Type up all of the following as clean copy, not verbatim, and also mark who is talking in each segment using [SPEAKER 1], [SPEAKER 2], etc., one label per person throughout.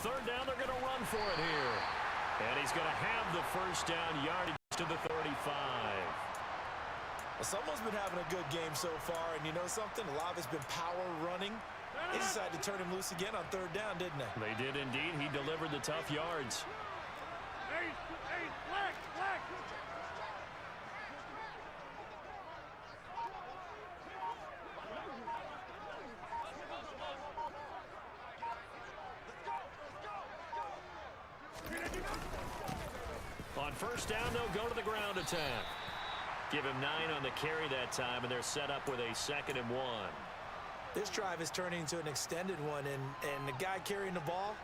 [SPEAKER 1] third down, they're going to run for it here. And he's going to have the first down, yardage to the 35.
[SPEAKER 2] Well, someone's been having a good game so far, and you know something? A lot of it's been power running. They decided to turn him loose again on third down, didn't they?
[SPEAKER 1] They did indeed. He delivered the tough yards. On first down, they'll go to the ground attack. Give him 9 on the carry that time, and they're set up with a 2nd and 1.
[SPEAKER 2] This drive is turning into an extended one, and the guy carrying the ball,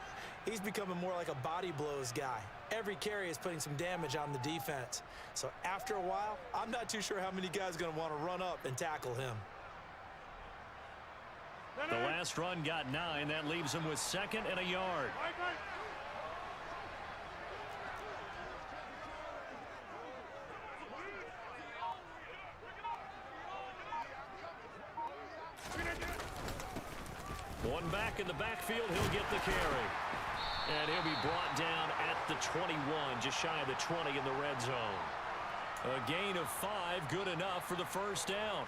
[SPEAKER 2] he's becoming more like a body blows guy. Every carry is putting some damage on the defense. So after a while, I'm not too sure how many guys are going to want to run up and tackle him.
[SPEAKER 1] The last run got 9. That leaves him with 2nd and a yard. One back in the backfield, he'll get the carry. And he'll be brought down at the 21, just shy of the 20 in the red zone. A gain of 5, good enough for the first down.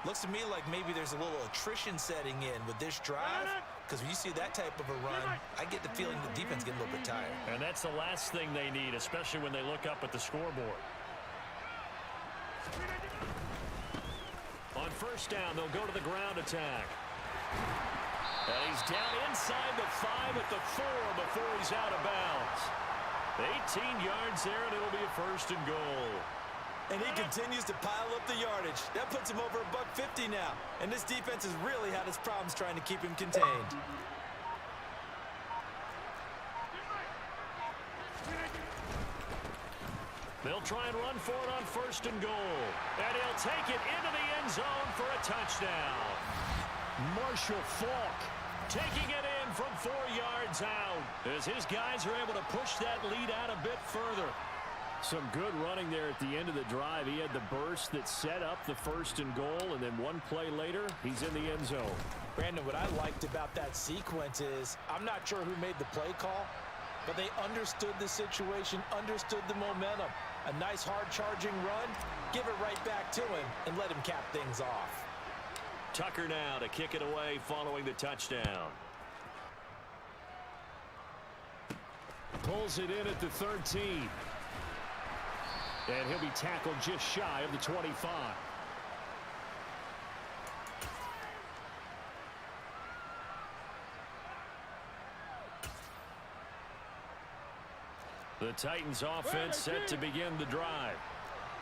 [SPEAKER 2] Looks to me like maybe there's a little attrition setting in with this drive, because when you see that type of a run, I get the feeling the defense getting a little bit tired.
[SPEAKER 1] And that's the last thing they need, especially when they look up at the scoreboard. On first down, they'll go to the ground attack. And he's down inside the 5 at the 4 before he's out of bounds. 18 yards there, and it'll be a 1st and goal.
[SPEAKER 2] And he continues to pile up the yardage. That puts him over $150 now. And this defense has really had its problems trying to keep him contained.
[SPEAKER 1] They'll try and run for it on 1st and goal. And he'll take it into the end zone for a touchdown. Marshall Faulk taking it in from 4 yards out as his guys are able to push that lead out a bit further. Some good running there at the end of the drive. He had the burst that set up the 1st and goal, and then one play later, he's in the end zone.
[SPEAKER 2] Brandon, what I liked about that sequence is I'm not sure who made the play call, but they understood the situation, understood the momentum. A nice hard-charging run, give it right back to him, and let him cap things off.
[SPEAKER 1] Tucker now to kick it away following the touchdown. Pulls it in at the 13. And he'll be tackled just shy of the 25. The Titans offense set to begin the drive.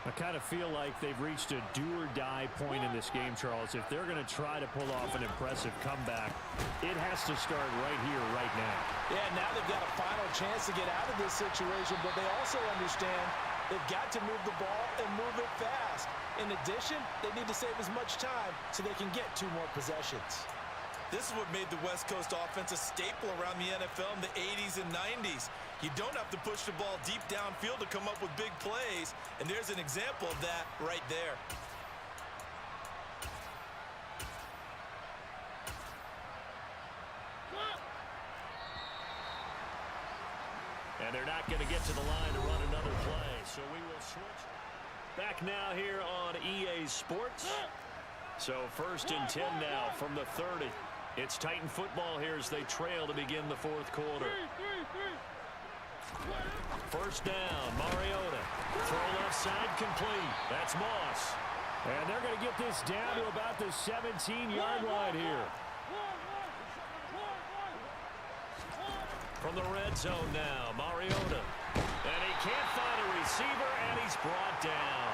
[SPEAKER 1] I kind of feel like they've reached a do-or-die point in this game, Charles. If they're going to try to pull off an impressive comeback, it has to start right here, right now.
[SPEAKER 2] Yeah, now they've got a final chance to get out of this situation, but they also understand they've got to move the ball and move it fast. In addition, they need to save as much time so they can get 2 more possessions. This is what made the West Coast offense a staple around the NFL in the 80s and 90s. You don't have to push the ball deep downfield to come up with big plays, and there's an example of that right there.
[SPEAKER 1] And they're not going to get to the line to run another play, so we will switch. Back now here on EA Sports. So 1st and 10 now from the 30. It's Titan football here as they trail to begin the 4th quarter. First down, Mariota. Throw left side complete. That's Moss. And they're going to get this down to about the 17-yard line here. From the red zone now, Mariota. And he can't find a receiver, and he's brought down.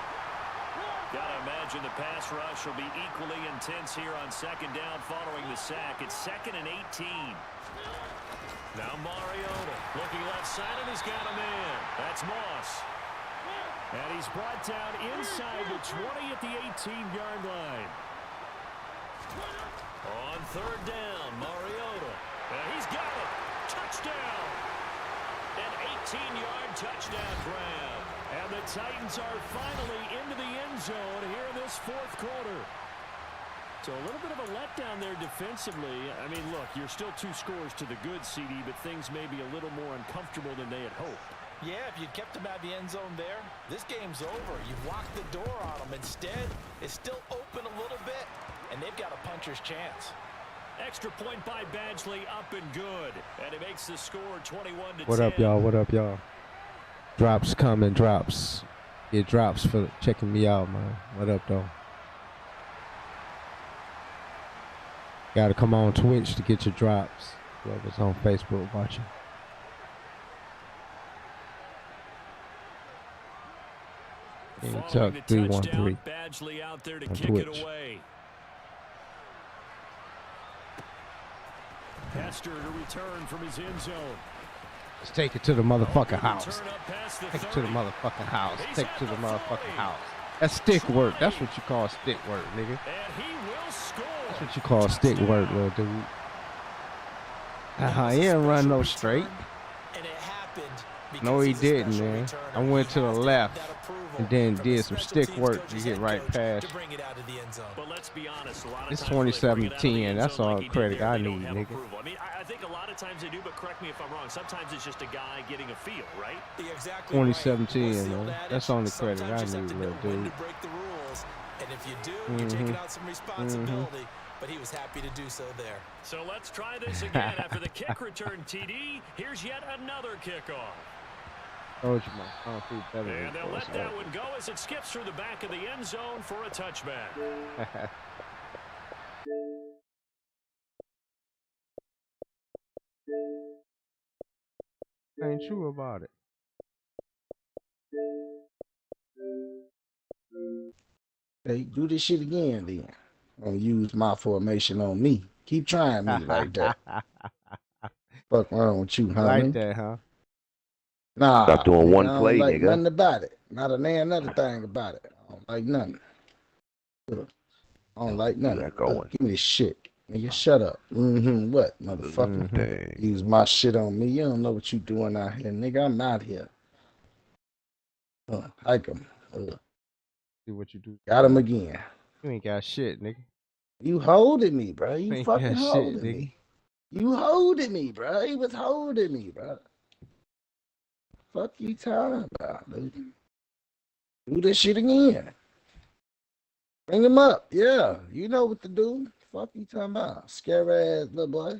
[SPEAKER 1] Got to imagine the pass rush will be equally intense here on 2nd down following the sack. It's 2nd and 18. Now Mariota looking left side, and he's got a man. That's Moss. And he's brought down inside the 20 at the 18-yard line. On 3rd down, Mariota. And he's got it. Touchdown. An 18-yard touchdown grab. And the Titans are finally into the end zone here in this 4th quarter. So a little bit of a letdown there defensively. I mean, look, you're still 2 scores to the good, CD, but things may be a little more uncomfortable than they had hoped.
[SPEAKER 2] Yeah, if you'd kept them out of the end zone there, this game's over. You've locked the door on them. Instead, it's still open a little bit, and they've got a puncher's chance.
[SPEAKER 1] Extra point by Badgley, up and good. And it makes the score 21-10.
[SPEAKER 3] What up, y'all? What up, y'all? Drops coming, drops. Get drops for checking me out, man. What up, though? Gotta come on Twitch to get your drops. Whoever's on Facebook watching. KINGTUCK 313
[SPEAKER 1] Badgley out there to
[SPEAKER 3] on
[SPEAKER 1] kick
[SPEAKER 3] Twitch.
[SPEAKER 1] it away. Hester to return from his end zone.
[SPEAKER 3] Let's take it to the motherfucking house.
[SPEAKER 1] Turn up past the
[SPEAKER 3] Take it to the
[SPEAKER 1] 30.
[SPEAKER 3] motherfucking house.
[SPEAKER 1] He's
[SPEAKER 3] Take it
[SPEAKER 1] at
[SPEAKER 3] to the
[SPEAKER 1] the
[SPEAKER 3] motherfucking
[SPEAKER 1] 40.
[SPEAKER 3] house. That's stick work. That's what you call stick work, nigga.
[SPEAKER 1] And he will score.
[SPEAKER 3] That's what you call stick work, little dude. He didn't run no straight.
[SPEAKER 2] And it happened because
[SPEAKER 3] No, he
[SPEAKER 2] he's a
[SPEAKER 3] didn't,
[SPEAKER 2] special
[SPEAKER 3] man.
[SPEAKER 2] returner.
[SPEAKER 3] I went
[SPEAKER 2] He
[SPEAKER 3] to the
[SPEAKER 2] has to have
[SPEAKER 3] left
[SPEAKER 2] that approval
[SPEAKER 3] and then
[SPEAKER 2] from the
[SPEAKER 3] did some
[SPEAKER 2] special
[SPEAKER 3] stick
[SPEAKER 2] teams
[SPEAKER 3] work
[SPEAKER 2] coach's
[SPEAKER 3] to get
[SPEAKER 2] head
[SPEAKER 3] right
[SPEAKER 2] coach
[SPEAKER 3] past.
[SPEAKER 2] to bring it out of the end zone.
[SPEAKER 1] But let's be honest, a lot of
[SPEAKER 3] It's
[SPEAKER 1] times when they bring it out of the
[SPEAKER 3] 27-10.
[SPEAKER 1] end
[SPEAKER 3] That's
[SPEAKER 1] zone
[SPEAKER 3] all
[SPEAKER 1] like he did
[SPEAKER 3] credit
[SPEAKER 1] there,
[SPEAKER 3] I
[SPEAKER 1] they don't
[SPEAKER 3] need,
[SPEAKER 1] have
[SPEAKER 3] nigga.
[SPEAKER 1] approval. I mean, I think a lot of times they do, but correct me if I'm wrong. Sometimes it's just a guy getting a feel, right?
[SPEAKER 2] Exactly
[SPEAKER 3] 2017,
[SPEAKER 2] right.
[SPEAKER 3] man.
[SPEAKER 2] Adage,
[SPEAKER 3] That's the only credit
[SPEAKER 2] sometimes
[SPEAKER 3] I
[SPEAKER 2] you just have
[SPEAKER 3] need,
[SPEAKER 2] to
[SPEAKER 3] little
[SPEAKER 2] know when
[SPEAKER 3] dude.
[SPEAKER 2] to break the rules, and if you do, you're taking out some responsibility. But he was happy to do so there.
[SPEAKER 1] So let's try this again. After the kick return, TD, here's yet another kickoff.
[SPEAKER 3] Told you, man. I don't feel better
[SPEAKER 1] And they'll
[SPEAKER 3] than
[SPEAKER 1] let that one go as it skips through the back of the end zone for a touchback.
[SPEAKER 3] Ain't true about it.
[SPEAKER 4] Hey, do this shit again then. Gonna use my formation on me. Keep trying me like that. Fuck wrong with you, homie?
[SPEAKER 3] Like that, huh?
[SPEAKER 4] Nah,
[SPEAKER 5] Stop doing
[SPEAKER 4] nigga,
[SPEAKER 5] one
[SPEAKER 4] I don't
[SPEAKER 5] play,
[SPEAKER 4] like
[SPEAKER 5] nigga.
[SPEAKER 4] nothing about it. Not a damn another thing about it. I don't like nothing. I don't like nothing.
[SPEAKER 5] that going.
[SPEAKER 4] Give me this shit. Nigga, shut up. What, motherfucker?
[SPEAKER 5] Dang.
[SPEAKER 4] Use my shit on me. You don't know what you doing out here, nigga. I'm out here. Hike him.
[SPEAKER 3] See what you do.
[SPEAKER 4] Got him again.
[SPEAKER 3] You ain't got shit, nigga.
[SPEAKER 4] You holding me, bro.
[SPEAKER 3] You
[SPEAKER 4] You
[SPEAKER 3] ain't
[SPEAKER 4] fucking
[SPEAKER 3] got shit,
[SPEAKER 4] holding
[SPEAKER 3] nigga.
[SPEAKER 4] me. You holding me, bro. He was holding me, bro. Fuck you talking about, dude. Do this shit again. Bring him up. Yeah, you know what to do. Fuck you talking about. Scary ass little boy.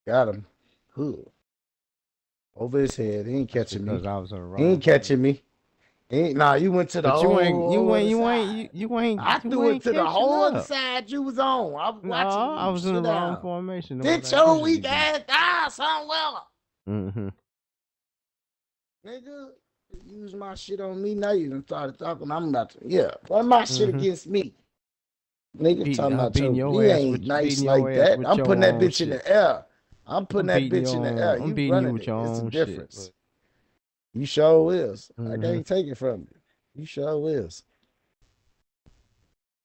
[SPEAKER 4] Got him. Good. Over his head. He ain't catching me.
[SPEAKER 3] Because I was on the wrong.
[SPEAKER 4] He ain't catching me. He ain't, nah, you went to the
[SPEAKER 3] But you
[SPEAKER 4] whole
[SPEAKER 3] ain't.
[SPEAKER 4] I threw it to the whole other side you was on. I was
[SPEAKER 3] No,
[SPEAKER 4] watching you.
[SPEAKER 3] I was in the
[SPEAKER 4] Sit
[SPEAKER 3] wrong
[SPEAKER 4] down.
[SPEAKER 3] formation.
[SPEAKER 4] Sit your weak ass down somewhere.
[SPEAKER 3] Mm-hmm.
[SPEAKER 4] Nigga, use my shit on me. Now you done started talking. I'm about to, run my shit against me. Nigga, talking about you ain't nice like that. I'm putting that bitch in the air. I'm putting that bitch in the air.
[SPEAKER 3] I'm
[SPEAKER 4] You
[SPEAKER 3] beating
[SPEAKER 4] running
[SPEAKER 3] you with
[SPEAKER 4] it.
[SPEAKER 3] your
[SPEAKER 4] It's a
[SPEAKER 3] own
[SPEAKER 4] difference.
[SPEAKER 3] shit.
[SPEAKER 4] You sure is. I
[SPEAKER 3] Mhm.
[SPEAKER 4] can't take it from you. You sure is.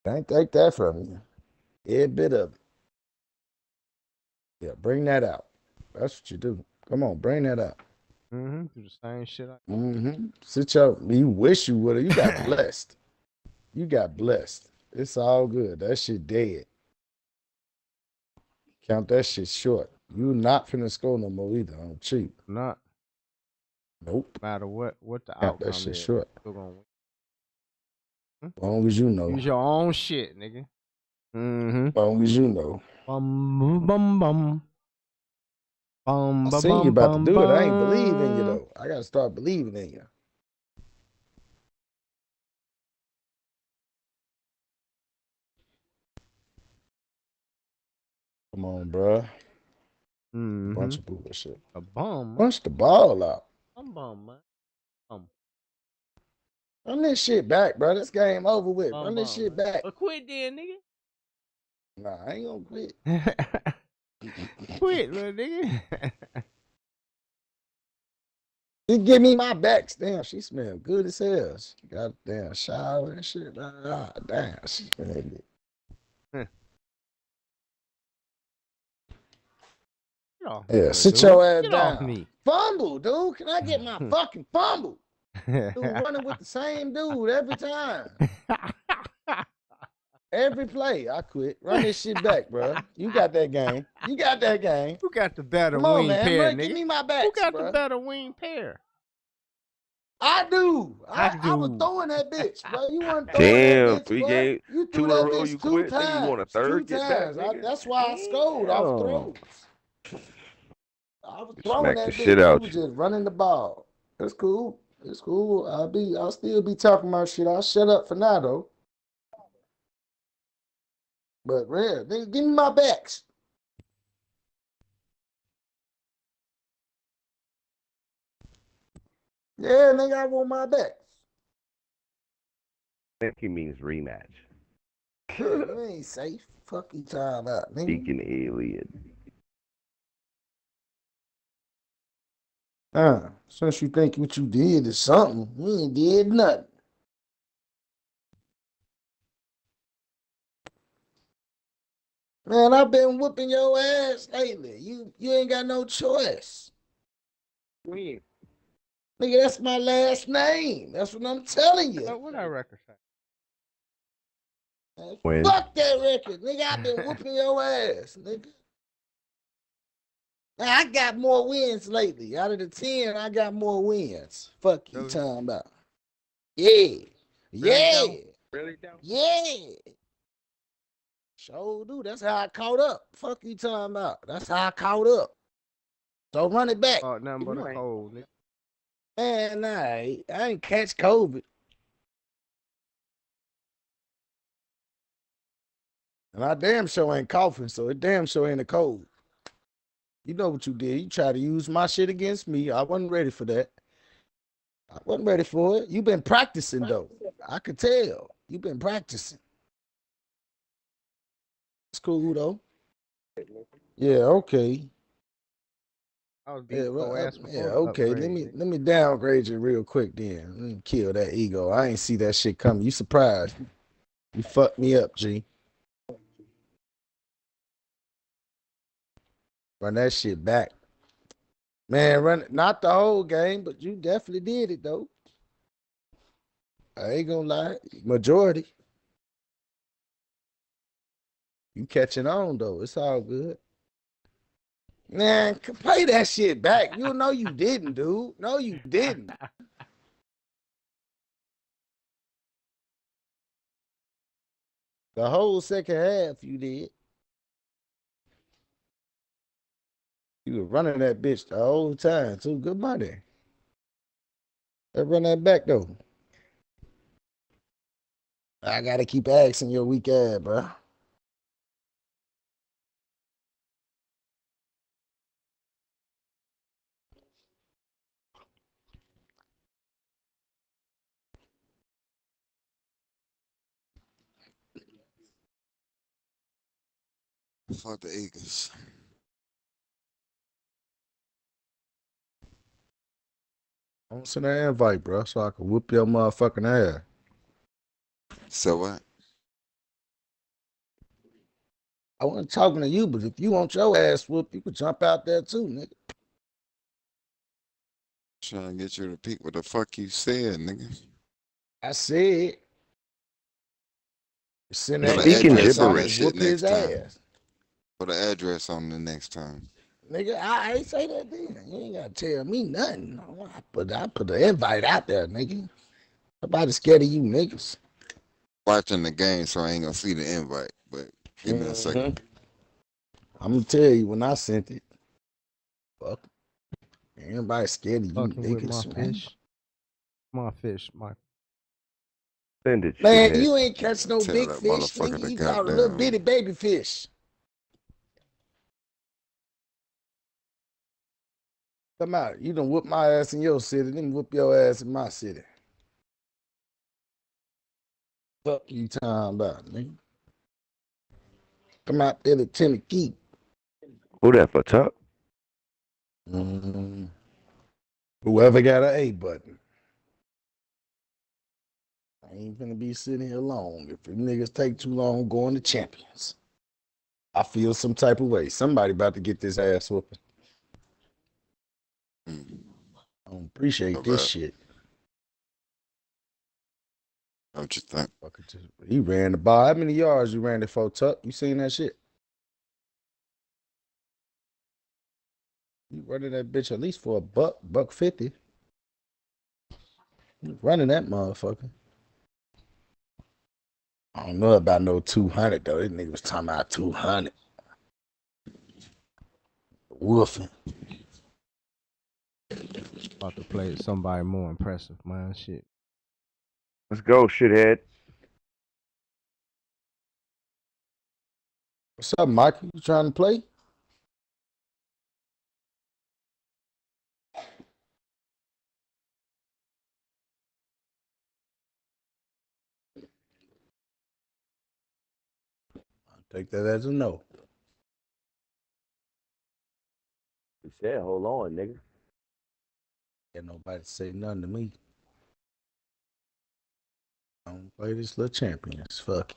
[SPEAKER 4] Can't take that from you. Every bit of it. Yeah, bring that out. That's what you do. Come on, bring that out.
[SPEAKER 3] Mm-hmm. Do the same shit.
[SPEAKER 4] Sit your. You wish you would have. You got blessed. You got blessed. It's all good. That shit dead. Count that shit short. You not finna score no more either. I'm cheap.
[SPEAKER 3] Not
[SPEAKER 4] Nope.
[SPEAKER 3] matter what the
[SPEAKER 4] Count
[SPEAKER 3] outcome
[SPEAKER 4] that shit
[SPEAKER 3] is.
[SPEAKER 4] short.
[SPEAKER 3] Still gonna win.
[SPEAKER 4] As long as you know.
[SPEAKER 3] Use your own shit, nigga. Mm-hmm.
[SPEAKER 4] As long as you know.
[SPEAKER 3] Bum bum bum. Bum
[SPEAKER 4] I seen you about to do it. I ain't believe in you though. I gotta start believing in you. Come on, bruh. Bunch of bullshit.
[SPEAKER 3] A bum.
[SPEAKER 4] Punch the ball out.
[SPEAKER 3] Bum, man.
[SPEAKER 4] Run this shit back, bro. This game over with.
[SPEAKER 3] Bum,
[SPEAKER 4] Run this shit
[SPEAKER 3] man.
[SPEAKER 4] back.
[SPEAKER 3] But quit then, nigga.
[SPEAKER 4] Nah, I ain't gonna quit.
[SPEAKER 3] Quit, little nigga.
[SPEAKER 4] Just give me my backs. Damn, she smell good as hell. She got a damn shower and shit. Damn, she smell good. Yeah, sit your ass
[SPEAKER 3] Get
[SPEAKER 4] down.
[SPEAKER 3] off me.
[SPEAKER 4] Fumble, dude. Can I get my fucking fumble? Dude running with the same dude every time. Every play, I quit. Run this shit back, bro. You got that game. You got that game.
[SPEAKER 3] Who got the better
[SPEAKER 4] Come on,
[SPEAKER 3] wing
[SPEAKER 4] man.
[SPEAKER 3] pair,
[SPEAKER 4] Run, give
[SPEAKER 3] nigga?
[SPEAKER 4] me my
[SPEAKER 3] Who
[SPEAKER 4] backs,
[SPEAKER 3] got the
[SPEAKER 4] bro.
[SPEAKER 3] better wing pair?
[SPEAKER 4] I do.
[SPEAKER 3] I
[SPEAKER 4] I was
[SPEAKER 3] do.
[SPEAKER 4] throwing that bitch, bro. You weren't throwing that
[SPEAKER 5] Damn,
[SPEAKER 4] bitch,
[SPEAKER 5] 3
[SPEAKER 4] bro.
[SPEAKER 5] games,
[SPEAKER 4] You
[SPEAKER 5] 2
[SPEAKER 4] threw
[SPEAKER 5] in a
[SPEAKER 4] that
[SPEAKER 5] row
[SPEAKER 4] bitch
[SPEAKER 5] you
[SPEAKER 4] two
[SPEAKER 5] quit, nigga. You want a
[SPEAKER 4] times. Two
[SPEAKER 5] third get back,
[SPEAKER 4] times.
[SPEAKER 5] nigga?
[SPEAKER 4] That's why I scored off
[SPEAKER 5] Damn.
[SPEAKER 4] throws. I was throwing
[SPEAKER 5] Smack
[SPEAKER 4] that
[SPEAKER 5] the
[SPEAKER 4] bitch.
[SPEAKER 5] shit
[SPEAKER 4] You
[SPEAKER 5] out
[SPEAKER 4] was
[SPEAKER 5] you.
[SPEAKER 4] just running the ball. That's cool. It's cool. I'll still be talking about shit. I'll shut up for now though. But real, nigga, give me my backs. Yeah, nigga, I want my backs.
[SPEAKER 5] That means rematch.
[SPEAKER 4] Yeah, you ain't safe. Fuck you talking about, nigga.
[SPEAKER 5] Speaking alien.
[SPEAKER 4] Since you think what you did is something, you ain't did nothing. Man, I've been whooping your ass lately. You ain't got no choice.
[SPEAKER 3] Wing.
[SPEAKER 4] Nigga, that's my last name. That's what I'm telling you.
[SPEAKER 3] What our record say?
[SPEAKER 4] Man,
[SPEAKER 5] Win.
[SPEAKER 4] fuck that record. Nigga, I've been whooping your ass, nigga. Man, I got more wins lately. Out of the 10, I got more wins. Fuck you talking about. Yeah. Yeah.
[SPEAKER 3] Really though?
[SPEAKER 4] Yeah. Sure do. That's how I caught up. Fuck you talking about. That's how I caught up. So run it back.
[SPEAKER 3] Oh, nothing but a cold, nigga.
[SPEAKER 4] Man, nah, I ain't catch COVID. And I damn sure ain't coughing, so it damn sure ain't a cold. You know what you did. You tried to use my shit against me. I wasn't ready for that. I wasn't ready for it. You been practicing, though. I could tell. You been practicing. It's cool, though. Yeah, okay.
[SPEAKER 3] I was
[SPEAKER 4] Yeah,
[SPEAKER 3] beating your ass before.
[SPEAKER 4] yeah, okay. Let me downgrade you real quick then. Let me kill that ego. I ain't see that shit coming. You surprised. You fucked me up, G. Run that shit back. Man, run it. Not the whole game, but you definitely did it, though. I ain't gonna lie. Majority. You catching on, though. It's all good. Man, play that shit back. You know you didn't, dude. No, you didn't. The whole second half you did. You were running that bitch the whole time, too. Good money. Let's run that back, though. I gotta keep asking your weak ass, bro.
[SPEAKER 6] Fuck the Eagles.
[SPEAKER 4] Don't send an invite, bro, so I can whoop your motherfucking ass.
[SPEAKER 6] So what?
[SPEAKER 4] I wasn't talking to you, but if you want your ass whooped, you could jump out there too, nigga.
[SPEAKER 6] Trying to get you to repeat what the fuck you said, nigga.
[SPEAKER 4] I said, send
[SPEAKER 6] Put
[SPEAKER 4] that
[SPEAKER 6] an
[SPEAKER 5] Speaking
[SPEAKER 6] address on
[SPEAKER 4] invite
[SPEAKER 6] that
[SPEAKER 5] gibberish.
[SPEAKER 4] and
[SPEAKER 6] shit
[SPEAKER 4] whoop his
[SPEAKER 6] next time.
[SPEAKER 4] ass.
[SPEAKER 6] Put an address on the next time.
[SPEAKER 4] Nigga, I ain't say that then. You ain't gotta tell me nothing. I put the invite out there, nigga. Nobody scared of you niggas.
[SPEAKER 6] Watching the game, so I ain't gonna see the invite. But give me a second.
[SPEAKER 4] I'm gonna tell you when I sent it. Fuck. Everybody scared of you
[SPEAKER 3] Fucking with my
[SPEAKER 4] niggas, man.
[SPEAKER 3] fish. My fish, my.
[SPEAKER 5] Send it,
[SPEAKER 4] Man,
[SPEAKER 5] shithead.
[SPEAKER 4] you ain't catch no
[SPEAKER 6] Tell
[SPEAKER 4] big
[SPEAKER 6] that
[SPEAKER 4] fish,
[SPEAKER 6] motherfucker
[SPEAKER 4] nigga.
[SPEAKER 6] to
[SPEAKER 4] You caught a little
[SPEAKER 6] goddamn.
[SPEAKER 4] bitty baby fish. Come out. You done whoop my ass in your city, then whoop your ass in my city. Fuck you talking about, nigga. Come out there to Tennessee.
[SPEAKER 5] Who that for Tuck?
[SPEAKER 4] Whoever got an A button. I ain't gonna be sitting here long. If the niggas take too long going to champions, I feel some type of way. Somebody about to get this ass whooping.
[SPEAKER 6] Mm.
[SPEAKER 4] I don't appreciate
[SPEAKER 6] So
[SPEAKER 4] this
[SPEAKER 6] bad.
[SPEAKER 4] shit.
[SPEAKER 6] What you think?
[SPEAKER 4] He ran the ball. How many yards you ran it for, Tuck? You seen that shit? You running that bitch at least for buck 50. You running that motherfucker. I don't know about no 200 though. This nigga was talking about 200. Woofing.
[SPEAKER 3] About to play somebody more impressive, man. Shit.
[SPEAKER 5] Let's go, shithead.
[SPEAKER 4] What's up, Mikey? You trying to play? I'll take that as a no.
[SPEAKER 5] He said, hold on, nigga.
[SPEAKER 4] Ain't nobody say nothing to me. I don't play this little champions. Fuck it.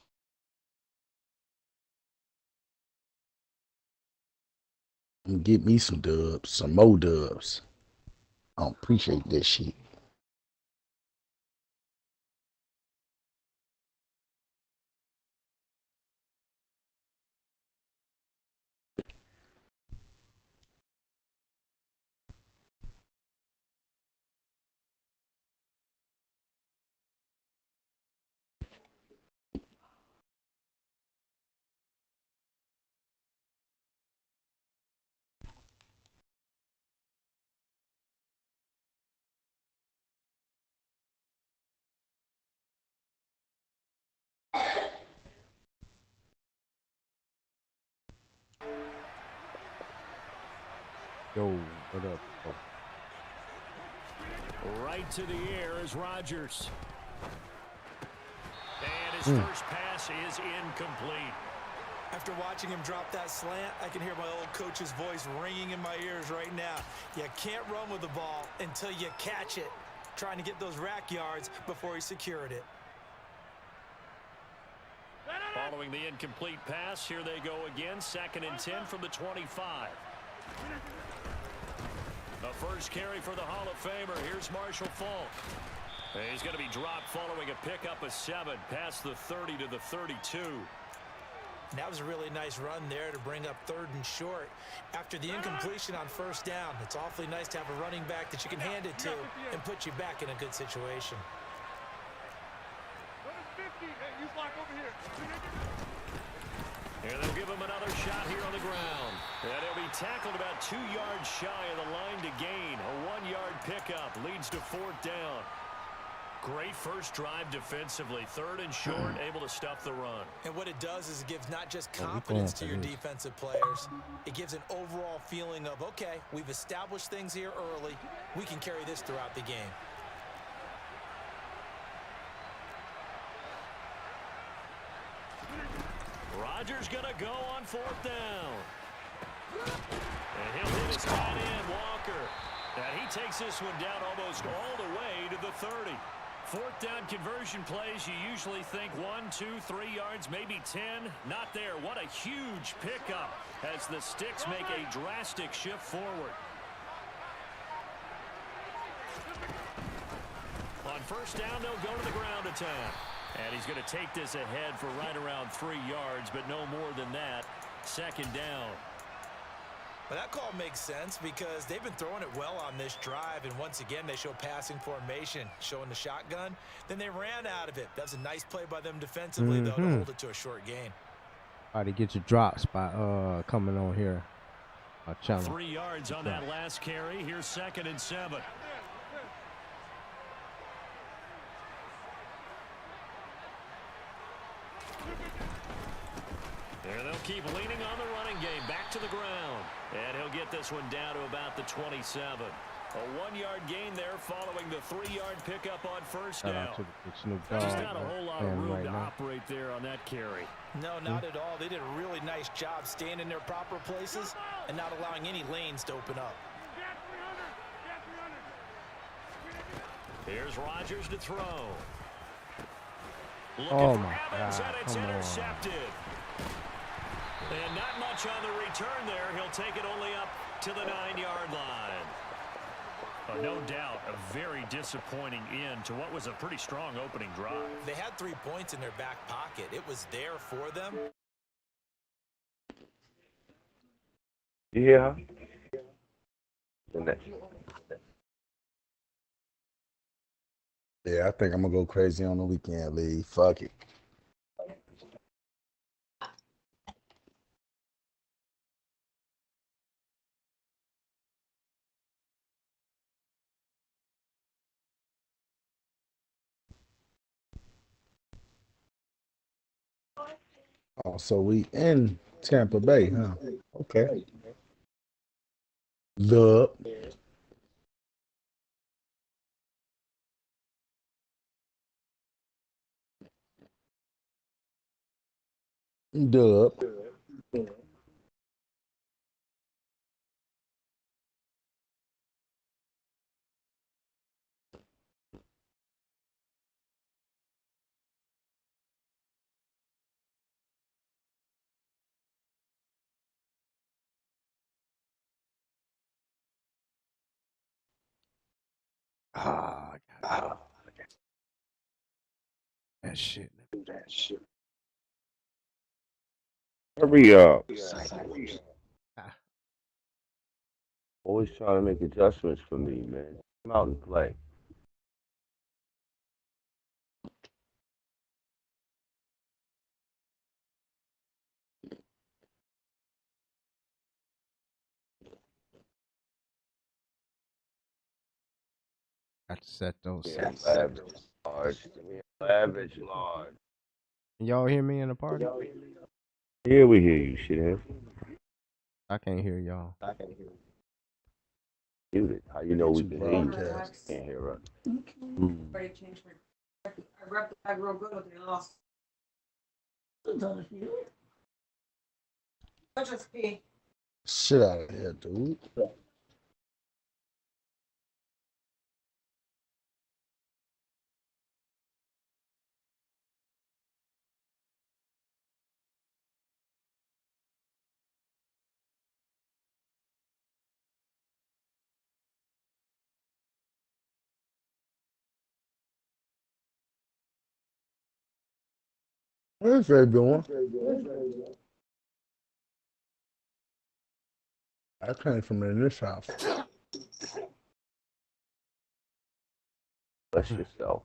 [SPEAKER 4] I'm gonna get me some dubs, some more dubs. I don't appreciate this shit.
[SPEAKER 3] Yo, what up? Oh.
[SPEAKER 1] Right to the air is Rodgers. And his first pass is incomplete.
[SPEAKER 2] After watching him drop that slant, I can hear my old coach's voice ringing in my ears right now. You can't run with the ball until you catch it. Trying to get those rack yards before he secured it.
[SPEAKER 1] Following the incomplete pass, here they go again. 2nd and 10 from the 25. The first carry for the Hall of Famer. Here's Marshall Faulk. He's going to be dropped following a pickup of 7 past the 30 to the 32.
[SPEAKER 2] That was a really nice run there to bring up 3rd and short. After the incompletion on 1st down, it's awfully nice to have a running back that you can hand it to and put you back in a good situation.
[SPEAKER 1] Here they'll give him another shot here on the ground. And he'll be tackled about 2 yards shy of the line to gain. A 1-yard pickup leads to 4th down. Great first drive defensively. 3rd and short, able to stuff the run.
[SPEAKER 2] And what it does is it gives not just confidence to your defensive players. It gives an overall feeling of, okay, we've established things here early. We can carry this throughout the game.
[SPEAKER 1] Rodgers going to go on 4th down. And he'll hit his tight end, Walker. And he takes this one down almost all the way to the 30. 4th down conversion plays, you usually think 1, 2, 3 yards, maybe 10. Not there. What a huge pickup as the Sticks make a drastic shift forward. On 1st down, they'll go to the ground attack. And he's going to take this ahead for right around 3 yards, but no more than that. 2nd down.
[SPEAKER 2] Well, that call makes sense because they've been throwing it well on this drive, and once again they show passing formation, showing the shotgun. Then they ran out of it. That was a nice play by them defensively, though, to hold it to a short gain.
[SPEAKER 3] Try to get your drops by coming on here.
[SPEAKER 1] 3 yards on that last carry. Here's 2nd and 7. There they'll keep leaning on the running game. Back to the ground. And he'll get this one down to about the 27. A 1-yard gain there following the 3-yard pickup on 1st down. Just not a whole lot of room to operate there on that carry.
[SPEAKER 2] No, not at all. They did a really nice job staying in their proper places and not allowing any lanes to open up.
[SPEAKER 1] Here's Rodgers to throw.
[SPEAKER 3] Oh,
[SPEAKER 1] Looking
[SPEAKER 3] my
[SPEAKER 1] for Evans,
[SPEAKER 3] God.
[SPEAKER 1] and it's
[SPEAKER 3] Come on.
[SPEAKER 1] intercepted. And not much on the return there. He'll take it only up to the 9-yard line. No doubt a very disappointing end to what was a pretty strong opening drive.
[SPEAKER 2] They had 3 points in their back pocket. It was there for them.
[SPEAKER 5] You hear her?
[SPEAKER 4] Yeah, I think I'm gonna go crazy on the weekend league. Fuck it. Oh, so we in Tampa Bay, huh? Okay. Dub. Dub.
[SPEAKER 3] Ah, I gotta do that shit.
[SPEAKER 5] Hurry up.
[SPEAKER 3] Ah,
[SPEAKER 5] Always trying to make adjustments for me, man. Come out and play.
[SPEAKER 3] got to set those
[SPEAKER 5] Yeah,
[SPEAKER 3] settings.
[SPEAKER 5] lavish, large. Give me a lavish, large.
[SPEAKER 3] Can y'all hear me in the party?
[SPEAKER 5] Yeah, we hear you, shithead.
[SPEAKER 3] I can't hear y'all.
[SPEAKER 5] Muted. How you know we
[SPEAKER 4] Two
[SPEAKER 5] can hear you?
[SPEAKER 4] broadcasts.
[SPEAKER 5] Can't hear us.
[SPEAKER 4] Shit out of here, dude. Where's they doing? I came from in this house.
[SPEAKER 5] Bless yourself.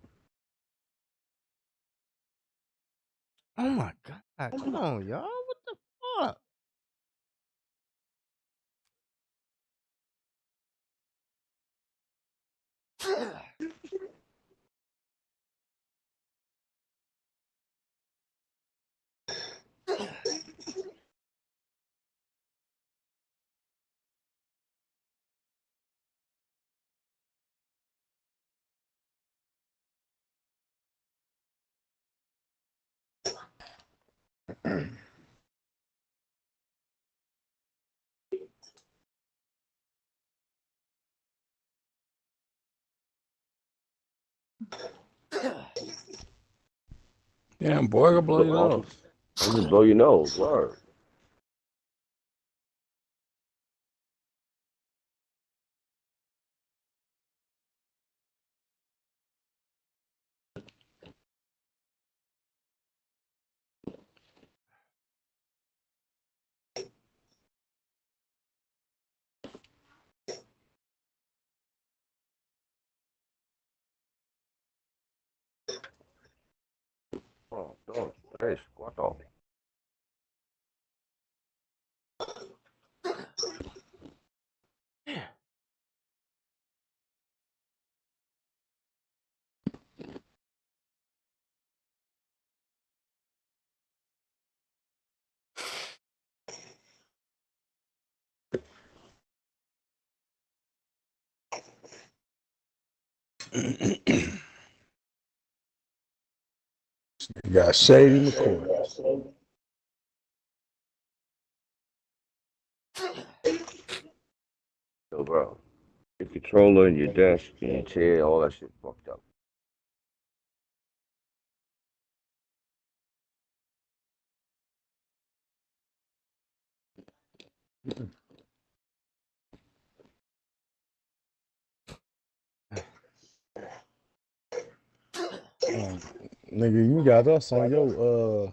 [SPEAKER 3] Oh my god! Come on, y'all. What the fuck?
[SPEAKER 4] Damn, boy, go blow your
[SPEAKER 5] Don't
[SPEAKER 4] nose.
[SPEAKER 5] just blow your nose. Word. Oh, don't. Hey, squat off.
[SPEAKER 4] You got Shady McCoy.
[SPEAKER 5] Yo, bro. Your controller and your desk and your chair, all that shit fucked up.
[SPEAKER 4] Nigga, you got us on your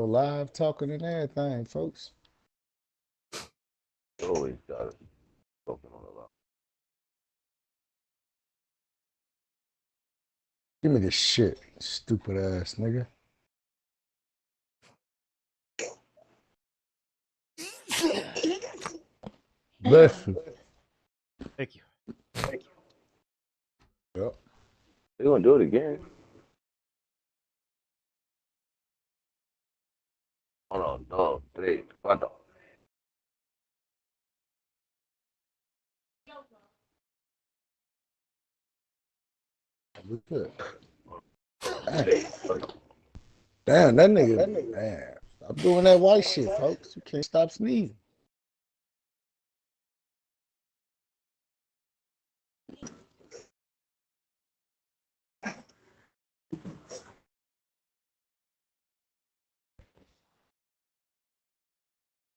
[SPEAKER 4] live talking and everything, folks.
[SPEAKER 5] You always got it. Talking on a lot.
[SPEAKER 4] Give me this shit, stupid ass nigga. Bless you.
[SPEAKER 3] Thank you.
[SPEAKER 4] Yep.
[SPEAKER 5] They gonna do it again. Uno, dos, tres, cuatro.
[SPEAKER 4] We good. Damn, that nigga. Damn. Stop doing that white shit, folks. You can't stop sneezing.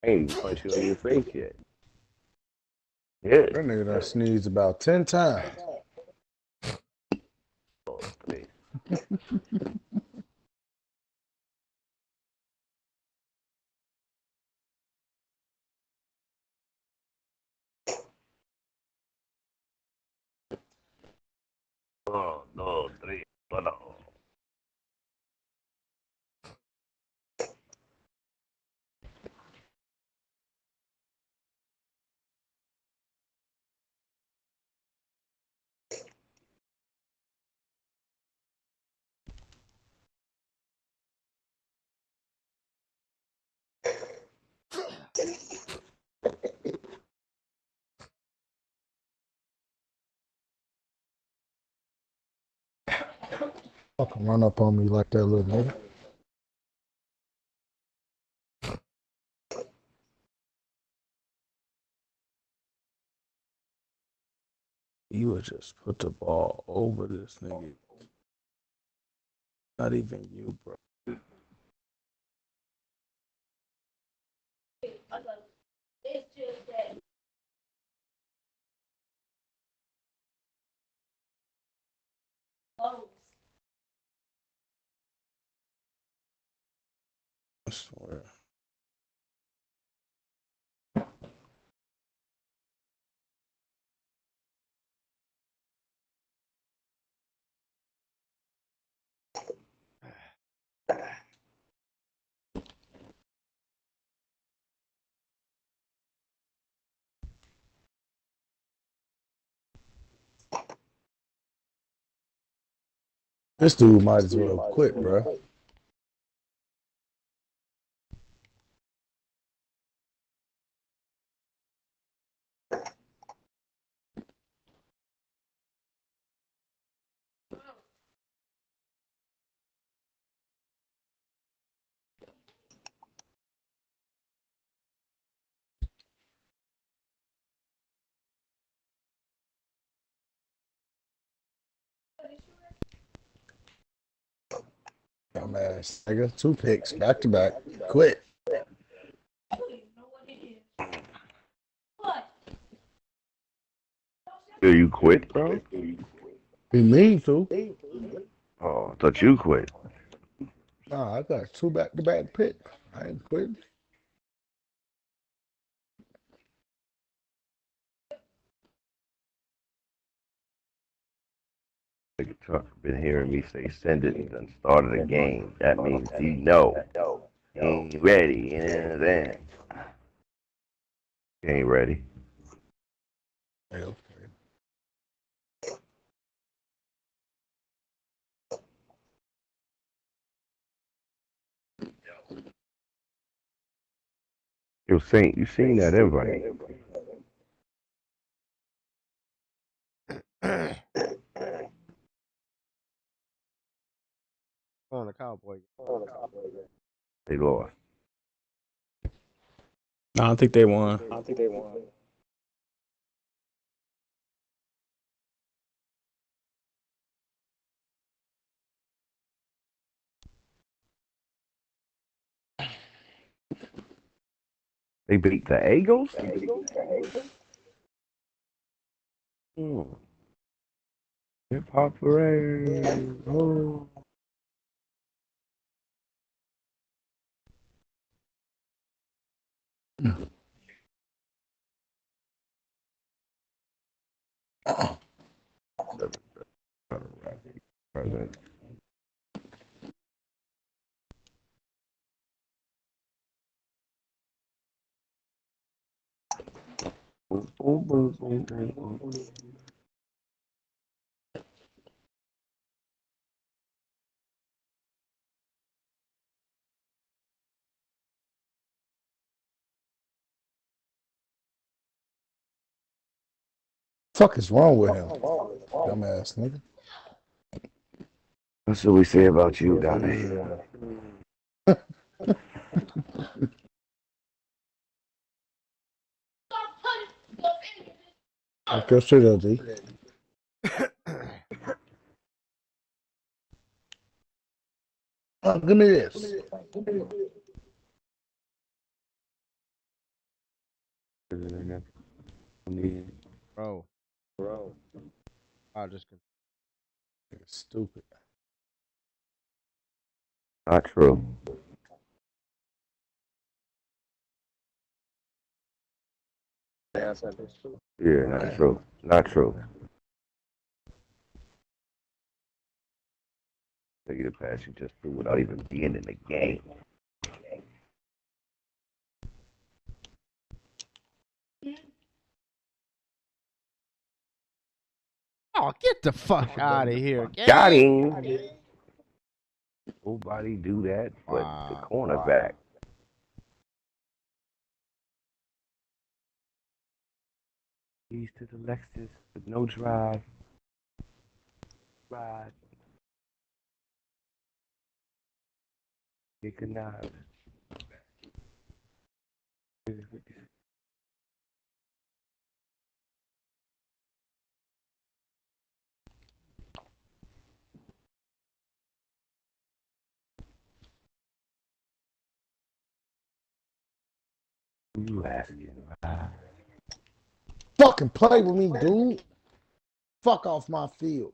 [SPEAKER 5] I ain't even punch you in your face yet. Yeah.
[SPEAKER 4] That nigga done sneezed about 10 times.
[SPEAKER 5] Dos, tres. Uno, dos, tres, cuatro.
[SPEAKER 4] Fucking run up on me like that little nigga. You would just put the ball over this nigga. Not even you, bro. I swear. This dude might as well quit, bro. Dumbass nigga. 2 picks back to back. Quit.
[SPEAKER 5] Do you quit, bro?
[SPEAKER 4] He mean to.
[SPEAKER 5] Oh, I thought you quit.
[SPEAKER 4] Nah, I got 2 back to back picks. I ain't quitting.
[SPEAKER 5] Nigga Chuck been hearing me say send it and done started a game. That means he know. He ain't ready. And then he ain't ready.
[SPEAKER 4] Hey, okay.
[SPEAKER 5] Yo, Saint, you seen that invite?
[SPEAKER 3] On the Cowboy.
[SPEAKER 5] They lost.
[SPEAKER 7] No, I don't think they won.
[SPEAKER 5] They beat the Eagles? Hmm. Hip hop parade. Oh. President. Boom, boom, boom, boom, boom, boom.
[SPEAKER 4] Fuck is wrong with him? Dumbass nigga.
[SPEAKER 5] That's what we say about you down there.
[SPEAKER 4] Go straight up, D. Oh, give me this.
[SPEAKER 3] Bro. I just
[SPEAKER 4] Stupid.
[SPEAKER 5] Not true. Yeah, not true. Not true. Take you the pass you just threw without even being in the game.
[SPEAKER 3] Oh, get the fuck out of here,
[SPEAKER 5] Got
[SPEAKER 3] gang.
[SPEAKER 5] him. Nobody do that but the
[SPEAKER 3] Wow.
[SPEAKER 5] cornerback. Keys to the Lexus with no drive. Ride. Get a knife. You asking?
[SPEAKER 4] Fucking play with me, dude. Fuck off my field.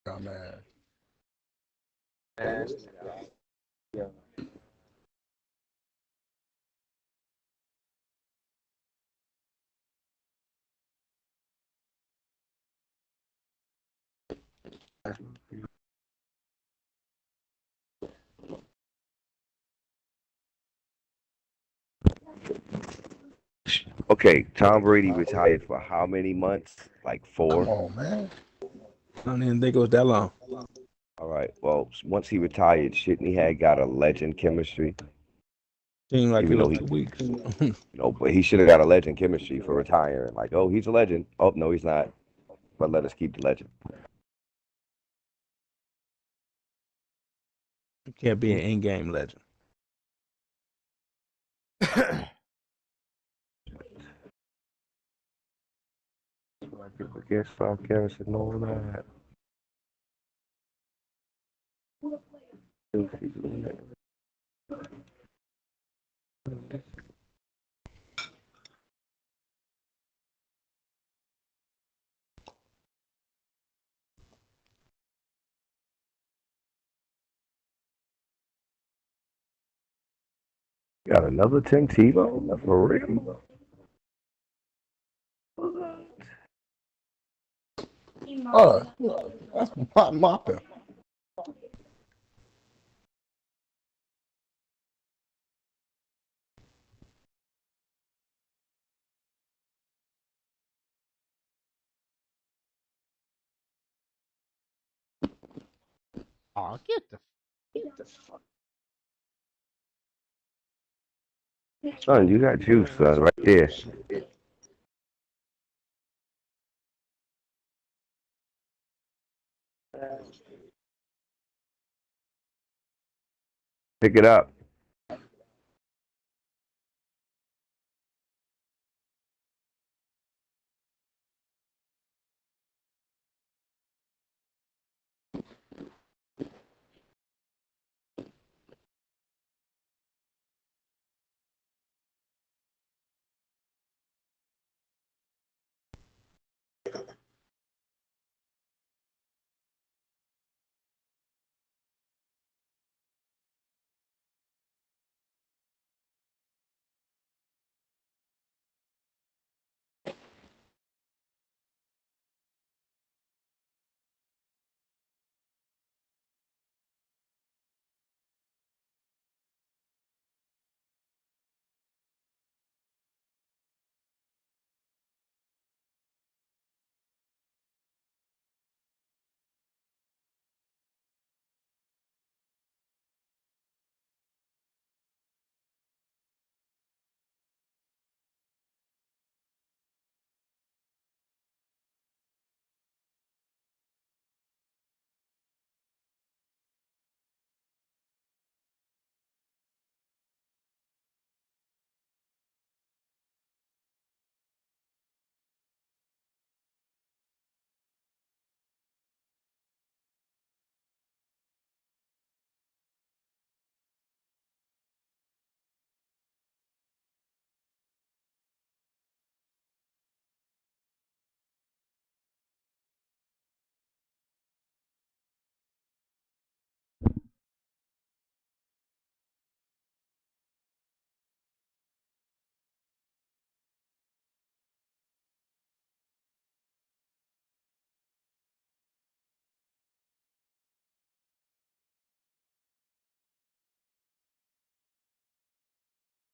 [SPEAKER 4] Dumbass.
[SPEAKER 5] Okay, Tom Brady retired for how many months? Like
[SPEAKER 4] Come
[SPEAKER 5] 4?
[SPEAKER 4] on, man.
[SPEAKER 2] I don't even think it was that long.
[SPEAKER 5] All right. Well, once he retired, shouldn't he had got a legend chemistry?
[SPEAKER 2] Seemed like
[SPEAKER 5] Even
[SPEAKER 2] it
[SPEAKER 5] though
[SPEAKER 2] was
[SPEAKER 5] he,
[SPEAKER 2] 2 weeks.
[SPEAKER 5] but he should have got a legend chemistry for retiring. Like, oh, he's a legend. Oh, no, he's not. But let us keep the legend.
[SPEAKER 2] You can't be an in-game legend.
[SPEAKER 5] I guess South Garrison and all that. Got another Tim Tebow? For real?
[SPEAKER 4] Oh, that's my mopping.
[SPEAKER 3] Oh, get the
[SPEAKER 5] Son, you got juice, son, right there. Pick it up.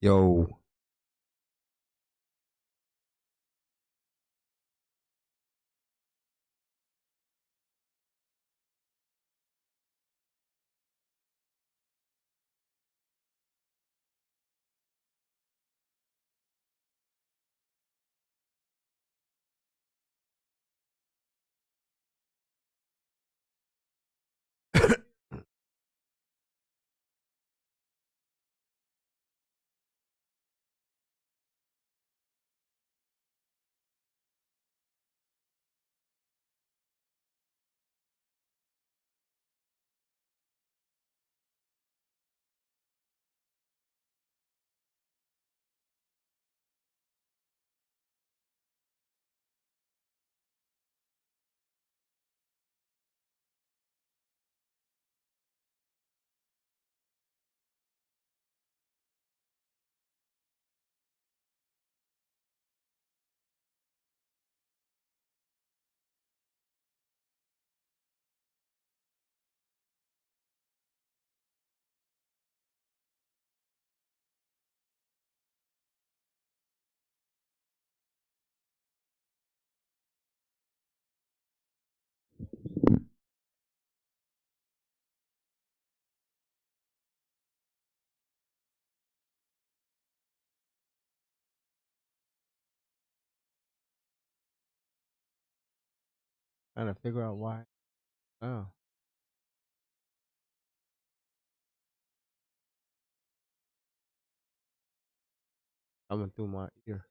[SPEAKER 3] Yo, trying to figure out why. Oh, coming through my ear.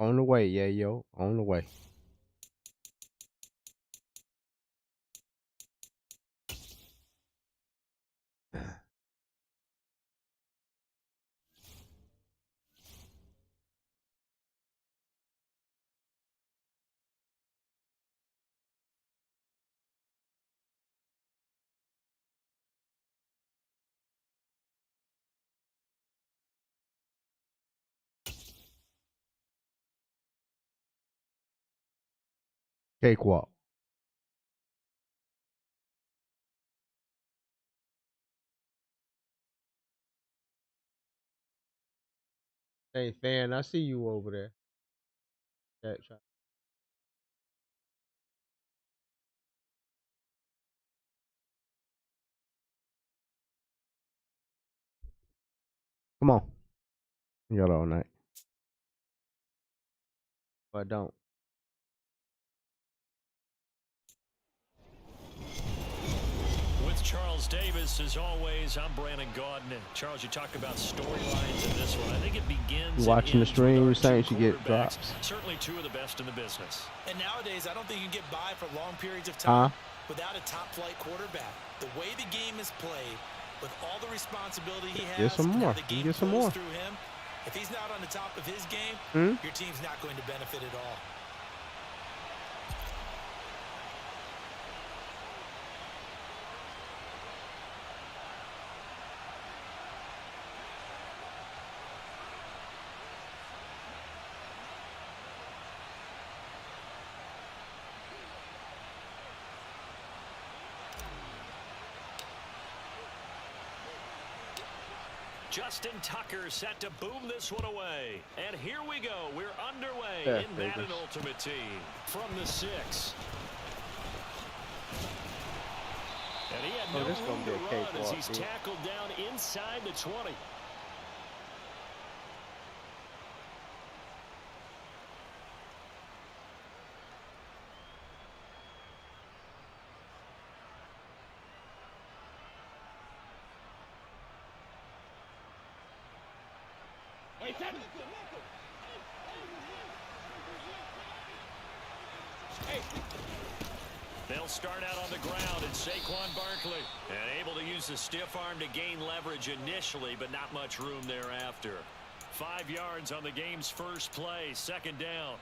[SPEAKER 3] On the way, yeah, yo. On the way. Cakewalk. Hey, fan, I see you over there. Come on. You got all night. But don't.
[SPEAKER 1] With Charles Davis, as always, I'm Brandon Gaudin. And Charles, you talk about storylines in this one. I think it begins.
[SPEAKER 3] You watching the stream,
[SPEAKER 1] you
[SPEAKER 3] saying you get drops.
[SPEAKER 1] Certainly two of the best in the business.
[SPEAKER 2] And nowadays, I don't think you can get by for long periods of time
[SPEAKER 3] Huh?
[SPEAKER 2] without a top-flight quarterback. The way the game is played, with all the responsibility he has,
[SPEAKER 3] Get some
[SPEAKER 2] and how
[SPEAKER 3] more.
[SPEAKER 2] the game
[SPEAKER 3] Get some
[SPEAKER 2] flows
[SPEAKER 3] more.
[SPEAKER 2] through him, if he's not on the top of his game, your team's not going to benefit at all.
[SPEAKER 1] Justin Tucker set to boom this one away. And here we go. We're underway
[SPEAKER 3] Yeah,
[SPEAKER 1] in Madden
[SPEAKER 3] Vegas.
[SPEAKER 1] Ultimate Team. From the 6. And he had no
[SPEAKER 3] this gonna
[SPEAKER 1] room
[SPEAKER 3] be
[SPEAKER 1] to
[SPEAKER 3] a
[SPEAKER 1] run
[SPEAKER 3] cakewalk,
[SPEAKER 1] as he's
[SPEAKER 3] dude.
[SPEAKER 1] tackled down inside the 20. They'll start out on the ground, and Saquon Barkley. And able to use the stiff arm to gain leverage initially, but not much room thereafter. 5 yards on the game's first play, second down.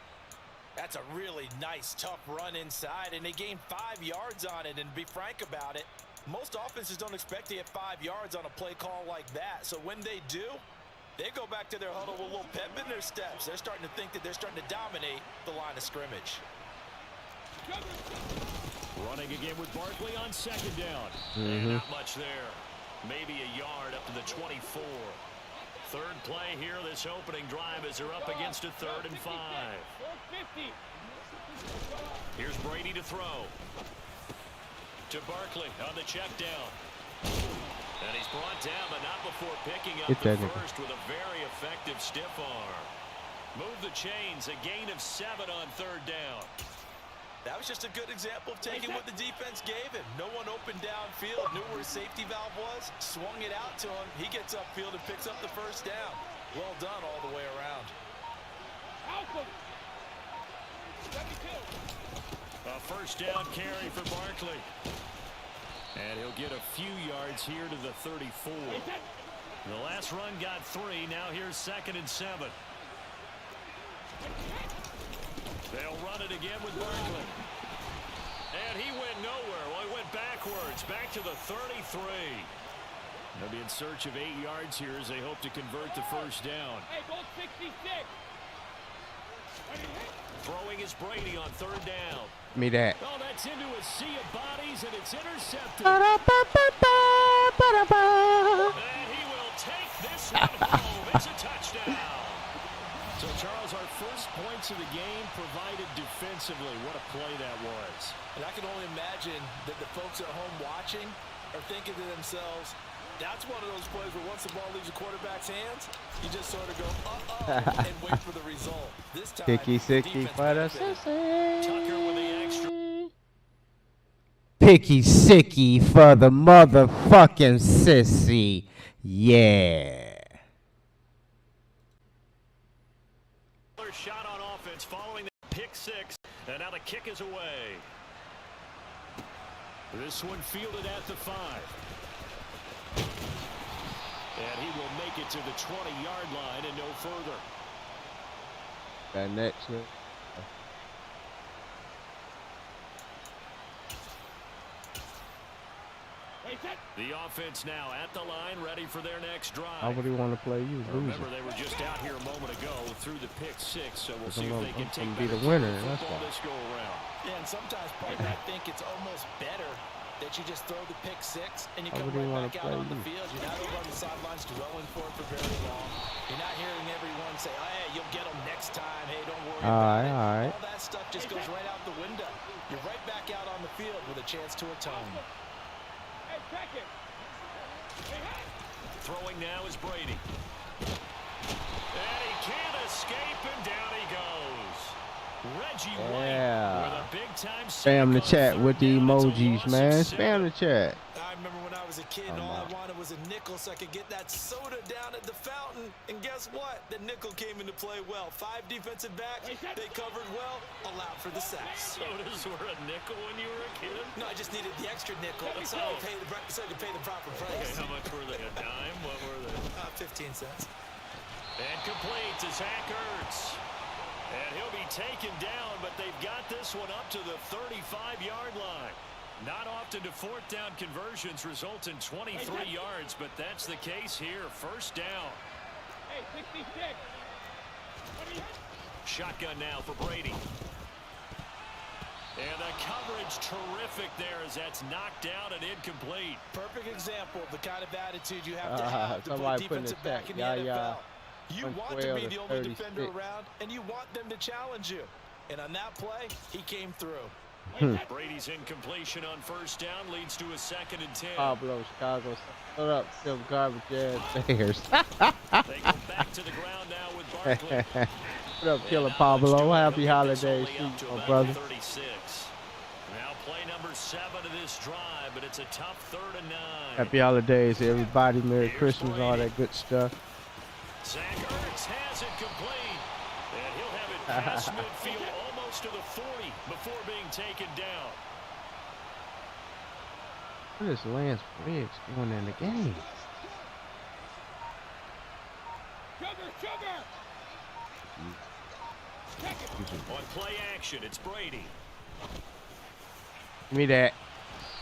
[SPEAKER 2] That's a really nice, tough run inside, and they gained 5 yards on it. And to be frank about it, most offenses don't expect to get 5 yards on a play call like that. So when they do, they go back to their huddle with a little pep in their steps. They're starting to think that they're starting to dominate the line of scrimmage.
[SPEAKER 1] Running again with Barkley on second down. And not much there. Maybe a yard up to the 24. Third play here, this opening drive as they're up against a 3rd and 5. Here's Brady to throw. To Barkley on the check down. And he's brought down, but not before picking up the first with a very effective stiff arm. Move the chains, a gain of 7 on 3rd down.
[SPEAKER 2] That was just a good example of taking what the defense gave him. No one opened downfield, knew where his safety valve was, swung it out to him. He gets upfield and picks up the first down. Well done all the way around.
[SPEAKER 1] A first down carry for Barkley. And he'll get a few yards here to the 34. The last run got 3. Now here's 2nd and 7. They'll run it again with Barkley. And he went nowhere. Well, he went backwards, back to the 33. They'll be in search of 8 yards here as they hope to convert the first down. Throwing is Brady on 3rd down.
[SPEAKER 3] Me that.
[SPEAKER 1] Oh, that's into a sea of bodies, and it's intercepted. And he will take this one home. It's a touchdown. So, Charles, our first points of the game provided defensively. What a play that was.
[SPEAKER 2] And I can only imagine that the folks at home watching are thinking to themselves, that's one of those plays where once the ball leaves the quarterback's hands, you just sort of go, uh-oh, and wait for the result. This time,
[SPEAKER 3] Picky sicky for the
[SPEAKER 1] Tucker with the extra.
[SPEAKER 3] Picky sicky for the motherfucking sissy. Yeah.
[SPEAKER 1] Shot on And now the kick is away. This one fielded at the 5. And he will make it to the 20-yard line and no further.
[SPEAKER 3] That next one.
[SPEAKER 1] The offense now at the line, ready for their next drive.
[SPEAKER 3] How would he want to play you?
[SPEAKER 1] Remember, they were just out here a moment ago through the pick 6, so we'll see if they can take
[SPEAKER 3] be the
[SPEAKER 1] better
[SPEAKER 3] winner.
[SPEAKER 1] care of
[SPEAKER 3] That's
[SPEAKER 1] football
[SPEAKER 3] why.
[SPEAKER 1] this go around.
[SPEAKER 2] Yeah, and sometimes, partner, I think it's almost better that you just throw the pick 6 and you
[SPEAKER 3] How
[SPEAKER 2] come
[SPEAKER 3] would he
[SPEAKER 2] right
[SPEAKER 3] wanna
[SPEAKER 2] back out
[SPEAKER 3] play
[SPEAKER 2] on the
[SPEAKER 3] you?
[SPEAKER 2] field. You're not over on the sidelines dwelling for it for very long. You're not hearing everyone say, oh, hey, you'll get them next time. Hey, don't worry about it.
[SPEAKER 3] All right.
[SPEAKER 2] All that stuff just goes right out the window. You're right back out on the field with a chance to atone.
[SPEAKER 7] Hey, check it.
[SPEAKER 1] Throwing now is Brady. And he can't escape, and down he goes. Reggie White with a big-time
[SPEAKER 3] Spam the chat with the emojis, man. Spam the chat.
[SPEAKER 2] I remember when I was a kid and all I wanted was a nickel so I could get that soda down at the fountain. And guess what? The nickel came into play well. 5 defensive backs, they covered well, allowed for the sacks.
[SPEAKER 1] Sodas were a nickel when you were a kid?
[SPEAKER 2] No, I just needed the extra nickel so I could pay the proper price.
[SPEAKER 1] Okay, how much were they? A dime? What were they?
[SPEAKER 2] 15 cents.
[SPEAKER 1] And complete to Zach Ertz. And he'll be taken down, but they've got this one up to the 35-yard line. Not often do 4th down conversions result in 23 yards, but that's the case here. First down.
[SPEAKER 7] Hey, 66.
[SPEAKER 1] Shotgun now for Brady. And the coverage terrific there as that's knocked out and incomplete.
[SPEAKER 2] Perfect example of the kind of attitude you have to have to play
[SPEAKER 3] somebody put in the
[SPEAKER 2] defensive back
[SPEAKER 3] chat.
[SPEAKER 2] in the NFL. You want to be the only defender
[SPEAKER 3] 36.
[SPEAKER 2] around, and you want them to challenge you. And on that play, he came through.
[SPEAKER 1] Brady's incompletion on first down leads to a 2nd and 10.
[SPEAKER 3] Pablo, Chicago. Put up some garbage ass Bears.
[SPEAKER 1] They go back to the ground now with Barkley.
[SPEAKER 3] Put up, Killer Pablo. Happy holidays to you, my brother.
[SPEAKER 1] 36. Now play number 7 of this drive, but it's a tough 3rd and 9.
[SPEAKER 3] Happy holidays, everybody. Merry Christmas, all that good stuff.
[SPEAKER 1] Zach Ertz has it complete, and he'll have it past midfield almost to the 40 before being taken down.
[SPEAKER 3] What is Lance Briggs doing in the game?
[SPEAKER 7] Sugar.
[SPEAKER 1] On play action, it's Brady.
[SPEAKER 3] Give me that.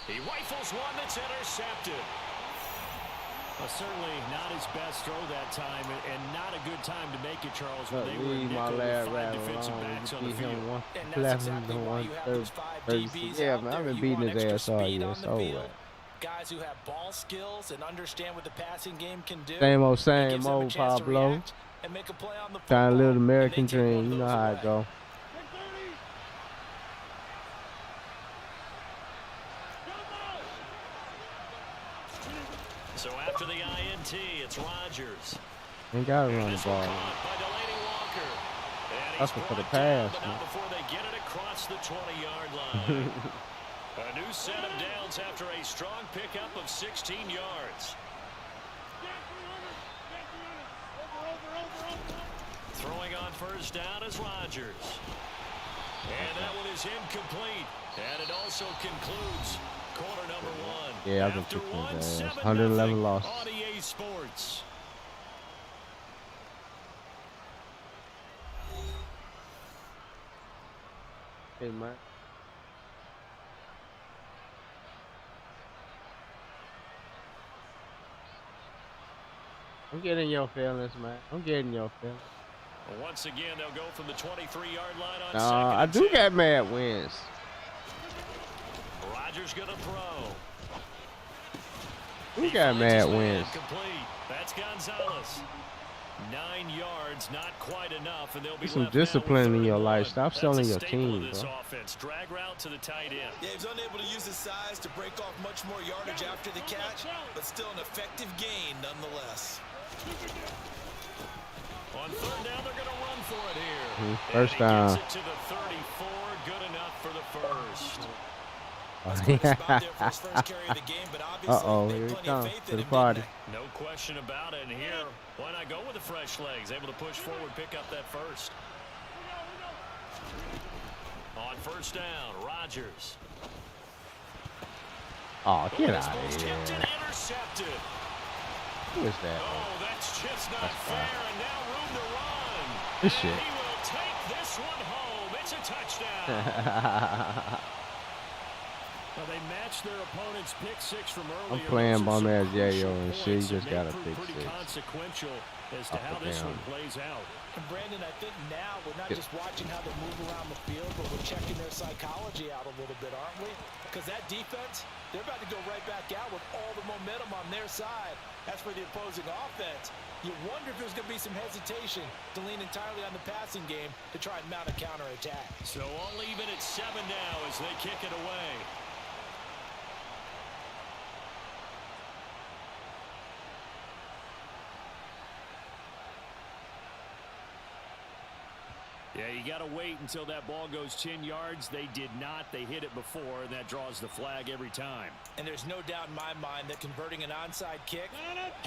[SPEAKER 1] He rifles one that's intercepted. Well, certainly not his best throw that time, and not a good time to make it, Charles, when they were in
[SPEAKER 3] Leave my
[SPEAKER 1] nickel
[SPEAKER 3] lad
[SPEAKER 1] with 5
[SPEAKER 3] rat
[SPEAKER 1] defensive
[SPEAKER 3] alone.
[SPEAKER 1] backs on
[SPEAKER 3] You
[SPEAKER 1] the
[SPEAKER 3] beat him
[SPEAKER 1] field.
[SPEAKER 3] one,
[SPEAKER 2] And that's
[SPEAKER 3] 11
[SPEAKER 2] exactly
[SPEAKER 3] to
[SPEAKER 2] why
[SPEAKER 3] 1,
[SPEAKER 2] you have those 5 DBs
[SPEAKER 3] yeah,
[SPEAKER 2] out
[SPEAKER 3] man,
[SPEAKER 2] there.
[SPEAKER 3] I've been
[SPEAKER 2] You
[SPEAKER 3] beating
[SPEAKER 2] want
[SPEAKER 3] his
[SPEAKER 2] extra
[SPEAKER 3] ass all
[SPEAKER 2] speed
[SPEAKER 3] year.
[SPEAKER 2] on the
[SPEAKER 3] So
[SPEAKER 2] field.
[SPEAKER 3] what?
[SPEAKER 2] Guys who have ball skills and understand what the passing game can do.
[SPEAKER 3] Same old,
[SPEAKER 2] It
[SPEAKER 3] same
[SPEAKER 2] gives them a
[SPEAKER 3] old
[SPEAKER 2] chance to
[SPEAKER 3] Pablo.
[SPEAKER 2] react and make a play on the
[SPEAKER 3] Trying to live the
[SPEAKER 2] football,
[SPEAKER 3] American
[SPEAKER 2] and they take one
[SPEAKER 3] dream.
[SPEAKER 2] of
[SPEAKER 3] You know
[SPEAKER 2] those
[SPEAKER 3] how
[SPEAKER 2] away.
[SPEAKER 3] it go.
[SPEAKER 1] So after the INT, it's Rodgers.
[SPEAKER 3] Ain't got to run the
[SPEAKER 1] This one
[SPEAKER 3] ball.
[SPEAKER 1] caught by Delaney Walker. And
[SPEAKER 3] That's
[SPEAKER 1] he's
[SPEAKER 3] for the
[SPEAKER 1] brought down,
[SPEAKER 3] pass,
[SPEAKER 1] but
[SPEAKER 3] man.
[SPEAKER 1] not before they get it across the 20-yard line. A new set of downs after a strong pickup of 16 yards. Throwing on first down is Rodgers. And that one is incomplete. And it also concludes quarter number 1.
[SPEAKER 3] Yeah, I've been
[SPEAKER 1] After
[SPEAKER 3] kicking
[SPEAKER 1] one,
[SPEAKER 3] his ass.
[SPEAKER 1] 7-0
[SPEAKER 3] 111 losses.
[SPEAKER 1] on EA Sports.
[SPEAKER 3] Hey, man. I'm getting your feelings, man. I'm getting your feelings.
[SPEAKER 1] Well, once again, they'll go from the 23-yard line on
[SPEAKER 3] Nah,
[SPEAKER 1] second
[SPEAKER 3] I
[SPEAKER 1] and
[SPEAKER 3] do
[SPEAKER 1] 10.
[SPEAKER 3] got mad wins.
[SPEAKER 1] Rodgers gonna throw.
[SPEAKER 3] We got mad wins.
[SPEAKER 1] Complete. That's Gonzalez. 9 yards, not quite enough, and they'll be
[SPEAKER 3] Get some
[SPEAKER 1] left now with
[SPEAKER 3] discipline in your
[SPEAKER 1] 31.
[SPEAKER 3] life. Stop
[SPEAKER 1] That's
[SPEAKER 3] selling
[SPEAKER 1] a
[SPEAKER 3] your
[SPEAKER 1] staple
[SPEAKER 3] team,
[SPEAKER 1] of this
[SPEAKER 3] bro.
[SPEAKER 1] offense. Drag route to the tight end.
[SPEAKER 2] Yeah, he was unable to use his size to break off much more yardage after the catch, but still an effective gain nonetheless.
[SPEAKER 1] On third down, they're going to run for it here.
[SPEAKER 3] First
[SPEAKER 1] And he
[SPEAKER 3] down.
[SPEAKER 1] gets it to the 34. Good enough for the first.
[SPEAKER 3] Uh-oh, here he comes to the party.
[SPEAKER 1] No question about it. And here, why not go with the fresh legs? Able to push forward, pick up that first. On first down, Rodgers.
[SPEAKER 3] Oh, get
[SPEAKER 1] This
[SPEAKER 3] out
[SPEAKER 1] ball's
[SPEAKER 3] of
[SPEAKER 1] tipped and
[SPEAKER 3] here.
[SPEAKER 1] intercepted.
[SPEAKER 3] Who is that?
[SPEAKER 1] Oh, that's just not fair, and now room to run.
[SPEAKER 3] This
[SPEAKER 1] And
[SPEAKER 3] shit.
[SPEAKER 1] he will take this one home. It's a touchdown. Well, they matched their opponent's pick six from earlier.
[SPEAKER 3] I'm playing
[SPEAKER 1] Those are
[SPEAKER 3] bum
[SPEAKER 1] some
[SPEAKER 3] ass Yayo
[SPEAKER 1] crucial
[SPEAKER 3] and she
[SPEAKER 1] points
[SPEAKER 3] just
[SPEAKER 1] that
[SPEAKER 3] got
[SPEAKER 1] may
[SPEAKER 3] a
[SPEAKER 1] prove
[SPEAKER 3] pick
[SPEAKER 1] pretty
[SPEAKER 3] six.
[SPEAKER 1] consequential as to
[SPEAKER 3] Up
[SPEAKER 1] how
[SPEAKER 3] and
[SPEAKER 1] this
[SPEAKER 3] down.
[SPEAKER 1] one plays out.
[SPEAKER 2] And Brandon, I think now we're not
[SPEAKER 3] Yeah.
[SPEAKER 2] just watching how they move around the field, but we're checking their psychology out a little bit, aren't we? Because that defense, they're about to go right back out with all the momentum on their side. As for the opposing offense, you wonder if there's going to be some hesitation to lean entirely on the passing game to try and mount a counterattack.
[SPEAKER 1] So all even at 7 now as they kick it away. Yeah, you got to wait until that ball goes 10 yards. They did not. They hit it before, and that draws the flag every time.
[SPEAKER 2] And there's no doubt in my mind that converting an onside kick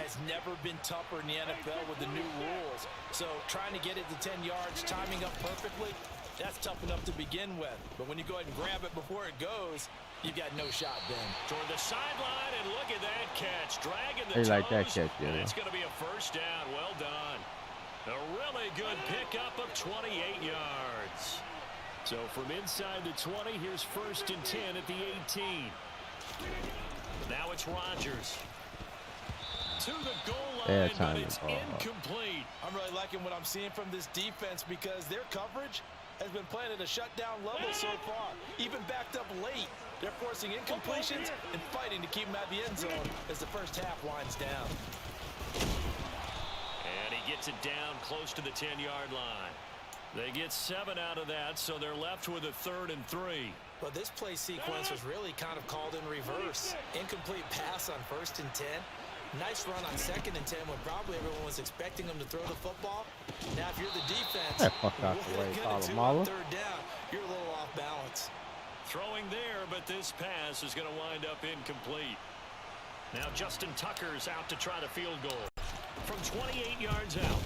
[SPEAKER 2] has never been tougher in the NFL with the new rules. So trying to get it to 10 yards, timing up perfectly, that's tough enough to begin with. But when you go ahead and grab it before it goes, you've got no shot then.
[SPEAKER 1] Toward the sideline, and look at that catch. Dragging the
[SPEAKER 3] They
[SPEAKER 1] toes,
[SPEAKER 3] like that catch,
[SPEAKER 1] and
[SPEAKER 3] yeah.
[SPEAKER 1] it's going to be a first down. Well done. A really good pickup of 28 yards. So from inside the 20, here's first and 10 at the 18. Now it's Rodgers. To the goal line, but it's incomplete.
[SPEAKER 2] I'm really liking what I'm seeing from this defense because their coverage has been playing at a shutdown level so far. Even backed up late, they're forcing incompletions and fighting to keep them out of the end zone as the first half winds down.
[SPEAKER 1] And he gets it down close to the 10-yard line. They get 7 out of that, so they're left with a 3rd and 3.
[SPEAKER 2] But this play sequence was really kind of called in reverse. Incomplete pass on 1st and 10. Nice run on 2nd and 10 when probably everyone was expecting him to throw the football. Now, if you're the defense,
[SPEAKER 3] That fuck out the way,
[SPEAKER 2] on 3rd down, you're a little off balance.
[SPEAKER 1] Throwing there, but this pass is going to wind up incomplete. Now Justin Tucker's out to try the field goal. From 28 yards out.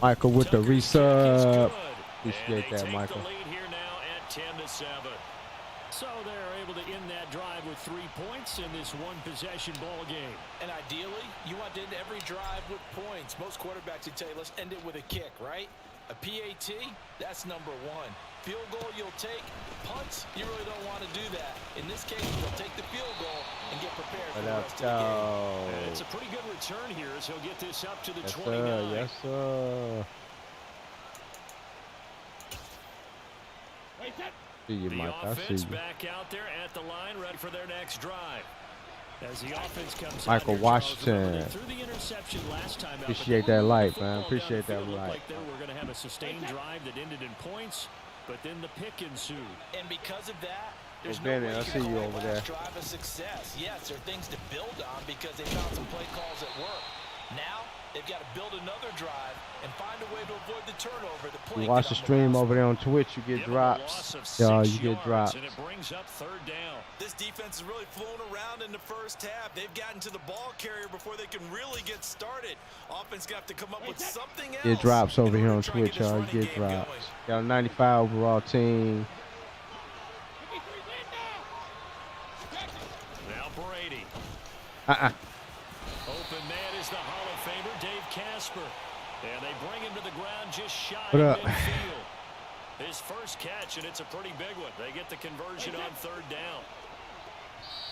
[SPEAKER 3] Michael with the
[SPEAKER 1] Tucker's kick is
[SPEAKER 3] resub.
[SPEAKER 1] good.
[SPEAKER 3] Appreciate
[SPEAKER 1] And they
[SPEAKER 3] that,
[SPEAKER 1] take
[SPEAKER 3] Michael.
[SPEAKER 1] the lead here now at 10-7. So they're able to end that drive with 3 points in this one-possession ball game.
[SPEAKER 2] And ideally, you want to end every drive with points. Most quarterbacks would tell you, let's end it with a kick, right? A PAT, that's number 1. Field goal you'll take. Punts, you really don't want to do that. In this case, they'll take the field goal and get prepared for the rest of the game.
[SPEAKER 1] And it's a pretty good return here as he'll get this up to the
[SPEAKER 3] Yes,
[SPEAKER 1] 29.
[SPEAKER 3] sir. Yes, sir. See you,
[SPEAKER 1] The
[SPEAKER 3] Mike. I see
[SPEAKER 1] offense
[SPEAKER 3] you.
[SPEAKER 1] back out there at the line, ready for their next drive. As the offense comes
[SPEAKER 3] Michael
[SPEAKER 1] out here,
[SPEAKER 3] Washington.
[SPEAKER 1] Charles, threw the interception last time out, but
[SPEAKER 3] Appreciate
[SPEAKER 1] they
[SPEAKER 3] that
[SPEAKER 1] moved the
[SPEAKER 3] light,
[SPEAKER 1] football
[SPEAKER 3] man.
[SPEAKER 1] down
[SPEAKER 3] Appreciate
[SPEAKER 1] the
[SPEAKER 3] that
[SPEAKER 1] field. Looked
[SPEAKER 3] light.
[SPEAKER 1] like they were going to have a sustained drive that ended in points, but then the pick ensued.
[SPEAKER 2] And because of that, there's
[SPEAKER 3] Hey,
[SPEAKER 2] no
[SPEAKER 3] Benny,
[SPEAKER 2] way
[SPEAKER 3] I
[SPEAKER 2] you
[SPEAKER 3] see
[SPEAKER 2] can
[SPEAKER 3] you
[SPEAKER 2] call
[SPEAKER 3] over
[SPEAKER 2] the
[SPEAKER 3] there.
[SPEAKER 2] last drive a success. Yes, there are things to build on because they found some play calls that work. Now, they've got to build another drive and find a way to avoid the turnover. The play
[SPEAKER 3] You watch the stream over there on Twitch, you get
[SPEAKER 1] Given a
[SPEAKER 3] drops.
[SPEAKER 1] loss of 6
[SPEAKER 3] Y'all, you get
[SPEAKER 1] yards,
[SPEAKER 3] drops.
[SPEAKER 1] and it brings up 3rd down.
[SPEAKER 2] This defense has really flown around in the first half. They've gotten to the ball carrier before they can really get started. Offense got to come up with something else.
[SPEAKER 3] Get drops over
[SPEAKER 2] in
[SPEAKER 3] here
[SPEAKER 2] order
[SPEAKER 3] on
[SPEAKER 2] to try and
[SPEAKER 3] Twitch,
[SPEAKER 2] get this
[SPEAKER 3] y'all.
[SPEAKER 2] running
[SPEAKER 3] Get
[SPEAKER 2] game
[SPEAKER 3] drops.
[SPEAKER 2] going.
[SPEAKER 3] Got a 95 overall team.
[SPEAKER 1] Now Brady. Open man is the Hall of Famer, Dave Casper. And they bring him to the ground just shy
[SPEAKER 3] What
[SPEAKER 1] of
[SPEAKER 3] up?
[SPEAKER 1] midfield. His first catch, and it's a pretty big one. They get the conversion on 3rd down.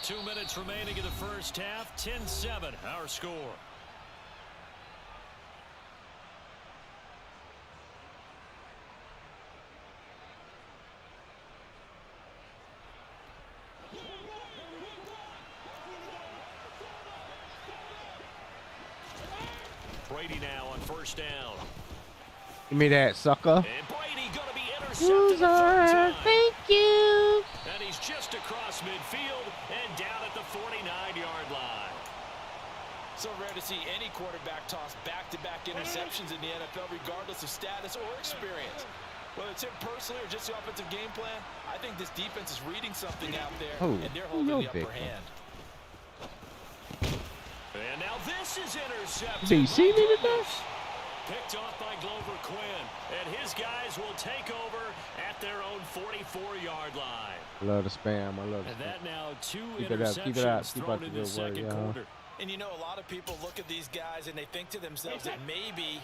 [SPEAKER 1] 2 minutes remaining in the first half. 10-7, our score. Brady now on 1st down.
[SPEAKER 3] Give me that, sucker.
[SPEAKER 1] And Brady going to be intercepted the 3rd time.
[SPEAKER 3] Thank you.
[SPEAKER 1] And he's just across midfield and down at the 49-yard line.
[SPEAKER 2] So rare to see any quarterback toss back-to-back interceptions in the NFL, regardless of status or experience. Whether it's him personally or just the offensive game plan, I think this defense is reading something out there,
[SPEAKER 3] Oh,
[SPEAKER 2] and they're holding the
[SPEAKER 3] big
[SPEAKER 2] upper
[SPEAKER 3] one.
[SPEAKER 2] hand.
[SPEAKER 1] And now this is intercepted.
[SPEAKER 3] Do you see me today?
[SPEAKER 1] Picked off by Glover Quinn. And his guys will take over at their own 44-yard line.
[SPEAKER 3] I love the spam. I love the
[SPEAKER 1] And
[SPEAKER 3] spam.
[SPEAKER 1] that now 2
[SPEAKER 3] Keep it up. Keep it up.
[SPEAKER 1] interceptions
[SPEAKER 3] Keep
[SPEAKER 1] thrown
[SPEAKER 3] up the
[SPEAKER 1] in the
[SPEAKER 3] good work,
[SPEAKER 1] second
[SPEAKER 3] y'all.
[SPEAKER 1] quarter.
[SPEAKER 2] And you know, a lot of people look at these guys and they think to themselves that maybe,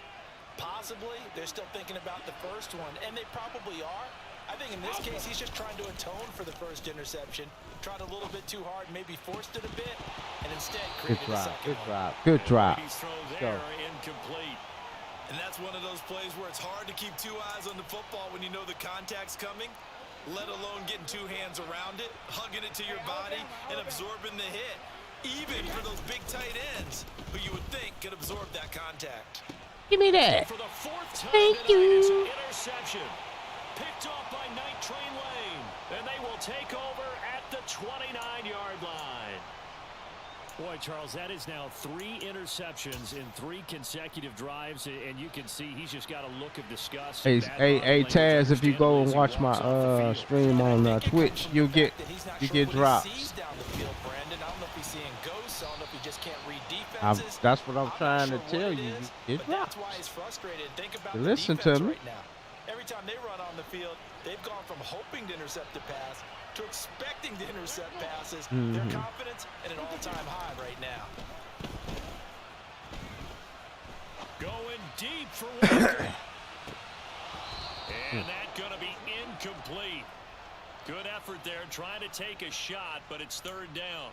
[SPEAKER 2] possibly, they're still thinking about the first one. And they probably are. I think in this case, he's just trying to atone for the first interception. Tried a little bit too hard, maybe forced it a bit, and instead
[SPEAKER 3] Good
[SPEAKER 2] created a
[SPEAKER 3] drop.
[SPEAKER 2] second
[SPEAKER 3] Good
[SPEAKER 2] one.
[SPEAKER 3] drop. Good drop.
[SPEAKER 1] Brady's throw
[SPEAKER 3] Go.
[SPEAKER 1] there, incomplete.
[SPEAKER 8] And that's one of those plays where it's hard to keep 2 eyes on the football when you know the contact's coming, let alone getting 2 hands around it, hugging it to your body, and absorbing the hit. Even for those big tight ends, who you would think could absorb that contact.
[SPEAKER 3] Give me that.
[SPEAKER 1] For the 4th time
[SPEAKER 3] Thank
[SPEAKER 1] tonight, it's
[SPEAKER 3] you.
[SPEAKER 1] an interception. Picked off by Night Train Lane. And they will take over at the 29-yard line. Boy, Charles, that is now 3 interceptions in 3 consecutive drives, and you can see he's just got a look of disgust.
[SPEAKER 3] Hey,
[SPEAKER 1] Bad
[SPEAKER 3] hey,
[SPEAKER 1] body
[SPEAKER 3] hey,
[SPEAKER 1] language,
[SPEAKER 3] Taz, if you go and
[SPEAKER 1] understandably, as he
[SPEAKER 3] watch my
[SPEAKER 1] walks off the field.
[SPEAKER 3] stream on
[SPEAKER 2] I think it
[SPEAKER 3] Twitch,
[SPEAKER 2] comes from
[SPEAKER 3] you
[SPEAKER 2] the
[SPEAKER 3] get
[SPEAKER 2] fact that he's not
[SPEAKER 3] you
[SPEAKER 2] sure
[SPEAKER 3] get
[SPEAKER 2] what he
[SPEAKER 3] drops.
[SPEAKER 2] sees down the field, Brandon. I don't know if he's seeing ghosts. I don't know if he just can't read defenses.
[SPEAKER 3] That's what I'm
[SPEAKER 2] not
[SPEAKER 3] trying
[SPEAKER 2] sure
[SPEAKER 3] to
[SPEAKER 2] what
[SPEAKER 3] tell
[SPEAKER 2] it
[SPEAKER 3] you.
[SPEAKER 2] is,
[SPEAKER 3] You get
[SPEAKER 2] but that's
[SPEAKER 3] drops.
[SPEAKER 2] why he's frustrated. Think about
[SPEAKER 3] You
[SPEAKER 2] the
[SPEAKER 3] listen to
[SPEAKER 2] defense
[SPEAKER 3] me.
[SPEAKER 2] right now. Every time they run on the field, they've gone from hoping to intercept a pass to expecting to intercept passes. Their confidence at an all-time high right now.
[SPEAKER 1] Going deep for Walker. And that's going to be incomplete. Good effort there, trying to take a shot, but it's 3rd down.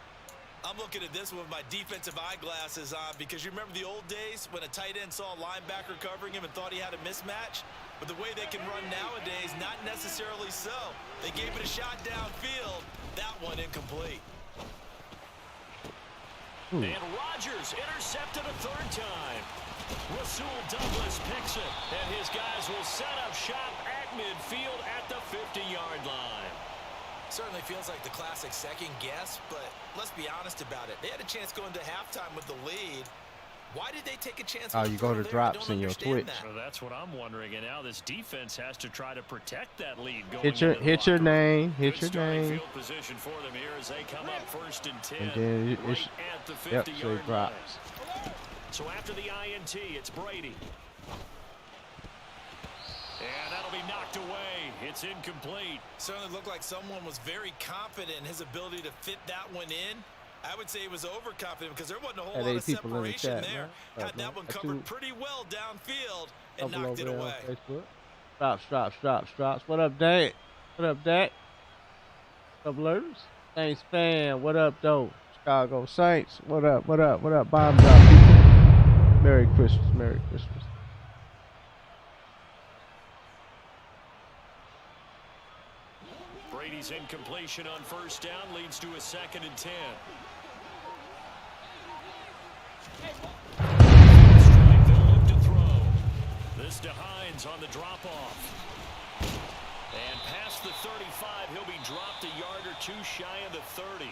[SPEAKER 8] I'm looking at this one with my defensive eyeglasses on because you remember the old days when a tight end saw a linebacker covering him and thought he had a mismatch? But the way they can run nowadays, not necessarily so. They gave it a shot downfield. That one incomplete.
[SPEAKER 1] And Rodgers intercepted a 3rd time. Rasul Douglas picks it, and his guys will set up shop at midfield at the 50-yard line.
[SPEAKER 2] Certainly feels like the classic second guess, but let's be honest about it. They had a chance going to halftime with the lead. Why did they take a chance?
[SPEAKER 3] Oh,
[SPEAKER 2] with
[SPEAKER 3] you
[SPEAKER 2] the
[SPEAKER 3] go
[SPEAKER 2] throw
[SPEAKER 3] to
[SPEAKER 2] there? I
[SPEAKER 3] drops
[SPEAKER 2] don't
[SPEAKER 3] in your
[SPEAKER 2] understand
[SPEAKER 3] Twitch.
[SPEAKER 2] that.
[SPEAKER 1] So that's what I'm wondering, and now this defense has to try to protect that lead going
[SPEAKER 3] Hit your
[SPEAKER 1] into the
[SPEAKER 3] hit your
[SPEAKER 1] locker room.
[SPEAKER 3] name. Hit
[SPEAKER 1] Good
[SPEAKER 3] your
[SPEAKER 1] starting
[SPEAKER 3] name.
[SPEAKER 1] field position for them here as they come up 1st and 10
[SPEAKER 3] And then it
[SPEAKER 1] right
[SPEAKER 3] sh-
[SPEAKER 1] at the
[SPEAKER 3] Yep,
[SPEAKER 1] 50-yard
[SPEAKER 3] so it
[SPEAKER 1] line.
[SPEAKER 3] drops.
[SPEAKER 1] So after the INT, it's Brady. And that'll be knocked away. It's incomplete.
[SPEAKER 8] Certainly looked like someone was very confident in his ability to fit that one in. I would say he was overconfident because there wasn't a whole
[SPEAKER 3] Had
[SPEAKER 8] lot
[SPEAKER 3] 8
[SPEAKER 8] of
[SPEAKER 3] people in the
[SPEAKER 8] separation
[SPEAKER 3] chat,
[SPEAKER 8] there.
[SPEAKER 3] man.
[SPEAKER 8] Had
[SPEAKER 3] Up,
[SPEAKER 8] that
[SPEAKER 3] man.
[SPEAKER 8] one
[SPEAKER 3] I
[SPEAKER 8] covered
[SPEAKER 3] two-
[SPEAKER 8] pretty well downfield and
[SPEAKER 3] Couple
[SPEAKER 8] knocked it
[SPEAKER 3] over there on
[SPEAKER 8] away.
[SPEAKER 3] Facebook. Drops. What up, Dak? What up, Dak? What up, Lurs? Saints fan. What up, though? Chicago Saints. What up? Bomb drop, people. Merry Christmas.
[SPEAKER 1] Brady's incompletion on 1st down leads to a 2nd and 10. Strike, they'll look to throw. This to Hines on the drop-off. And past the 35, he'll be dropped a yard or 2 shy of the 30.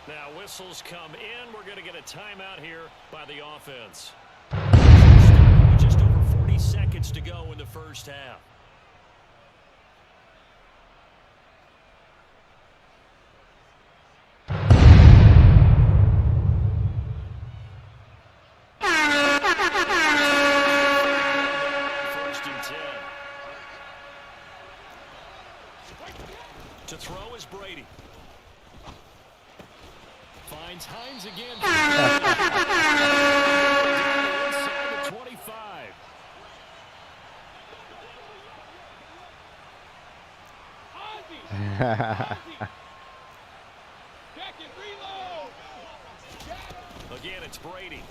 [SPEAKER 1] Now whistles come in. We're going to get a timeout here by the offense. With just over 40 seconds to go in the 1st half. To throw is Brady. Finds Hines again. Inside the 25. Again, it's Brady.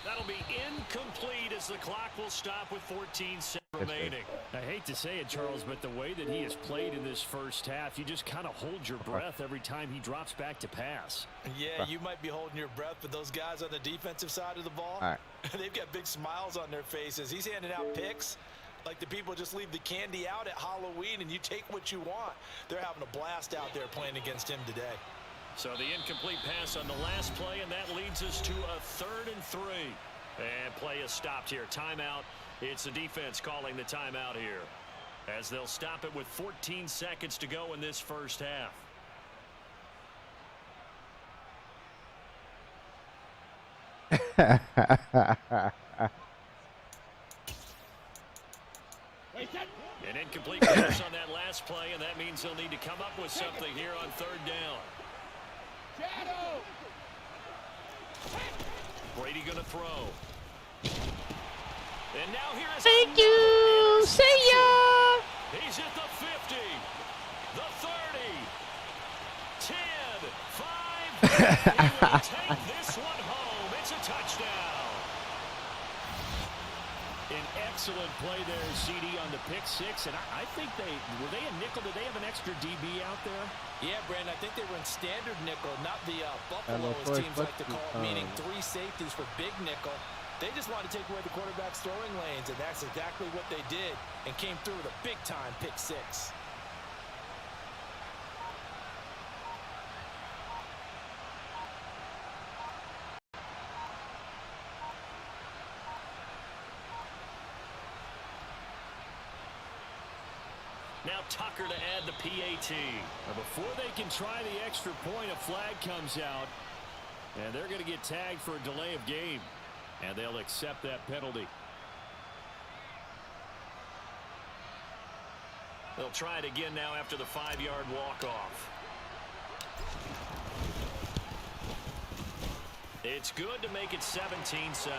[SPEAKER 1] That'll be incomplete as the clock will stop with 14 seconds remaining. I hate to say it, Charles, but the way that he has played in this 1st half, you just kind of hold your breath every time he drops back to pass.
[SPEAKER 2] Yeah, you might be holding your breath, but those guys on the defensive side of the ball,
[SPEAKER 3] All right.
[SPEAKER 2] they've got big smiles on their faces. He's handing out picks like the people just leave the candy out at Halloween and you take what you want. They're having a blast out there playing against him today.
[SPEAKER 1] So the incomplete pass on the last play, and that leads us to a 3rd and 3. And play is stopped here. Timeout. It's the defense calling the timeout here, as they'll stop it with 14 seconds to go in this 1st half. Incomplete pass on that last play, and that means he'll need to come up with something here on third down.
[SPEAKER 7] Shadow.
[SPEAKER 1] Brady going to throw. And now here is
[SPEAKER 3] Thank you. See ya.
[SPEAKER 1] He's at the 50, the 30, 10, 5. He will take this one home. It's a touchdown. An excellent play there, CD, on the pick six. And I think were they a nickel? Did they have an extra DB out there?
[SPEAKER 2] Yeah, Brandon, I think they were in standard nickel, not the Buffalo, as teams like to call it, meaning 3 safeties for big nickel. They just wanted to take away the quarterback's throwing lanes, and that's exactly what they did and came through with a big-time pick six.
[SPEAKER 1] Now Tucker to add the PAT. Now before they can try the extra point, a flag comes out, and they're going to get tagged for a delay of game. And they'll accept that penalty. They'll try it again now after the 5-yard walk-off. It's good to make it 17-7.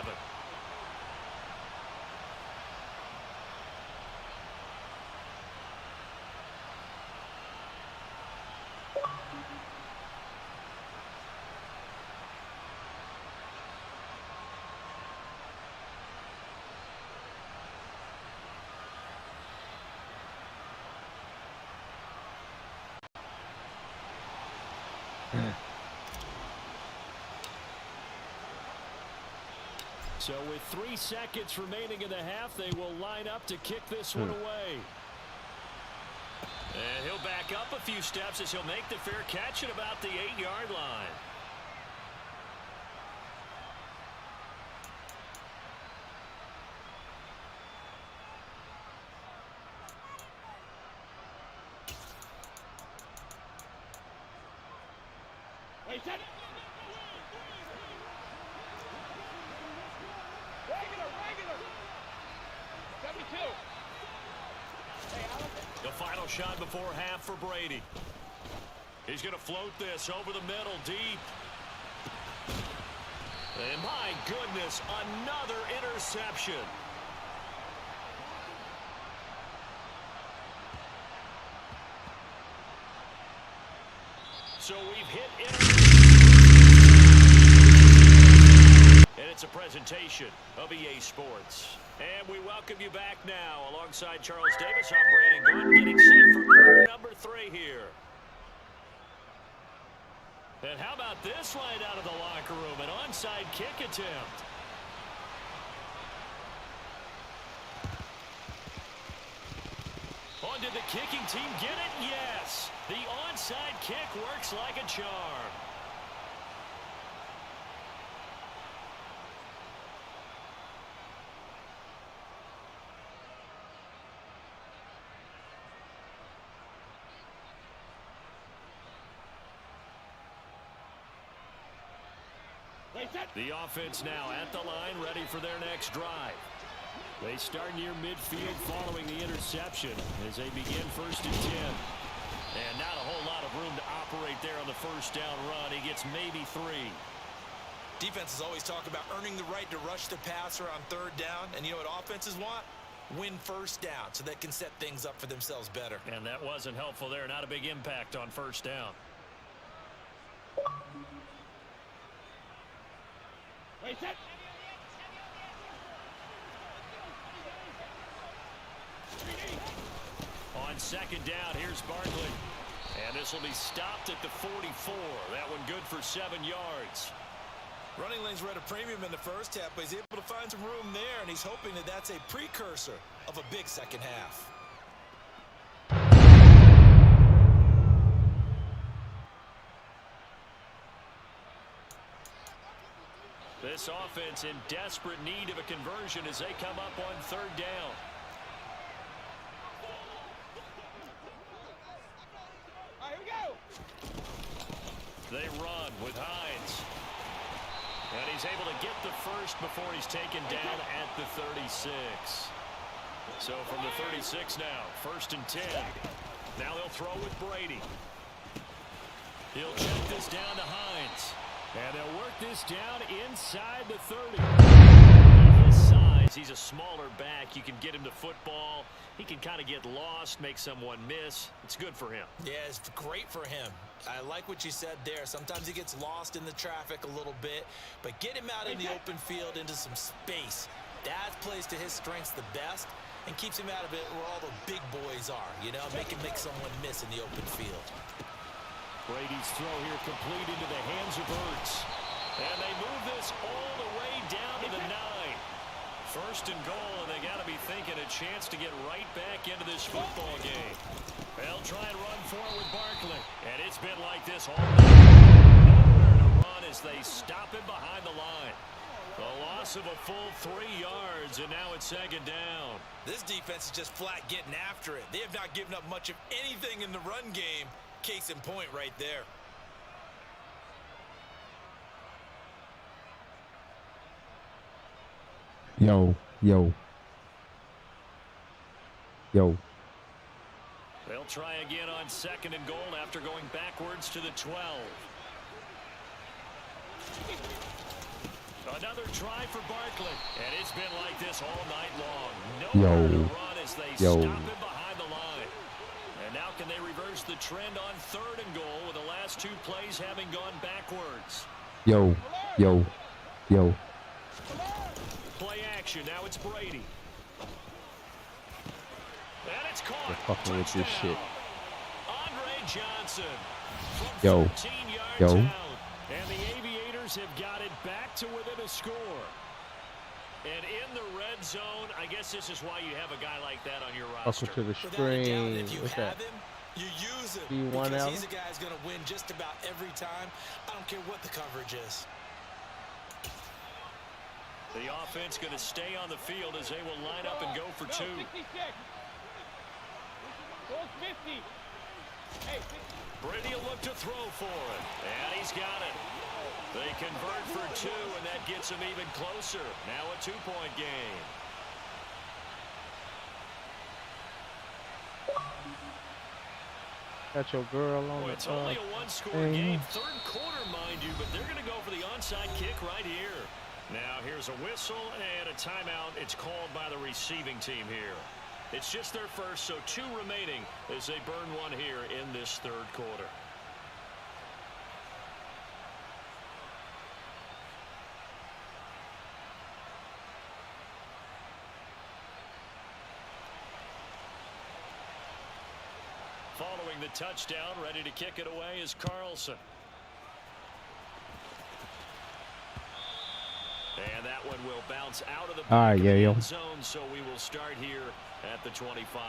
[SPEAKER 1] So with 3 seconds remaining in the half, they will line up to kick this one away. And he'll back up a few steps as he'll make the fair catch at about the 8-yard line.
[SPEAKER 7] Wait, set. Regular. 72. Hey, Alex.
[SPEAKER 1] The final shot before half for Brady. He's going to float this over the middle deep. And my goodness, another interception. So we've hit and it's a presentation of EA Sports. And we welcome you back now. Alongside Charles Davis, I'm Brandon Gunn, getting set for quarter number 3 here. And how about this line out of the locker room? An onside kick attempt. Oh, did the kicking team get it? Yes. The onside kick works like a charm. The offense now at the line, ready for their next drive. They start near midfield following the interception as they begin 1st and 10. And not a whole lot of room to operate there on the first down run. He gets maybe 3.
[SPEAKER 8] Defenses always talk about earning the right to rush the passer on 3rd down. And you know what offenses want? Win 1st down so they can set things up for themselves better.
[SPEAKER 1] And that wasn't helpful there. Not a big impact on 1st down.
[SPEAKER 7] Wait, set.
[SPEAKER 1] On 2nd down, here's Barkley. And this will be stopped at the 44. That one good for 7 yards.
[SPEAKER 8] Running lanes were at a premium in the first half, but he's able to find some room there, and he's hoping that that's a precursor of a big second half.
[SPEAKER 1] This offense in desperate need of a conversion as they come up on 3rd down.
[SPEAKER 7] All right, here we go.
[SPEAKER 1] They run with Hines. And he's able to get the first before he's taken down at the 36. So from the 36 now, 1st and 10. Now they'll throw with Brady. He'll check this down to Hines. And they'll work this down inside the 30. At his size, he's a smaller back. You can get him to football. He can kind of get lost, make someone miss. It's good for him.
[SPEAKER 2] Yeah, it's great for him. I like what you said there. Sometimes he gets lost in the traffic a little bit, but get him out in the open field into some space. That plays to his strengths the best and keeps him out of it where all the big boys are, you know, make someone miss in the open field.
[SPEAKER 1] Brady's throw here complete into the hands of Ertz. And they move this all the way down to the 9. 1st and goal, and they got to be thinking a chance to get right back into this football game. They'll try and run for it with Barkley. And it's been like this all night. Nowhere to run as they stop him behind the line. A loss of a full 3 yards, and now it's 2nd down.
[SPEAKER 8] This defense is just flat getting after it. They have not given up much of anything in the run game. Case in point right there.
[SPEAKER 3] Yo.
[SPEAKER 1] They'll try again on 2nd and goal after going backwards to the 12. Another try for Barkley. And it's been like this all night long. Nowhere to run as they stop him behind the line. And now can they reverse the trend on 3rd and goal with the last 2 plays having gone backwards?
[SPEAKER 3] Yo.
[SPEAKER 1] Play action. Now it's Brady. And it's caught.
[SPEAKER 3] They're fucking with this shit.
[SPEAKER 1] Andre Johnson from
[SPEAKER 3] Yo.
[SPEAKER 1] 13 yards
[SPEAKER 3] Yo.
[SPEAKER 1] out. And the Aviators have got it back to within a score. And in the red zone, I guess this is why you have a guy like that on your roster.
[SPEAKER 3] Welcome to the
[SPEAKER 2] Without a doubt,
[SPEAKER 3] stream.
[SPEAKER 2] if you
[SPEAKER 3] What's
[SPEAKER 2] have
[SPEAKER 3] that?
[SPEAKER 2] him, you use him.
[SPEAKER 3] D1
[SPEAKER 2] Because
[SPEAKER 3] Allen?
[SPEAKER 2] he's a guy who's going to win just about every time. I don't care what the coverage is.
[SPEAKER 1] The offense going to stay on the field as they will line up and go for 2.
[SPEAKER 7] 66. Goal 50. Hey,
[SPEAKER 1] Brady will look to throw for it. And he's got it. They convert for 2, and that gets them even closer. Now a 2-point game.
[SPEAKER 3] Got your girl on
[SPEAKER 1] Boy,
[SPEAKER 3] the
[SPEAKER 1] it's only a 1-score game. 3rd quarter, mind you, but they're going to go for the onside kick right here. Now here's a whistle and a timeout. It's called by the receiving team here. It's just their first, so 2 remaining as they burn 1 here in this 3rd quarter. Following the touchdown, ready to kick it away is Carlson. And that one will bounce out of the back of the end zone, so we will start here at the 25.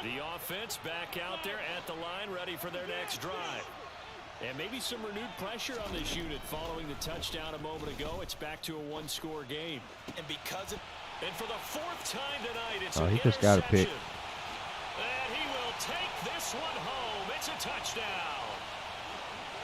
[SPEAKER 1] The offense back out there at the line, ready for their next drive. And maybe some renewed pressure on this unit following the touchdown a moment ago. It's back to a 1-score game.
[SPEAKER 2] And because of...
[SPEAKER 1] And for the 4th time tonight, it's
[SPEAKER 3] Oh,
[SPEAKER 1] an
[SPEAKER 3] he just got a pick.
[SPEAKER 1] And he will take this one home. It's a touchdown.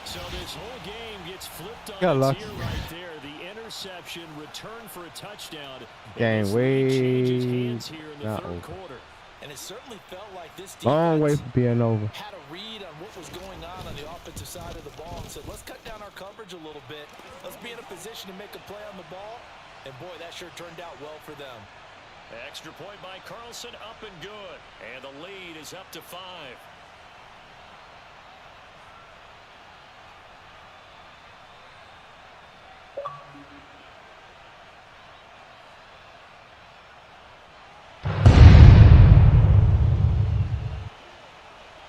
[SPEAKER 1] So this whole game gets flipped on its ear right there. The interception return for a touchdown.
[SPEAKER 3] Game way
[SPEAKER 1] hands here in the
[SPEAKER 3] not
[SPEAKER 1] 3rd
[SPEAKER 3] over.
[SPEAKER 1] quarter.
[SPEAKER 2] And it certainly felt like this
[SPEAKER 3] Long way
[SPEAKER 2] defense
[SPEAKER 3] from being over.
[SPEAKER 2] had a read on what was going on the offensive side of the ball and said, let's cut down our coverage a little bit. Let's be in a position to make a play on the ball. And, boy, that sure turned out well for them.
[SPEAKER 1] Extra point by Carlson, up and good. And the lead is up to 5.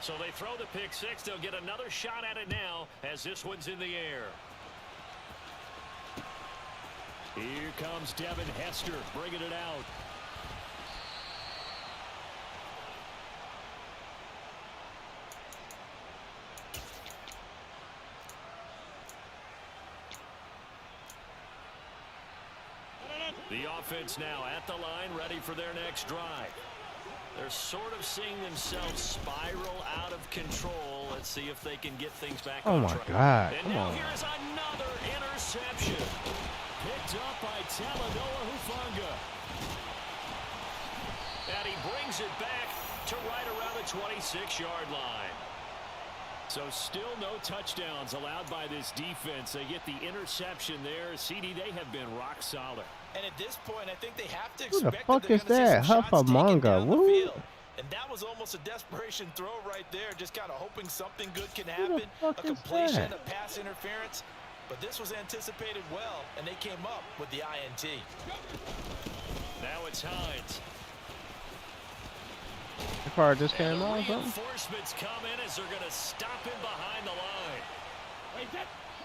[SPEAKER 1] So they throw the pick 6. They'll get another shot at it now as this one's in the air. Here comes Devin Hester bringing it out. The offense now at the line, ready for their next drive. They're sort of seeing themselves spiral out of control. Let's see if they can get things back on track.
[SPEAKER 3] Oh, my God.
[SPEAKER 1] And
[SPEAKER 3] Come
[SPEAKER 1] now
[SPEAKER 3] on.
[SPEAKER 1] here's another interception. Picked up by Talanoa Hufanga. And he brings it back to right around the 26-yard line. So still no touchdowns allowed by this defense. They get the interception there. CD, they have been rock solid.
[SPEAKER 2] And at this point, I think they have to
[SPEAKER 3] Who the
[SPEAKER 2] expect
[SPEAKER 3] fuck
[SPEAKER 2] that they're
[SPEAKER 3] is
[SPEAKER 2] gonna see
[SPEAKER 3] that?
[SPEAKER 2] some shots taken
[SPEAKER 3] Hufanga.
[SPEAKER 2] down the
[SPEAKER 3] Woo.
[SPEAKER 2] field. And that was almost a desperation throw right there, just kind of hoping something good can
[SPEAKER 3] Who the
[SPEAKER 2] happen.
[SPEAKER 3] fuck
[SPEAKER 2] A
[SPEAKER 3] is
[SPEAKER 2] completion,
[SPEAKER 3] that?
[SPEAKER 2] a pass interference. But this was anticipated well, and they came up with the INT.
[SPEAKER 1] Now it's Hines.
[SPEAKER 3] The car just
[SPEAKER 1] And
[SPEAKER 3] came
[SPEAKER 1] the
[SPEAKER 3] on, something?
[SPEAKER 1] reinforcements come in as they're going to stop him behind the line.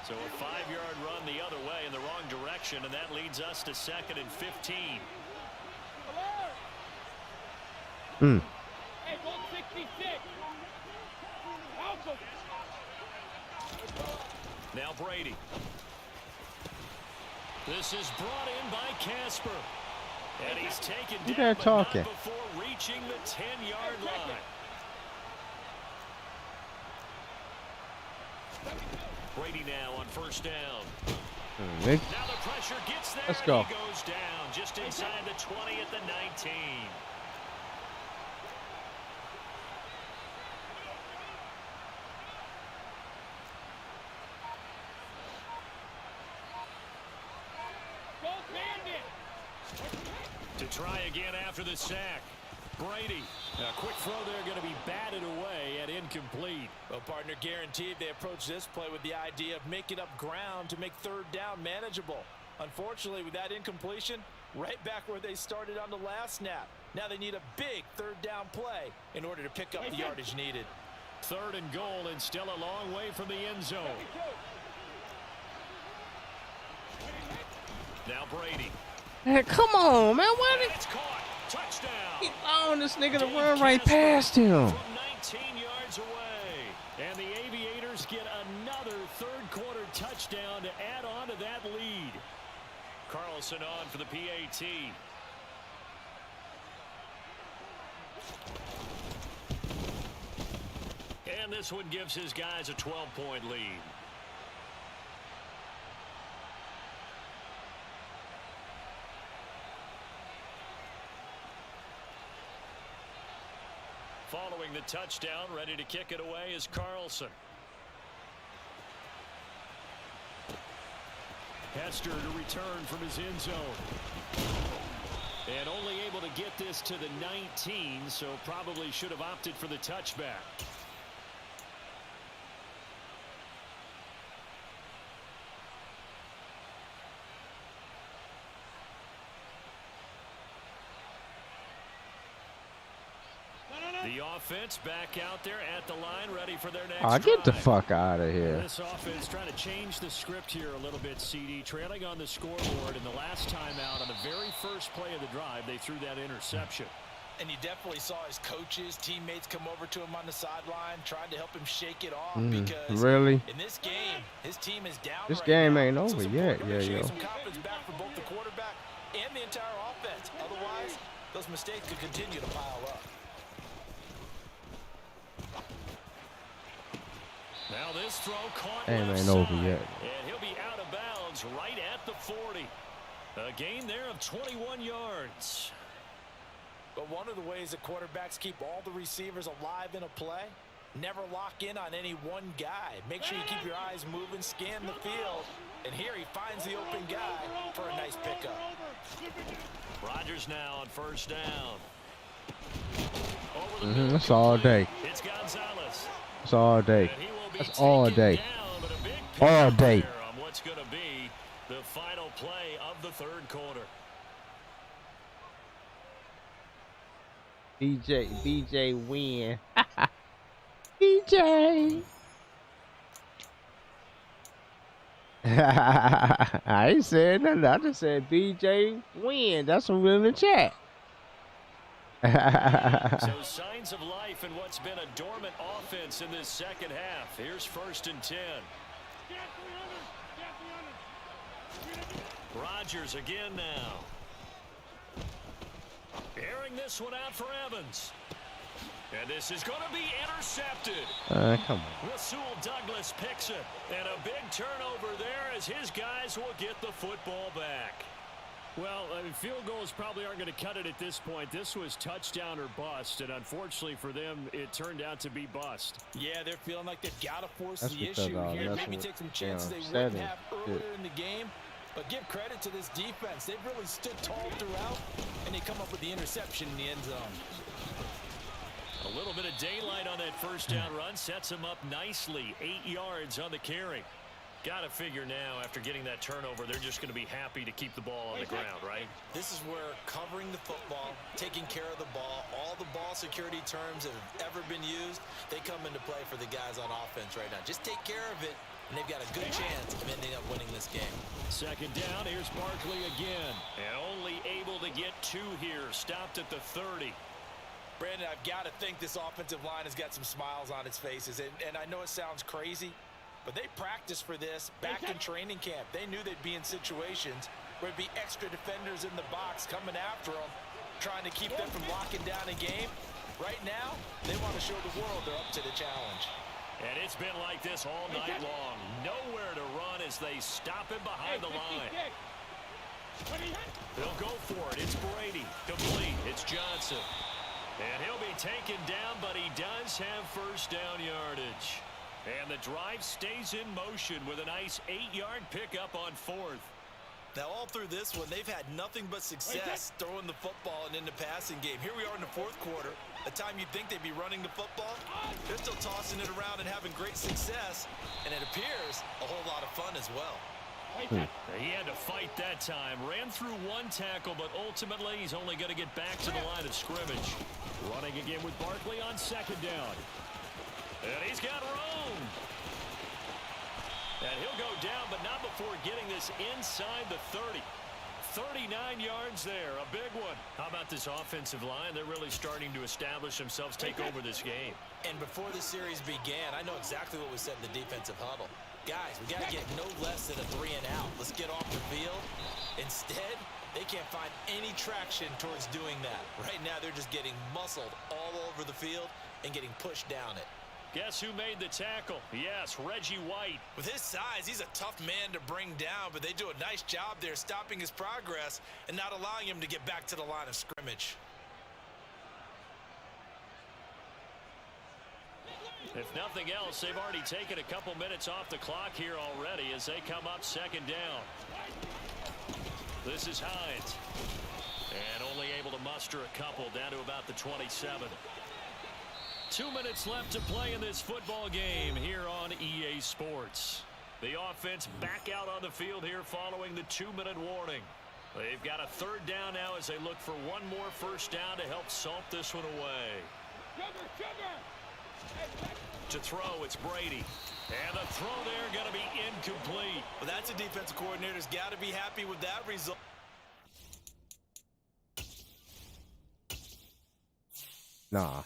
[SPEAKER 1] So a 5-yard run the other way in the wrong direction, and that leads us to 2nd and 15.
[SPEAKER 3] Hmm.
[SPEAKER 7] Hey, ball 66. Alpha.
[SPEAKER 1] Now Brady. This is brought in by Casper. And he's taken
[SPEAKER 3] Who
[SPEAKER 1] down,
[SPEAKER 3] that
[SPEAKER 1] but
[SPEAKER 3] talking?
[SPEAKER 1] not before reaching the 10-yard line. Brady now on 1st down.
[SPEAKER 3] Nick.
[SPEAKER 1] Now the pressure gets there.
[SPEAKER 3] Let's
[SPEAKER 1] and
[SPEAKER 3] go.
[SPEAKER 1] He goes down just inside the 20 at the 19. To try again after the sack. Brady. A quick throw there going to be batted away and incomplete.
[SPEAKER 2] Well, partner, guaranteed they approach this play with the idea of making up ground to make 3rd down manageable. Unfortunately, with that incompletion, right back where they started on the last snap. Now they need a big 3rd down play in order to pick up the yardage needed.
[SPEAKER 1] 3rd and goal and still a long way from the end zone. Now Brady.
[SPEAKER 3] Hey, come on, man. Why
[SPEAKER 1] It's caught. Touchdown.
[SPEAKER 3] did he allowing this nigga to run right past him?
[SPEAKER 1] From 19 yards away. And the Aviators get another 3rd quarter touchdown to add on to that lead. Carlson on for the PAT. And this one gives his guys a 12-point lead. Following the touchdown, ready to kick it away is Carlson. Hester to return from his end zone. And only able to get this to the 19, so probably should have opted for the touchback. The offense back out there at the line, ready for their next drive.
[SPEAKER 3] Get the fuck out of here.
[SPEAKER 1] This offense trying to change the script here a little bit, CD. Trailing on the scoreboard, and the last time out on the very first play of the drive, they threw that interception.
[SPEAKER 2] And you definitely saw his coaches, teammates come over to him on the sideline, trying to help him shake it off because
[SPEAKER 3] Really?
[SPEAKER 2] in this game, his team is down.
[SPEAKER 3] This
[SPEAKER 2] right
[SPEAKER 3] game
[SPEAKER 2] now.
[SPEAKER 3] ain't over
[SPEAKER 2] So
[SPEAKER 3] yet.
[SPEAKER 2] support
[SPEAKER 3] Yeah,
[SPEAKER 2] should
[SPEAKER 3] yo.
[SPEAKER 2] get some confidence back for both the quarterback and the entire offense. Otherwise, those mistakes could continue to pile up.
[SPEAKER 1] Now this throw caught
[SPEAKER 3] Game
[SPEAKER 1] left
[SPEAKER 3] ain't over
[SPEAKER 1] side,
[SPEAKER 3] yet.
[SPEAKER 1] and he'll be out of bounds right at the 40. A gain there of 21 yards.
[SPEAKER 2] But one of the ways that quarterbacks keep all the receivers alive in a play, never lock in on any one guy. Make sure you keep your eyes moving, scan the field, and here he finds the open guy for a nice pickup.
[SPEAKER 1] Rodgers now on 1st down. Over the middle,
[SPEAKER 3] That's all day.
[SPEAKER 1] it's Gonzalez.
[SPEAKER 3] That's all day.
[SPEAKER 1] And he will be
[SPEAKER 3] That's all
[SPEAKER 1] taken
[SPEAKER 3] day.
[SPEAKER 1] down, but a big
[SPEAKER 3] All
[SPEAKER 1] pickup
[SPEAKER 3] day.
[SPEAKER 1] there on what's going to be the final play of the 3rd quarter.
[SPEAKER 3] BJ win. BJ. I ain't said nothing. I just said BJ win. That's what we're in the chat.
[SPEAKER 1] So signs of life in what's been a dormant offense in this 2nd half. Here's 1st and 10. Rodgers again now. Airing this one out for Evans. And this is going to be intercepted.
[SPEAKER 3] Come on.
[SPEAKER 1] Rasul Douglas picks it. And a big turnover there as his guys will get the football back. Well, field goals probably aren't going to cut it at this point. This was touchdown or bust, and unfortunately for them, it turned out to be bust.
[SPEAKER 2] Yeah, they're feeling like they've got to force
[SPEAKER 3] That's
[SPEAKER 2] the
[SPEAKER 3] because,
[SPEAKER 2] issue here. Maybe
[SPEAKER 3] with,
[SPEAKER 2] take some chances they
[SPEAKER 3] settings.
[SPEAKER 2] wouldn't have earlier in the game. But give credit to this defense. They've really stood tall throughout, and they come up with the interception in the end zone.
[SPEAKER 1] A little bit of daylight on that first down run sets him up nicely. 8 yards on the carry. Got to figure now, after getting that turnover, they're just going to be happy to keep the ball on the ground, right?
[SPEAKER 8] This is where covering the football, taking care of the ball, all the ball security terms that have ever been used, they come into play for the guys on offense right now. Just take care of it, and they've got a good chance of ending up winning this game.
[SPEAKER 1] Second down, here's Barkley again. And only able to get 2 here. Stopped at the 30.
[SPEAKER 2] Brandon, I've got to think this offensive line has got some smiles on its faces. And I know it sounds crazy, but they practiced for this back in training camp. They knew they'd be in situations where there'd be extra defenders in the box coming after them, trying to keep them from locking down a game. Right now, they want to show the world they're up to the challenge.
[SPEAKER 1] And it's been like this all night long. Nowhere to run as they stop him behind the line. They'll go for it. It's Brady. Complete. It's Johnson. And he'll be taken down, but he does have first down yardage. And the drive stays in motion with a nice 8-yard pickup on 4th.
[SPEAKER 8] Now, all through this one, they've had nothing but success throwing the football and in the passing game. Here we are in the 4th quarter. A time you'd think they'd be running the football, they're still tossing it around and having great success. And it appears a whole lot of fun as well.
[SPEAKER 1] He had to fight that time. Ran through 1 tackle, but ultimately he's only going to get back to the line of scrimmage. Running again with Barkley on second down. And he's got room. And he'll go down, but not before getting this inside the 30. 39 yards there, a big one. How about this offensive line? They're really starting to establish themselves, take over this game.
[SPEAKER 8] And before the series began, I know exactly what we said in the defensive huddle. Guys, we got to get no less than a 3 and out. Let's get off the field. Instead, they can't find any traction towards doing that. Right now, they're just getting muscled all over the field and getting pushed down it.
[SPEAKER 1] Guess who made the tackle? Yes, Reggie White.
[SPEAKER 8] With his size, he's a tough man to bring down, but they do a nice job there stopping his progress and not allowing him to get back to the line of scrimmage.
[SPEAKER 1] If nothing else, they've already taken a couple minutes off the clock here already as they come up second down. This is Hines. And only able to muster a couple down to about the 27. 2 minutes left to play in this football game here on EA Sports. The offense back out on the field here following the 2-minute warning. They've got a 3rd down now as they look for one more first down to help salt this one away. To throw, it's Brady. And the throw there going to be incomplete.
[SPEAKER 8] Well, that's a defensive coordinator's got to be happy with that result.
[SPEAKER 3] Nah.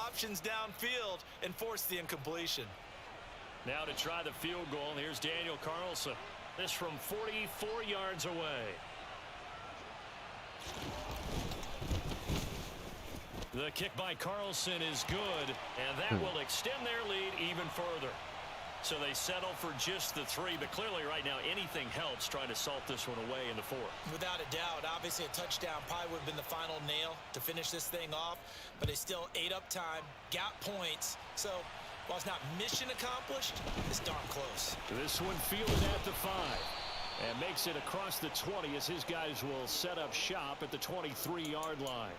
[SPEAKER 8] Options downfield and force the incompletion.
[SPEAKER 1] Now to try the field goal, here's Daniel Carlson. This from 44 yards away. The kick by Carlson is good, and that will extend their lead even further. So they settle for just the 3, but clearly right now anything helps trying to salt this one away in the 4th.
[SPEAKER 8] Without a doubt, obviously a touchdown probably would have been the final nail to finish this thing off, but they still ate up time, got points, so while it's not mission accomplished, it's darn close.
[SPEAKER 1] This one fielded at the 5 and makes it across the 20 as his guys will set up shop at the 23-yard line.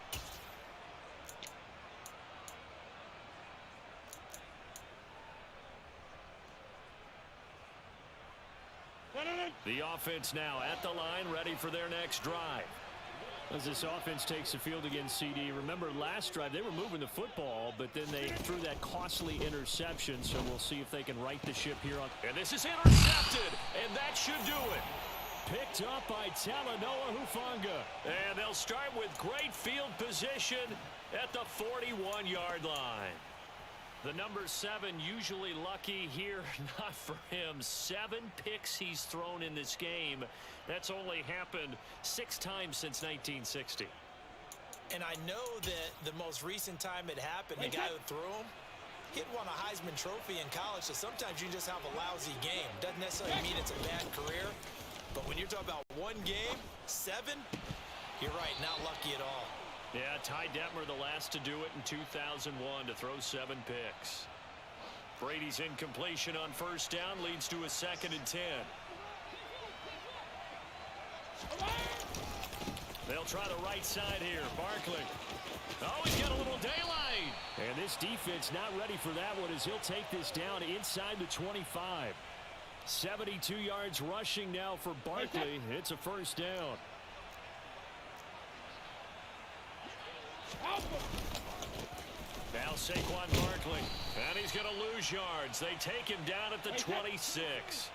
[SPEAKER 1] The offense now at the line, ready for their next drive. As this offense takes the field against CD, remember last drive they were moving the football, but then they threw that costly interception, so we'll see if they can right the ship here. And this is intercepted, and that should do it. Picked up by Talanoa Hufanga. And they'll start with great field position at the 41-yard line. The number 7 usually lucky here, not for him. 7 picks he's thrown in this game. That's only happened 6 times since 1960.
[SPEAKER 2] And I know that the most recent time it happened, the guy who threw him, he'd won a Heisman Trophy in college, so sometimes you just have a lousy game. Doesn't necessarily mean it's a bad career, but when you're talking about one game, 7, you're right, not lucky at all.
[SPEAKER 1] Yeah, Ty Detmer the last to do it in 2001 to throw 7 picks. Brady's incompletion on first down leads to a 2nd and 10. They'll try the right side here. Barkley. Oh, he's got a little daylight. And this defense not ready for that one as he'll take this down inside the 25. 72 yards rushing now for Barkley. It's a first down. Now Saquon Barkley. And he's going to lose yards. They take him down at the 26.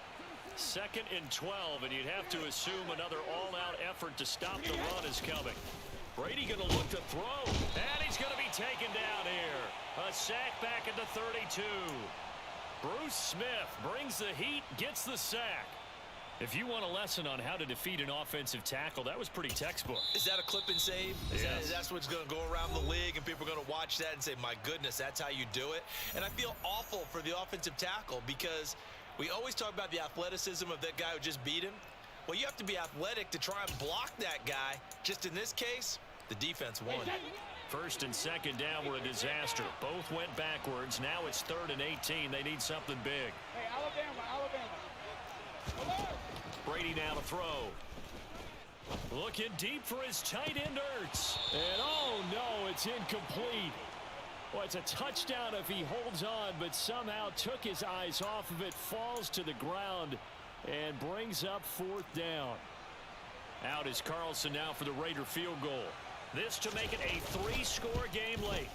[SPEAKER 1] 2nd and 12, and you'd have to assume another all-out effort to stop the run is coming. Brady going to look to throw, and he's going to be taken down here. A sack back at the 32. Bruce Smith brings the heat, gets the sack. If you want a lesson on how to defeat an offensive tackle, that was pretty textbook.
[SPEAKER 8] Is that a clip and save?
[SPEAKER 1] Yes.
[SPEAKER 8] That's what's going to go around the league, and people are going to watch that and say, my goodness, that's how you do it. And I feel awful for the offensive tackle because we always talk about the athleticism of that guy who just beat him. Well, you have to be athletic to try and block that guy. Just in this case, the defense won.
[SPEAKER 1] 1st and 2nd down were a disaster. Both went backwards. Now it's 3rd and 18. They need something big.
[SPEAKER 7] Hey, Alabama.
[SPEAKER 1] Brady now to throw. Looking deep for his tight end, Ertz. And oh no, it's incomplete. Well, it's a touchdown if he holds on, but somehow took his eyes off of it, falls to the ground, and brings up 4th down. Out is Carlson now for the Raider field goal. This to make it a 3-score game late.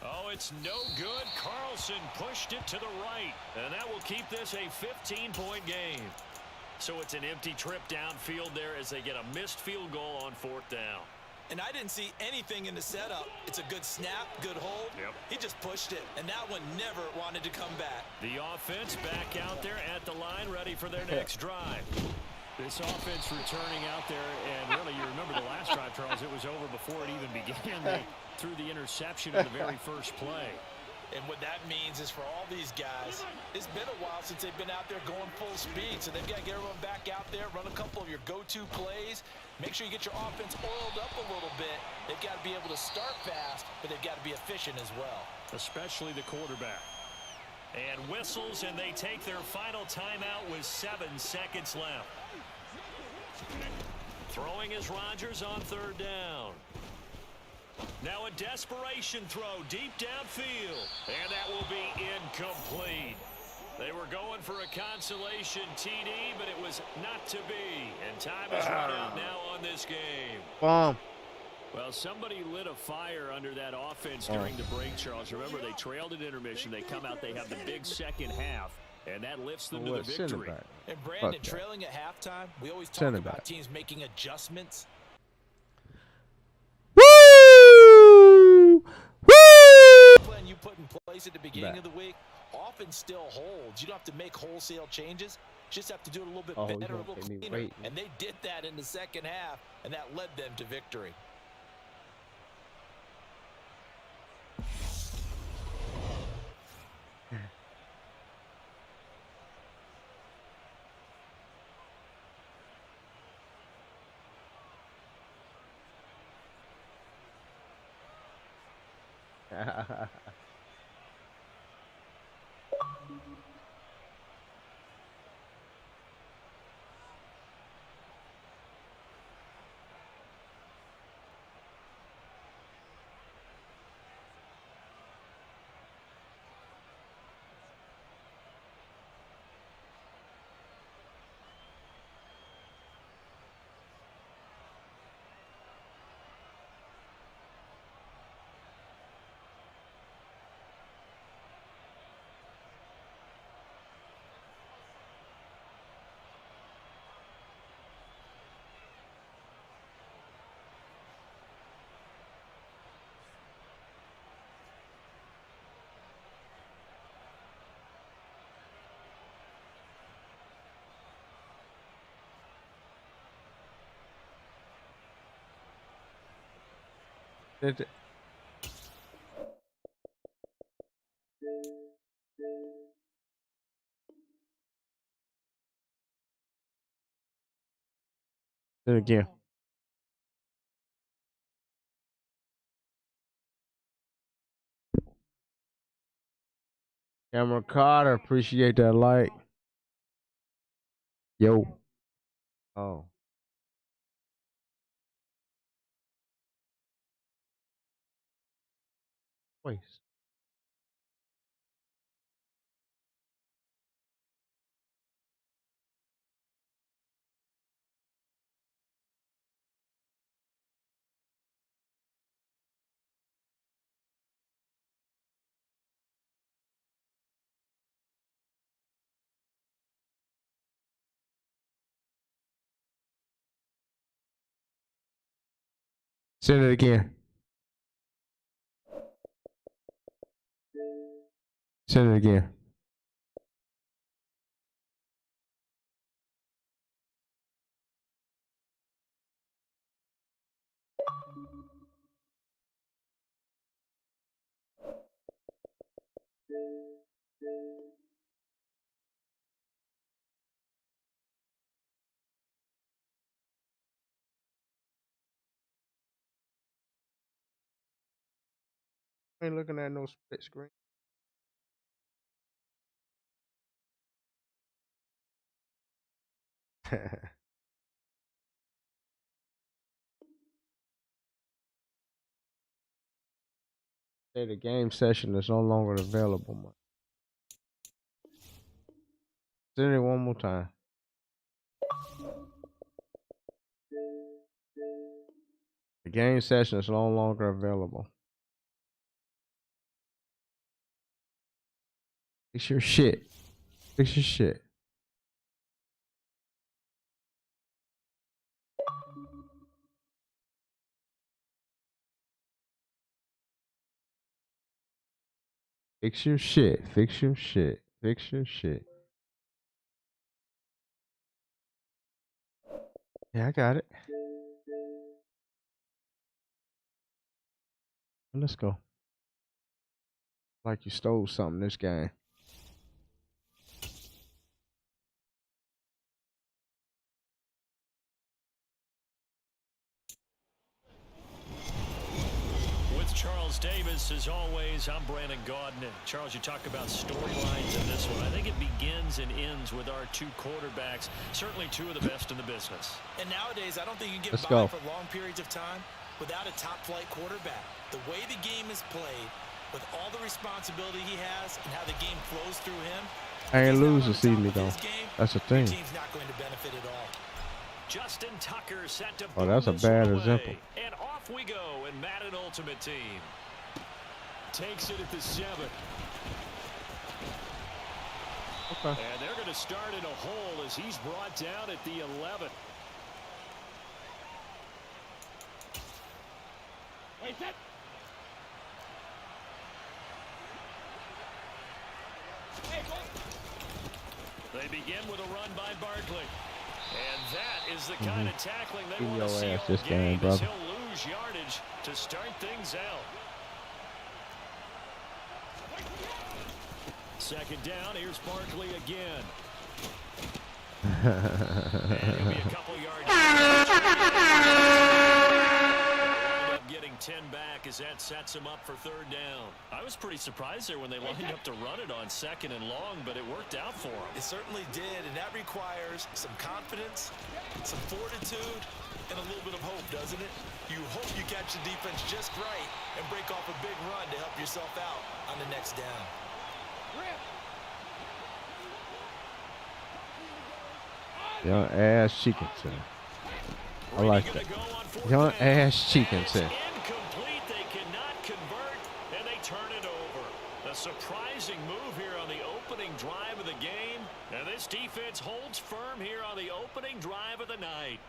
[SPEAKER 1] Oh, it's no good. Carlson pushed it to the right, and that will keep this a 15-point game. So it's an empty trip downfield there as they get a missed field goal on 4th down.
[SPEAKER 2] And I didn't see anything in the setup. It's a good snap, good hold.
[SPEAKER 1] Yep.
[SPEAKER 2] He just pushed it, and that one never wanted to come back.
[SPEAKER 1] The offense back out there at the line, ready for their next drive. This offense returning out there, and really, you remember the last drive, Charles, it was over before it even began. They threw the interception in the very first play.
[SPEAKER 2] And what that means is for all these guys, it's been a while since they've been out there going full speed, so they've got to get everyone back out there, run a couple of your go-to plays, make sure you get your offense oiled up a little bit. They've got to be able to start fast, but they've got to be efficient as well.
[SPEAKER 1] Especially the quarterback. And whistles, and they take their final timeout with 7 seconds left. Throwing is Rodgers on 3rd down. Now a desperation throw deep downfield, and that will be incomplete. They were going for a consolation TD, but it was not to be. And time is run out now on this game.
[SPEAKER 3] Bomb.
[SPEAKER 1] Well, somebody lit a fire under that offense during the break, Charles. Remember, they trailed at intermission. They come out, they have the big second half, and that lifts them to the victory.
[SPEAKER 2] And Brandon, trailing at halftime, we always talk about teams making adjustments.
[SPEAKER 3] Woo! Woo!
[SPEAKER 2] Plan you put in place at the beginning of the week often still holds. You don't have to make wholesale changes. Just have to do it a little bit better, a little cleaner. And they did that in the second half, and that led them to victory.
[SPEAKER 3] Sent it. Send it again. Cameron Carter, appreciate that like. Yo. Oh. Wait. Send it again. Send it again. I ain't looking at no split screen. Say the game session is no longer available. Man. Send it one more time. The game session is no longer available. Fix your shit. Fix your shit. Fix your shit. Fix your shit. Fix your shit. Yeah, I got it. Let's go. Like you stole something this game.
[SPEAKER 1] With Charles Davis, as always, I'm Brandon Gaudin. Charles, you talk about storylines in this one. I think it begins and ends with our two quarterbacks, certainly two of the best in the business.
[SPEAKER 2] And nowadays, I don't think you can
[SPEAKER 3] Let's
[SPEAKER 2] get by
[SPEAKER 3] go.
[SPEAKER 2] for long periods of time without a top-flight quarterback. The way the game is played, with all the responsibility he has and how the game flows through him,
[SPEAKER 3] I ain't
[SPEAKER 2] he's not
[SPEAKER 3] lose
[SPEAKER 2] on
[SPEAKER 3] this
[SPEAKER 2] the top
[SPEAKER 3] evening
[SPEAKER 2] of
[SPEAKER 3] though.
[SPEAKER 2] his game,
[SPEAKER 3] That's the
[SPEAKER 2] your
[SPEAKER 3] thing.
[SPEAKER 2] team's not going to benefit at all.
[SPEAKER 1] Justin Tucker set to
[SPEAKER 3] Oh, that's a
[SPEAKER 1] boom this
[SPEAKER 3] bad
[SPEAKER 1] one
[SPEAKER 3] example.
[SPEAKER 1] away. And off we go in Madden Ultimate Team. Takes it at the 7.
[SPEAKER 3] Okay.
[SPEAKER 1] And they're going to start in a hole as he's brought down at the 11.
[SPEAKER 7] Wait, set. Hey, go.
[SPEAKER 1] They begin with a run by Barkley. And that is the kind of tackling they
[SPEAKER 3] Beat
[SPEAKER 1] want
[SPEAKER 3] your
[SPEAKER 1] to see
[SPEAKER 3] ass
[SPEAKER 1] all
[SPEAKER 3] this game,
[SPEAKER 1] as
[SPEAKER 3] brother.
[SPEAKER 1] he'll lose yardage to start things out. Second down, here's Barkley again. And he'll be a couple yards. End up getting 10 back as that sets him up for third down. I was pretty surprised there when they lined up to run it on second and long, but it worked out for him.
[SPEAKER 2] It certainly did, and that requires some confidence, some fortitude, and a little bit of hope, doesn't it? You hope you catch the defense just right and break off a big run to help yourself out on the next down.
[SPEAKER 3] Young ass Chickenson. I like that. Young ass Chickenson.
[SPEAKER 1] Incomplete. They cannot convert, and they turn it over. A surprising move here on the opening drive of the game, and this defense holds firm here on the opening drive of the night.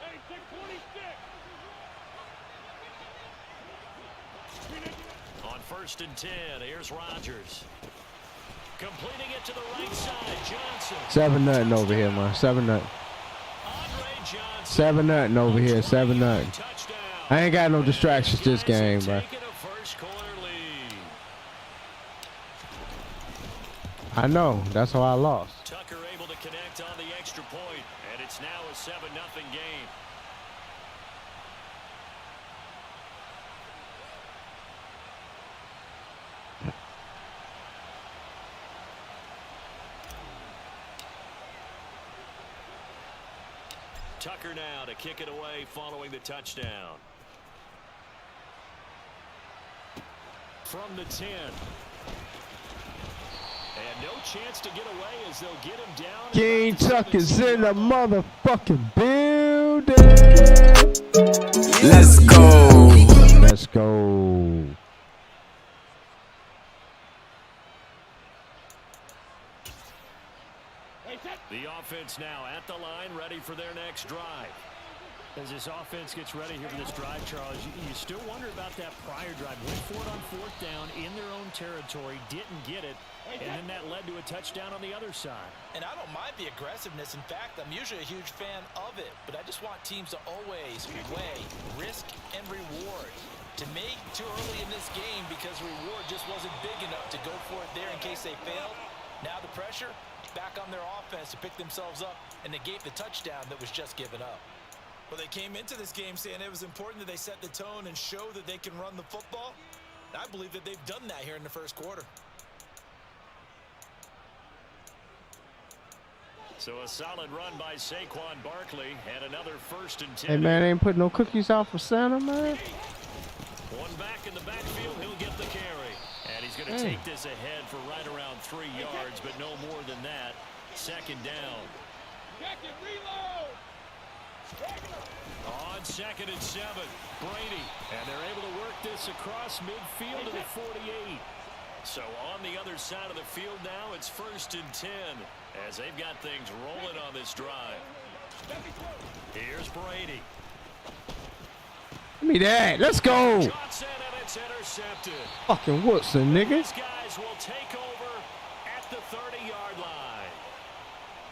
[SPEAKER 7] Hey, 626.
[SPEAKER 1] On 1st and 10, here's Rodgers. Completing it to the right side, Johnson.
[SPEAKER 3] 7-0 over here, man. 7-0.
[SPEAKER 1] Andre Johnson
[SPEAKER 3] 7-0 over here. 7-0. I ain't got no distractions this game, bro. I know. That's how I lost.
[SPEAKER 1] Tucker able to connect on the extra point, and it's now a 7-0 game. Tucker now to kick it away following the touchdown. From the 10. And no chance to get away as they'll get him down.
[SPEAKER 3] KINGTUCK is in the motherfucking building.
[SPEAKER 9] Let's go.
[SPEAKER 3] Let's go.
[SPEAKER 1] The offense now at the line, ready for their next drive.
[SPEAKER 10] As this offense gets ready here for this drive, Charles, you still wonder about that prior drive. Went for it on 4th down in their own territory, didn't get it, and then that led to a touchdown on the other side.
[SPEAKER 2] And I don't mind the aggressiveness. In fact, I'm usually a huge fan of it, but I just want teams to always weigh risk and reward. To me, too early in this game because reward just wasn't big enough to go for it there in case they failed. Now the pressure back on their offense to pick themselves up and negate the touchdown that was just given up.
[SPEAKER 8] Well, they came into this game saying it was important that they set the tone and show that they can run the football. I believe that they've done that here in the first quarter.
[SPEAKER 1] So a solid run by Saquon Barkley and another 1st and 10.
[SPEAKER 3] Hey, man, ain't putting no cookies out for Santa, man.
[SPEAKER 1] One back in the backfield, he'll get the carry. And he's going to take this ahead for right around 3 yards, but no more than that. 2nd down.
[SPEAKER 7] Check it, reload.
[SPEAKER 1] On 2nd and 7, Brady. And they're able to work this across midfield to the 48. So on the other side of the field now, it's 1st and 10 as they've got things rolling on this drive. Here's Brady.
[SPEAKER 3] Give me that. Let's go.
[SPEAKER 1] Johnson, and it's intercepted.
[SPEAKER 3] Fucking Woodson, nigga.
[SPEAKER 1] These guys will take over at the 30-yard line.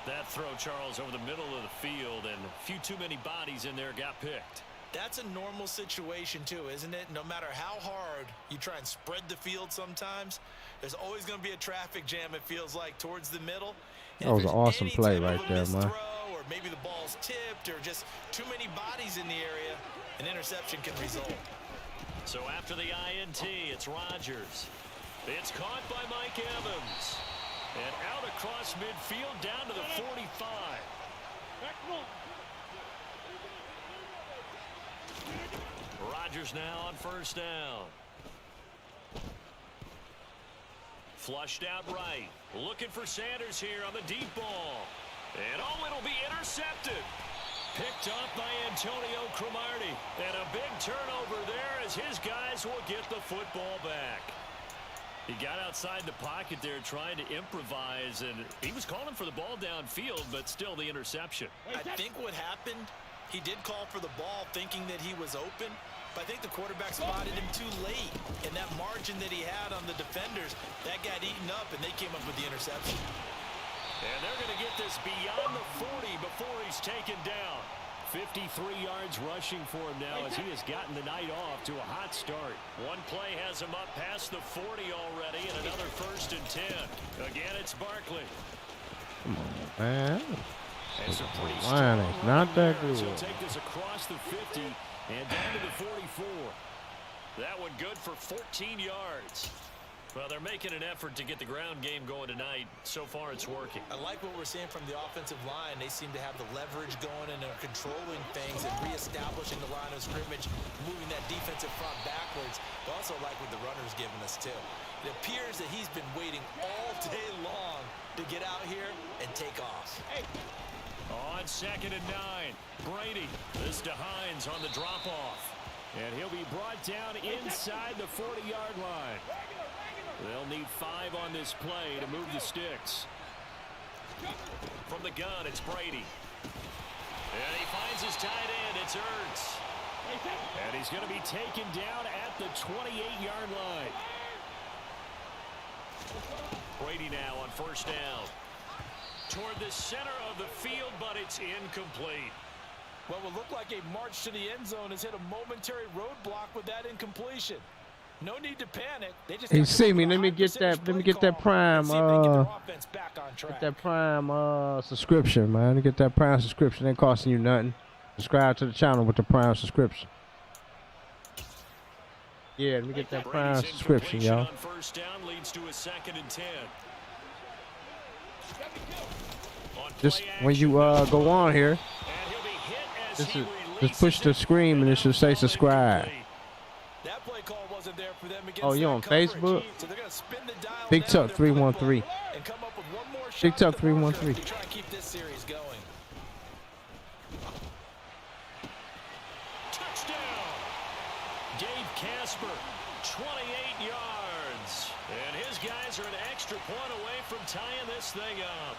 [SPEAKER 1] That throw, Charles, over the middle of the field, and a few too many bodies in there got picked.
[SPEAKER 2] That's a normal situation too, isn't it? No matter how hard you try and spread the field sometimes, there's always going to be a traffic jam, it feels like, towards the middle.
[SPEAKER 3] That was an awesome play right there, man.
[SPEAKER 2] Or maybe the ball's tipped or just too many bodies in the area, an interception can result.
[SPEAKER 1] So after the INT, it's Rodgers. It's caught by Mike Evans. And out across midfield down to the 45. Rodgers now on 1st down. Flushed out right. Looking for Sanders here on the deep ball. And it'll be intercepted. Picked up by Antonio Cromartie. And a big turnover there as his guys will get the football back. He got outside the pocket there trying to improvise, and he was calling for the ball downfield, but still the interception.
[SPEAKER 2] I think what happened, he did call for the ball thinking that he was open, but I think the quarterback spotted him too late. And that margin that he had on the defenders, that got eaten up, and they came up with the interception.
[SPEAKER 1] And they're going to get this beyond the 40 before he's taken down. 53 yards rushing for him now as he has gotten the night off to a hot start. One play has him up past the 40 already, and another 1st and 10. Again, it's Barkley.
[SPEAKER 3] Come on, man.
[SPEAKER 1] It's a pretty
[SPEAKER 3] Line is not that good.
[SPEAKER 1] He'll take this across the 50 and down to the 44. That one good for 14 yards. Well, they're making an effort to get the ground game going tonight. So far, it's working.
[SPEAKER 2] I like what we're seeing from the offensive line. They seem to have the leverage going and are controlling things and reestablishing the line of scrimmage, moving that defensive front backwards. But also like what the runner's giving us, too. It appears that he's been waiting all day long to get out here and take off.
[SPEAKER 1] On 2nd and 9, Brady. This to Hines on the drop-off. And he'll be brought down inside the 40-yard line. They'll need 5 on this play to move the sticks. From the gun, it's Brady. And he finds his tight end. It's Ertz. And he's going to be taken down at the 28-yard line. Brady now on 1st down. Toward the center of the field, but it's incomplete.
[SPEAKER 2] Well, what looked like a march to the end zone has hit a momentary roadblock with that incompletion. No need to panic. They just
[SPEAKER 3] Hey, see me. Let me get that prime. Get that prime subscription, man. Get that prime subscription. Ain't costing you nothing. Subscribe to the channel with the prime subscription. Yeah, let me get that prime subscription, y'all.
[SPEAKER 1] First down leads to a 2nd and 10.
[SPEAKER 3] Just when you go on here, just push the screen and it should say subscribe.
[SPEAKER 2] That play call wasn't there for them against
[SPEAKER 3] Oh, you on Facebook?
[SPEAKER 2] So they're gonna spin the dial
[SPEAKER 3] Big Tuck 313.
[SPEAKER 2] and come up with one more shot
[SPEAKER 3] Big Tuck 313.
[SPEAKER 2] to try and keep this series going.
[SPEAKER 1] Touchdown! Dave Casper, 28 yards. And his guys are an extra point away from tying this thing up.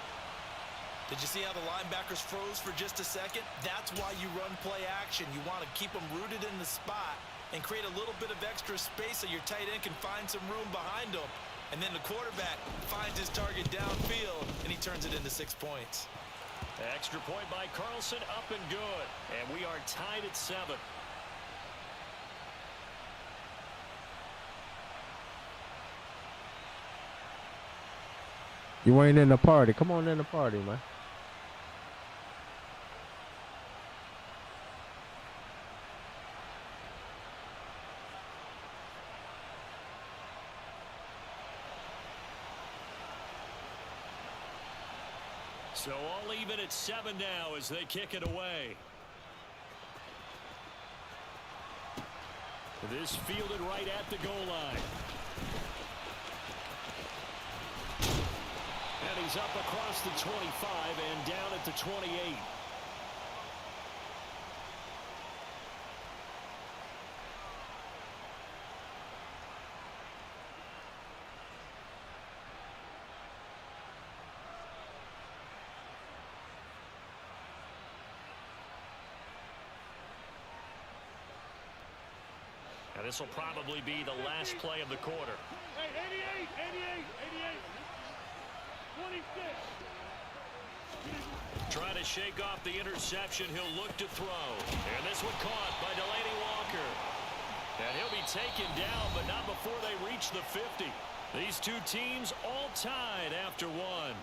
[SPEAKER 8] Did you see how the linebackers froze for just a second? That's why you run play action. You want to keep them rooted in the spot and create a little bit of extra space so your tight end can find some room behind him. And then the quarterback finds his target downfield, and he turns it into 6 points.
[SPEAKER 1] Extra point by Carlson, up and good. And we are tied at 7.
[SPEAKER 3] You ain't in the party. Come on in the party, man.
[SPEAKER 1] So all even at 7 now as they kick it away. This fielded right at the goal line. And he's up across the 25 and down at the 28. Now this will probably be the last play of the quarter.
[SPEAKER 7] Hey, 88. 26.
[SPEAKER 1] Trying to shake off the interception. He'll look to throw. And this one caught by Delaney Walker. And he'll be taken down, but not before they reach the 50. These two teams all tied after one.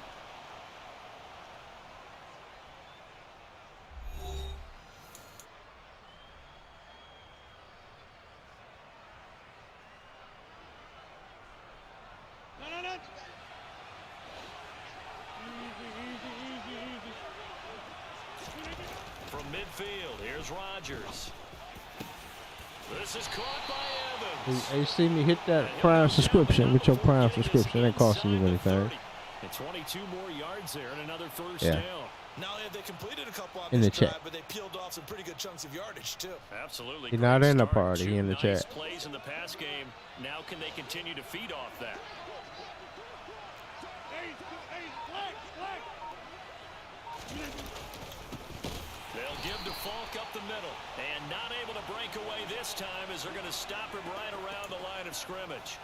[SPEAKER 1] From midfield, here's Rodgers. This is caught by Evans.
[SPEAKER 3] Hey, see me, hit that prime subscription with your prime subscription. It ain't costing you anything.
[SPEAKER 1] And 22 more yards there and another first
[SPEAKER 3] Yeah.
[SPEAKER 1] down.
[SPEAKER 8] Now they completed a couple on
[SPEAKER 3] In the
[SPEAKER 8] this
[SPEAKER 3] chat.
[SPEAKER 8] drive, but they peeled off some pretty good chunks of yardage too.
[SPEAKER 1] Absolutely.
[SPEAKER 3] He's not in the
[SPEAKER 1] Great
[SPEAKER 3] party.
[SPEAKER 1] start.
[SPEAKER 3] He in the
[SPEAKER 1] Two nice
[SPEAKER 3] chat.
[SPEAKER 1] plays in the pass game. Now can they continue to feed off that? They'll give to Falk up the middle. And not able to break away this time as they're going to stop him right around the line of scrimmage.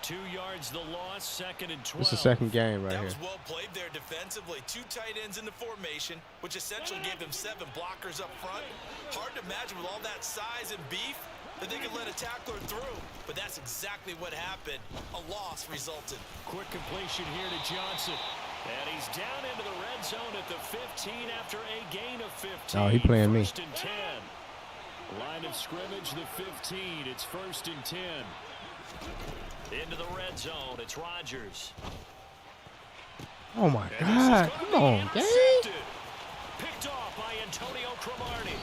[SPEAKER 1] 2 yards the loss, 2nd and 12.
[SPEAKER 3] It's the second game right
[SPEAKER 8] That
[SPEAKER 3] here.
[SPEAKER 8] was well played there defensively. 2 tight ends in the formation, which essentially gave them 7 blockers up front. Hard to imagine with all that size and beef that they could let a tackler through. But that's exactly what happened. A loss resulted.
[SPEAKER 1] Quick completion here to Johnson. And he's down into the red zone at the 15 after a gain of 15.
[SPEAKER 3] Oh, he playing me.
[SPEAKER 1] 1st and 10. Line of scrimmage, the 15. It's 1st and 10. Into the red zone. It's Rodgers.
[SPEAKER 3] Oh my God! Come on, gang.
[SPEAKER 1] Picked off by Antonio Cromartie.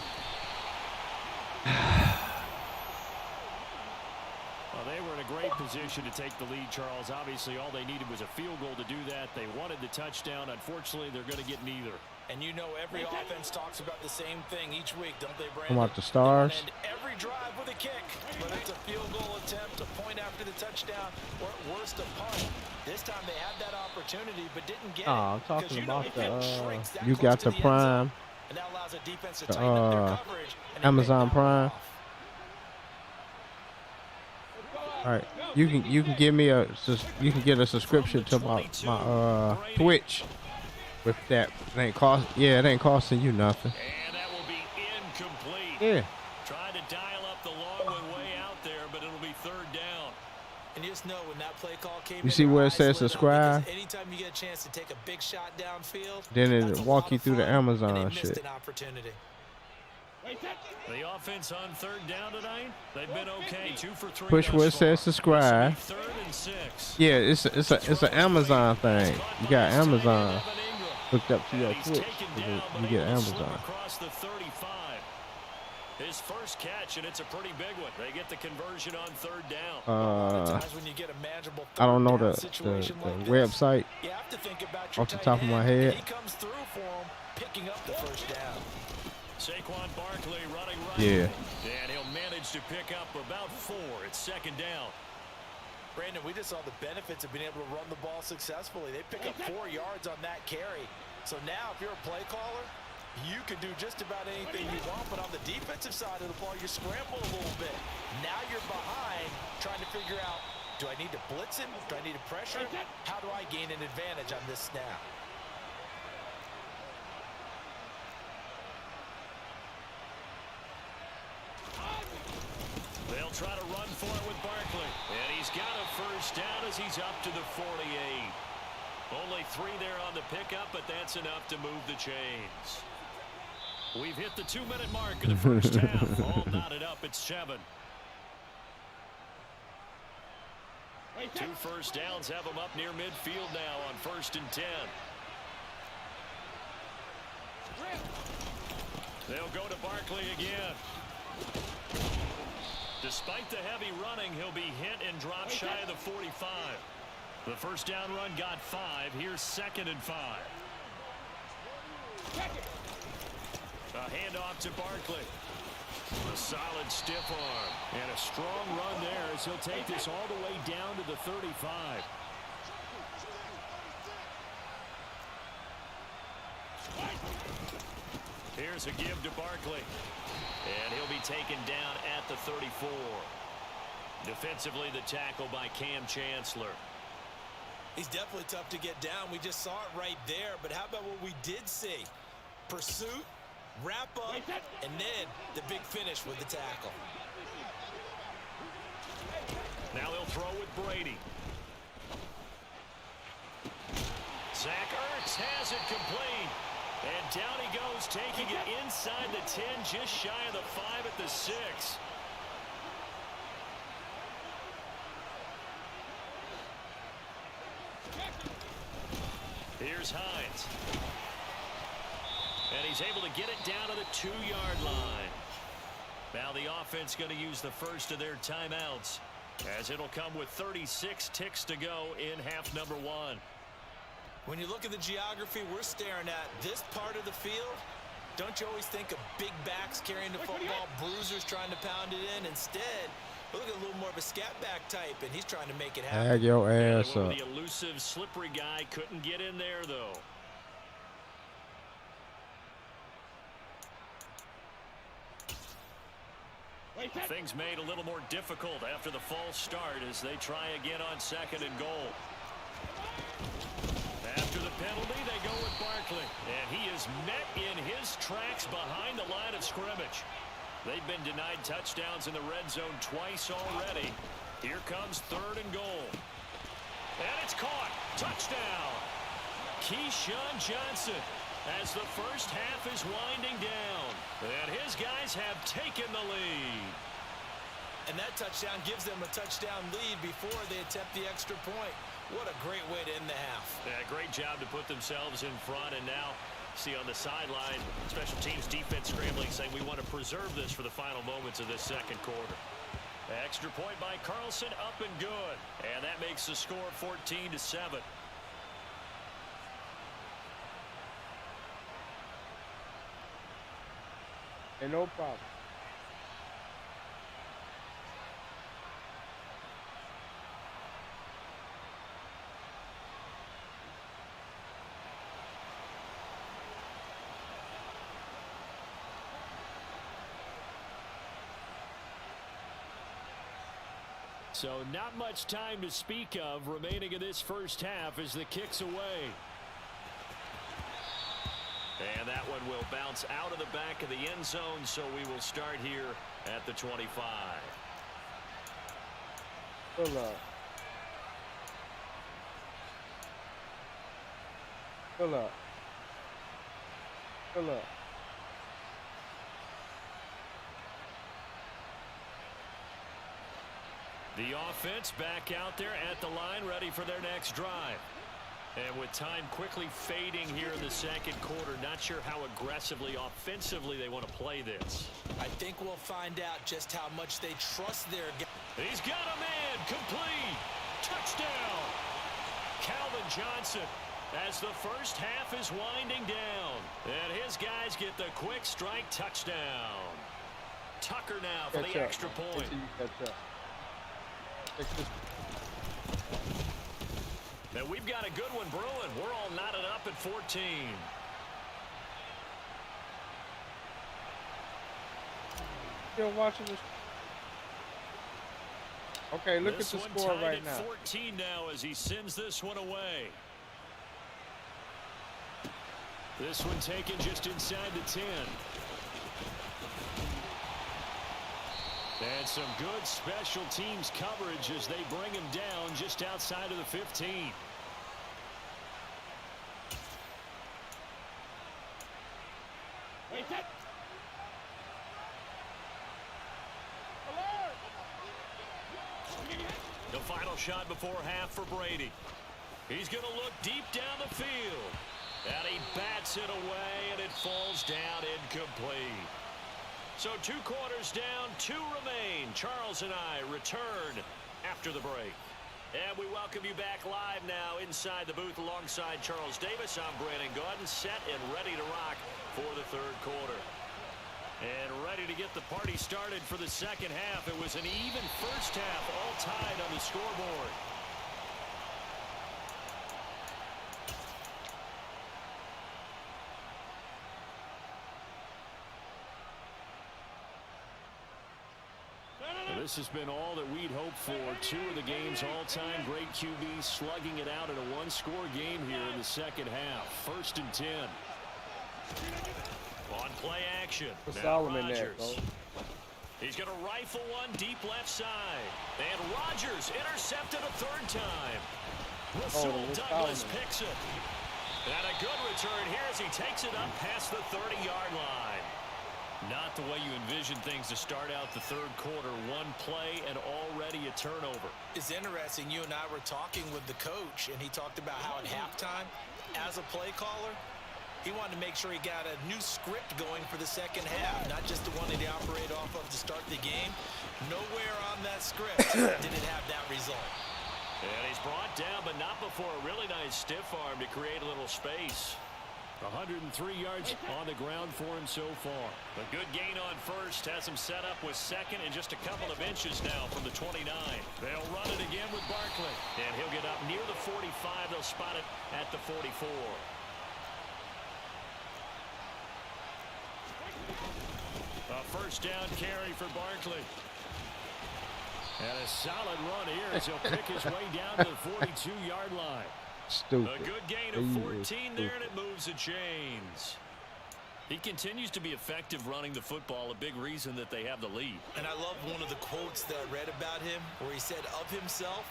[SPEAKER 1] Well, they were in a great position to take the lead, Charles. Obviously, all they needed was a field goal to do that. They wanted the touchdown. Unfortunately, they're going to get neither.
[SPEAKER 2] And you know every offense talks about the same thing each week, don't they, Brandon?
[SPEAKER 3] Come out the stars.
[SPEAKER 2] And every drive with a kick, whether it's a field goal attempt, a point after the touchdown, or at worst a punt. This time they had that opportunity but didn't get it.
[SPEAKER 3] Oh, I'm talking
[SPEAKER 2] You know
[SPEAKER 3] about
[SPEAKER 2] if it shrinks that
[SPEAKER 3] you
[SPEAKER 2] close
[SPEAKER 3] got
[SPEAKER 2] to
[SPEAKER 3] the
[SPEAKER 2] end zone,
[SPEAKER 3] Prime,
[SPEAKER 2] and that allows a defense to
[SPEAKER 3] the,
[SPEAKER 2] tighten up their coverage and they
[SPEAKER 3] Amazon
[SPEAKER 2] pick that one
[SPEAKER 3] Prime.
[SPEAKER 2] off.
[SPEAKER 3] All right, you can give me you can get a subscription to my Twitch with that. It ain't cost. Yeah, it ain't costing you nothing.
[SPEAKER 1] And that will be
[SPEAKER 3] Yeah.
[SPEAKER 1] Trying to dial up the long one way out there, but it'll be third down.
[SPEAKER 2] And you just know when that play call came
[SPEAKER 3] You see where it says subscribe?
[SPEAKER 2] Anytime you get a chance to take a big shot downfield,
[SPEAKER 3] Then it'll walk you through the Amazon shit.
[SPEAKER 2] an opportunity.
[SPEAKER 1] The offense on third down tonight, they've been okay. 2 for 3.
[SPEAKER 3] Push where it says subscribe.
[SPEAKER 1] Third and 6.
[SPEAKER 3] Yeah, it's an Amazon thing. You got Amazon hooked up to your Twitch. You get Amazon.
[SPEAKER 1] Across the 35. His first catch, and it's a pretty big one. They get the conversion on third down.
[SPEAKER 3] I don't know the website off the top of my head.
[SPEAKER 2] He comes through for him, picking up the first down.
[SPEAKER 1] Saquon Barkley running right.
[SPEAKER 3] Yeah.
[SPEAKER 1] And he'll manage to pick up about 4. It's second down.
[SPEAKER 2] Brandon, we just saw the benefits of being able to run the ball successfully. They pick up 4 yards on that carry. So now if you're a play caller, you can do just about anything you want, but on the defensive side of the ball, you scramble a little bit. Now you're behind, trying to figure out, do I need to blitz him? Do I need to pressure him? How do I gain an advantage on this snap?
[SPEAKER 1] They'll try to run for it with Barkley. And he's got a first down as he's up to the 48. Only 3 there on the pickup, but that's enough to move the chains. We've hit the 2-minute mark of the first half. All knotted up at 7. 2 first downs have them up near midfield now on 1st and 10. They'll go to Barkley again. Despite the heavy running, he'll be hit and drop shy of the 45. The first down run got 5. Here's 2nd and 5. A handoff to Barkley. A solid stiff arm. And a strong run there as he'll take this all the way down to the 35. Here's a give to Barkley. And he'll be taken down at the 34. Defensively, the tackle by Cam Chancellor.
[SPEAKER 2] He's definitely tough to get down. We just saw it right there. But how about what we did see? Pursuit, wrap up, and then the big finish with the tackle.
[SPEAKER 1] Now they'll throw with Brady. Zach Ertz has it complete. And down he goes, taking it inside the 10, just shy of the 5 at the 6. Here's Hines. And he's able to get it down to the 2-yard line. Now the offense going to use the first of their timeouts, as it'll come with 36 ticks to go in half number 1.
[SPEAKER 2] When you look at the geography we're staring at, this part of the field, don't you always think of big backs carrying the football, bruisers trying to pound it in? Instead, look at a little more of a scat back type, and he's trying to make it happen.
[SPEAKER 3] Tag your ass up.
[SPEAKER 1] The elusive, slippery guy couldn't get in there, though. Things made a little more difficult after the false start as they try again on 2nd and goal. After the penalty, they go with Barkley. And he is met in his tracks behind the line of scrimmage. They've been denied touchdowns in the red zone twice already. Here comes 3rd and goal. And it's caught. Touchdown. Keyshawn Johnson, as the first half is winding down. And his guys have taken the lead.
[SPEAKER 2] And that touchdown gives them a touchdown lead before they attempt the extra point. What a great way to end the half.
[SPEAKER 1] Yeah, great job to put themselves in front. And now, see on the sideline, special teams defense scrambling, saying we want to preserve this for the final moments of this 2nd quarter. Extra point by Carlson, up and good. And that makes the score 14-7.
[SPEAKER 3] Hey, no problem.
[SPEAKER 1] So not much time to speak of remaining in this first half as the kick's away. And that one will bounce out of the back of the end zone, so we will start here at the 25.
[SPEAKER 3] Pull up. Pull up. Pull up.
[SPEAKER 1] The offense back out there at the line, ready for their next drive. And with time quickly fading here in the second quarter, not sure how aggressively, offensively they want to play this.
[SPEAKER 2] I think we'll find out just how much they trust their guy.
[SPEAKER 1] He's got a man, complete, touchdown. Calvin Johnson, as the first half is winding down. And his guys get the quick strike touchdown. Tucker now for the extra point. And we've got a good one brewing. We're all knotted up at 14.
[SPEAKER 3] Still watching this. Okay, look at the score right now.
[SPEAKER 1] 14 now as he sends this one away. This one taken just inside the 10. And some good special teams coverage as they bring him down just outside of the 15. The final shot before half for Brady. He's going to look deep down the field. And he bats it away, and it falls down incomplete. So 2 quarters down, 2 remain. Charles and I return after the break. And we welcome you back live now inside the booth alongside Charles Davis. I'm Brandon Gaudin, set and ready to rock for the third quarter. And ready to get the party started for the second half. It was an even first half, all tied on the scoreboard. This has been all that we'd hoped for. 2 of the game's all-time great QBs slugging it out in a one-score game here in the second half. 1st and 10. On play action. Now Rodgers. He's going to rifle one deep left side. And Rodgers intercepted a 3rd time. Rasul Douglas picks it. And a good return here as he takes it up past the 30-yard line. Not the way you envision things to start out the third quarter. 1 play and already a turnover.
[SPEAKER 2] It's interesting. You and I were talking with the coach, and he talked about how at halftime, as a play caller, he wanted to make sure he got a new script going for the second half, not just the one that he operated off of to start the game. Nowhere on that script did it have that result.
[SPEAKER 1] And he's brought down, but not before a really nice stiff arm to create a little space. 103 yards on the ground for him so far. A good gain on first has him set up with second and just a couple of inches now from the 29. They'll run it again with Barkley. And he'll get up near the 45. They'll spot it at the 44. A first down carry for Barkley. And a solid run here as he'll pick his way down to the 42-yard line.
[SPEAKER 3] Stupid.
[SPEAKER 1] A good gain of 14 there, and it moves the chains. He continues to be effective running the football, a big reason that they have the lead.
[SPEAKER 2] And I love one of the quotes that I read about him where he said of himself,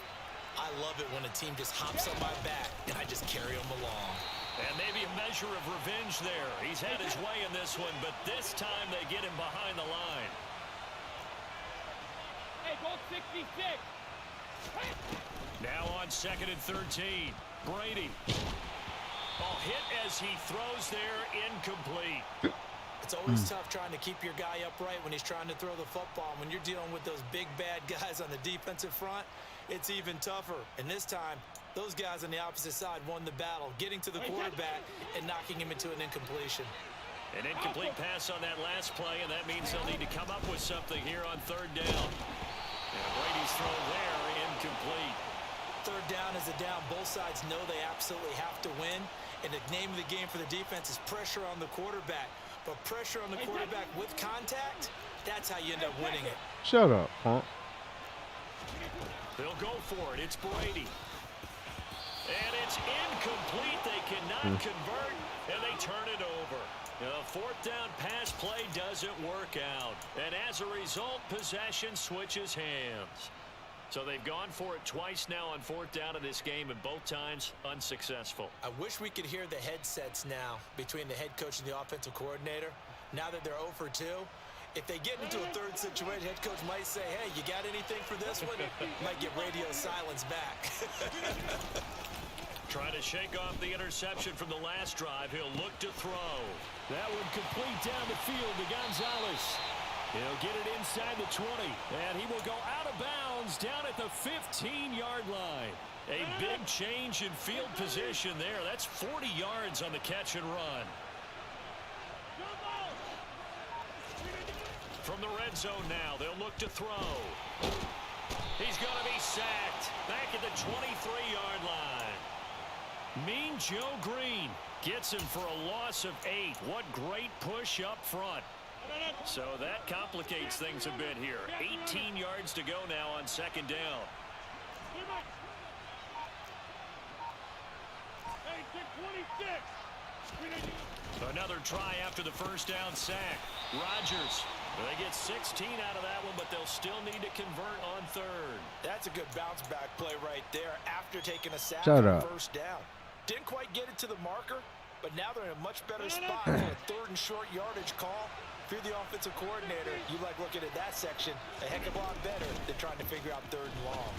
[SPEAKER 2] I love it when a team just hops on my back and I just carry them along.
[SPEAKER 1] And maybe a measure of revenge there. He's had his way in this one, but this time they get him behind the line.
[SPEAKER 7] Hey, go 66.
[SPEAKER 1] Now on 2nd and 13. Brady. Ball hit as he throws there, incomplete.
[SPEAKER 2] It's always tough trying to keep your guy upright when he's trying to throw the football. When you're dealing with those big, bad guys on the defensive front, it's even tougher. And this time, those guys on the opposite side won the battle, getting to the quarterback and knocking him into an incompletion.
[SPEAKER 1] An incomplete pass on that last play, and that means they'll need to come up with something here on 3rd down. And Brady's throw there, incomplete.
[SPEAKER 2] 3rd down is a down. Both sides know they absolutely have to win. And the name of the game for the defense is pressure on the quarterback. But pressure on the quarterback with contact, that's how you end up winning it.
[SPEAKER 3] Shut up, punk.
[SPEAKER 1] They'll go for it. It's Brady. And it's incomplete. They cannot convert, and they turn it over. A fourth down pass play doesn't work out. And as a result, possession switches hands. So they've gone for it twice now on fourth down in this game, and both times unsuccessful.
[SPEAKER 2] I wish we could hear the headsets now between the head coach and the offensive coordinator. Now that they're 0 for 2, if they get into a third situation, head coach might say, hey, you got anything for this one? Might get radio silence back.
[SPEAKER 1] Trying to shake off the interception from the last drive. He'll look to throw.
[SPEAKER 10] That one complete down the field to Gonzalez. He'll get it inside the 20, and he will go out of bounds down at the 15-yard line.
[SPEAKER 1] A big change in field position there. That's 40 yards on the catch and run. From the red zone now, they'll look to throw. He's going to be sacked back at the 23-yard line. Mean Joe Green gets him for a loss of 8. What great push up front. So that complicates things a bit here. 18 yards to go now on second down. Another try after the first down sack. Rodgers. They get 16 out of that one, but they'll still need to convert on third.
[SPEAKER 2] That's a good bounce back play right there after taking a sack
[SPEAKER 3] Shut
[SPEAKER 2] on
[SPEAKER 3] up.
[SPEAKER 2] first down. Didn't quite get it to the marker, but now they're in a much better spot for a third and short yardage call. If you're the offensive coordinator, you like looking at that section a heck of a lot better than trying to figure out third and long.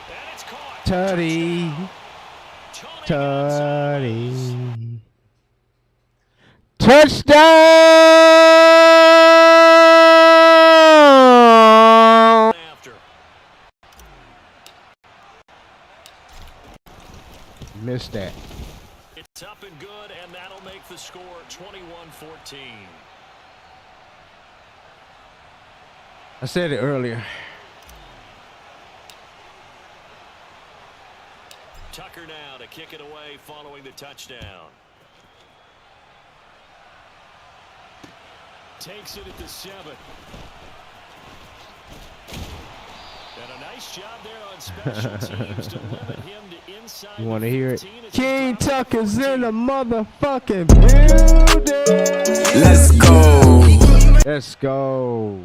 [SPEAKER 1] And it's caught.
[SPEAKER 3] Tutty. Tutty. Touchdown!
[SPEAKER 1] After.
[SPEAKER 3] Missed that.
[SPEAKER 1] It's up and good, and that'll make the score 21-14.
[SPEAKER 3] I said it earlier.
[SPEAKER 1] Tucker now to kick it away following the touchdown.
[SPEAKER 10] Takes it at the 7. And a nice job there on special teams to limit him to inside.
[SPEAKER 3] You want to hear it?
[SPEAKER 10] 15 as
[SPEAKER 3] King
[SPEAKER 10] he
[SPEAKER 3] Tuck is in the
[SPEAKER 10] drops
[SPEAKER 3] motherfucking building.
[SPEAKER 9] Let's go.
[SPEAKER 3] Let's go.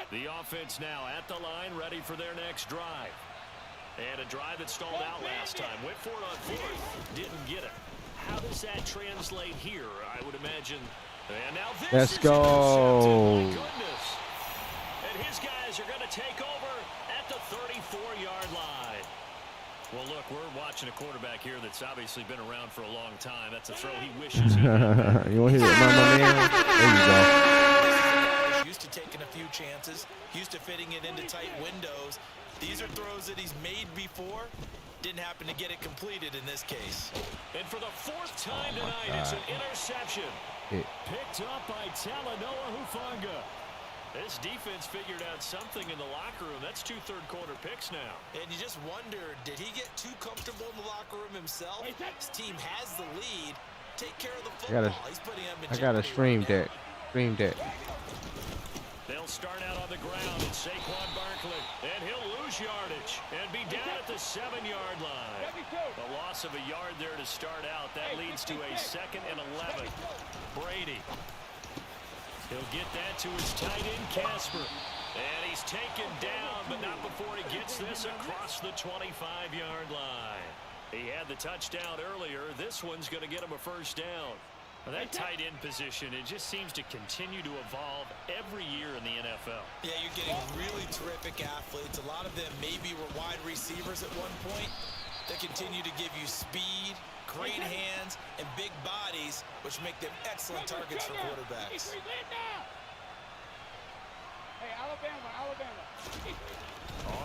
[SPEAKER 1] The offense now at the line, ready for their next drive. And a drive that stalled out last time. Went for it on fourth. Didn't get it. How does that translate here? I would imagine. And now this
[SPEAKER 3] Let's
[SPEAKER 1] is
[SPEAKER 3] go.
[SPEAKER 1] intercepted. My goodness. And his guys are going to take over at the 34-yard line. Well, look, we're watching a quarterback here that's obviously been around for a long time. That's a throw he wishes he had.
[SPEAKER 3] You want to hear it, my man? There you go.
[SPEAKER 2] Used to taking a few chances, used to fitting it into tight windows. These are throws that he's made before. Didn't happen to get it completed in this case.
[SPEAKER 1] And for the fourth time tonight, it's an interception.
[SPEAKER 10] Picked up by Talanoa Hufanga.
[SPEAKER 1] This defense figured out something in the locker room. That's 2 third-quarter picks now.
[SPEAKER 2] And you just wonder, did he get too comfortable in the locker room himself? His team has the lead. Take care of the football. He's putting him in
[SPEAKER 3] I got a
[SPEAKER 2] jeopardy
[SPEAKER 3] stream
[SPEAKER 2] right now.
[SPEAKER 3] deck. Stream deck.
[SPEAKER 1] They'll start out on the ground. It's Saquon Barkley. And he'll lose yardage and be down at the 7-yard line. A loss of a yard there to start out. That leads to a 2nd and 11. Brady. He'll get that to his tight end, Casper. And he's taken down, but not before he gets this across the 25-yard line. He had the touchdown earlier. This one's going to get him a first down. Well, that tight end position, it just seems to continue to evolve every year in the NFL.
[SPEAKER 2] Yeah, you're getting really terrific athletes. A lot of them maybe were wide receivers at one point. They continue to give you speed, great hands, and big bodies, which make them excellent targets for quarterbacks.
[SPEAKER 7] Hey, Alabama.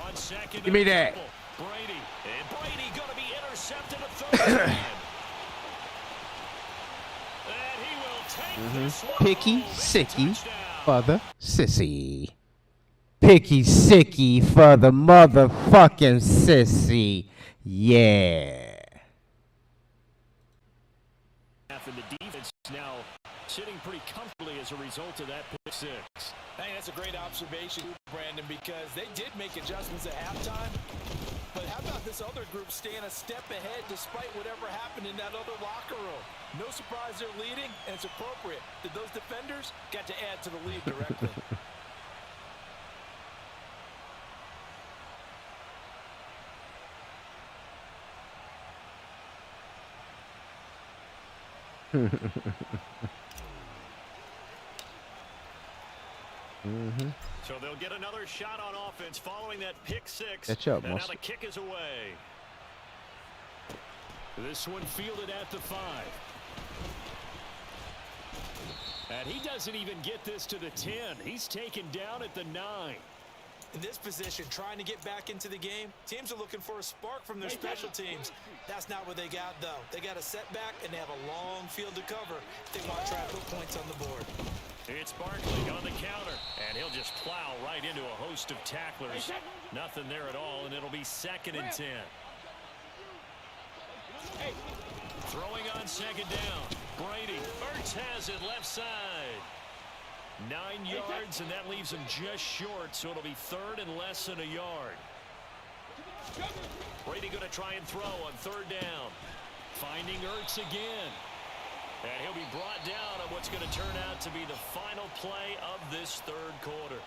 [SPEAKER 1] On second,
[SPEAKER 3] Give me that.
[SPEAKER 1] Brady. And Brady going to be intercepted a third time. And he will take this one
[SPEAKER 3] Picky,
[SPEAKER 1] home.
[SPEAKER 3] sicky
[SPEAKER 1] Touchdown.
[SPEAKER 3] for the sissy. Picky, sicky for the motherfucking sissy. Yeah.
[SPEAKER 10] And the defense now sitting pretty comfortably as a result of that pick six.
[SPEAKER 2] Hey, that's a great observation, Brandon, because they did make adjustments at halftime. But how about this other group staying a step ahead despite whatever happened in that other locker room? No surprise they're leading, and it's appropriate that those defenders got to add to the lead directly.
[SPEAKER 1] So they'll get another shot on offense following that pick six.
[SPEAKER 3] Catch up,
[SPEAKER 1] and now
[SPEAKER 3] Muscle.
[SPEAKER 1] the kick is away.
[SPEAKER 10] This one fielded at the 5. And he doesn't even get this to the 10. He's taken down at the 9.
[SPEAKER 2] In this position, trying to get back into the game, teams are looking for a spark from their special teams. That's not what they got, though. They got a setback, and they have a long field to cover if they want to try to put points on the board.
[SPEAKER 1] It's Barkley on the counter, and he'll just plow right into a host of tacklers. Nothing there at all, and it'll be 2nd and 10. Throwing on 2nd down. Brady. Ertz has it left side. 9 yards, and that leaves him just short, so it'll be 3rd and less than a yard. Brady going to try and throw on 3rd down. Finding Ertz again. And he'll be brought down on what's going to turn out to be the final play of this 3rd quarter.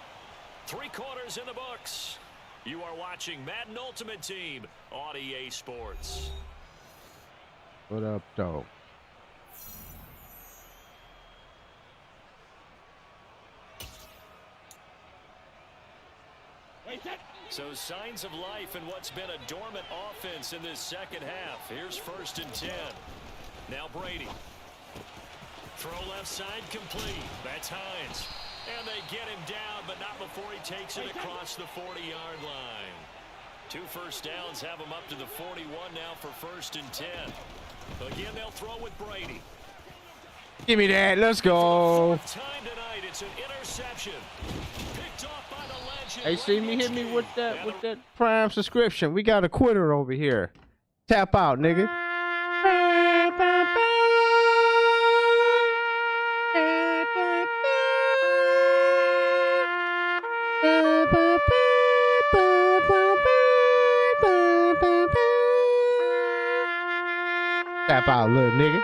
[SPEAKER 1] 3 quarters in the books. You are watching Madden Ultimate Team on EA Sports.
[SPEAKER 3] What up, though?
[SPEAKER 1] So signs of life in what's been a dormant offense in this 2nd half. Here's 1st and 10. Now Brady. Throw left side complete. That's Hines. And they get him down, but not before he takes it across the 40-yard line. 2 first downs have him up to the 41 now for 1st and 10. Again, they'll throw with Brady.
[SPEAKER 3] Give me that. Let's go.
[SPEAKER 1] Time tonight, it's an interception. Picked off by the legend.
[SPEAKER 3] Hey, see me, hit me with that Prime subscription. We got a quitter over here. Tap out, nigga. Tap out, little nigga.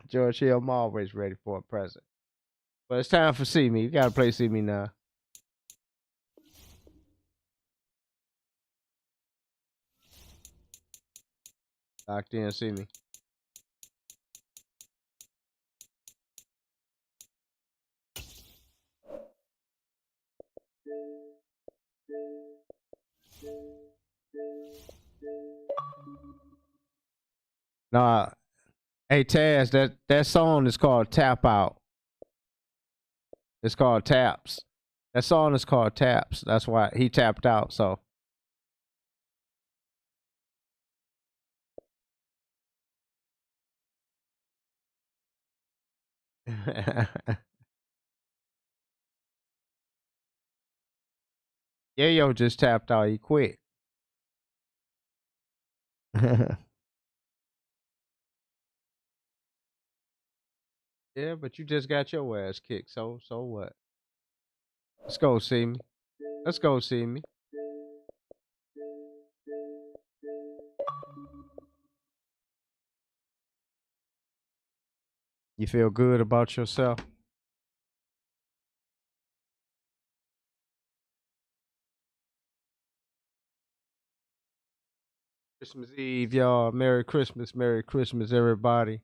[SPEAKER 3] George Hill, I'm always ready for a present. But it's time for See Me. You gotta play See Me now. Locked in, See Me. Nah, hey Taz, that song is called Tap Out. It's called Taps. That song is called Taps. That's why he tapped out. So. Yeah, yo, just tapped out. He quit. Yeah, but you just got your ass kicked. So what? Let's go, See Me. Let's go, See Me. You feel good about yourself? Christmas Eve, y'all. Merry Christmas, everybody.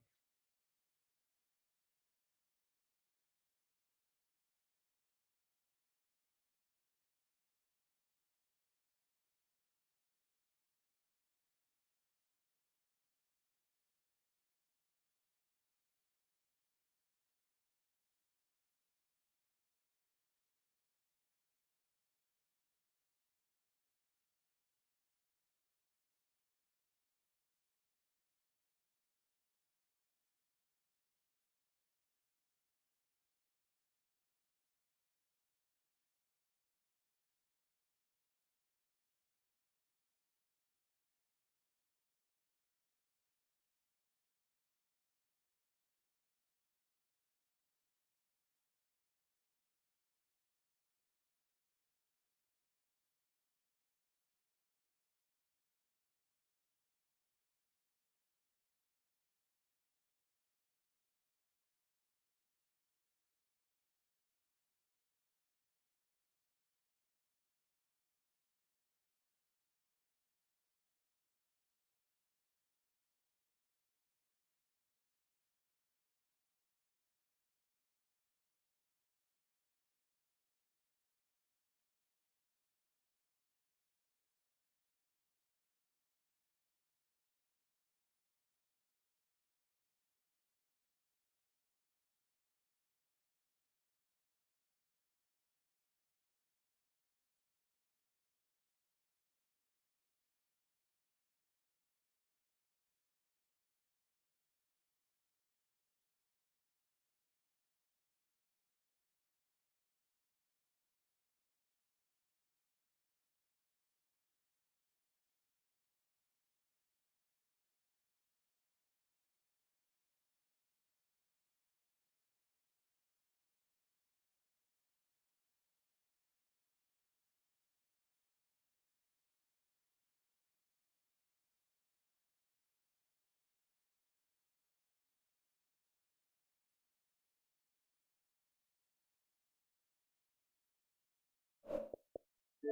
[SPEAKER 3] Hmm.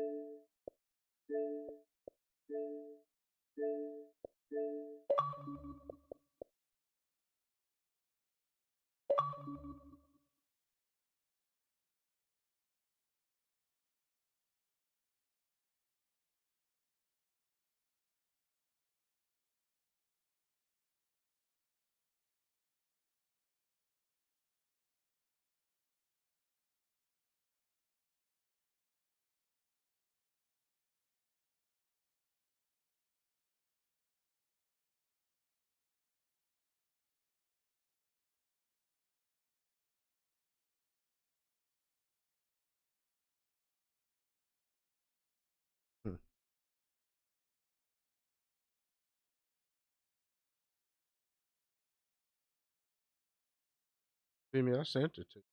[SPEAKER 3] See me, I sent it to you.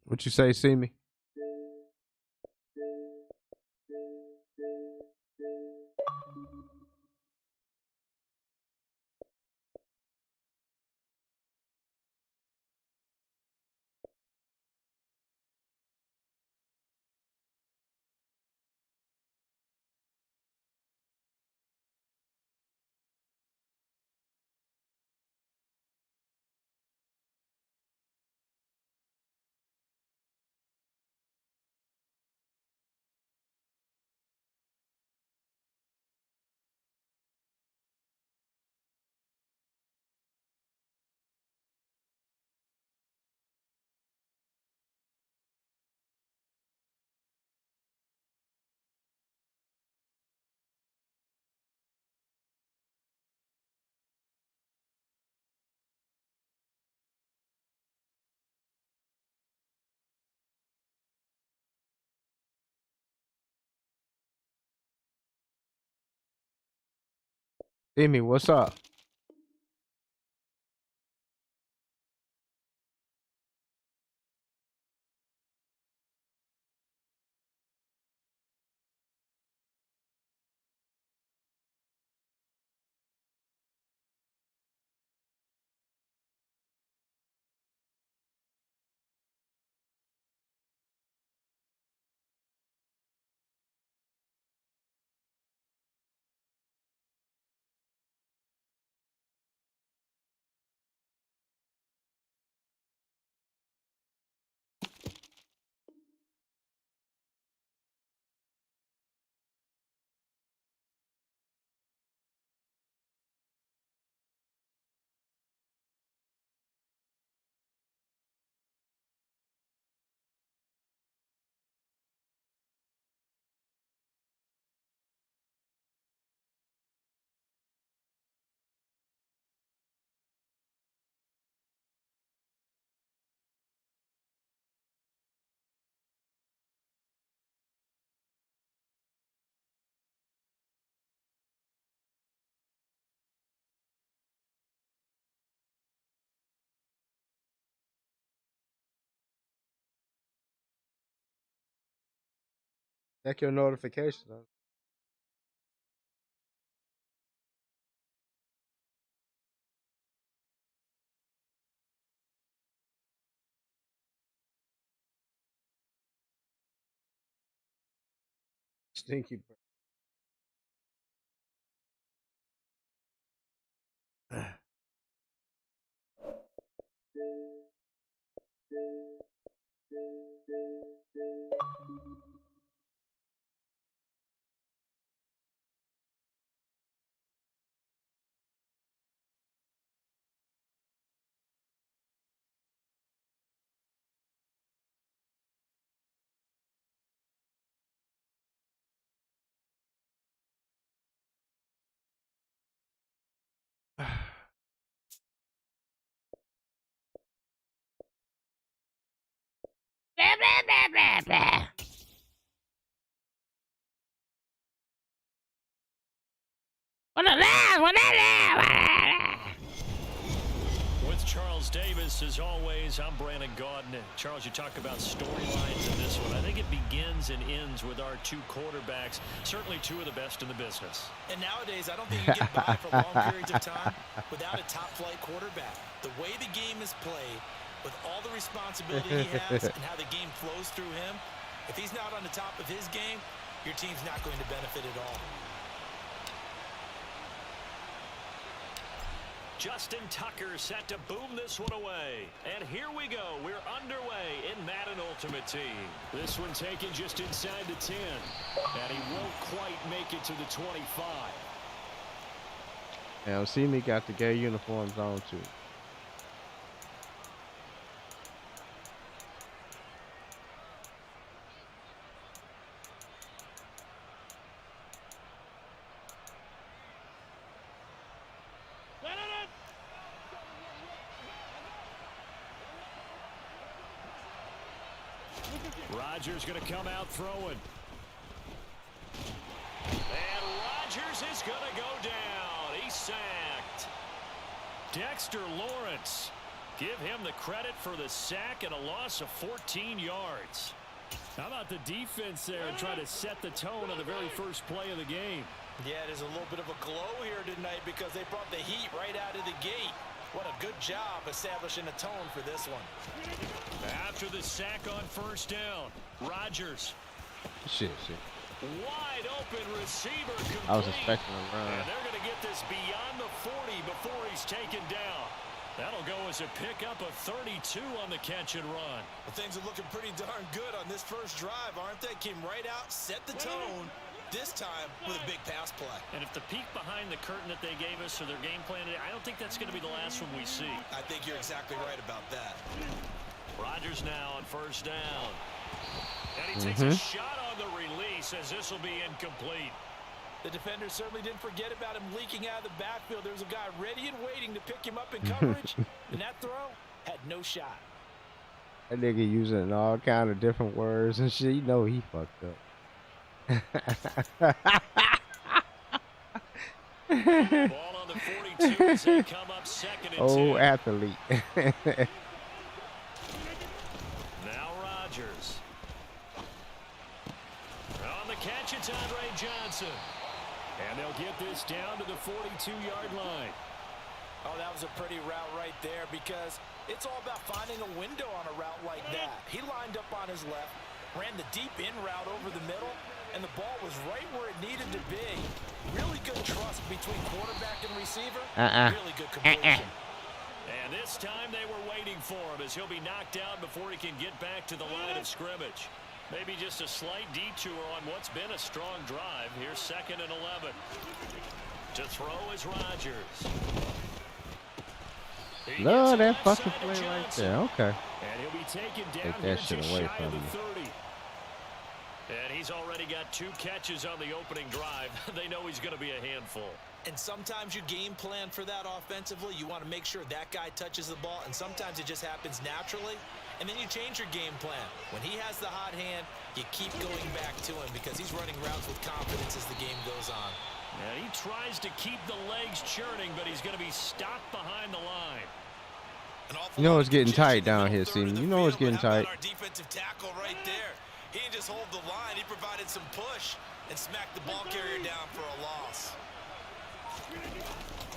[SPEAKER 3] What you say, see me? See me, what's up? Check your notifications. Stinky.
[SPEAKER 10] With Charles Davis, as always, I'm Brandon Gaudin. Charles, you talk about storylines in this one. I think it begins and ends with our two quarterbacks, certainly two of the best in the business.
[SPEAKER 2] And nowadays, I don't think you can get by for long periods of time without a top-flight quarterback. The way the game is played, with all the responsibility he has and how the game flows through him, if he's not on the top of his game, your team's not going to benefit at all.
[SPEAKER 10] Justin Tucker set to boom this one away. And here we go. We're underway in Madden Ultimate Team. This one taken just inside the 10. And he won't quite make it to the 25.
[SPEAKER 3] Now, see me got the gay uniforms on too.
[SPEAKER 10] Rodgers going to come out throwing. And Rodgers is going to go down. He's sacked. Dexter Lawrence. Give him the credit for the sack and a loss of 14 yards. How about the defense there and try to set the tone on the very first play of the game?
[SPEAKER 2] Yeah, there's a little bit of a glow here tonight because they brought the heat right out of the gate. What a good job establishing a tone for this one.
[SPEAKER 10] After the sack on first down, Rodgers.
[SPEAKER 3] Shit.
[SPEAKER 10] Wide open receiver complete.
[SPEAKER 3] I was expecting a run.
[SPEAKER 10] And they're going to get this beyond the 40 before he's taken down. That'll go as a pickup of 32 on the catch and run.
[SPEAKER 2] Well, things are looking pretty darn good on this first drive, aren't they? Came right out, set the tone. This time with a big pass play.
[SPEAKER 10] And if the peek behind the curtain that they gave us or their game plan, I don't think that's going to be the last one we see.
[SPEAKER 2] I think you're exactly right about that.
[SPEAKER 10] Rodgers now on first down. And he takes a shot on the release as this will be incomplete.
[SPEAKER 2] The defender certainly didn't forget about him leaking out of the backfield. There was a guy ready and waiting to pick him up in coverage. And that throw had no shot.
[SPEAKER 3] That nigga using all kind of different words and shit. You know he fucked up.
[SPEAKER 10] Ball on the 42 as they come up second and 10.
[SPEAKER 3] Athlete.
[SPEAKER 10] Now Rodgers. On the catch, it's Andre Johnson. And they'll get this down to the 42-yard line.
[SPEAKER 2] Oh, that was a pretty route right there because it's all about finding a window on a route like that. He lined up on his left, ran the deep in route over the middle, and the ball was right where it needed to be. Really good trust between quarterback and receiver. Really good completion.
[SPEAKER 10] And this time they were waiting for him as he'll be knocked down before he can get back to the line of scrimmage. Maybe just a slight detour on what's been a strong drive. Here's 2nd and 11. To throw is Rodgers.
[SPEAKER 3] No, that fucking play right there. Okay.
[SPEAKER 10] And he'll be taken down.
[SPEAKER 3] Take that shit away from me.
[SPEAKER 10] 30. And he's already got 2 catches on the opening drive. They know he's going to be a handful.
[SPEAKER 2] And sometimes you game plan for that offensively. You want to make sure that guy touches the ball, and sometimes it just happens naturally. And then you change your game plan. When he has the hot hand, you keep going back to him because he's running routes with confidence as the game goes on.
[SPEAKER 10] And he tries to keep the legs churning, but he's going to be stopped behind the line.
[SPEAKER 3] You know it's getting tight down here, Steven. You know it's getting tight.
[SPEAKER 2] Our defensive tackle right there.
[SPEAKER 8] He didn't just hold the line. He provided some push and smacked the ball carrier down for a loss.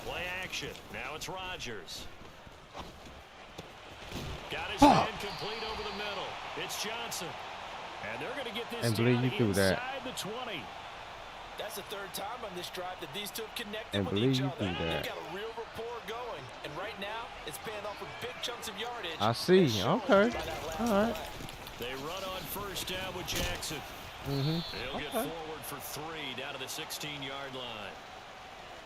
[SPEAKER 1] Play action. Now it's Rodgers. Got his man complete over the middle. It's Johnson. And they're going to get this down inside the 20.
[SPEAKER 2] That's the third time on this drive that these two have connected
[SPEAKER 3] And
[SPEAKER 2] with
[SPEAKER 3] believe
[SPEAKER 2] each
[SPEAKER 3] you
[SPEAKER 2] other.
[SPEAKER 3] do that.
[SPEAKER 2] They've got a real rapport going. And right now, it's paying off with big chunks of yardage.
[SPEAKER 3] I see. Okay. All right.
[SPEAKER 1] They run on first down with Jackson. He'll get forward for 3 down to the 16-yard line.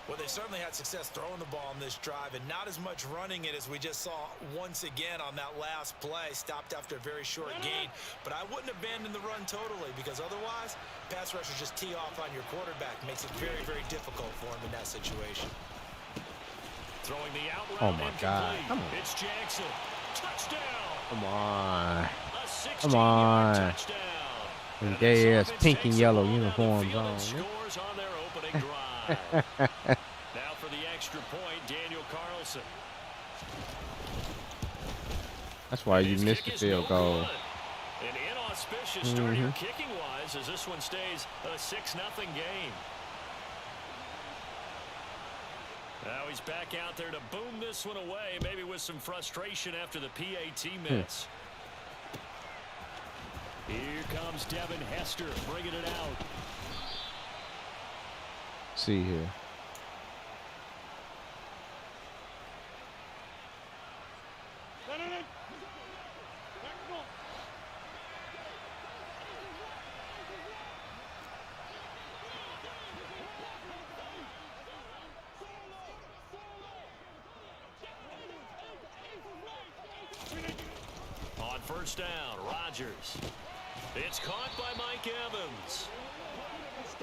[SPEAKER 2] Well, they certainly had success throwing the ball on this drive and not as much running it as we just saw once again on that last play. Stopped after a very short gain. But I wouldn't abandon the run totally because otherwise, pass rushers just tee off on your quarterback. Makes it very, very difficult for him in that situation.
[SPEAKER 1] Throwing the out route.
[SPEAKER 3] Oh, my God. Come on.
[SPEAKER 1] It's Jackson. Touchdown.
[SPEAKER 3] Come on.
[SPEAKER 1] A 16-yard
[SPEAKER 3] Come on.
[SPEAKER 1] touchdown.
[SPEAKER 3] Them gay-ass pink and yellow uniforms on.
[SPEAKER 1] Scores on their opening drive. Now for the extra point, Daniel Carlson.
[SPEAKER 3] That's why you missed the field goal.
[SPEAKER 1] An inauspicious start here kicking-wise as this one stays a 6-0 game. Now he's back out there to boom this one away, maybe with some frustration after the PAT miss. Here comes Devin Hester bringing it out.
[SPEAKER 3] See here.
[SPEAKER 1] On first down, Rodgers. It's caught by Mike Evans.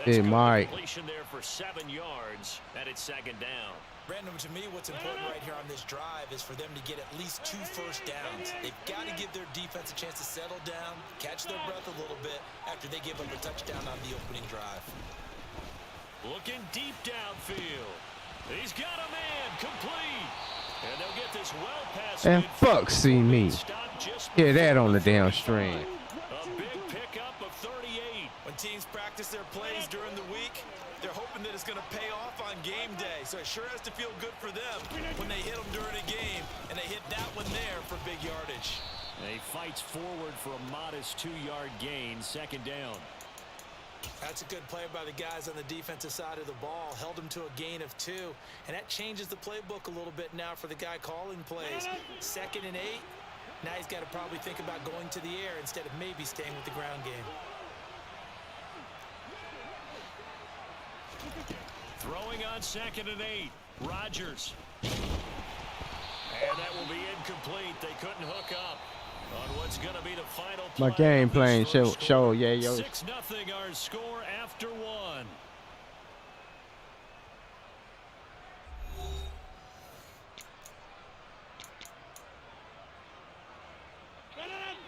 [SPEAKER 3] Hey, Mike.
[SPEAKER 1] Completion there for 7 yards, and it's second down.
[SPEAKER 2] Brandon, to me, what's important right here on this drive is for them to get at least 2 first downs. They've got to give their defense a chance to settle down, catch their breath a little bit after they give up a touchdown on the opening drive.
[SPEAKER 1] Looking deep downfield. He's got a man complete. And they'll get this well past
[SPEAKER 3] And fuck see me. Hear that on the downstream.
[SPEAKER 1] A big pickup of 38.
[SPEAKER 2] When teams practice their plays during the week, they're hoping that it's going to pay off on game day. So it sure has to feel good for them when they hit them during a game, and they hit that one there for big yardage.
[SPEAKER 1] And he fights forward for a modest 2-yard gain, second down.
[SPEAKER 2] That's a good play by the guys on the defensive side of the ball. Held them to a gain of 2, and that changes the playbook a little bit now for the guy calling plays. 2nd and 8. Now he's got to probably think about going to the air instead of maybe staying with the ground game.
[SPEAKER 1] Throwing on 2nd and 8. Rodgers. And that will be incomplete. They couldn't hook up on what's going to be the final play.
[SPEAKER 3] My game playing show, yeah, yo.
[SPEAKER 1] 6-0 our score after 1.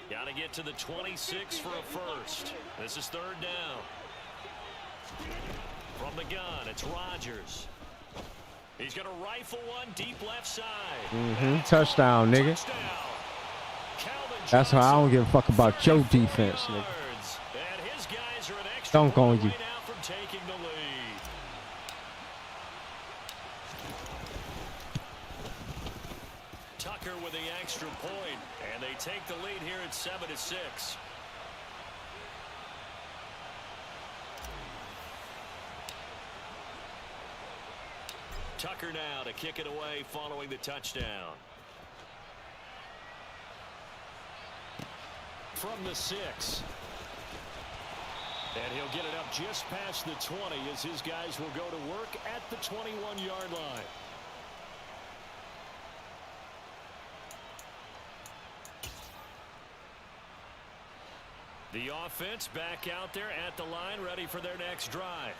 [SPEAKER 1] Got to get to the 26 for a first. This is 3rd down. From the gun, it's Rodgers. He's going to rifle one deep left side.
[SPEAKER 3] Touchdown, nigga.
[SPEAKER 1] Touchdown.
[SPEAKER 3] That's how I don't give a fuck about your defense, nigga. Dunk on you.
[SPEAKER 1] Tucker with the extra point, and they take the lead here at 7-6. Tucker now to kick it away following the touchdown. From the 6. And he'll get it up just past the 20 as his guys will go to work at the 21-yard line. The offense back out there at the line, ready for their next drive.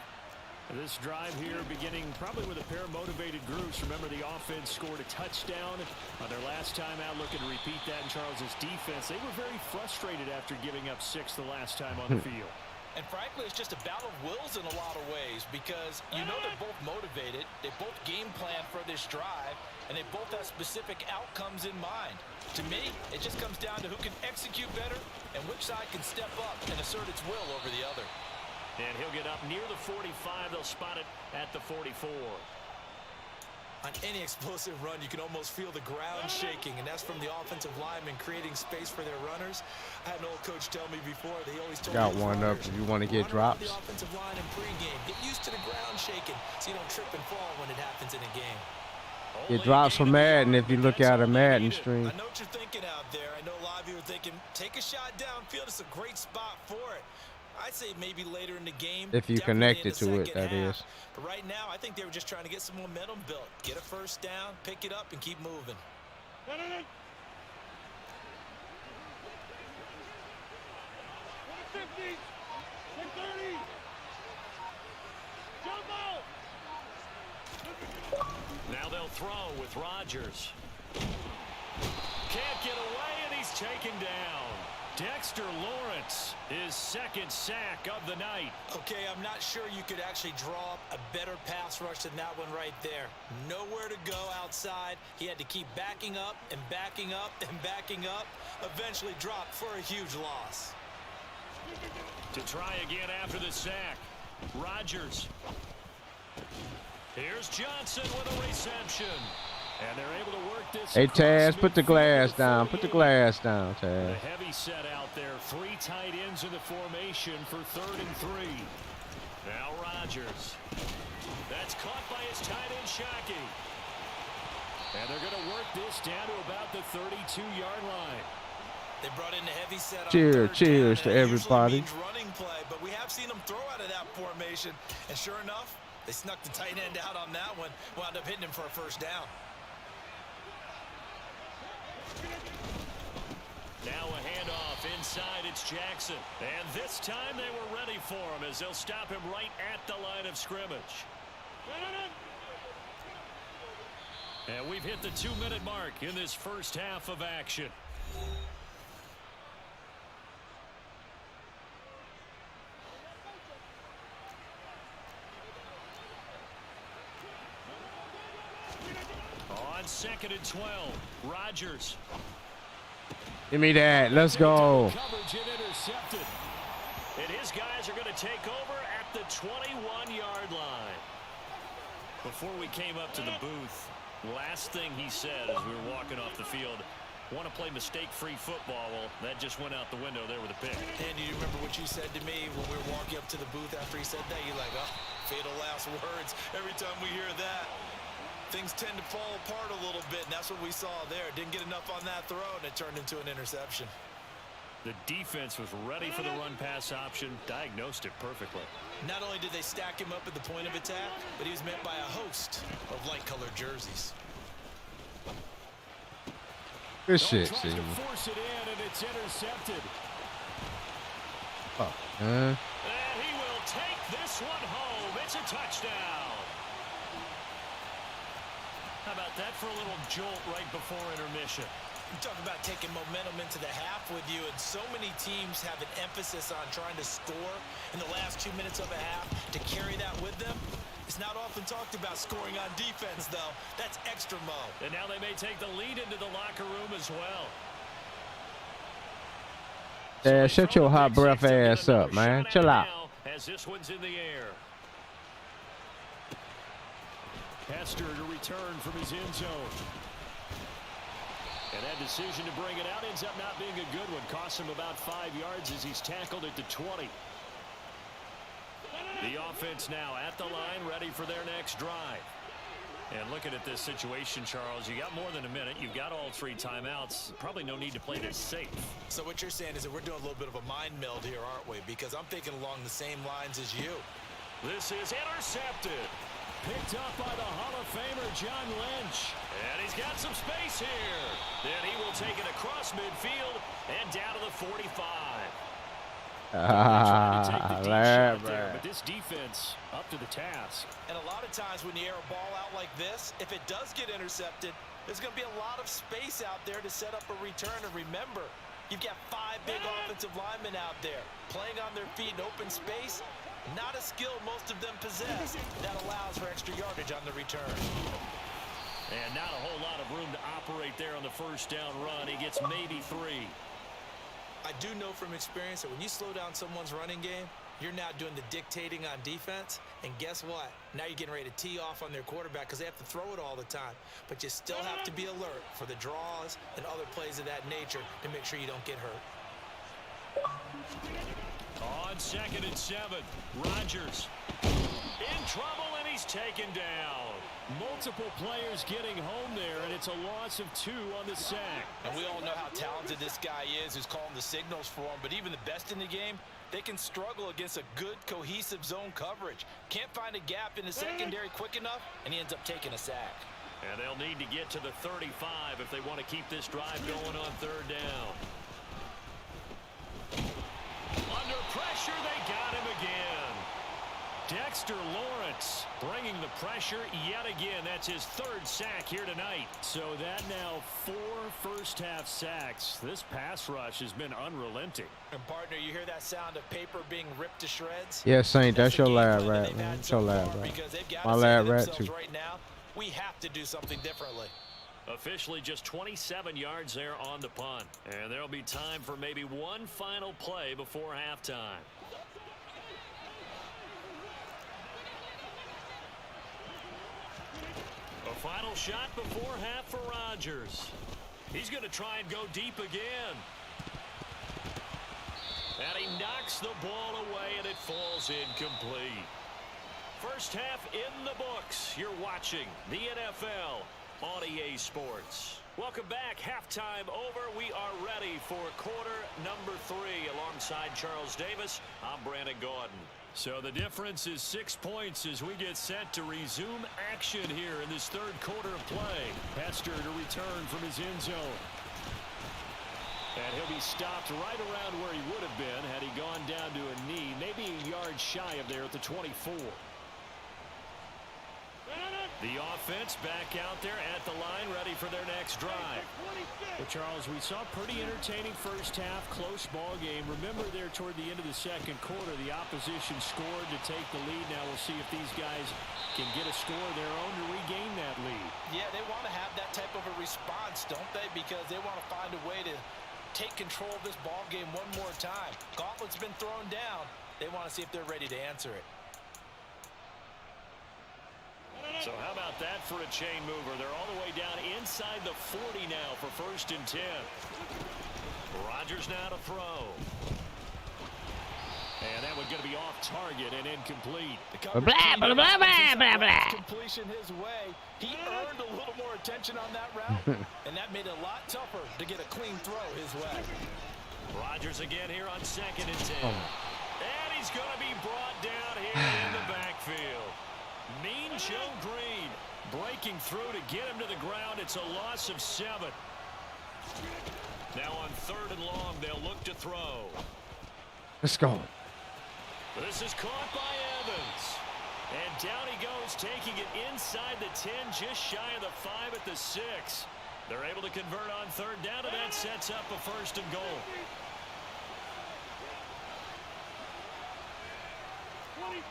[SPEAKER 1] This drive here beginning probably with a pair of motivated groups. Remember, the offense scored a touchdown on their last time out, looking to repeat that in Charles's defense. They were very frustrated after giving up 6 the last time on the field.
[SPEAKER 2] And frankly, it's just a battle of wills in a lot of ways because you know they're both motivated, they both game plan for this drive, and they both have specific outcomes in mind. To me, it just comes down to who can execute better and which side can step up and assert its will over the other.
[SPEAKER 1] And he'll get up near the 45. They'll spot it at the 44.
[SPEAKER 2] On any explosive run, you can almost feel the ground shaking, and that's from the offensive linemen creating space for their runners. I had an old coach tell me before, they always told
[SPEAKER 3] Got
[SPEAKER 2] me
[SPEAKER 3] one up if you want to get drops.
[SPEAKER 2] the offensive line in pregame. Get used to the ground shaking so you don't trip and fall when it happens in a game.
[SPEAKER 3] It drops for Madden if you look at a Madden stream.
[SPEAKER 2] I know what you're thinking out there. I know a lot of you are thinking, take a shot downfield. It's a great spot for it. I'd say maybe later in the game.
[SPEAKER 3] If you connect it to it, that is.
[SPEAKER 2] But right now, I think they were just trying to get some momentum built. Get a first down, pick it up, and keep moving.
[SPEAKER 1] Now they'll throw with Rodgers. Can't get away, and he's taken down. Dexter Lawrence, his second sack of the night.
[SPEAKER 2] Okay, I'm not sure you could actually draw up a better pass rush than that one right there. Nowhere to go outside. He had to keep backing up and backing up and backing up. Eventually dropped for a huge loss.
[SPEAKER 1] To try again after the sack. Rodgers. Here's Johnson with a reception. And they're able to work this.
[SPEAKER 3] Hey, Taz, put the glass down. Put the glass down, Taz.
[SPEAKER 1] A heavy set out there. 3 tight ends in the formation for 3rd and 3. Now Rodgers. That's caught by his tight end, Shockey. And they're going to work this down to about the 32-yard line.
[SPEAKER 2] They brought in the heavy set on
[SPEAKER 3] Cheers to everybody.
[SPEAKER 2] Running play, but we have seen them throw out of that formation. And sure enough, they snuck the tight end out on that one. Wound up hitting him for a first down.
[SPEAKER 1] Now a handoff inside, it's Jackson. And this time they were ready for him as they'll stop him right at the line of scrimmage. And we've hit the 2-minute mark in this first half of action. On 2nd and 12, Rodgers.
[SPEAKER 3] Give me that. Let's go.
[SPEAKER 1] Coverage and intercepted. And his guys are going to take over at the 21-yard line. Before we came up to the booth, last thing he said as we were walking off the field, want to play mistake-free football. Well, that just went out the window there with a pick.
[SPEAKER 2] And you remember what you said to me when we were walking up to the booth after he said that? You're like, oh, fatal last words. Every time we hear that, things tend to fall apart a little bit, and that's what we saw there. Didn't get enough on that throw, and it turned into an interception.
[SPEAKER 1] The defense was ready for the run-pass option, diagnosed it perfectly.
[SPEAKER 2] Not only did they stack him up at the point of attack, but he was met by a host of light-colored jerseys.
[SPEAKER 3] Good shit,
[SPEAKER 1] Steve.
[SPEAKER 3] Steve.
[SPEAKER 1] Force it in, and it's intercepted.
[SPEAKER 3] Oh,
[SPEAKER 1] and he will take this one home. It's a touchdown. How about that for a little jolt right before intermission?
[SPEAKER 2] You talk about taking momentum into the half with you, and so many teams have an emphasis on trying to score in the last 2 minutes of a half. To carry that with them, it's not often talked about scoring on defense, though. That's extra mo.
[SPEAKER 1] And now they may take the lead into the locker room as well.
[SPEAKER 3] Yeah, shut your hot breath ass up, man. Chill out.
[SPEAKER 1] As this one's in the air. Hester to return from his end zone. And that decision to bring it out ends up not being a good one. Costs him about 5 yards as he's tackled at the 20. The offense now at the line, ready for their next drive. And looking at this situation, Charles, you got more than a minute. You've got all 3 timeouts. Probably no need to play this safe.
[SPEAKER 2] So what you're saying is that we're doing a little bit of a mind meld here, aren't we? Because I'm thinking along the same lines as you.
[SPEAKER 1] This is intercepted. Picked up by the Hall of Famer, John Lynch. And he's got some space here. Then he will take it across midfield and down to the 45. But this defense up to the task.
[SPEAKER 2] And a lot of times when you air a ball out like this, if it does get intercepted, there's going to be a lot of space out there to set up a return. And remember, You've got 5 big offensive linemen out there playing on their feet in open space. Not a skill most of them possess. That allows for extra yardage on the return.
[SPEAKER 1] And not a whole lot of room to operate there on the first down run. He gets maybe 3.
[SPEAKER 2] I do know from experience that when you slow down someone's running game, you're now doing the dictating on defense. And guess what? Now you're getting ready to tee off on their quarterback because they have to throw it all the time. But you still have to be alert for the draws and other plays of that nature to make sure you don't get hurt.
[SPEAKER 1] On 2nd and 7, Rodgers in trouble, and he's taken down.
[SPEAKER 10] Multiple players getting home there, and it's a loss of 2 on the sack.
[SPEAKER 2] And we all know how talented this guy is who's calling the signals for him, but even the best in the game, they can struggle against a good, cohesive zone coverage. Can't find a gap in the secondary quick enough, and he ends up taking a sack.
[SPEAKER 1] And they'll need to get to the 35 if they want to keep this drive going on 3rd down. Under pressure, they got him again. Dexter Lawrence bringing the pressure yet again. That's his 3rd sack here tonight.
[SPEAKER 10] So that now 4 first-half sacks. This pass rush has been unrelenting.
[SPEAKER 2] And partner, you hear that sound of paper being ripped to shreds?
[SPEAKER 3] Yeah, Saint, that's your lab rat, man. That's your lab rat. My lab rat, too.
[SPEAKER 2] Right now, we have to do something differently.
[SPEAKER 1] Officially just 27 yards there on the punt. And there'll be time for maybe one final play before halftime. A final shot before half for Rodgers. He's going to try and go deep again. And he knocks the ball away, and it falls incomplete. First half in the books. You're watching the NFL on EA Sports. Welcome back. Halftime over. We are ready for quarter number 3. Alongside Charles Davis, I'm Brandon Gordon. So the difference is 6 points as we get set to resume action here in this 3rd quarter of play. Hester to return from his end zone. And he'll be stopped right around where he would have been had he gone down to a knee, maybe a yard shy of there at the 24. The offense back out there at the line, ready for their next drive.
[SPEAKER 10] Well, Charles, we saw a pretty entertaining first half, close ball game. Remember there toward the end of the 2nd quarter, the opposition scored to take the lead. Now we'll see if these guys can get a score of their own to regain that lead.
[SPEAKER 2] Yeah, they want to have that type of a response, don't they? Because they want to find a way to take control of this ball game one more time. Gauntlet's been thrown down. They want to see if they're ready to answer it.
[SPEAKER 1] So how about that for a chain mover? They're all the way down inside the 40 now for 1st and 10. Rodgers now to throw. And that one's going to be off target and incomplete.
[SPEAKER 3] Blah, blah, blah, blah, blah, blah.
[SPEAKER 2] Completion his way. He earned a little more attention on that route, and that made it a lot tougher to get a clean throw his way.
[SPEAKER 1] Rodgers again here on 2nd and 10. And he's going to be brought down here in the backfield. Mean Joe Green breaking through to get him to the ground. It's a loss of 7. Now on 3rd and long, they'll look to throw.
[SPEAKER 3] Let's go.
[SPEAKER 1] This is caught by Evans. And down he goes, taking it inside the 10, just shy of the 5 at the 6. They're able to convert on 3rd down, and that sets up a 1st and goal.
[SPEAKER 7] 26.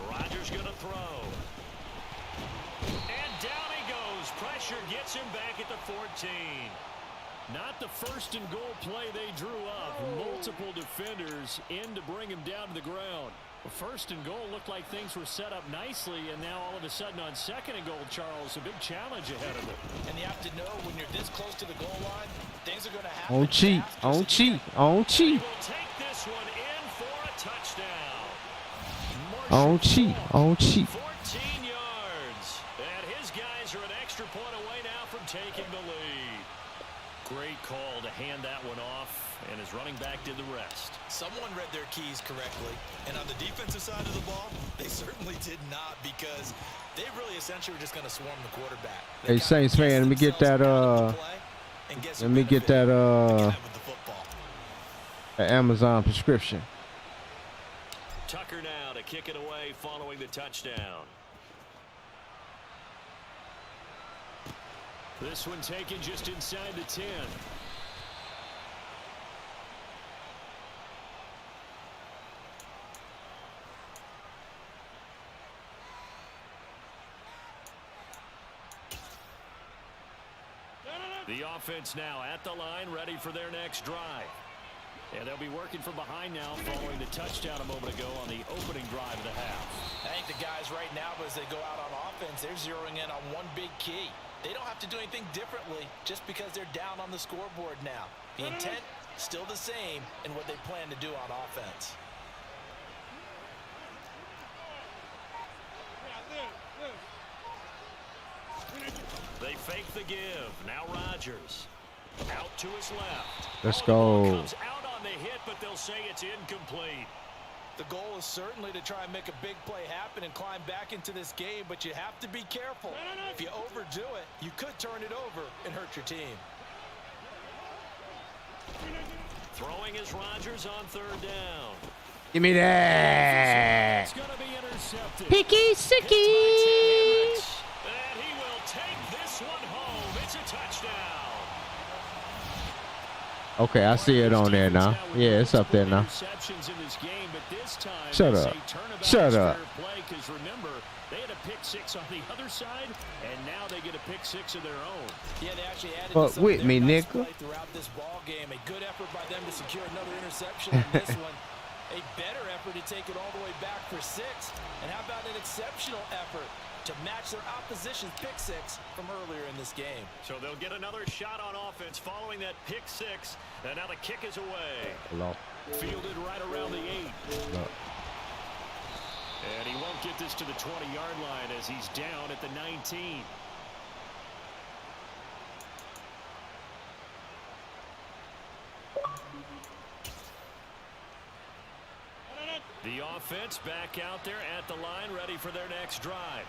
[SPEAKER 1] Rodgers going to throw. And down he goes. Pressure gets him back at the 14.
[SPEAKER 10] Not the 1st and goal play they drew up. Multiple defenders in to bring him down to the ground. Well, 1st and goal looked like things were set up nicely, and now all of a sudden on 2nd and goal, Charles, a big challenge ahead of them.
[SPEAKER 2] And you have to know when you're this close to the goal line, things are going to happen.
[SPEAKER 3] On cheat, on cheat, on cheat.
[SPEAKER 1] Will take this one in for a touchdown.
[SPEAKER 3] On cheat, on cheat.
[SPEAKER 1] 14 yards. And his guys are an extra point away now from taking the lead. Great call to hand that one off, and his running back did the rest.
[SPEAKER 8] Someone read their keys correctly, and on the defensive side of the ball, they certainly did not, because they really essentially were just going to swarm the quarterback.
[SPEAKER 3] Hey, Saints fan, let me get that Amazon prescription.
[SPEAKER 1] Tucker now to kick it away following the touchdown.
[SPEAKER 10] This one taken just inside the 10. The offense now at the line, ready for their next drive. And they'll be working from behind now following the touchdown a moment ago on the opening drive of the half.
[SPEAKER 2] I think the guys right now, as they go out on offense, they're zeroing in on one big key. They don't have to do anything differently just because they're down on the scoreboard now. The intent still the same in what they plan to do on offense.
[SPEAKER 1] They fake the give. Now Rodgers. Out to his left.
[SPEAKER 3] Let's go.
[SPEAKER 1] Comes out on the hit, but they'll say it's incomplete.
[SPEAKER 2] The goal is certainly to try and make a big play happen and climb back into this game, but you have to be careful. If you overdo it, you could turn it over and hurt your team.
[SPEAKER 1] Throwing is Rodgers on third down.
[SPEAKER 3] Give me that.
[SPEAKER 10] It's going to be intercepted.
[SPEAKER 3] Picky sicky.
[SPEAKER 1] And he will take this one home. It's a touchdown.
[SPEAKER 3] Okay, I see it on there now. Yeah, it's up there now. Shut up. Shut up.
[SPEAKER 10] Because remember, they had a pick six on the other side, and now they get a pick six of their own.
[SPEAKER 2] Yeah, they actually added
[SPEAKER 3] Fuck with me, nigga.
[SPEAKER 2] Throughout this ball game, a good effort by them to secure another interception on this one. A better effort to take it all the way back for 6. And how about an exceptional effort to match their opposition's pick six from earlier in this game?
[SPEAKER 1] So they'll get another shot on offense following that pick six. And now the kick is away.
[SPEAKER 3] Hello.
[SPEAKER 1] Fielded right around the 8.
[SPEAKER 3] Hello.
[SPEAKER 10] And he won't get this to the 20-yard line as he's down at the 19. The offense back out there at the line, ready for their next drive.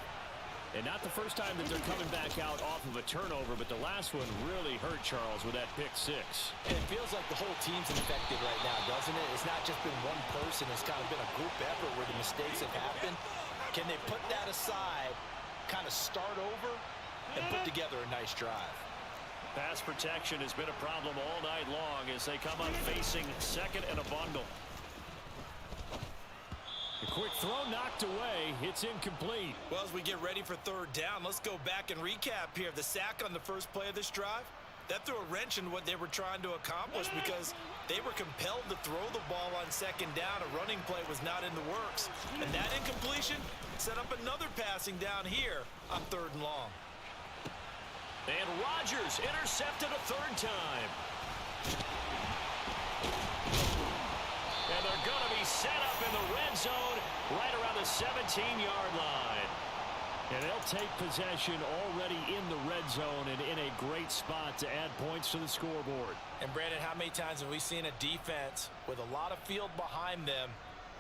[SPEAKER 10] And not the first time that they're coming back out off of a turnover, but the last one really hurt Charles with that pick six.
[SPEAKER 2] And it feels like the whole team's infected right now, doesn't it? It's not just been one person. It's kind of been a group effort where the mistakes have happened. Can they put that aside, kind of start over, and put together a nice drive?
[SPEAKER 1] Pass protection has been a problem all night long as they come up facing second and a bundle.
[SPEAKER 10] A quick throw knocked away. It's incomplete.
[SPEAKER 8] Well, as we get ready for third down, let's go back and recap here. The sack on the first play of this drive, that threw a wrench in what they were trying to accomplish because they were compelled to throw the ball on second down. A running play was not in the works. And that incompletion set up another passing down here on third and long.
[SPEAKER 1] And Rodgers intercepted a third time. And they're going to be set up in the red zone right around the 17-yard line.
[SPEAKER 10] And they'll take possession already in the red zone and in a great spot to add points to the scoreboard.
[SPEAKER 2] And Brandon, how many times have we seen a defense with a lot of field behind them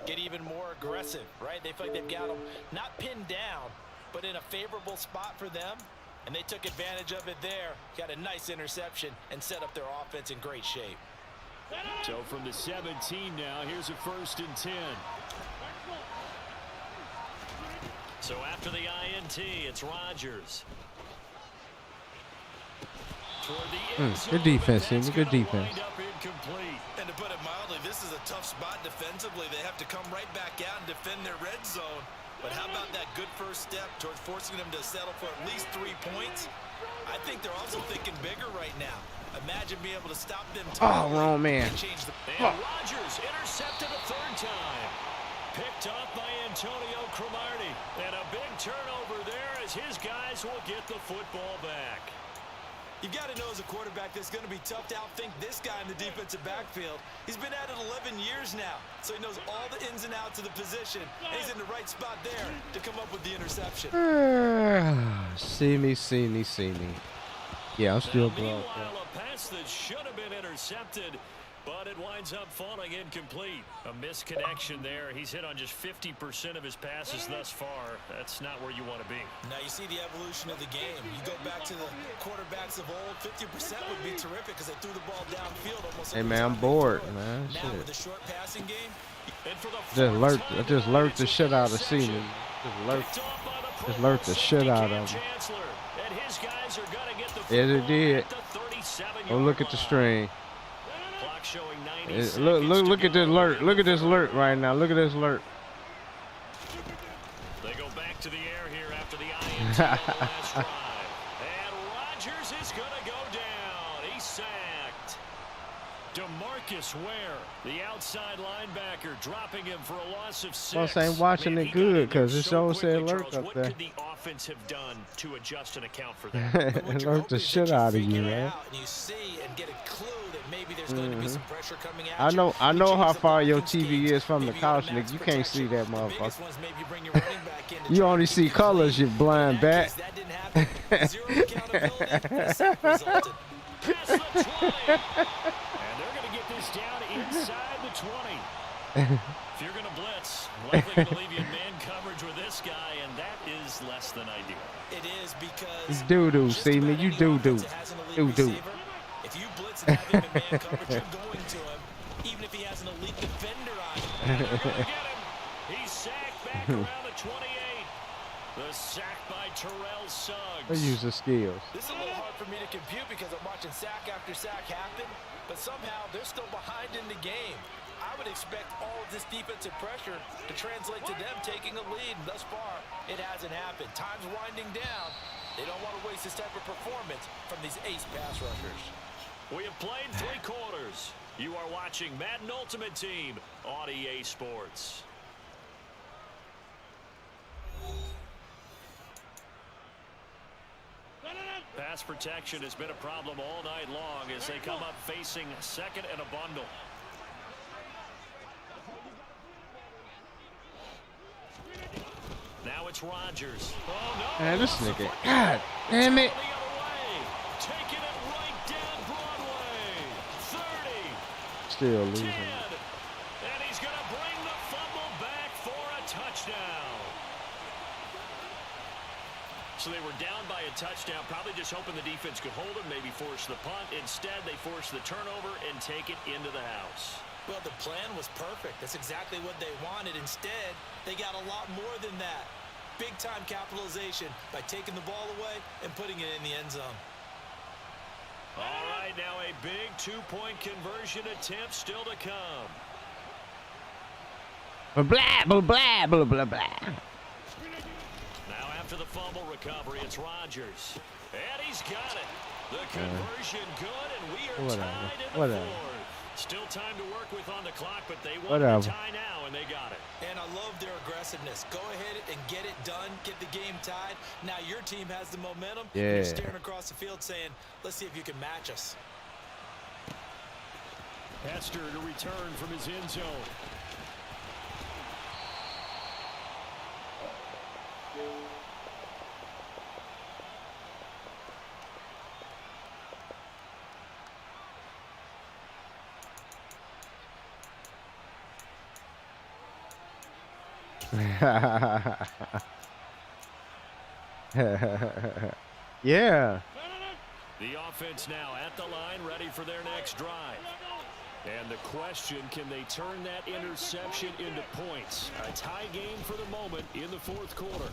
[SPEAKER 2] get even more aggressive, right? They feel like they've got them not pinned down, but in a favorable spot for them. And they took advantage of it there. Got a nice interception and set up their offense in great shape.
[SPEAKER 10] So from the 17 now, here's a 1st and 10.
[SPEAKER 1] So after the INT, it's Rodgers.
[SPEAKER 3] Good defense, team. Good defense.
[SPEAKER 8] And to put it mildly, this is a tough spot defensively. They have to come right back out and defend their red zone. But how about that good first step towards forcing them to settle for at least 3 points? I think they're also thinking bigger right now. Imagine being able to stop them.
[SPEAKER 3] Oh, wrong man.
[SPEAKER 1] And Rodgers intercepted a third time. Picked up by Antonio Cromartie. And a big turnover there as his guys will get the football back.
[SPEAKER 2] You've got to know as a quarterback that's going to be tough to outthink this guy in the defensive backfield. He's been at it 11 years now, so he knows all the ins and outs of the position. And he's in the right spot there to come up with the interception.
[SPEAKER 3] See me, see me, see me. Yeah, I'm still broke.
[SPEAKER 1] Meanwhile, a pass that should have been intercepted, but it winds up falling incomplete. A misconnection there. He's hit on just 50% of his passes thus far. That's not where you want to be.
[SPEAKER 2] Now you see the evolution of the game. You go back to the quarterbacks of old, 50% would be terrific because they threw the ball downfield almost.
[SPEAKER 3] Hey man, I'm bored, man.
[SPEAKER 2] Now
[SPEAKER 3] Shit.
[SPEAKER 2] with the short passing game,
[SPEAKER 3] I just lurked the shit out of Seaman. Just lurked the shit out of him.
[SPEAKER 1] And his guys are going to get the
[SPEAKER 3] Yes, it
[SPEAKER 1] football
[SPEAKER 3] did.
[SPEAKER 1] at the 37-yard
[SPEAKER 3] Oh, look at the
[SPEAKER 1] line.
[SPEAKER 3] string.
[SPEAKER 1] Clock showing 90 seconds
[SPEAKER 3] Look
[SPEAKER 1] to
[SPEAKER 3] at this
[SPEAKER 1] go
[SPEAKER 3] alert.
[SPEAKER 1] in
[SPEAKER 3] Look
[SPEAKER 1] the
[SPEAKER 3] at this
[SPEAKER 1] third.
[SPEAKER 3] alert right now. Look at this alert.
[SPEAKER 1] They go back to the air here after the INT on the last drive. And Rodgers is going to go down. He's sacked.
[SPEAKER 10] DeMarcus Ware, the outside linebacker, dropping him for a loss of 6.
[SPEAKER 3] Plus, I ain't watching
[SPEAKER 1] Man,
[SPEAKER 3] it
[SPEAKER 1] he got in
[SPEAKER 3] good
[SPEAKER 1] there
[SPEAKER 3] because it
[SPEAKER 1] so
[SPEAKER 3] shows say
[SPEAKER 1] quickly,
[SPEAKER 3] alert
[SPEAKER 1] Charles.
[SPEAKER 3] up
[SPEAKER 1] What
[SPEAKER 3] there.
[SPEAKER 1] could the offense have done to adjust and account for that?
[SPEAKER 3] It alert the shit out of you, man.
[SPEAKER 2] And you see and get a clue that maybe there's going to be some pressure coming at you.
[SPEAKER 3] I know how far your TV
[SPEAKER 2] schemes.
[SPEAKER 3] is from the
[SPEAKER 2] Maybe
[SPEAKER 3] couch,
[SPEAKER 2] automatic
[SPEAKER 3] nigga. You can't see
[SPEAKER 2] protection.
[SPEAKER 3] that
[SPEAKER 2] The biggest
[SPEAKER 3] motherfucker.
[SPEAKER 2] one's maybe bring your running back in to
[SPEAKER 3] You
[SPEAKER 2] try
[SPEAKER 3] only
[SPEAKER 2] to
[SPEAKER 3] see
[SPEAKER 2] keep
[SPEAKER 3] colors, you
[SPEAKER 2] clean.
[SPEAKER 3] blind
[SPEAKER 2] In that
[SPEAKER 3] bat.
[SPEAKER 2] case, that didn't happen. Zero accountability. The sack resulted.
[SPEAKER 1] Past the 20. And they're going to get this down inside the 20. If you're going to blitz, likely going to leave you in man coverage with this guy, and that is less than ideal.
[SPEAKER 2] It is because
[SPEAKER 3] It's doo-doo,
[SPEAKER 2] just
[SPEAKER 3] see me?
[SPEAKER 2] about
[SPEAKER 3] You
[SPEAKER 2] any
[SPEAKER 3] doo-doo.
[SPEAKER 2] offense that has an elite
[SPEAKER 3] Doo-doo.
[SPEAKER 2] receiver, if you blitz and have him in man coverage, you're going to him, even if he has an elite defender on him.
[SPEAKER 1] And they're going to get him. He's sacked back around the 28. The sack by Terrell Suggs.
[SPEAKER 3] They use the skills.
[SPEAKER 2] This is a little hard for me to compute because I'm watching sack after sack happen, but somehow they're still behind in the game. I would expect all of this defensive pressure to translate to them taking a lead, and thus far, it hasn't happened. Time's winding down. They don't want to waste this type of performance from these ace pass rushers.
[SPEAKER 1] We have played 3 quarters. You are watching Madden Ultimate Team on EA Sports. Pass protection has been a problem all night long as they come up facing second and a bundle. Now it's Rodgers. Oh, no.
[SPEAKER 3] Man, this nigga. God damn it.
[SPEAKER 1] The other way. Taking it right down Broadway. 30.
[SPEAKER 3] Still losing.
[SPEAKER 1] 10. And he's going to bring the fumble back for a touchdown. So they were down by a touchdown, probably just hoping the defense could hold them, maybe force the punt. Instead, they force the turnover and take it into the house.
[SPEAKER 2] Well, the plan was perfect. That's exactly what they wanted. Instead, they got a lot more than that. Big-time capitalization by taking the ball away and putting it in the end zone.
[SPEAKER 1] All right, now a big 2-point conversion attempt still to come.
[SPEAKER 3] Blah, blah, blah, blah, blah, blah.
[SPEAKER 1] Now after the fumble recovery, it's Rodgers. And he's got it. The conversion good, and we are tied in the fourth. Still time to work with on the clock, but they want to tie now, and they got it.
[SPEAKER 2] And I love their aggressiveness. Go ahead and get it done. Get the game tied. Now your team has the momentum.
[SPEAKER 3] Yeah.
[SPEAKER 2] You're staring across the field saying, let's see if you can match us.
[SPEAKER 10] Hester to return from his end zone.
[SPEAKER 3] Yeah.
[SPEAKER 1] The offense now at the line, ready for their next drive. And the question, can they turn that interception into points? A tie game for the moment in the fourth quarter.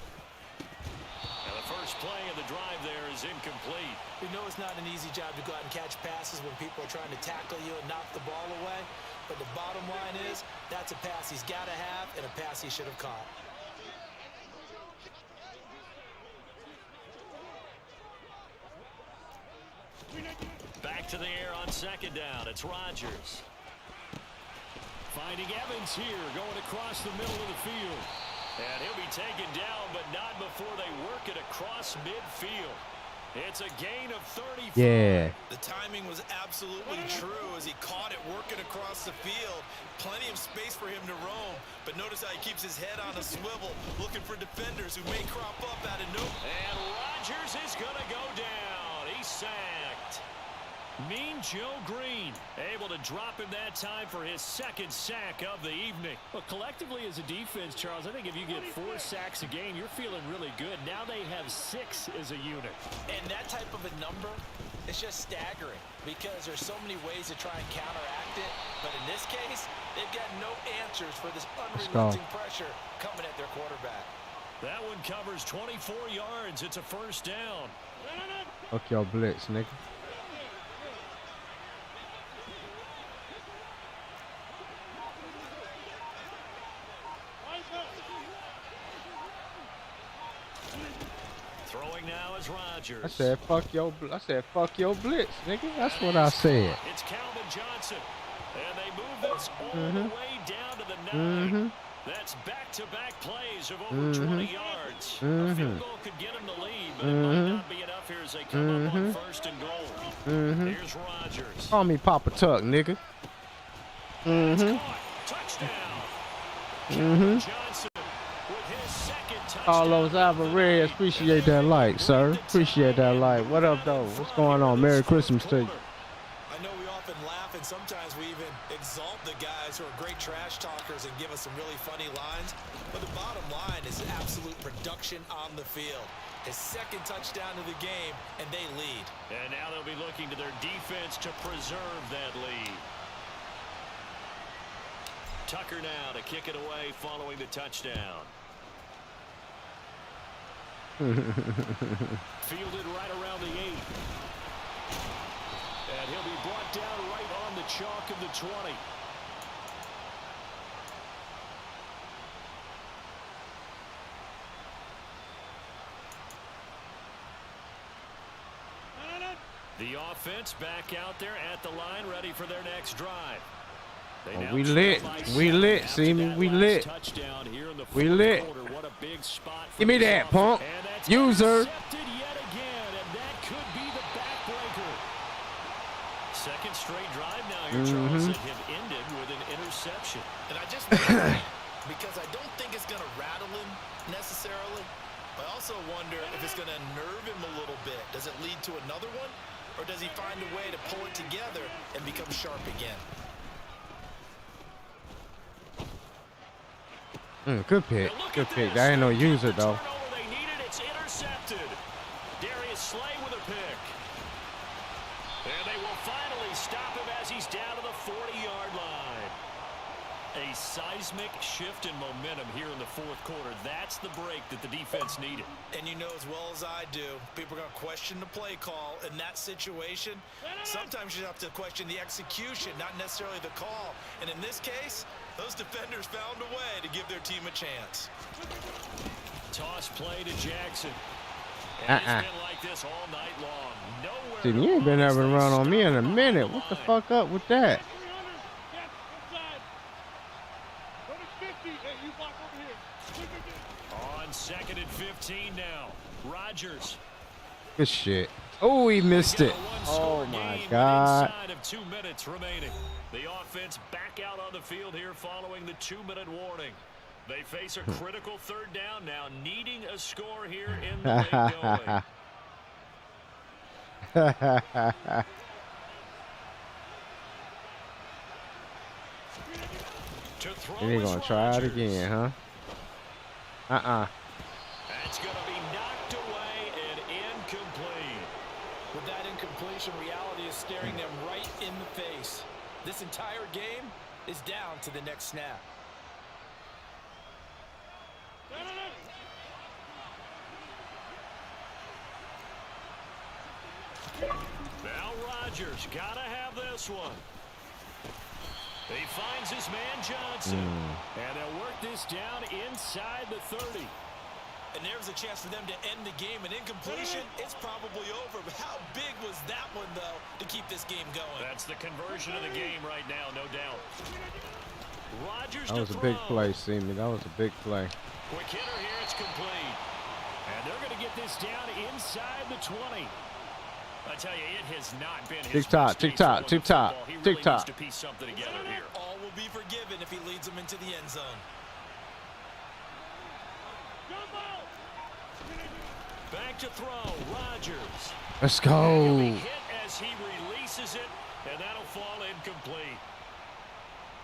[SPEAKER 1] And the first play of the drive there is incomplete.
[SPEAKER 2] We know it's not an easy job to go out and catch passes when people are trying to tackle you and knock the ball away. But the bottom line is, that's a pass he's got to have and a pass he should have caught.
[SPEAKER 1] Back to the air on second down. It's Rodgers.
[SPEAKER 10] Finding Evans here, going across the middle of the field.
[SPEAKER 1] And he'll be taken down, but not before they work it across midfield. It's a gain of 35.
[SPEAKER 3] Yeah.
[SPEAKER 8] The timing was absolutely true as he caught it working across the field. Plenty of space for him to roam, but notice how he keeps his head on a swivel, looking for defenders who may crop up out of nowhere.
[SPEAKER 1] And Rodgers is going to go down. He's sacked.
[SPEAKER 10] Mean Joe Green able to drop him that time for his second sack of the evening. Well, collectively as a defense, Charles, I think if you get 4 sacks a game, you're feeling really good. Now they have 6 as a unit.
[SPEAKER 2] And that type of a number is just staggering because there's so many ways to try and counteract it. But in this case, they've got no answers for this unrelenting pressure coming at their quarterback.
[SPEAKER 1] That one covers 24 yards. It's a first down.
[SPEAKER 3] Fuck your blitz, nigga.
[SPEAKER 1] Throwing now is Rodgers.
[SPEAKER 3] I said fuck your blitz, nigga. That's what I said.
[SPEAKER 1] It's Calvin Johnson. And they move this all the way down to the 9. That's back-to-back plays of over 20 yards. A field goal could get them the lead, but it might not be enough here as they come up on first and goal. Here's Rodgers.
[SPEAKER 3] Call me Papa Tuck, nigga.
[SPEAKER 1] Touchdown. Calvin Johnson with his second touchdown.
[SPEAKER 3] Carlos Alvarez, appreciate that like, sir. Appreciate that like. What up, though? What's going on? Merry Christmas to you.
[SPEAKER 2] I know we often laugh, and sometimes we even exalt the guys who are great trash talkers and give us some really funny lines. But the bottom line is absolute production on the field. His second touchdown of the game, and they lead.
[SPEAKER 1] And now they'll be looking to their defense to preserve that lead. Tucker now to kick it away following the touchdown. Fielded right around the 8. And he'll be brought down right on the chalk of the 20. The offense back out there at the line, ready for their next drive.
[SPEAKER 3] Oh, we lit. We lit, see me. We lit. We lit. Give me that, punk. User.
[SPEAKER 1] Second straight drive now here, Charles, that have ended with an interception.
[SPEAKER 8] And I just wonder, because I don't think it's going to rattle him necessarily, but I also wonder if it's going to nerve him a little bit. Does it lead to another one, or does he find a way to pull it together and become sharp again?
[SPEAKER 3] Good pick. Good pick. That ain't no user, though.
[SPEAKER 1] They need it. It's intercepted. Darius Slay with a pick. And they will finally stop him as he's down to the 40-yard line. A seismic shift in momentum here in the fourth quarter. That's the break that the defense needed.
[SPEAKER 2] And you know as well as I do, people are going to question the play call in that situation. Sometimes you have to question the execution, not necessarily the call. And in this case, those defenders found a way to give their team a chance.
[SPEAKER 1] Toss play to Jackson. And it's been like this all night long. Nowhere
[SPEAKER 3] See, you ain't been able to run on me in a minute. What the fuck up with that?
[SPEAKER 1] On 2nd and 15 now. Rodgers.
[SPEAKER 3] Good shit. Oh, he missed it. Oh, my God.
[SPEAKER 1] Inside of 2 minutes remaining. The offense back out on the field here following the 2-minute warning. They face a critical third down now, needing a score here in the late going.
[SPEAKER 3] And they're going to try it again, huh?
[SPEAKER 1] That's going to be knocked away and incomplete.
[SPEAKER 2] With that incompletion, reality is staring them right in the face. This entire game is down to the next snap.
[SPEAKER 1] Now Rodgers got to have this one. He finds his man Johnson. And they'll work this down inside the 30.
[SPEAKER 2] And there's a chance for them to end the game. An incompletion, it's probably over. But how big was that one, though, to keep this game going?
[SPEAKER 1] That's the conversion of the game right now, no doubt. Rodgers
[SPEAKER 3] That was a big play, Seamy. That was a big play.
[SPEAKER 1] Quick hitter here, it's complete. And they're going to get this down inside the 20. I tell you, it has not been his
[SPEAKER 3] tick-tock, tick-tock, tick-tock, tick-tock.
[SPEAKER 1] To piece something together here.
[SPEAKER 2] All will be forgiven if he leads them into the end zone.
[SPEAKER 1] Back to throw, Rodgers.
[SPEAKER 3] Let's go.
[SPEAKER 1] Hit as he releases it, and that'll fall incomplete.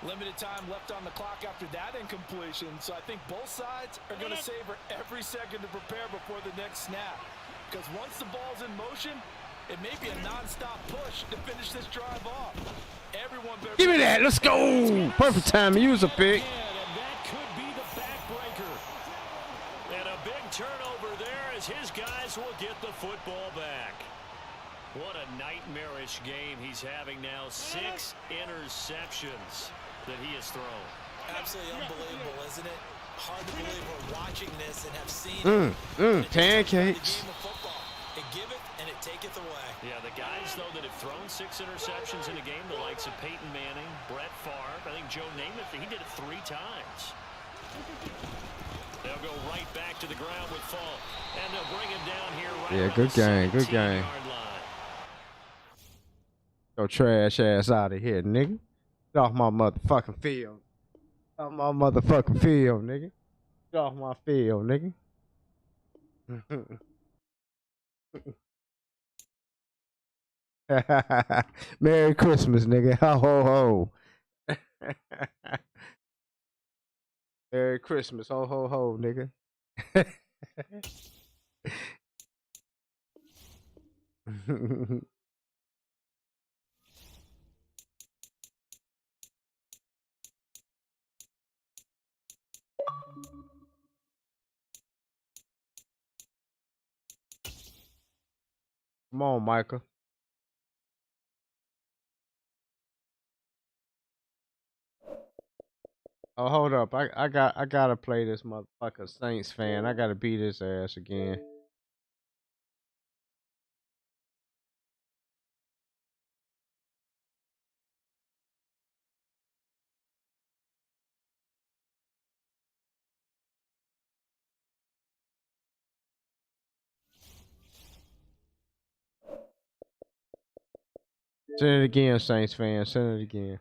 [SPEAKER 2] Limited time left on the clock after that incompletion, so I think both sides are going to savor every second to prepare before the next snap. Because once the ball's in motion, it may be a non-stop push to finish this drive off. Everyone better
[SPEAKER 3] give me that. Let's go. Perfect time to use a pick.
[SPEAKER 1] And that could be the backbreaker. And a as his guys will get the football back. What a nightmarish game he's having now. 6 interceptions that he has thrown.
[SPEAKER 2] Absolutely unbelievable, isn't it? Hard to believe we're watching this and have seen it.
[SPEAKER 3] Pancakes.
[SPEAKER 2] The game of football. It giveth and it taketh away.
[SPEAKER 1] Yeah, the guys, though, that have thrown 6 interceptions in a game, the likes of Peyton Manning, Brett Favre, I think Joe Namath, he did it 3 times. They'll go right back to the ground with Falk, and they'll bring him down here right around
[SPEAKER 3] good
[SPEAKER 1] the
[SPEAKER 3] game, good
[SPEAKER 1] 17-yard line.
[SPEAKER 3] Go trash ass out of here, nigga. Get off my motherfucking field. Get off my motherfucking field, nigga. Get off my field, nigga. Merry Christmas, nigga. Ho ho ho. Merry Christmas. Ho ho ho, nigga. Come on, Micah. Oh, hold up. I gotta play this motherfucker Saints fan. I gotta beat his ass again. Send it again, Saints fan. Send it again.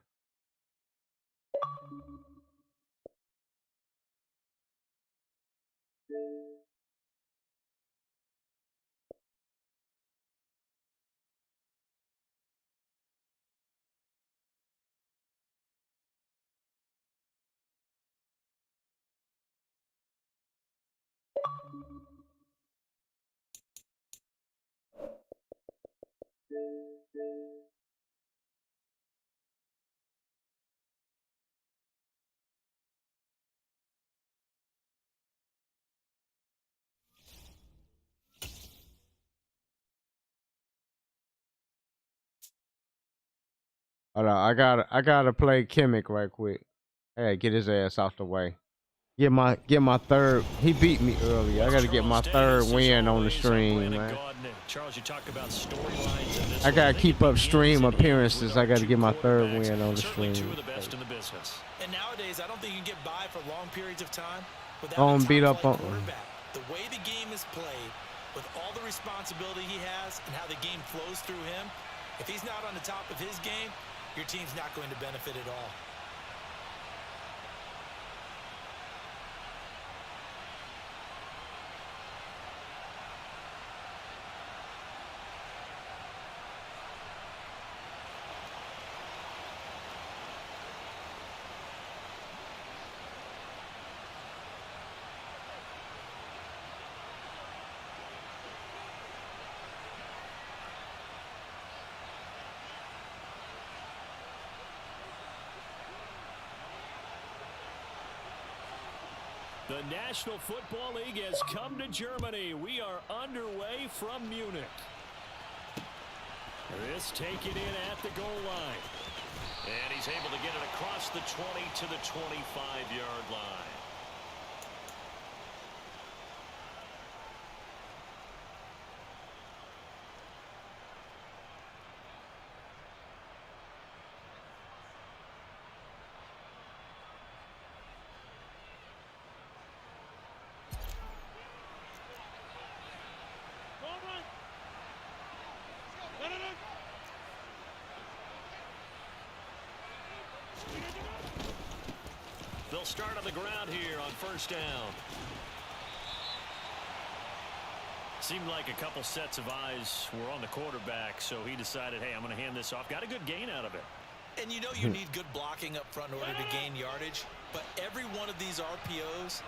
[SPEAKER 3] Hold on, I gotta play Kimmick right quick. Hey, get his ass out the way. Get my third. He beat me earlier. I gotta get my third win on the stream, man.
[SPEAKER 10] Charles, you talk about storylines in this.
[SPEAKER 3] I gotta keep up stream appearances. I gotta get my third win on the stream.
[SPEAKER 10] Two of the best in the business.
[SPEAKER 2] And nowadays, I don't think you can get by for long periods of time without
[SPEAKER 3] Beat up on.
[SPEAKER 2] The way the game is played, with all the responsibility he has and how the game flows through him, if he's not on the top of his game, your team's not going to benefit at all.
[SPEAKER 10] The National Football League has come to Germany. We are underway from Munich. This taken in at the goal line.
[SPEAKER 1] And he's able to get it across the 20 to the 25-yard line. They'll start on the ground here on first down.
[SPEAKER 10] Seemed like a couple sets of eyes were on the quarterback, so he decided, hey, I'm going to hand this off. Got a good gain out of it.
[SPEAKER 2] And you know you need good blocking up front in order to gain yardage, but every one of these RPOs,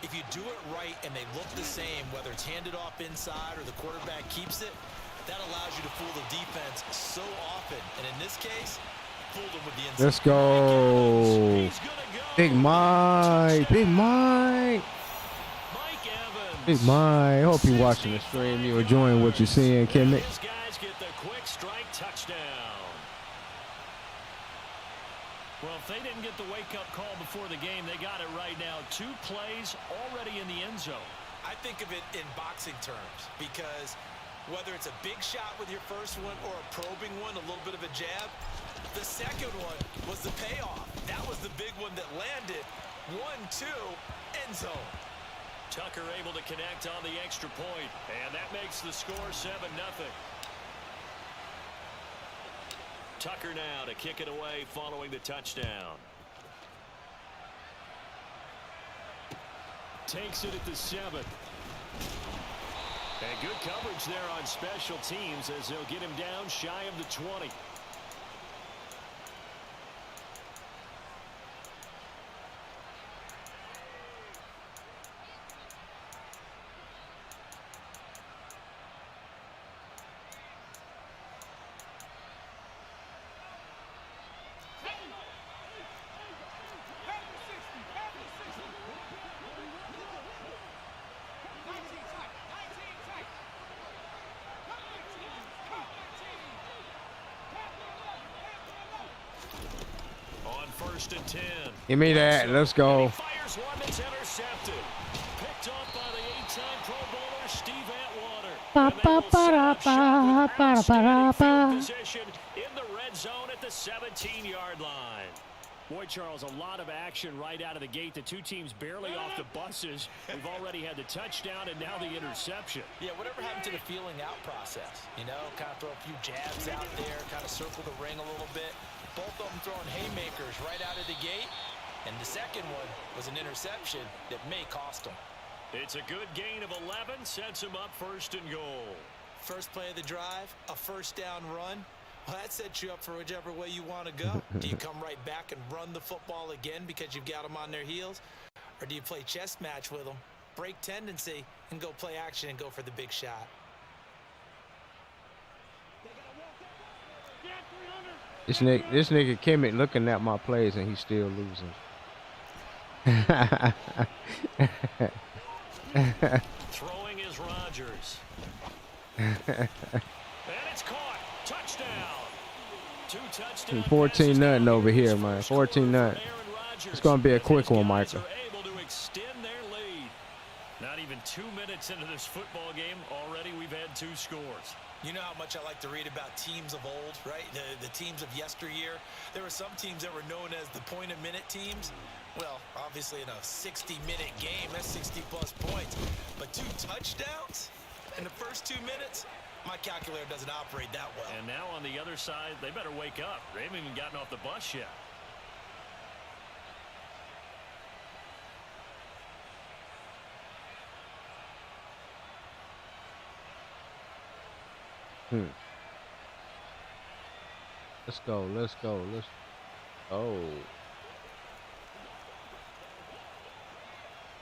[SPEAKER 2] if you do it right and they look the same, whether it's handed off inside or the quarterback keeps it, that allows you to fool the defense so often. And in this case, fooled them with the inside.
[SPEAKER 3] Let's go. Big Mike. Big Mike.
[SPEAKER 1] Mike Evans
[SPEAKER 3] Hey, I hope you're watching the stream. You're enjoying what you're seeing, Kimmy.
[SPEAKER 1] These guys get the quick strike touchdown. Well, if they didn't get the wake-up call before the game, they got it right now. 2 plays already in the end zone.
[SPEAKER 2] I think of it in boxing terms because whether it's a big shot with your first one or a probing one, a little bit of a jab, the second one was the payoff. That was the big one that landed. 1-2, end zone.
[SPEAKER 1] Tucker able to connect on the extra point, and that makes the score 7-0. Tucker now to kick it away following the touchdown. Takes it at the 7. And good coverage there on special teams as they'll get him down shy of the 20. First and 10.
[SPEAKER 3] Give me that. Let's go.
[SPEAKER 1] Fires one that's intercepted. Picked off by the 8-time Pro Bowler Steve Atwater. Position in the red zone at the 17-yard line. Boy, Charles, a lot of action right out of the gate. The 2 teams barely off the buses. We've already had the touchdown and now the interception.
[SPEAKER 2] Yeah, whatever happened to the feeling out process? You know, kind of throw a few jabs out there, kind of circle the ring a little bit. Both of them throwing haymakers right out of the gate. And the second one was an interception that may cost them.
[SPEAKER 1] It's a good gain of 11, sets him up first and goal.
[SPEAKER 2] First play of the drive, a first down run. Well, that sets you up for whichever way you want to go. Do you come right back and run the football again because you've got them on their heels? Or do you play chess match with them, break tendency, and go play action and go for the big shot?
[SPEAKER 3] This nigga Kimmett looking at my plays and he's still losing.
[SPEAKER 1] Throwing is Rodgers. And it's caught. Touchdown. 2 touchdowns.
[SPEAKER 3] 14-0 over here, man. 14-0. It's gonna be a quick one, Michael.
[SPEAKER 1] Able to extend their lead. Not even 2 minutes into this football game, already we've had 2 scores.
[SPEAKER 2] You know how much I like to read about teams of old, right? The teams of yesteryear. There were some teams that were known as the point-a-minute teams. Well, obviously in a 60-minute game, that's 60-plus points. But 2 touchdowns in the first 2 minutes? My calculator doesn't operate that well.
[SPEAKER 1] And now on the other side, they better wake up. They haven't even gotten off the bus yet.
[SPEAKER 3] Let's go. Let's go. Let's go.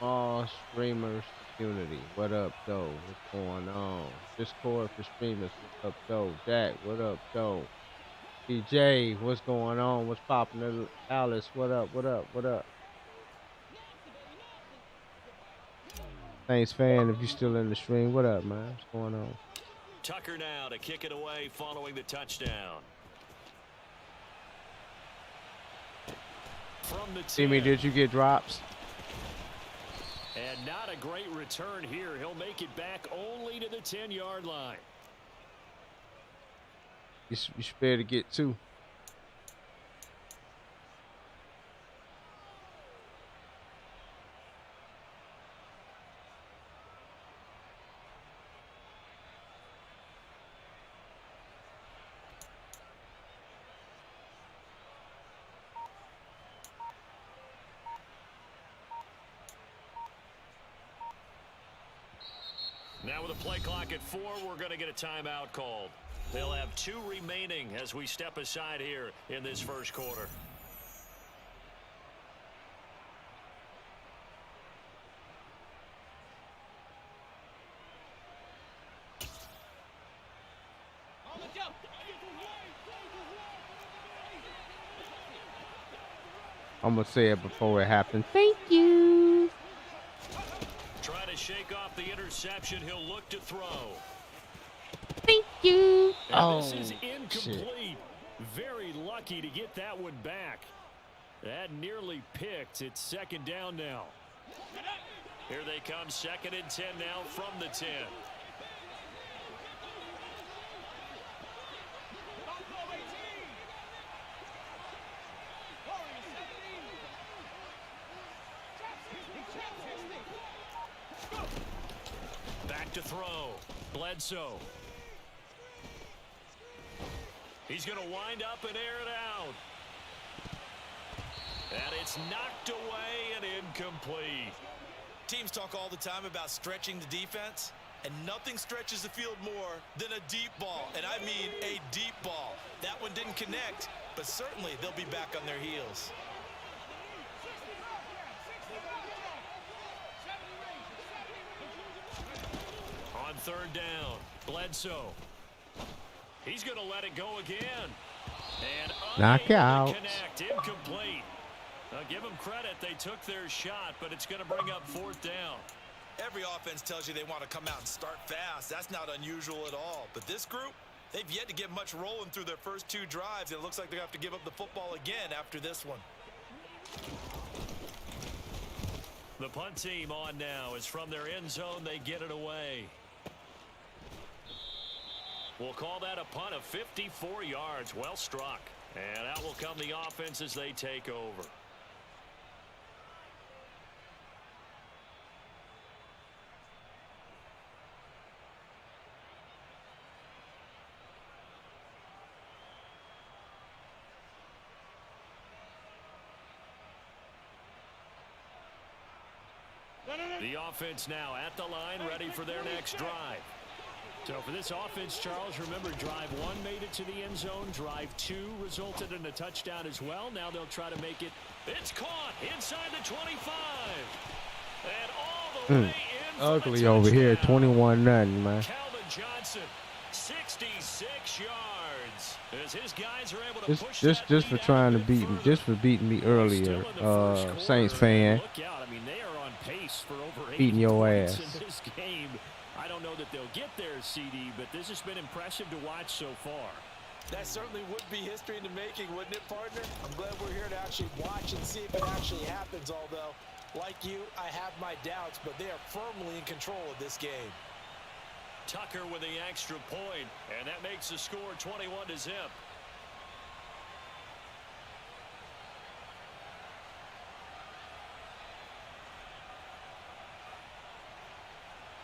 [SPEAKER 3] All streamers community. What up, though? What's going on? Discord for streamers. What up, though? Jack. What up, though? DJ. What's going on? What's poppin'? Alice. What up? What up? What up? Thanks, fan. If you still in the stream, what up, man? What's going on?
[SPEAKER 1] Tucker now to kick it away following the touchdown. From the
[SPEAKER 3] See me, did you get drops?
[SPEAKER 1] And not a great return here. He'll make it back only to the 10-yard line.
[SPEAKER 3] You should be able to get 2.
[SPEAKER 1] Now with a play clock at 4, we're going to get a timeout called. They'll have 2 remaining as we step aside here in this first quarter.
[SPEAKER 3] I'm going to say it before it happens. Thank you.
[SPEAKER 1] Try to shake off the interception. He'll look to throw.
[SPEAKER 3] Thank you.
[SPEAKER 10] And this is incomplete. Very lucky to get that one back. That nearly picked. It's second down now.
[SPEAKER 1] Here they come, 2nd and 10 now from the 10. Back to throw. Bledsoe. He's going to wind up and air it out. And it's knocked away and incomplete.
[SPEAKER 8] Teams talk all the time about stretching the defense, and nothing stretches the field more than a deep ball. And I mean a deep ball. That one didn't connect, but certainly they'll be back on their heels.
[SPEAKER 1] On 3rd down, Bledsoe. He's going to let it go again. And
[SPEAKER 3] knockout.
[SPEAKER 1] Connect, incomplete. Now give them credit. They took their shot, but it's going to bring up 4th down.
[SPEAKER 8] Every offense tells you they want to come out and start fast. That's not unusual at all. But this group, they've yet to get much rolling through their first 2 drives. And it looks like they're going to have to give up the football again after this one.
[SPEAKER 1] The punt team on now is from their end zone. They get it away. We'll call that a punt of 54 yards. Well struck. And out will come the offense as they take over. The offense now at the line, ready for their next drive.
[SPEAKER 10] So for this offense, Charles, remember drive 1 made it to the end zone. Drive 2 resulted in a touchdown as well. Now they'll try to make it.
[SPEAKER 1] It's caught inside the 25. And all the way in.
[SPEAKER 3] Ugly over here, 21-0, man.
[SPEAKER 1] Calvin Johnson, 66 yards. As his guys are able to push
[SPEAKER 3] just for trying to beat me, just for beating me earlier, Saints fan.
[SPEAKER 10] I mean, they are on pace for over 80
[SPEAKER 3] beating your
[SPEAKER 10] points
[SPEAKER 3] ass.
[SPEAKER 10] in this game. I don't know that they'll get there, CD, but this has been impressive to watch so far.
[SPEAKER 2] That certainly would be history in the making, wouldn't it, partner? I'm glad we're here to actually watch and see if it actually happens, although, like you, I have my doubts, but they are firmly in control of this game.
[SPEAKER 1] Tucker with the extra point, and that makes the score 21-0.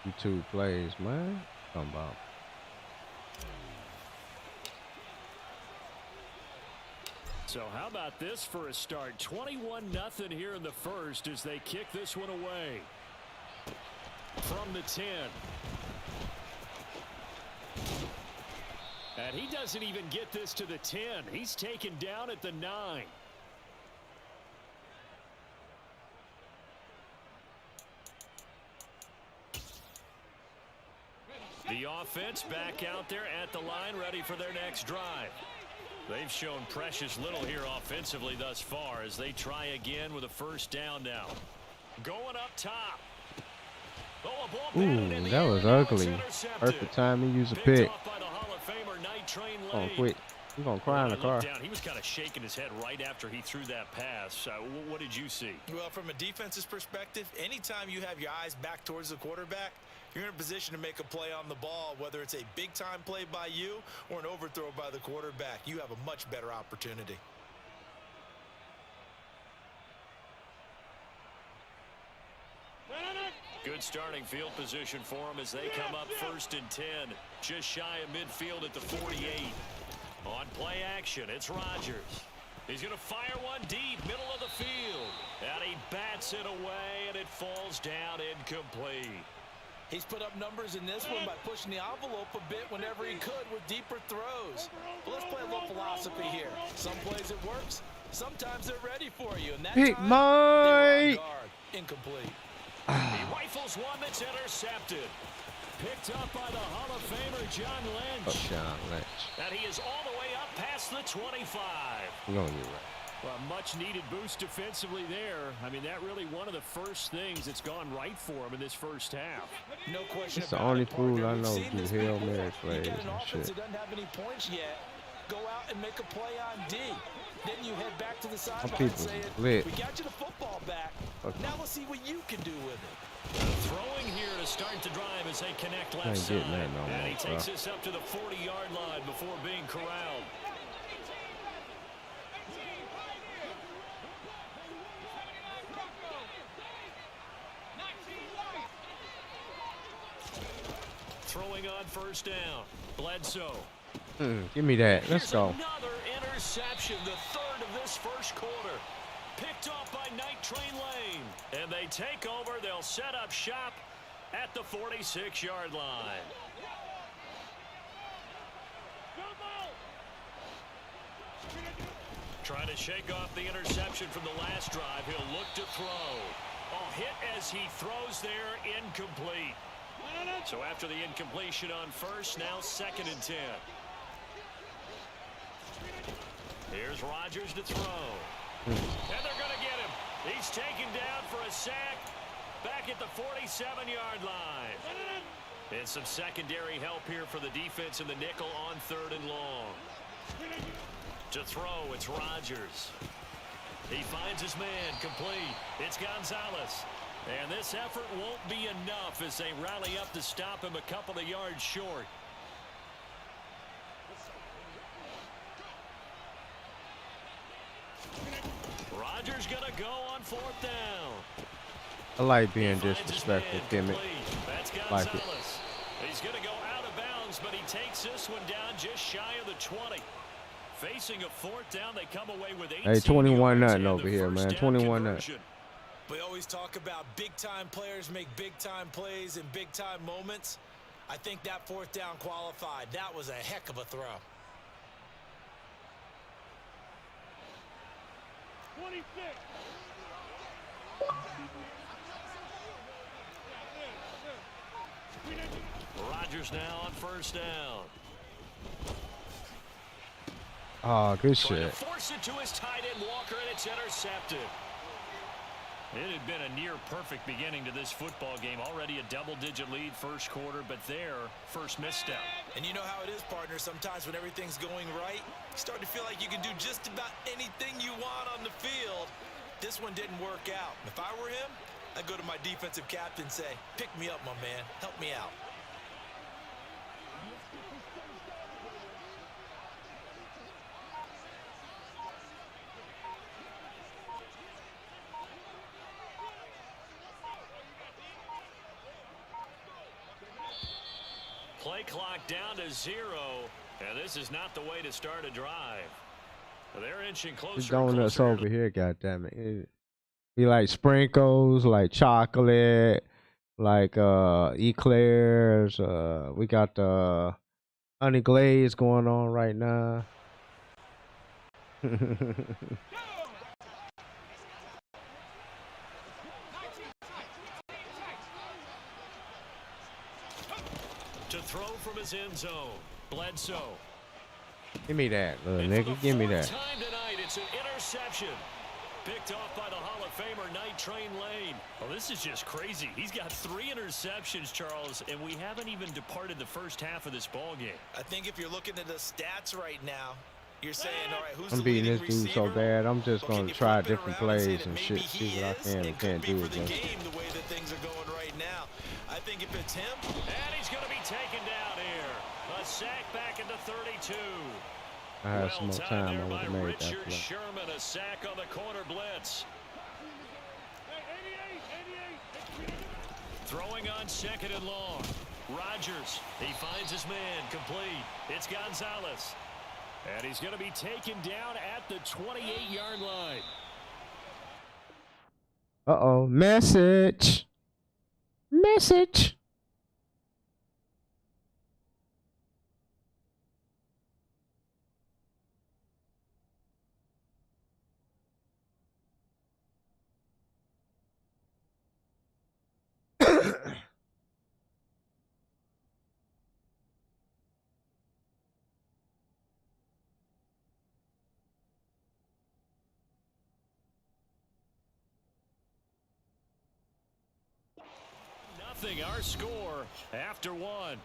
[SPEAKER 3] You 2 plays, man. Come about.
[SPEAKER 10] So how about this for a start? 21-0 here in the first as they kick this one away. From the 10. And he doesn't even get this to the 10. He's taken down at the 9.
[SPEAKER 1] The offense back out there at the line, ready for their next drive. They've shown precious little here offensively thus far as they try again with a 1st down now. Going up top. Oh, a ball batted in the
[SPEAKER 3] that
[SPEAKER 1] air.
[SPEAKER 3] was
[SPEAKER 1] Now it's
[SPEAKER 3] ugly.
[SPEAKER 1] intercepted.
[SPEAKER 3] Perfect time to use a
[SPEAKER 1] Picked
[SPEAKER 3] pick.
[SPEAKER 1] off by the Hall of Famer, Night Train
[SPEAKER 3] Oh,
[SPEAKER 1] Lane.
[SPEAKER 3] quick. You're going to cry in the car.
[SPEAKER 1] Down. He was kind of shaking his head right after he threw that pass. What did you see?
[SPEAKER 8] Well, from a defense's perspective, anytime you have your eyes back towards the quarterback, you're in a position to make a play on the ball, whether it's a big-time play by you or an overthrow by the quarterback. You have a much better opportunity.
[SPEAKER 1] Good starting field position for them as they come up 1st and 10. Just shy of midfield at the 48. On play action, it's Rodgers. He's going to fire one deep, middle of the field. And he bats it away, and it falls down incomplete.
[SPEAKER 2] He's put up numbers in this one by pushing the envelope a bit whenever he could with deeper throws. But let's play a little philosophy here. Some plays it works, sometimes they're ready for you. And that
[SPEAKER 3] Pick
[SPEAKER 2] time,
[SPEAKER 3] my.
[SPEAKER 2] they were on guard. Incomplete.
[SPEAKER 1] He rifles one that's intercepted. Picked up by the Hall of Famer, John Lynch.
[SPEAKER 3] John Lynch.
[SPEAKER 1] And he is all the way up past the 25.
[SPEAKER 3] You're going to get right.
[SPEAKER 10] Well, a much-needed boost defensively there. I mean, that really one of the first things that's gone right for him in this first half.
[SPEAKER 2] No question
[SPEAKER 3] It's the
[SPEAKER 2] about
[SPEAKER 3] only
[SPEAKER 2] it, partner.
[SPEAKER 3] fool I
[SPEAKER 2] We've
[SPEAKER 3] know
[SPEAKER 2] seen
[SPEAKER 3] do
[SPEAKER 2] this
[SPEAKER 3] Hail
[SPEAKER 2] before.
[SPEAKER 3] Mary
[SPEAKER 2] You
[SPEAKER 3] plays
[SPEAKER 2] got an
[SPEAKER 3] and
[SPEAKER 2] offense
[SPEAKER 3] shit.
[SPEAKER 2] that doesn't have any points yet. Go out and make a play on D. Then you head back to the sideline
[SPEAKER 3] people's
[SPEAKER 2] saying,
[SPEAKER 3] lit.
[SPEAKER 2] we got you the football back.
[SPEAKER 3] Okay.
[SPEAKER 2] Now let's see what you can do with it.
[SPEAKER 10] Throwing here to start the drive as they connect left
[SPEAKER 3] Ain't
[SPEAKER 10] side.
[SPEAKER 3] getting that no
[SPEAKER 10] And
[SPEAKER 3] more,
[SPEAKER 10] he takes
[SPEAKER 3] bro.
[SPEAKER 10] this up to the 40-yard line before being corralled. Throwing on first down. Bledsoe.
[SPEAKER 3] Give me that. Let's
[SPEAKER 10] Here's
[SPEAKER 3] go.
[SPEAKER 10] another interception, the third of this first quarter. Picked off by Night Train Lane. And they take over. They'll set up shop at the 46-yard line. Trying to shake off the interception from the last drive. He'll look to throw. Oh, hit as he throws there, incomplete. So after the incompletion on first, now 2nd and 10. Here's Rodgers to throw. And they're going to get him. He's taken down for a sack back at the 47-yard line. And some secondary help here for the defense in the nickel on 3rd and long. To throw, it's Rodgers. He finds his man, complete. It's Gonzalez. And this effort won't be enough as they rally up to stop him a couple of yards short. Rodgers going to go on 4th down.
[SPEAKER 3] I like being disrespectful, Kimmy.
[SPEAKER 10] That's
[SPEAKER 3] Like it.
[SPEAKER 10] Gonzalez. He's going to go out of bounds, but he takes this one down just shy of the 20. Facing a 4th down, they come away with 18
[SPEAKER 3] Hey, 21
[SPEAKER 10] yards
[SPEAKER 3] nothing
[SPEAKER 10] and
[SPEAKER 3] over
[SPEAKER 10] the
[SPEAKER 3] here,
[SPEAKER 10] first
[SPEAKER 3] man.
[SPEAKER 10] down
[SPEAKER 3] 21 nothing.
[SPEAKER 10] conversion.
[SPEAKER 2] We always talk about big-time players make big-time plays in big-time moments. I think that 4th down qualified. That was a heck of a throw.
[SPEAKER 7] 26.
[SPEAKER 10] Rodgers now on first down.
[SPEAKER 3] Oh, good
[SPEAKER 10] Trying to
[SPEAKER 3] shit.
[SPEAKER 10] force it to his tight end Walker, and it's intercepted. It had been a near-perfect beginning to this football game. Already a double-digit lead first quarter, but their first misstep.
[SPEAKER 2] And you know how it is, partner. Sometimes when everything's going right, you start to feel like you can do just about anything you want on the field. This one didn't work out. If I were him, I'd go to my defensive captain and say, pick me up, my man. Help me out.
[SPEAKER 10] Play clock down to 0, and this is not the way to start a drive. They're inching closer.
[SPEAKER 3] The donuts over here, goddammit. He like sprinkles, like chocolate, like eclairs. We got the honey glaze going on right now.
[SPEAKER 10] To throw from his end zone, Bledsoe.
[SPEAKER 3] Give me that, little
[SPEAKER 10] And for
[SPEAKER 3] nigga.
[SPEAKER 10] the
[SPEAKER 3] Give me
[SPEAKER 10] fourth
[SPEAKER 3] that.
[SPEAKER 10] time tonight, it's an interception. Picked off by the Hall of Famer, Night Train Lane. Well, this is just crazy. He's got 3 interceptions, Charles, and we haven't even departed the first half of this ball game.
[SPEAKER 2] I think if you're looking at the stats right now, you're saying, all right, who's
[SPEAKER 3] I'm
[SPEAKER 2] the
[SPEAKER 3] beating
[SPEAKER 2] leading
[SPEAKER 3] this dude so
[SPEAKER 2] receiver?
[SPEAKER 3] bad. I'm just
[SPEAKER 2] Well,
[SPEAKER 3] gonna
[SPEAKER 2] can you
[SPEAKER 3] try
[SPEAKER 2] flip it
[SPEAKER 3] different
[SPEAKER 2] around and say
[SPEAKER 3] plays
[SPEAKER 2] that
[SPEAKER 3] and
[SPEAKER 2] maybe
[SPEAKER 3] shit. See
[SPEAKER 2] he
[SPEAKER 3] what I
[SPEAKER 2] is?
[SPEAKER 3] can and
[SPEAKER 2] It
[SPEAKER 3] can't
[SPEAKER 2] could be
[SPEAKER 3] do
[SPEAKER 2] for the
[SPEAKER 3] against him.
[SPEAKER 2] game the way that things are going right now. I think if it's him,
[SPEAKER 10] And he's going to be taken down here. A sack back at the 32.
[SPEAKER 3] I had some more
[SPEAKER 10] Well
[SPEAKER 3] time, I
[SPEAKER 10] timed there
[SPEAKER 3] would
[SPEAKER 10] by
[SPEAKER 3] have made that
[SPEAKER 10] Richard
[SPEAKER 3] play.
[SPEAKER 10] Sherman. A sack on the corner blitz. Throwing on 2nd and long. Rodgers. He finds his man. Complete. It's Gonzalez. And he's going to be taken down at the 28-yard line.
[SPEAKER 3] Uh-oh. Message. Message.
[SPEAKER 1] 0-0 our score after one.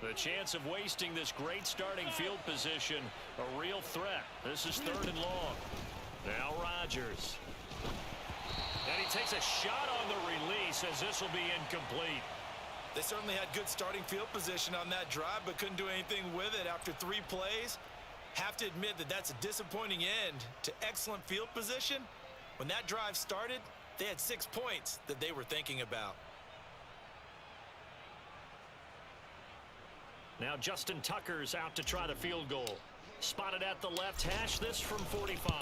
[SPEAKER 1] The chance of wasting this great starting field position, a real threat. This is 3rd and long. Now Rodgers. And he takes a shot on the release as this will be incomplete.
[SPEAKER 8] They certainly had good starting field position on that drive, but couldn't do anything with it after 3 plays. Have to admit that that's a disappointing end to excellent field position. When that drive started, they had 6 points that they were thinking about.
[SPEAKER 1] Now Justin Tucker's out to try the field goal. Spotted at the left hash, this from 45.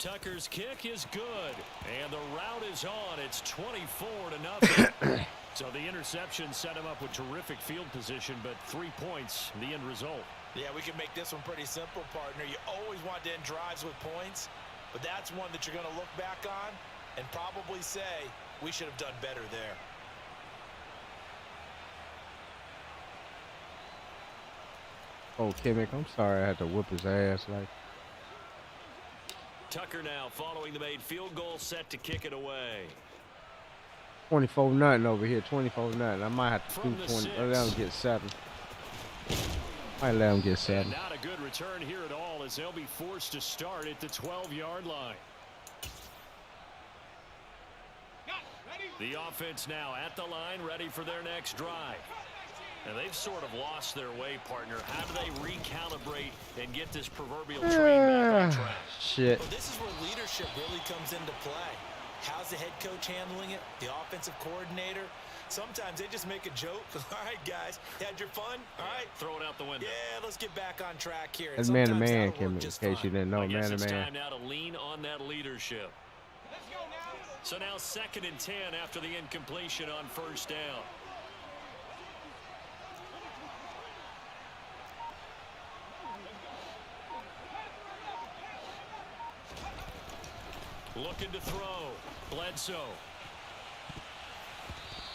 [SPEAKER 1] Tucker's kick is good, and the route is on. It's 24-0. So the interception set him up with terrific field position, but 3 points, the end result.
[SPEAKER 2] Yeah, we can make this one pretty simple, partner. You always want to end drives with points, but that's one that you're going to look back on and probably say, we should have done better there.
[SPEAKER 3] Oh, Kimmick, I'm sorry I had to whoop his ass. Like,
[SPEAKER 1] Tucker now following the made field goal, set to kick it away.
[SPEAKER 3] 24-0 over here, 24-0. I might have to
[SPEAKER 1] From
[SPEAKER 3] do
[SPEAKER 1] the
[SPEAKER 3] 20.
[SPEAKER 1] 6.
[SPEAKER 3] Let him get 7. Might let him get 7.
[SPEAKER 1] And not a good return here at all, as they'll be forced to start at the 12-yard line. The offense now at the line, ready for their next drive. And they've sort of lost their way, partner. How do they recalibrate and get this proverbial train back on track?
[SPEAKER 3] Shit.
[SPEAKER 2] Well, this is where leadership really comes into play. How's the head coach handling it? The offensive coordinator? Sometimes they just make a joke. All right, guys, had your fun? All right.
[SPEAKER 1] Throw it out the window.
[SPEAKER 2] Yeah, let's get back on track here.
[SPEAKER 3] That's man-to-man, Kimmick, in case you didn't know,
[SPEAKER 1] I guess it's
[SPEAKER 3] man-to-man.
[SPEAKER 1] time now to lean on that leadership. So now 2nd and 10 after the incompletion on 1st down. Looking to throw. Bledsoe.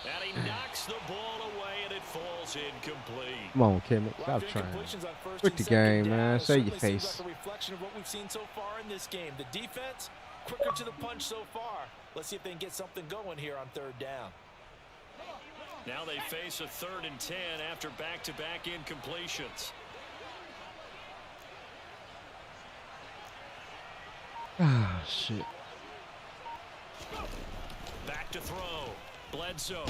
[SPEAKER 1] And he knocks the ball away, and it falls incomplete.
[SPEAKER 3] Come on, Kimmick. Stop trying. Quit the game, man. Save your face.
[SPEAKER 2] Like a reflection of what we've seen so far in this game. The defense, quicker to the punch so far. Let's see if they can get something going here on 3rd down.
[SPEAKER 1] Now they face a 3rd and 10 after back-to-back incompletions.
[SPEAKER 3] Ah, shit.
[SPEAKER 1] Back to throw. Bledsoe.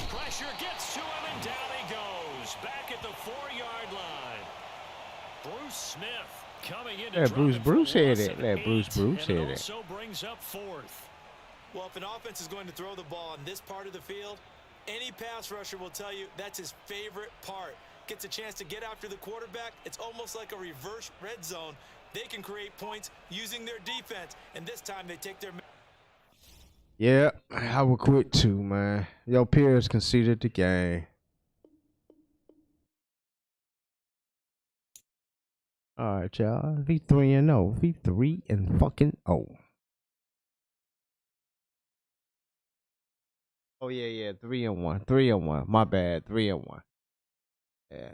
[SPEAKER 1] Pressure gets to him, and down he goes. Back at the 4-yard line. Bruce Smith coming in to
[SPEAKER 3] Let Bruce hit it. Let Bruce hit
[SPEAKER 1] it.
[SPEAKER 3] it.
[SPEAKER 1] Also brings up 4th.
[SPEAKER 2] Well, if an offense is going to throw the ball in this part of the field, any pass rusher will tell you that's his favorite part. Gets a chance to get after the quarterback. It's almost like a reverse red zone. They can create points using their defense, and this time they take their...
[SPEAKER 3] Yeah, I would quit too, man. Your peers conceded the game. All right, y'all. V3-0. V3 and fucking 0. Oh yeah, 3-1. 3-1. My bad. 3-1. Yeah.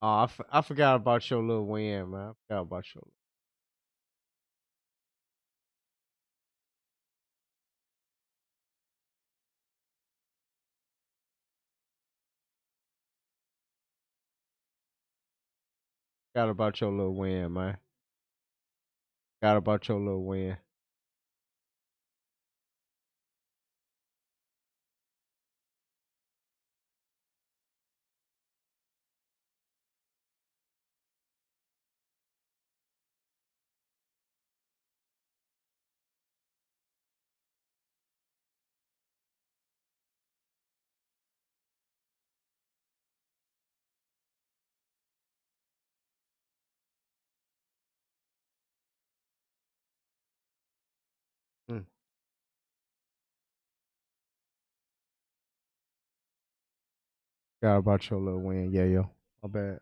[SPEAKER 3] Oh, I forgot about your little win, man. I forgot about your. Forgot about your little win, man. Forgot about your little win. Forgot about your little win. Yeah, yo. My bad.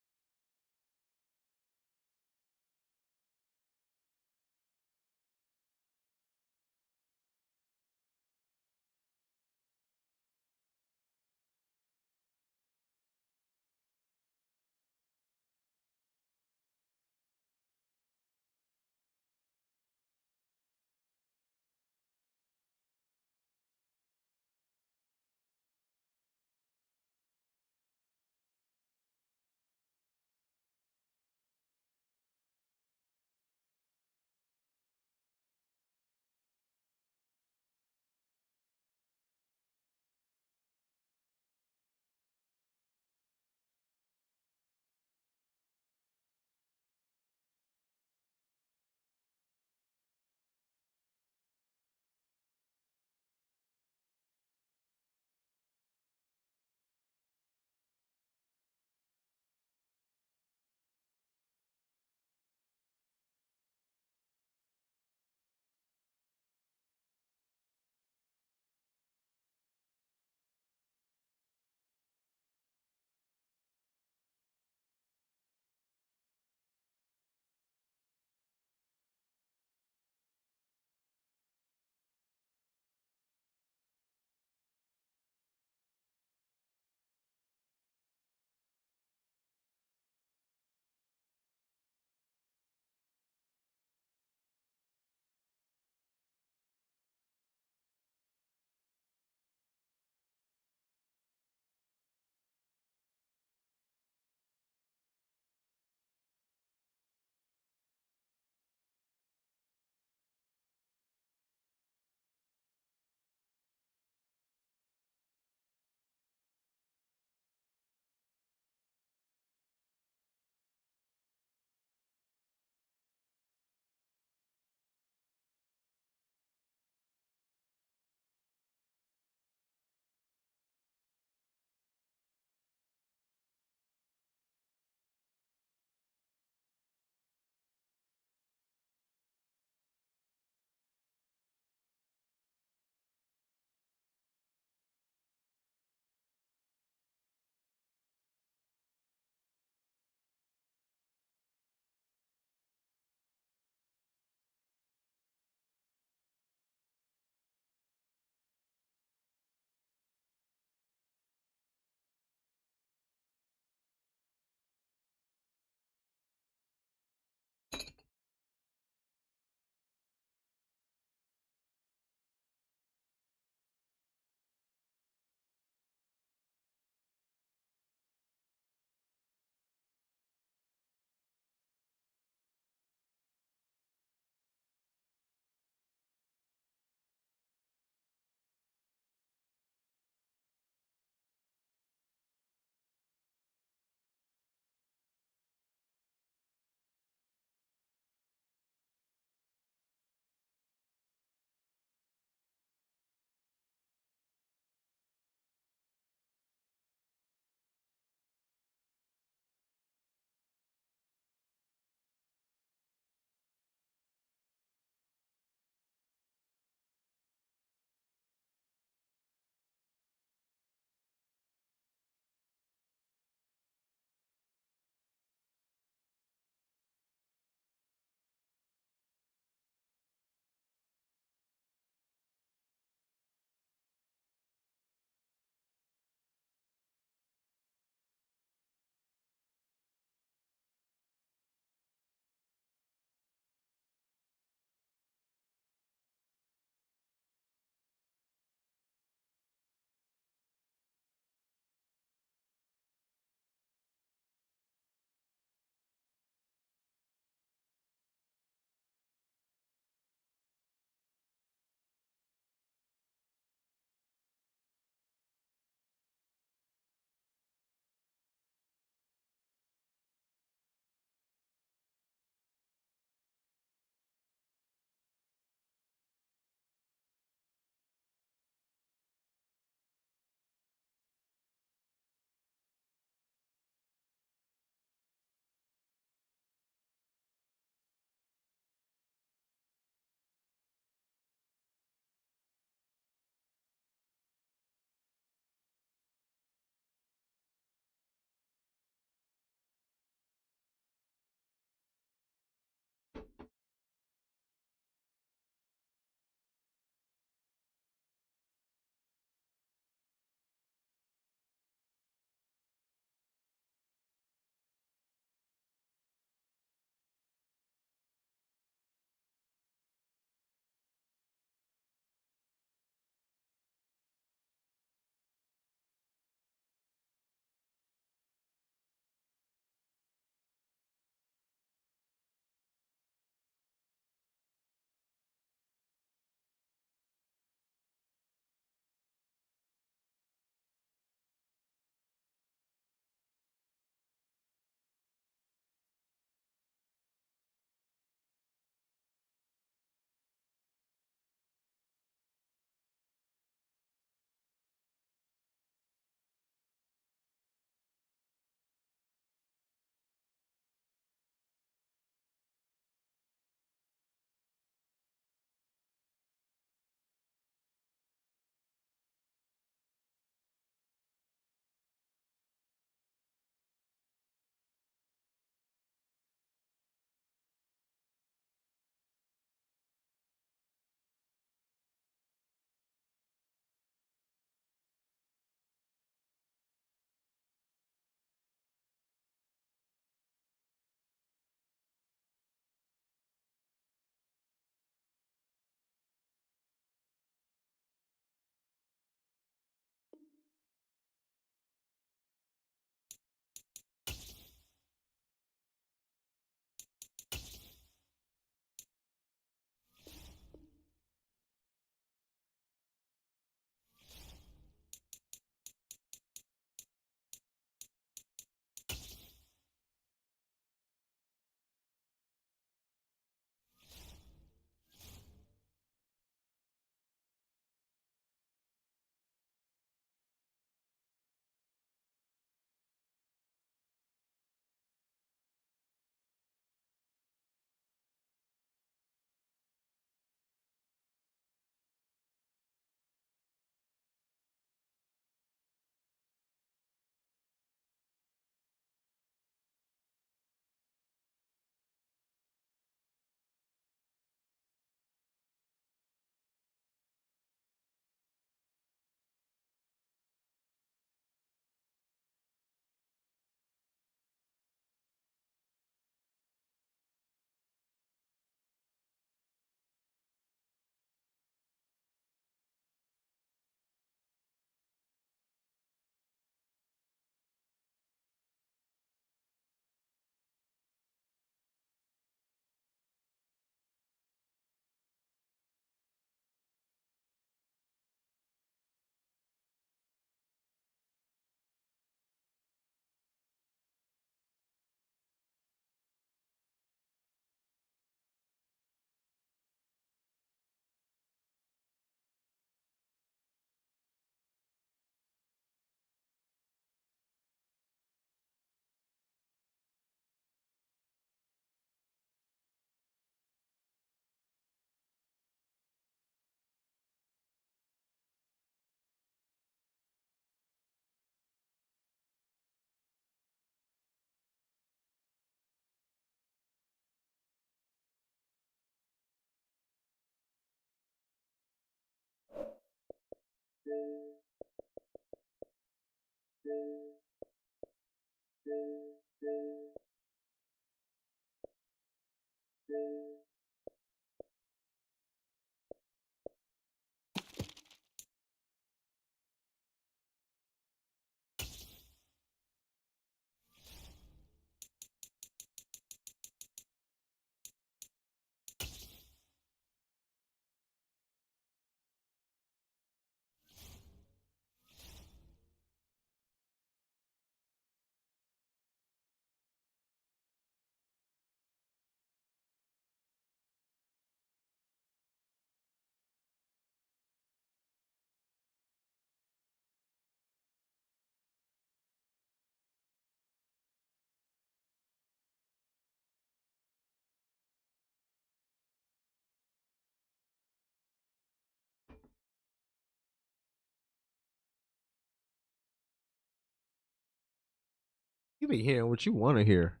[SPEAKER 3] You be hearing what you want to hear.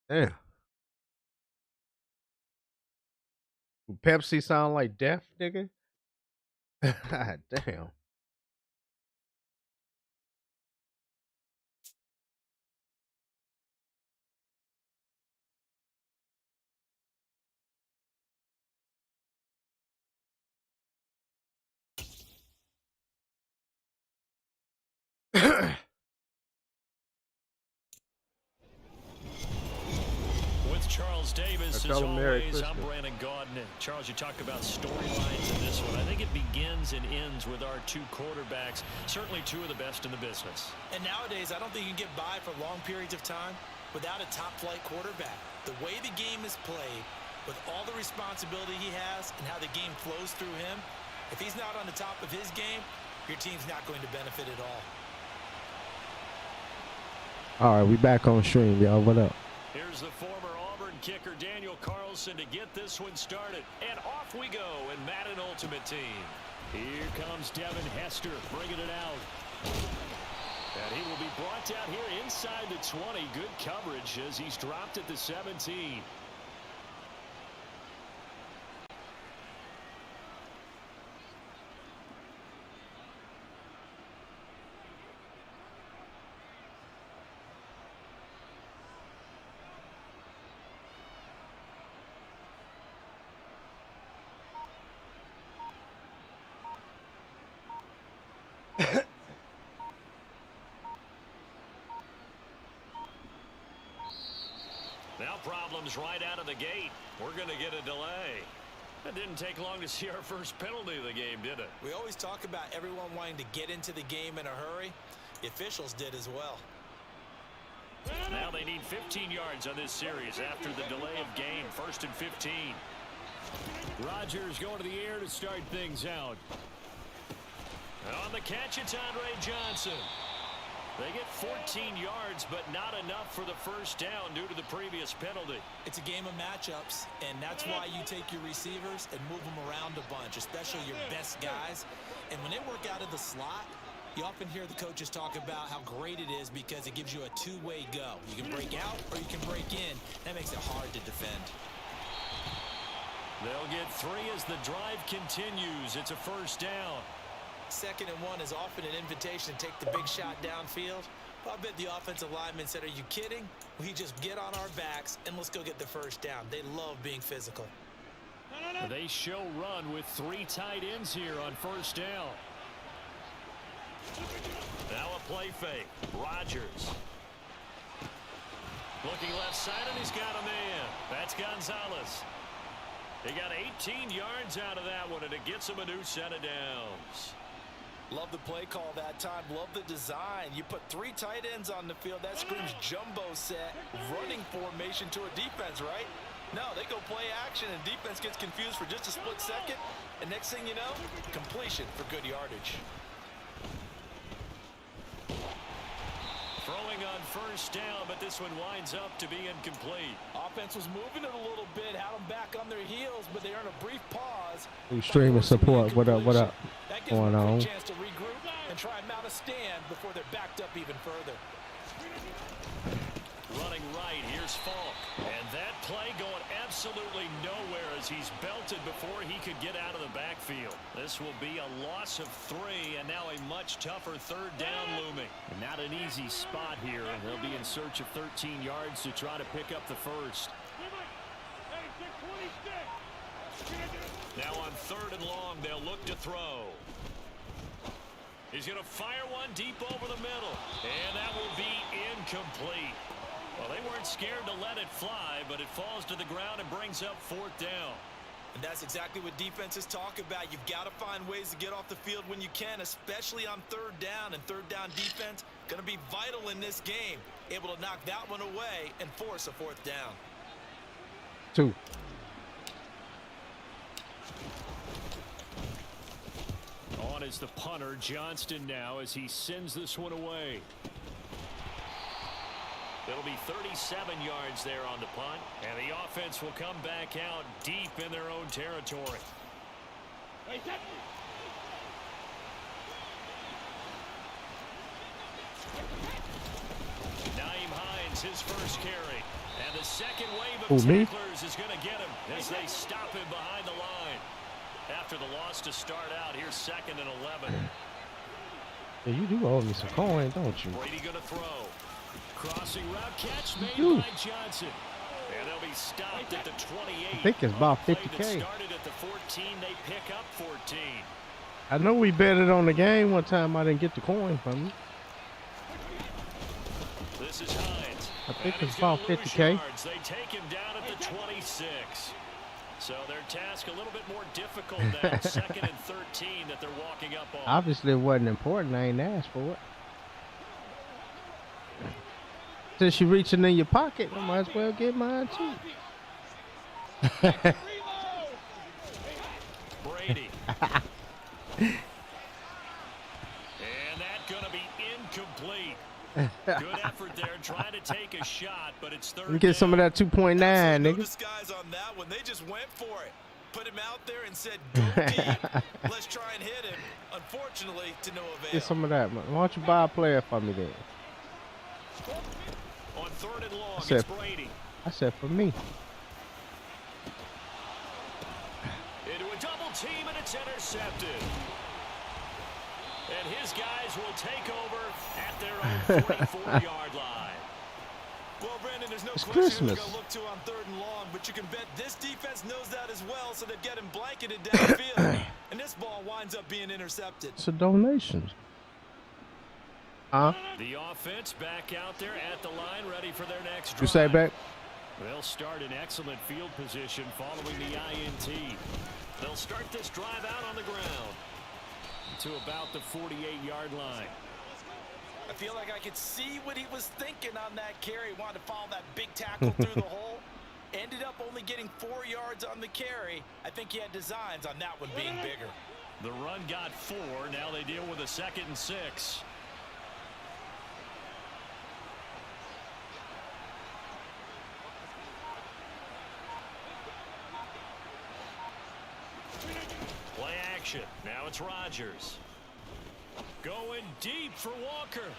[SPEAKER 3] Damn. Pepsi sound like death, nigga? God damn.
[SPEAKER 10] With Charles Davis, as
[SPEAKER 3] tell him Merry
[SPEAKER 10] always, I'm
[SPEAKER 3] Christmas.
[SPEAKER 10] Brandon Gaudin. Charles, you talk about storylines in this one. I think it begins and ends with our two quarterbacks, certainly two of the best in the business.
[SPEAKER 2] And nowadays, I don't think you can get by for long periods of time without a top-flight quarterback. The way the game is played, with all the responsibility he has and how the game flows through him, if he's not on the top of his game, your team's not going to benefit at all.
[SPEAKER 3] All right, we back on stream, y'all. What up?
[SPEAKER 10] Here's the former Auburn kicker, Daniel Carlson, to get this one started. And off we go in Madden Ultimate Team. Here comes Devin Hester bringing it out. And he will be brought down here inside the 20. Good coverage as he's dropped at the 17. Now problems right out of the gate. We're going to get a delay. It didn't take long to see our first penalty of the game, did it?
[SPEAKER 2] We always talk about everyone wanting to get into the game in a hurry. The officials did as well.
[SPEAKER 10] Now they need 15 yards on this series after the delay of game. 1st and 15. Rodgers going to the air to start things out. On the catch, it's Andre Johnson. They get 14 yards, but not enough for the first down due to the previous penalty.
[SPEAKER 2] It's a game of matchups, and that's why you take your receivers and move them around a bunch, especially your best guys. And when they work out of the slot, you often hear the coaches talk about how great it is because it gives you a two-way go. You can break out or you can break in. That makes it hard to defend.
[SPEAKER 10] They'll get 3 as the drive continues. It's a first down.
[SPEAKER 2] 2nd and 1 is often an invitation to take the big shot downfield. I bet the offensive linemen said, are you kidding? We just get on our backs and let's go get the first down. They love being physical.
[SPEAKER 10] They show run with 3 tight ends here on first down. Now a play fake. Rodgers. Looking left side, and he's got a man. That's Gonzalez. He got 18 yards out of that one, and it gets him a new set of downs.
[SPEAKER 2] Love the play call that time. Love the design. You put 3 tight ends on the field. That screams jumbo set, running formation to a defense, right? No, they go play action, and defense gets confused for just a split second. And next thing you know, completion for good yardage.
[SPEAKER 10] Throwing on first down, but this one winds up to be incomplete.
[SPEAKER 2] Offense was moving it a little bit, had them back on their heels, but they earned a brief pause.
[SPEAKER 3] New streaming support. What up? What up?
[SPEAKER 2] That gives
[SPEAKER 3] Going
[SPEAKER 2] them a
[SPEAKER 3] on?
[SPEAKER 2] quick chance to regroup and try and mount a stand before they're backed up even further.
[SPEAKER 1] Running right, here's Falk. And that play going absolutely nowhere as he's belted before he could get out of the backfield. This will be a loss of 3, and now a much tougher 3rd down looming.
[SPEAKER 10] And not an easy spot here. They'll be in search of 13 yards to try to pick up the first.
[SPEAKER 1] Now on 3rd and long, they'll look to throw. He's going to fire one deep over the middle, and that will be incomplete. Well, they weren't scared to let it fly, but it falls to the ground and brings up 4th down.
[SPEAKER 8] And that's exactly what defenses talk about. You've got to find ways to get off the field when you can, especially on 3rd down. And 3rd down defense going to be vital in this game. Able to knock that one away and force a 4th down.
[SPEAKER 3] 2.
[SPEAKER 10] On is the punter, Johnston, now as he sends this one away.
[SPEAKER 1] It'll be 37 yards there on the punt, and the offense will come back out deep in their own territory. Naeem Hines, his first carry. And the second wave of tacklers is going to get him as they stop him behind the line. After the loss to start out, here's 2nd and 11.
[SPEAKER 3] Yeah, you do owe me some coin, don't you?
[SPEAKER 1] Brady going to throw. Crossing route catch made by Johnson. And they'll be stopped at the 28.
[SPEAKER 3] I think it's about 50K.
[SPEAKER 1] Started at the 14, they pick up 14.
[SPEAKER 3] I know we betted on the game one time. I didn't get the coin from you.
[SPEAKER 1] This is Hines.
[SPEAKER 3] I think it's about 50K.
[SPEAKER 1] They take him down at the 26. So their task a little bit more difficult now. 2nd and 13 that they're walking up on.
[SPEAKER 3] Obviously, it wasn't important. I ain't asked for it. Since you're reaching in your pocket, I might as well get mine too.
[SPEAKER 1] Brady. And that's going to be incomplete. Good effort there trying to take a shot, but it's 3rd down.
[SPEAKER 3] Let me get some of that 2.9, nigga.
[SPEAKER 8] No disguise on that one. They just went for it. Put him out there and said, go deep. Let's try and hit him. Unfortunately, to no avail.
[SPEAKER 3] Get some of that, man. Why don't you buy a player for me then?
[SPEAKER 1] On 3rd and long, it's Brady.
[SPEAKER 3] I said for me.
[SPEAKER 1] Into a double team, and it's intercepted. And his guys will take over at their own 44-yard line.
[SPEAKER 8] Well, Brandon, there's no
[SPEAKER 3] It's
[SPEAKER 8] question
[SPEAKER 3] Christmas.
[SPEAKER 8] who to look to on 3rd and long, but you can bet this defense knows that as well, so they get him blanketed downfield. And this ball winds up being intercepted.
[SPEAKER 3] It's a donation. Huh?
[SPEAKER 1] The offense back out there at the line, ready for their next drive.
[SPEAKER 3] You say back?
[SPEAKER 1] They'll start in excellent field position following the INT. They'll start this drive out on the ground to about the 48-yard line.
[SPEAKER 2] I feel like I could see what he was thinking on that carry. Wanted to follow that big tackle through the hole. Ended up only getting 4 yards on the carry. I think he had designs on that one being bigger.
[SPEAKER 1] The run got 4. Now they deal with a 2nd and 6. Play action. Now it's Rodgers. Going deep for Walker.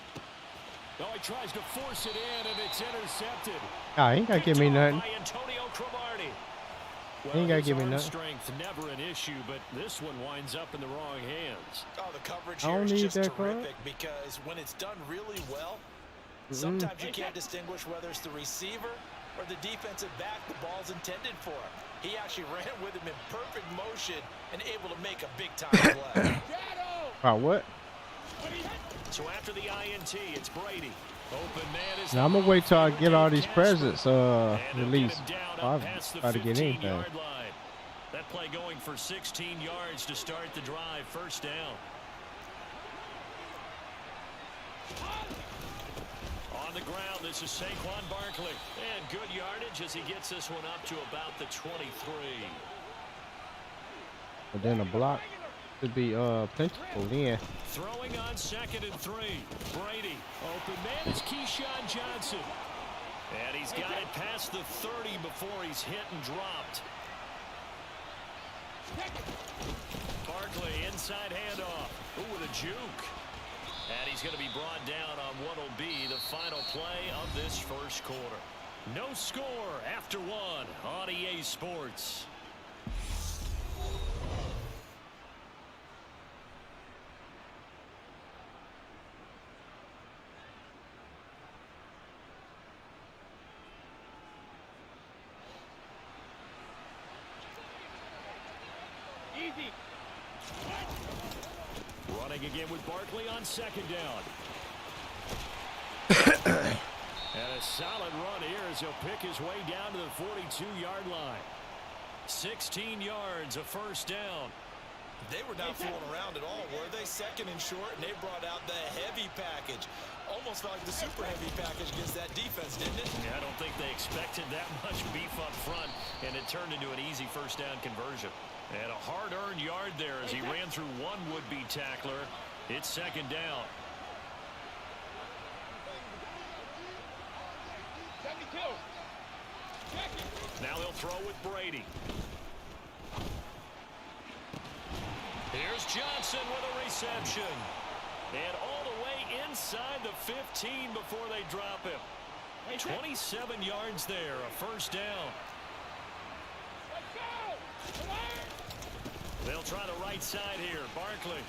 [SPEAKER 1] Oh, he tries to force it in, and it's intercepted.
[SPEAKER 3] Ah, he ain't got to give me nothing.
[SPEAKER 1] By Antonio Cromartie.
[SPEAKER 3] He ain't got to give me
[SPEAKER 1] arm
[SPEAKER 3] nothing.
[SPEAKER 1] Strength never an issue, but this one winds up in the wrong hands.
[SPEAKER 2] Oh, the coverage
[SPEAKER 3] I
[SPEAKER 2] here
[SPEAKER 3] don't
[SPEAKER 2] is
[SPEAKER 3] need
[SPEAKER 2] just
[SPEAKER 3] that
[SPEAKER 2] terrific because when it's done really well, sometimes you can't distinguish whether it's the receiver or the defensive back the ball's intended for. He actually ran with him in perfect motion and able to make a big-time play.
[SPEAKER 3] What?
[SPEAKER 1] So after the INT, it's Brady. Open man is
[SPEAKER 3] Now I'm gonna wait till I get all these presents
[SPEAKER 1] And they'll
[SPEAKER 3] released.
[SPEAKER 1] get him down
[SPEAKER 3] I'll
[SPEAKER 1] up past the
[SPEAKER 3] try to get anything.
[SPEAKER 1] 15-yard line. That play going for 16 yards to start the drive. 1st down. On the ground, this is Saquon Barkley. And good yardage as he gets this one up to about the 23.
[SPEAKER 3] But then a block should be plentiful then.
[SPEAKER 1] Throwing on 2nd and 3. Brady. Open man is Keyshawn Johnson. And he's got it past the 30 before he's hit and dropped. Barkley inside handoff. Ooh, with a juke. And he's going to be brought down on what will be the final play of this first quarter. No score after one on EA Sports.
[SPEAKER 7] Easy.
[SPEAKER 1] Running again with Barkley on second down. And a solid run here as he'll pick his way down to the 42-yard line. 16 yards, a first down.
[SPEAKER 8] They were not fooling around at all, were they? Second and short, and they brought out the heavy package. Almost felt like the super heavy package against that defense, didn't it?
[SPEAKER 1] Yeah, I don't think they expected that much beef up front, and it turned into an easy first down conversion. And a hard-earned yard there as he ran through one would-be tackler. It's second down.
[SPEAKER 7] 72. Check it.
[SPEAKER 1] Now he'll throw with Brady. Here's Johnson with a reception. And all the way inside the 15 before they drop him. 27 yards there, a first down.
[SPEAKER 7] Let's go. Come on.
[SPEAKER 1] They'll try the right side here. Barkley.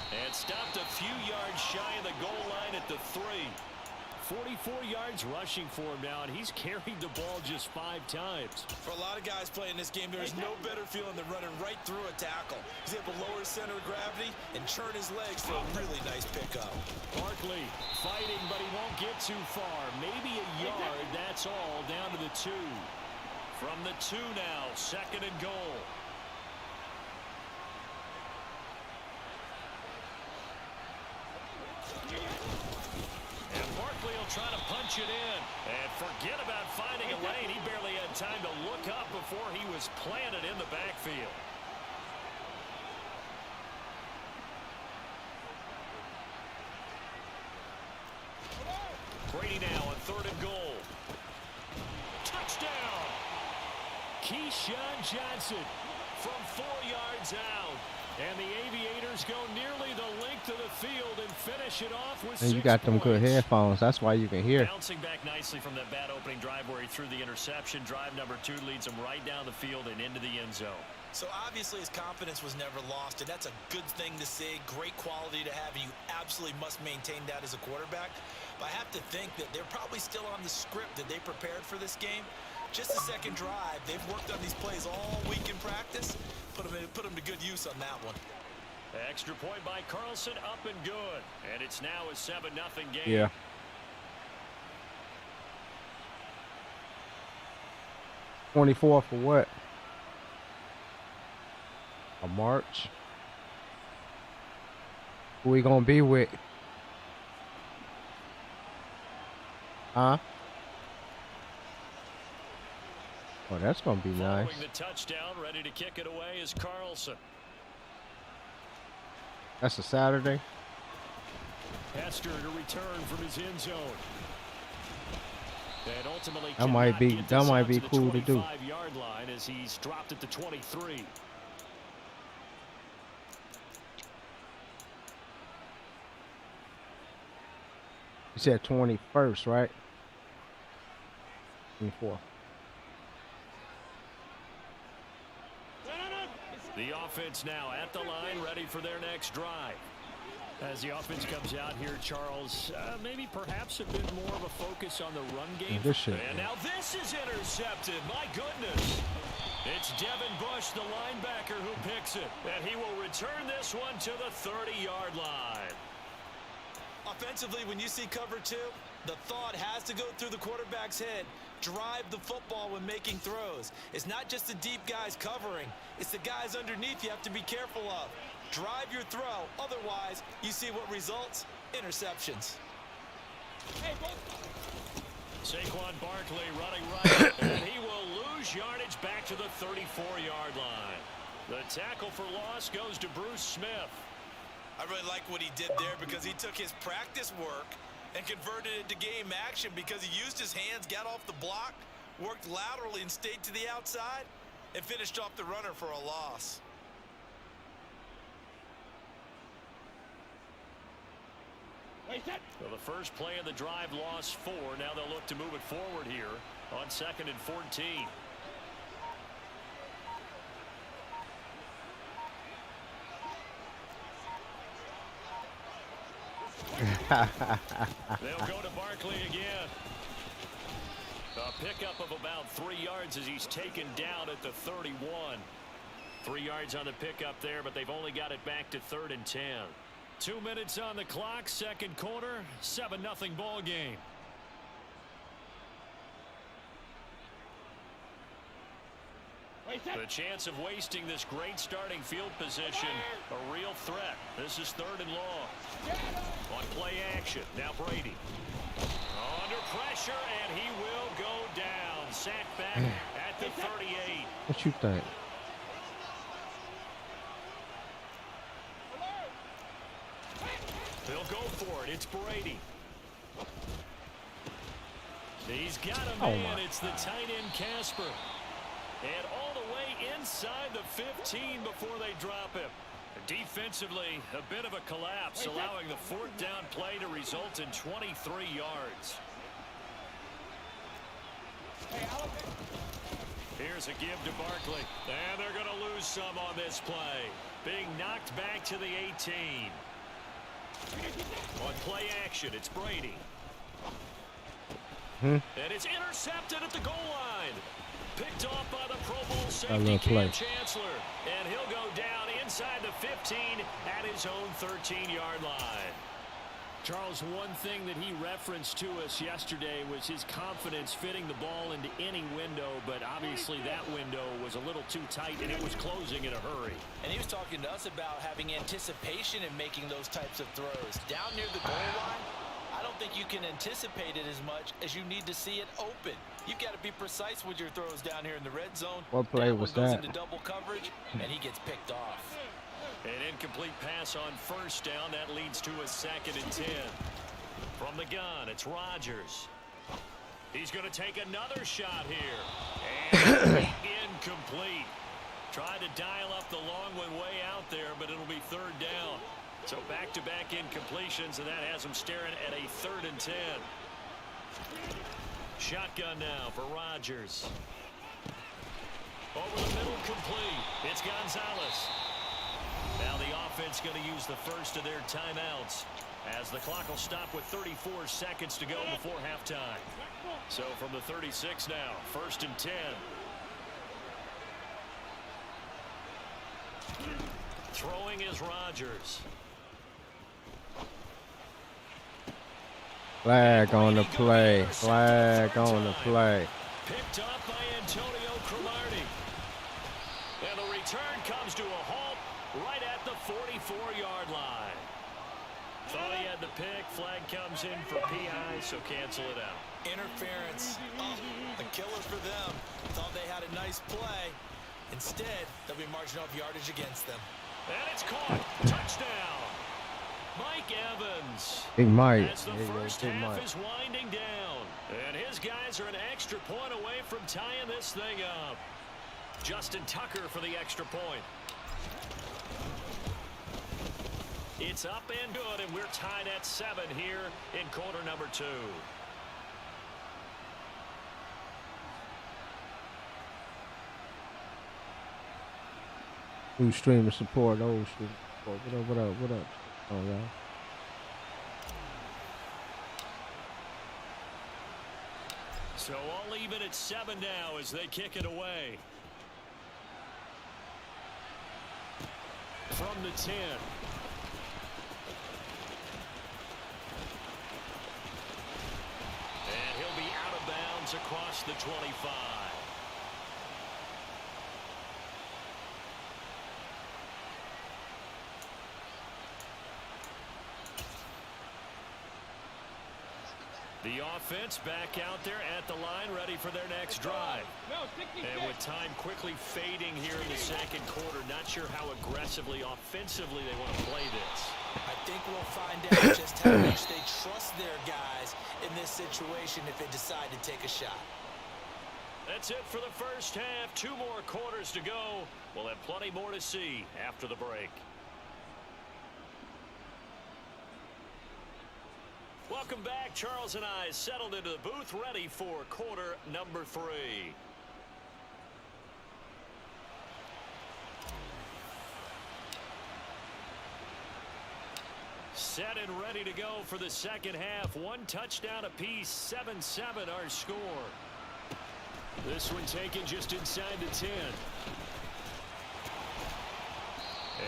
[SPEAKER 1] And stopped a few yards shy of the goal line at the 3. 44 yards rushing for him now, and he's carried the ball just 5 times.
[SPEAKER 8] For a lot of guys playing this game, there is no better feeling than running right through a tackle. He's able to lower his center of gravity and churn his legs for a really nice pickup.
[SPEAKER 1] Barkley fighting, but he won't get too far. Maybe a yard, that's all, down to the 2. From the 2 now, second and goal. And Barkley will try to punch it in. And forget about finding a lane. He barely had time to look up before he was planted in the backfield. Brady now on third and goal. Touchdown! Keyshawn Johnson from 4 yards out. And the Aviators go nearly the length of the field and finish it off with 6
[SPEAKER 3] And you got them good
[SPEAKER 1] points.
[SPEAKER 3] headphones. That's why you can hear.
[SPEAKER 1] Bouncing back nicely from that bad opening drive where he threw the interception. Drive number 2 leads him right down the field and into the end zone.
[SPEAKER 8] So obviously his confidence was never lost, and that's a good thing to see. Great quality to have, and you absolutely must maintain that as a quarterback. But I have to think that they're probably still on the script that they prepared for this game. Just a second drive. They've worked on these plays all week in practice. Put them to good use on that one.
[SPEAKER 1] Extra point by Carlson, up and good. And it's now a 7-0 game.
[SPEAKER 3] Yeah. $24 for what? A March? Who we gonna be with? Huh? Oh, that's gonna be nice.
[SPEAKER 1] Following the touchdown, ready to kick it away is Carlson.
[SPEAKER 3] That's a Saturday.
[SPEAKER 1] Hester to return from his end zone. And ultimately
[SPEAKER 3] That might be cool to do.
[SPEAKER 1] 25-yard line as he's dropped at the 23.
[SPEAKER 3] You said 21st, right? 24.
[SPEAKER 1] The offense now at the line, ready for their next drive. As the offense comes out here, Charles, maybe perhaps a bit more of a focus on the run game. And now this is intercepted. My goodness. It's Devin Bush, the linebacker, who picks it. And he will return this one to the 30-yard line.
[SPEAKER 8] Offensively, when you see cover 2, the thought has to go through the quarterback's head. Drive the football when making throws. It's not just the deep guys covering. It's the guys underneath you have to be careful of. Drive your throw. Otherwise, you see what results? Interceptions.
[SPEAKER 1] Saquon Barkley running right, and he will lose yardage back to the 34-yard line. The tackle for loss goes to Bruce Smith.
[SPEAKER 8] I really like what he did there because he took his practice work and converted it to game action because he used his hands, got off the block, worked laterally and stayed to the outside, and finished off the runner for a loss.
[SPEAKER 1] Well, the first play of the drive lost 4. Now they'll look to move it forward here on 2nd and 14. They'll go to Barkley again. A pickup of about 3 yards as he's taken down at the 31. 3 yards on the pickup there, but they've only got it back to 3rd and 10. 2 minutes on the clock, second quarter, 7-0 ball game. The chance of wasting this great starting field position, a real threat. This is 3rd and long. On play action, now Brady. Under pressure, and he will go down. Sacked back at the 38.
[SPEAKER 3] What you think?
[SPEAKER 1] They'll go for it. It's Brady. He's got a
[SPEAKER 3] Oh
[SPEAKER 1] man.
[SPEAKER 3] my.
[SPEAKER 1] It's the tight end Casper. And all the way inside the 15 before they drop him. Defensively, a bit of a collapse, allowing the 4th down play to result in 23 yards. Here's a give to Barkley. And they're going to lose some on this play. Being knocked back to the 18. On play action, it's Brady. And it's intercepted at the goal line. Picked off by the Pro Bowl safety Cam Chancellor. And he'll go down inside the 15 at his own 13-yard line.
[SPEAKER 10] Charles, one thing that he referenced to us yesterday was his confidence fitting the ball into any window, but obviously that window was a little too tight and it was closing in a hurry.
[SPEAKER 2] And he was talking to us about having anticipation in making those types of throws. Down near the goal line, I don't think you can anticipate it as much as you need to see it open. You've got to be precise with your throws down here in the red zone.
[SPEAKER 3] What play was
[SPEAKER 2] goes
[SPEAKER 3] that?
[SPEAKER 2] into double coverage, and he gets picked off.
[SPEAKER 1] An incomplete pass on 1st down. That leads to a 2nd and 10. From the gun, it's Rodgers. He's going to take another shot here. And incomplete. Tried to dial up the long one way out there, but it'll be 3rd down. So back-to-back incompletions, and that has him staring at a 3rd and 10. Shotgun now for Rodgers. Over the middle, complete. It's Gonzalez. Now the offense going to use the first of their timeouts as the clock will stop with 34 seconds to go before halftime. So from the 36 now, 1st and 10. Throwing is Rodgers.
[SPEAKER 3] Flag on the play. Flag on the play.
[SPEAKER 1] Picked up by Antonio Cromartie. And the return comes to a halt right at the 44-yard line. Thought he had the pick. Flag comes in for PI, so cancel it out.
[SPEAKER 2] Interference. A killer for them. Thought they had a nice play. Instead, they'll be marching off yardage against them.
[SPEAKER 1] And it's caught. Touchdown. Mike Evans.
[SPEAKER 3] Big Mike.
[SPEAKER 1] As the first half is winding down. And his guys are an extra point away from tying this thing up. Justin Tucker for the extra point. It's up and good, and we're tied at 7 here in quarter number 2.
[SPEAKER 3] New streamer support, old streamer support. What up, what up, what up? Oh, y'all.
[SPEAKER 1] So all even at 7 now as they kick it away. From the 10. And he'll be out of bounds across the 25. The offense back out there at the line, ready for their next drive. And with time quickly fading here in the second quarter, not sure how aggressively, offensively they want to play this.
[SPEAKER 2] I think we'll find out just how much they trust their guys in this situation if they decide to take a shot.
[SPEAKER 1] That's it for the first half. 2 more quarters to go. We'll have plenty more to see after the break. Welcome back. Charles and I settled into the booth, ready for quarter number 3. Set and ready to go for the second half. 1 touchdown apiece, 7-7 our score. This one taken just inside the 10.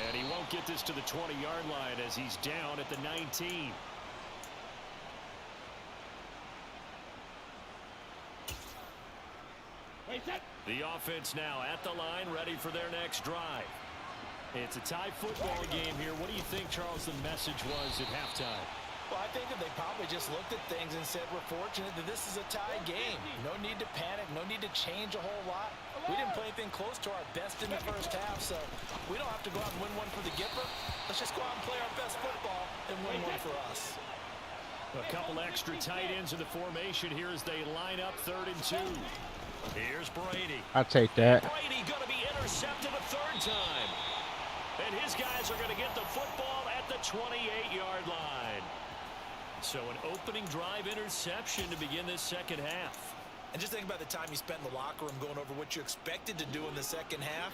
[SPEAKER 1] And he won't get this to the 20-yard line as he's down at the 19. The offense now at the line, ready for their next drive. It's a tie football game here. What do you think, Charles, the message was at halftime?
[SPEAKER 2] Well, I think that they probably just looked at things and said, we're fortunate that this is a tie game. No need to panic, no need to change a whole lot. We didn't play anything close to our best in the first half, so we don't have to go out and win one for the Gipper. Let's just go out and play our best football and win one for us.
[SPEAKER 10] A couple extra tight ends in the formation here as they line up 3rd and 2.
[SPEAKER 1] Here's Brady.
[SPEAKER 3] I'll take that.
[SPEAKER 1] Brady going to be intercepted a 3rd time. And his guys are going to get the football at the 28-yard line. So an opening drive interception to begin this second half.
[SPEAKER 2] And just think about the time you spent in the locker room going over what you expected to do in the second half.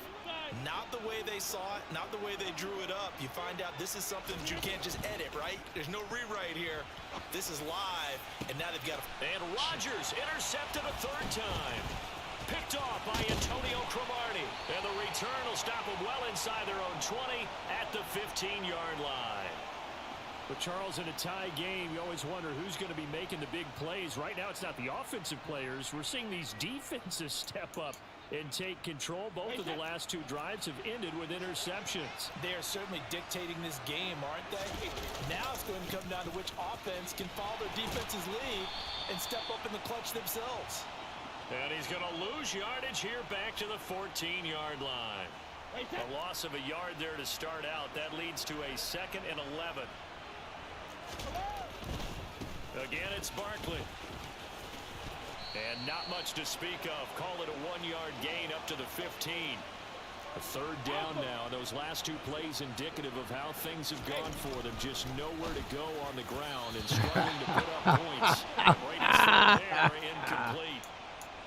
[SPEAKER 2] Not the way they saw it, not the way they drew it up. You find out this is something that you can't just edit, right? There's no rewrite here. This is live, and now they've got
[SPEAKER 1] And Rodgers intercepted a 3rd time. Picked off by Antonio Cromartie. And the return will stop them well inside their own 20 at the 15-yard line.
[SPEAKER 10] But, Charles, in a tie game, you always wonder who's going to be making the big plays. Right now, it's not the offensive players. We're seeing these defenses step up and take control. Both of the last 2 drives have ended with interceptions.
[SPEAKER 2] They are certainly dictating this game, aren't they? Now it's going to come down to which offense can follow their defense's lead and step up in the clutch themselves.
[SPEAKER 1] And he's going to lose yardage here back to the 14-yard line. A loss of a yard there to start out. That leads to a 2nd and 11. Again, it's Barkley. And not much to speak of. Call it a 1-yard gain up to the 15. A 3rd down now. Those last 2 plays indicative of how things have gone for them. Just nowhere to go on the ground and struggling to put up points. Brady's throw there, incomplete.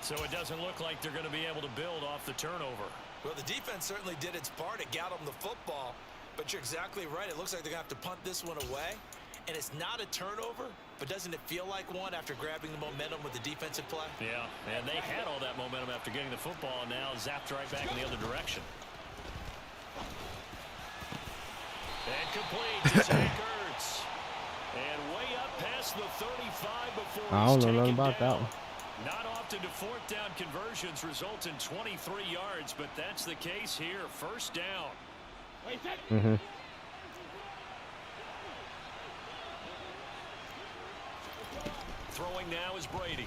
[SPEAKER 1] So it doesn't look like they're going to be able to build off the turnover.
[SPEAKER 2] Well, the defense certainly did its part. It got them the football. But you're exactly right. It looks like they're going to have to punt this one away. And it's not a turnover, but doesn't it feel like one after grabbing the momentum with the defensive play?
[SPEAKER 1] Yeah, and they had all that momentum after getting the football, and now zapped right back in the other direction. And complete to Zach Ertz. And way up past the 35 before
[SPEAKER 3] I don't know nothing about that one.
[SPEAKER 1] Not often do 4th down conversions result in 23 yards, but that's the case here. 1st down.
[SPEAKER 3] Mm-hmm.
[SPEAKER 1] Throwing now is Brady.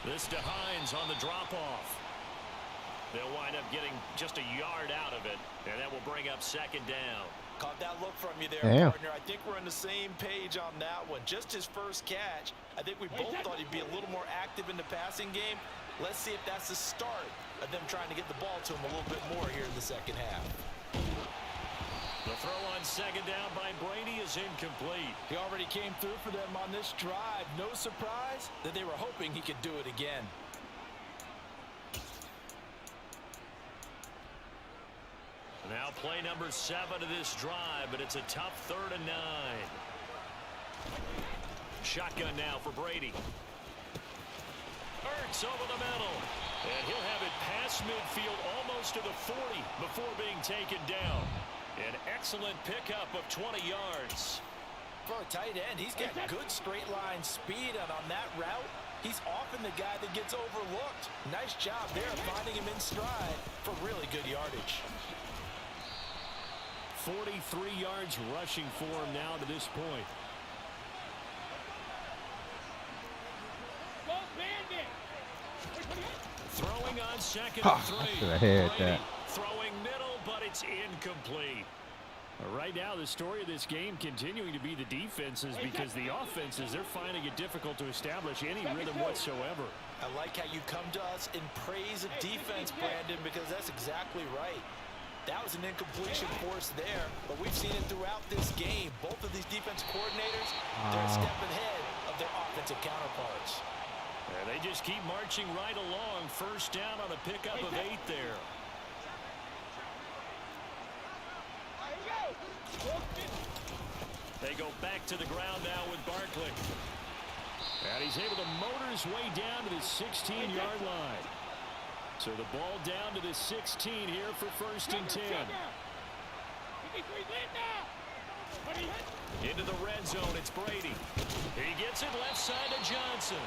[SPEAKER 1] This to Hines on the drop-off. They'll wind up getting just a yard out of it, and that will bring up 2nd down.
[SPEAKER 2] Caught that look from you there, partner. I think we're on the same page on that one. Just his first catch. I think we both thought he'd be a little more active in the passing game. Let's see if that's the start of them trying to get the ball to him a little bit more here in the second half.
[SPEAKER 1] The throw on 2nd down by Brady is incomplete.
[SPEAKER 2] He already came through for them on this drive. No surprise that they were hoping he could do it again.
[SPEAKER 1] Now play number 7 of this drive, but it's a tough 3rd and 9. Shotgun now for Brady. Ertz over the middle. And he'll have it past midfield almost to the 40 before being taken down. An excellent pickup of 20 yards.
[SPEAKER 2] For a tight end, he's got good straight line speed, and on that route, he's often the guy that gets overlooked. Nice job there finding him in stride for really good yardage.
[SPEAKER 10] 43 yards rushing for him now to this point.
[SPEAKER 1] Throwing on 2nd and 3.
[SPEAKER 3] I should have had that.
[SPEAKER 1] Throwing middle, but it's incomplete.
[SPEAKER 10] Right now, the story of this game continuing to be the defenses, because the offenses, they're finding it difficult to establish any rhythm whatsoever.
[SPEAKER 2] I like how you come to us in praise of defense, Brandon, because that's exactly right. That was an incompletion forced there, but we've seen it throughout this game. Both of these defense coordinators, they're a step ahead of their offensive counterparts.
[SPEAKER 10] And they just keep marching right along. First down on a pickup of 8 there. They go back to the ground now with Barkley. And he's able to motor his way down to the 16-yard line. So the ball down to the 16 here for 1st and 10. Into the red zone, it's Brady. He gets it left side to Johnson.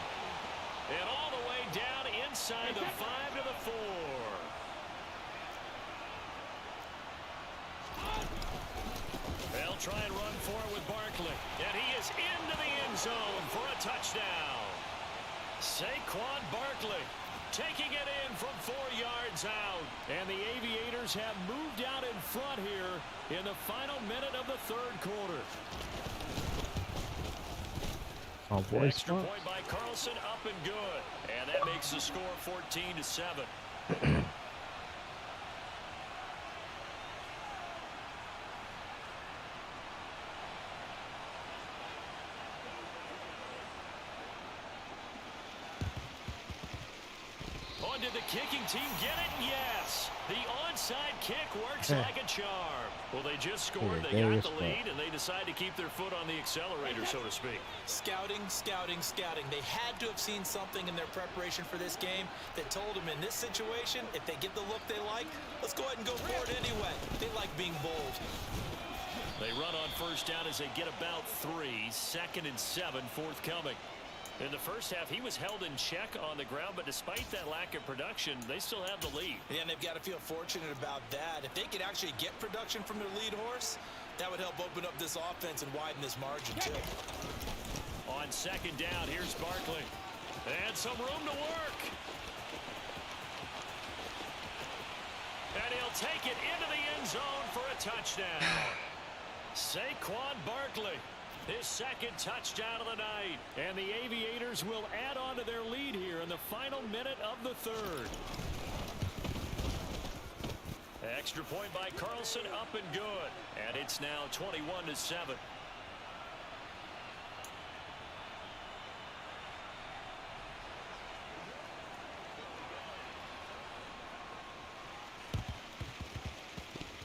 [SPEAKER 10] And all the way down inside the 5 to the 4. They'll try and run for it with Barkley. And he is into the end zone for a touchdown. Saquon Barkley taking it in from 4 yards out. And the Aviators have moved out in front here in the final minute of the 3rd quarter.
[SPEAKER 3] Oh, boy,
[SPEAKER 10] Extra point by Carlson, up and good. And that makes the score 14-7. On did the kicking team get it? Yes. The onside kick works like a charm. Well, they just scored, they got the lead, and they decide to keep their foot on the accelerator, so to speak.
[SPEAKER 2] Scouting, scouting, scouting. They had to have seen something in their preparation for this game that told them in this situation, if they get the look they like, let's go ahead and go for it anyway. They like being bold.
[SPEAKER 10] They run on first down as they get about 3. 2nd and 7 forthcoming. In the first half, he was held in check on the ground, but despite that lack of production, they still have the lead.
[SPEAKER 2] Yeah, and they've got to feel fortunate about that. If they could actually get production from their lead horse, that would help open up this offense and widen this margin, too.
[SPEAKER 10] On 2nd down, here's Barkley. And some room to work. And he'll take it into the end zone for a touchdown. Saquon Barkley. His 2nd touchdown of the night. And the Aviators will add on to their lead here in the final minute of the 3rd. Extra point by Carlson, up and good. And it's now 21-7.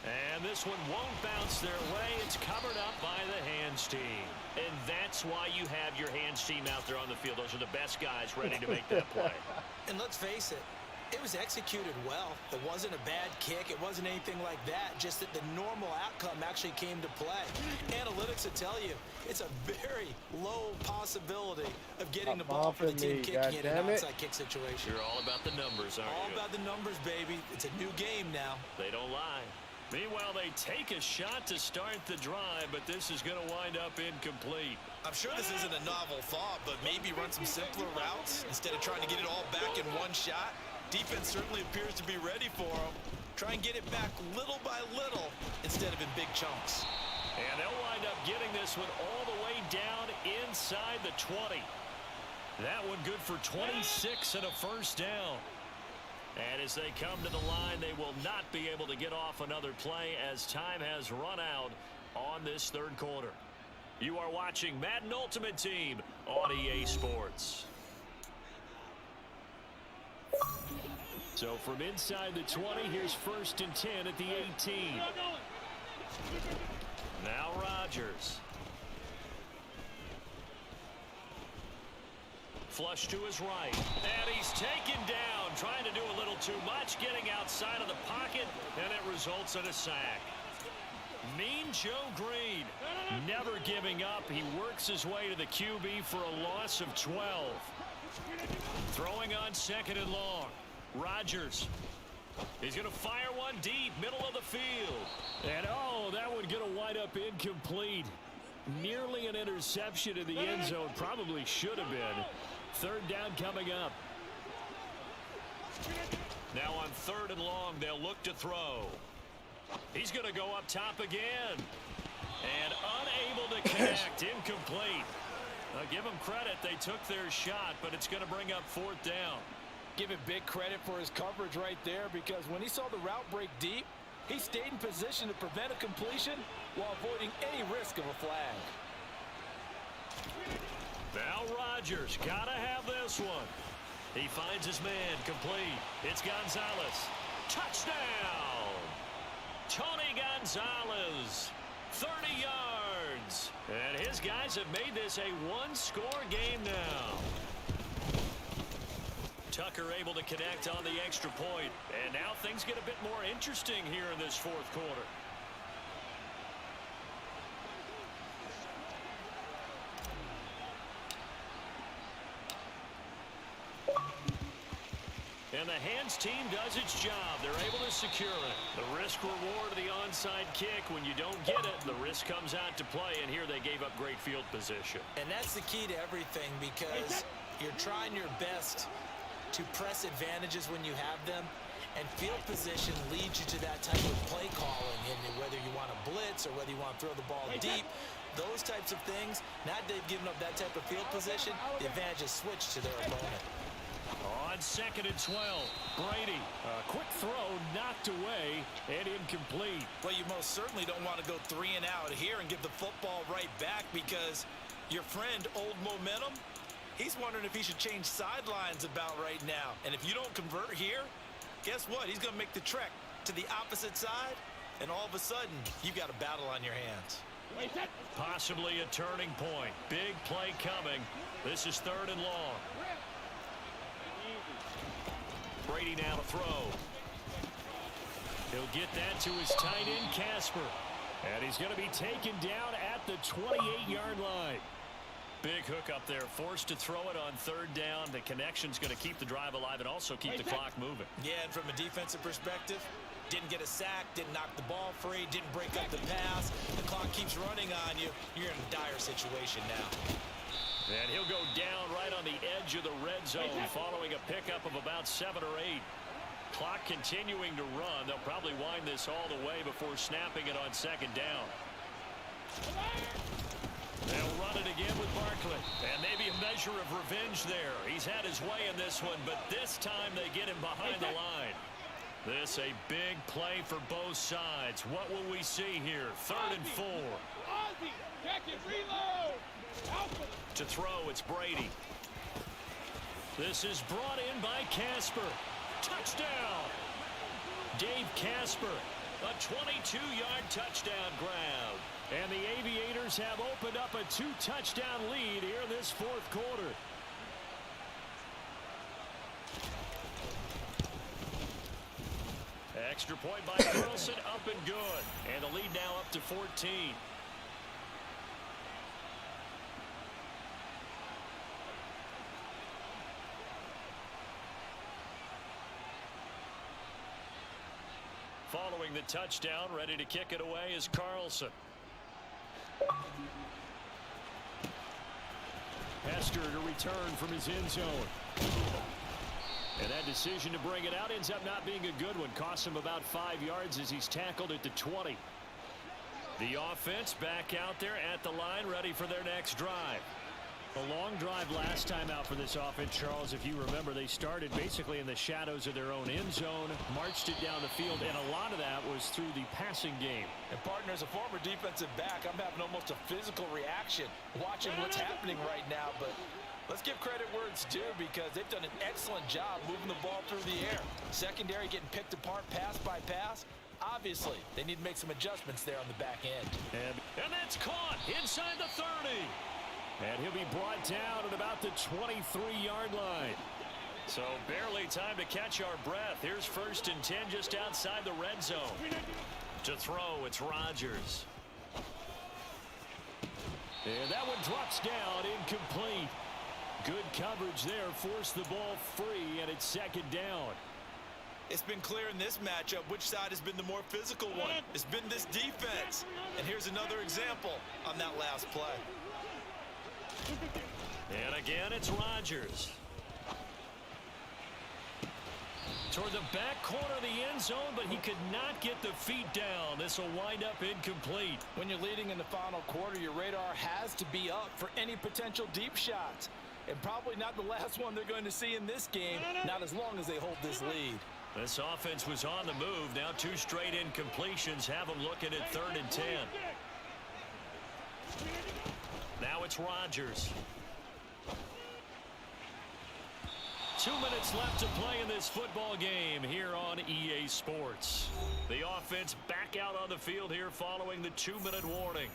[SPEAKER 10] And this one won't bounce their way. It's covered up by the hands team. And that's why you have your hands team out there on the field. Those are the best guys ready to make that play.
[SPEAKER 2] And let's face it, it was executed well. It wasn't a bad kick. It wasn't anything like that. Just that the normal outcome actually came to play. Analytics will tell you it's a very low possibility of getting the ball for the team kicking in an onside kick situation.
[SPEAKER 10] You're all about the numbers, aren't you?
[SPEAKER 2] All about the numbers, baby. It's a new game now.
[SPEAKER 10] They don't lie. Meanwhile, they take a shot to start the drive, but this is going to wind up incomplete.
[SPEAKER 8] I'm sure this isn't a novel thought, but maybe run some simpler routes instead of trying to get it all back in one shot. Defense certainly appears to be ready for them. Try and get it back little by little instead of in big chunks.
[SPEAKER 10] And they'll wind up getting this one all the way down inside the 20. That one good for 26 and a first down. And as they come to the line, they will not be able to get off another play as time has run out on this 3rd quarter. You are watching Madden Ultimate Team on EA Sports. So from inside the 20, here's 1st and 10 at the 18. Now Rodgers. Flush to his right. And he's taken down, trying to do a little too much, getting outside of the pocket, and it results in a sack. Mean Joe Green, never giving up. He works his way to the QB for a loss of 12. Throwing on 2nd and long. Rodgers. He's going to fire one deep, middle of the field. And, oh, that one going to wind up incomplete. Nearly an interception in the end zone. Probably should have been. 3rd down coming up. Now on 3rd and long, they'll look to throw. He's going to go up top again. And unable to connect. Incomplete. Give him credit. They took their shot, but it's going to bring up 4th down.
[SPEAKER 2] Give him big credit for his coverage right there, because when he saw the route break deep, He stayed in position to prevent a completion while avoiding any risk of a flag.
[SPEAKER 1] Now Rodgers, gotta have this one. He finds his man, complete. It's Gonzalez. Touchdown! Tony Gonzalez, 30 yards. And his guys have made this a one-score game now. Tucker able to connect on the extra point. And now things get a bit more interesting here in this fourth quarter. And the hands team does its job. They're able to secure it. The risk reward of the onside kick. When you don't get it, the risk comes out to play. And here they gave up great field position.
[SPEAKER 2] And that's the key to everything, because you're trying your best to press advantages when you have them. And field position leads you to that type of play calling. And whether you want to blitz or whether you want to throw the ball deep, those types of things, now they've given up that type of field position, the advantage is switched to their opponent.
[SPEAKER 1] On 2nd and 12, Brady. A quick throw knocked away and incomplete.
[SPEAKER 8] Well, you most certainly don't want to go 3 and out here and give the football right back, because your friend, Old Momentum, he's wondering if he should change sidelines about right now. And if you don't convert here, guess what? He's going to make the trek to the opposite side, and all of a sudden, you've got a battle on your hands.
[SPEAKER 1] Possibly a turning point. Big play coming. This is 3rd and long. Brady now to throw. He'll get that to his tight end, Casper. And he's going to be taken down at the 28-yard line. Big hook up there. Forced to throw it on 3rd down. The connection's going to keep the drive alive and also keep the clock moving.
[SPEAKER 2] Yeah, and from a defensive perspective, didn't get a sack, didn't knock the ball free, didn't break up the pass. The clock keeps running on you. You're in a dire situation now.
[SPEAKER 1] And he'll go down right on the edge of the red zone following a pickup of about 7 or 8. Clock continuing to run. They'll probably wind this all the way before snapping it on 2nd down. They'll run it again with Barkley. And maybe a measure of revenge there. He's had his way in this one, but this time they get him behind the line. This a big play for both sides. What will we see here? 3rd and 4.
[SPEAKER 7] Check it, reload.
[SPEAKER 1] To throw, it's Brady. This is brought in by Casper. Touchdown! Dave Casper, a 22-yard touchdown grab. And the Aviators have opened up a 2-touchdown lead here in this 4th quarter. Extra point by Carlson, up and good. And the lead now up to 14. Following the touchdown, ready to kick it away is Carlson. Hester to return from his end zone. And that decision to bring it out ends up not being a good one. Costs him about 5 yards as he's tackled at the 20. The offense back out there at the line, ready for their next drive. A long drive last time out for this offense, Charles. If you remember, they started basically in the shadows of their own end zone, marched it down the field, and a lot of that was through the passing game.
[SPEAKER 2] And partner, as a former defensive back, I'm having almost a physical reaction watching what's happening right now. But let's give credit where it's due, because they've done an excellent job moving the ball through the air. Secondary getting picked apart pass by pass. Obviously, they need to make some adjustments there on the back end.
[SPEAKER 1] And that's caught inside the 30. And he'll be brought down at about the 23-yard line. So barely time to catch our breath. Here's 1st and 10 just outside the red zone. To throw, it's Rodgers. And that one drops down, incomplete. Good coverage there, forced the ball free, and it's 2nd down.
[SPEAKER 8] It's been clear in this matchup which side has been the more physical one. It's been this defense. And here's another example on that last play.
[SPEAKER 1] And again, it's Rodgers. Toward the back corner of the end zone, but he could not get the feet down. This will wind up incomplete.
[SPEAKER 2] When you're leading in the final quarter, your radar has to be up for any potential deep shots. And probably not the last one they're going to see in this game, not as long as they hold this lead.
[SPEAKER 1] This offense was on the move. Now 2 straight incompletions have them looking at 3rd and 10. Now it's Rodgers. 2 minutes left to play in this football game here on EA Sports. The offense back out on the field here following the 2-minute warning.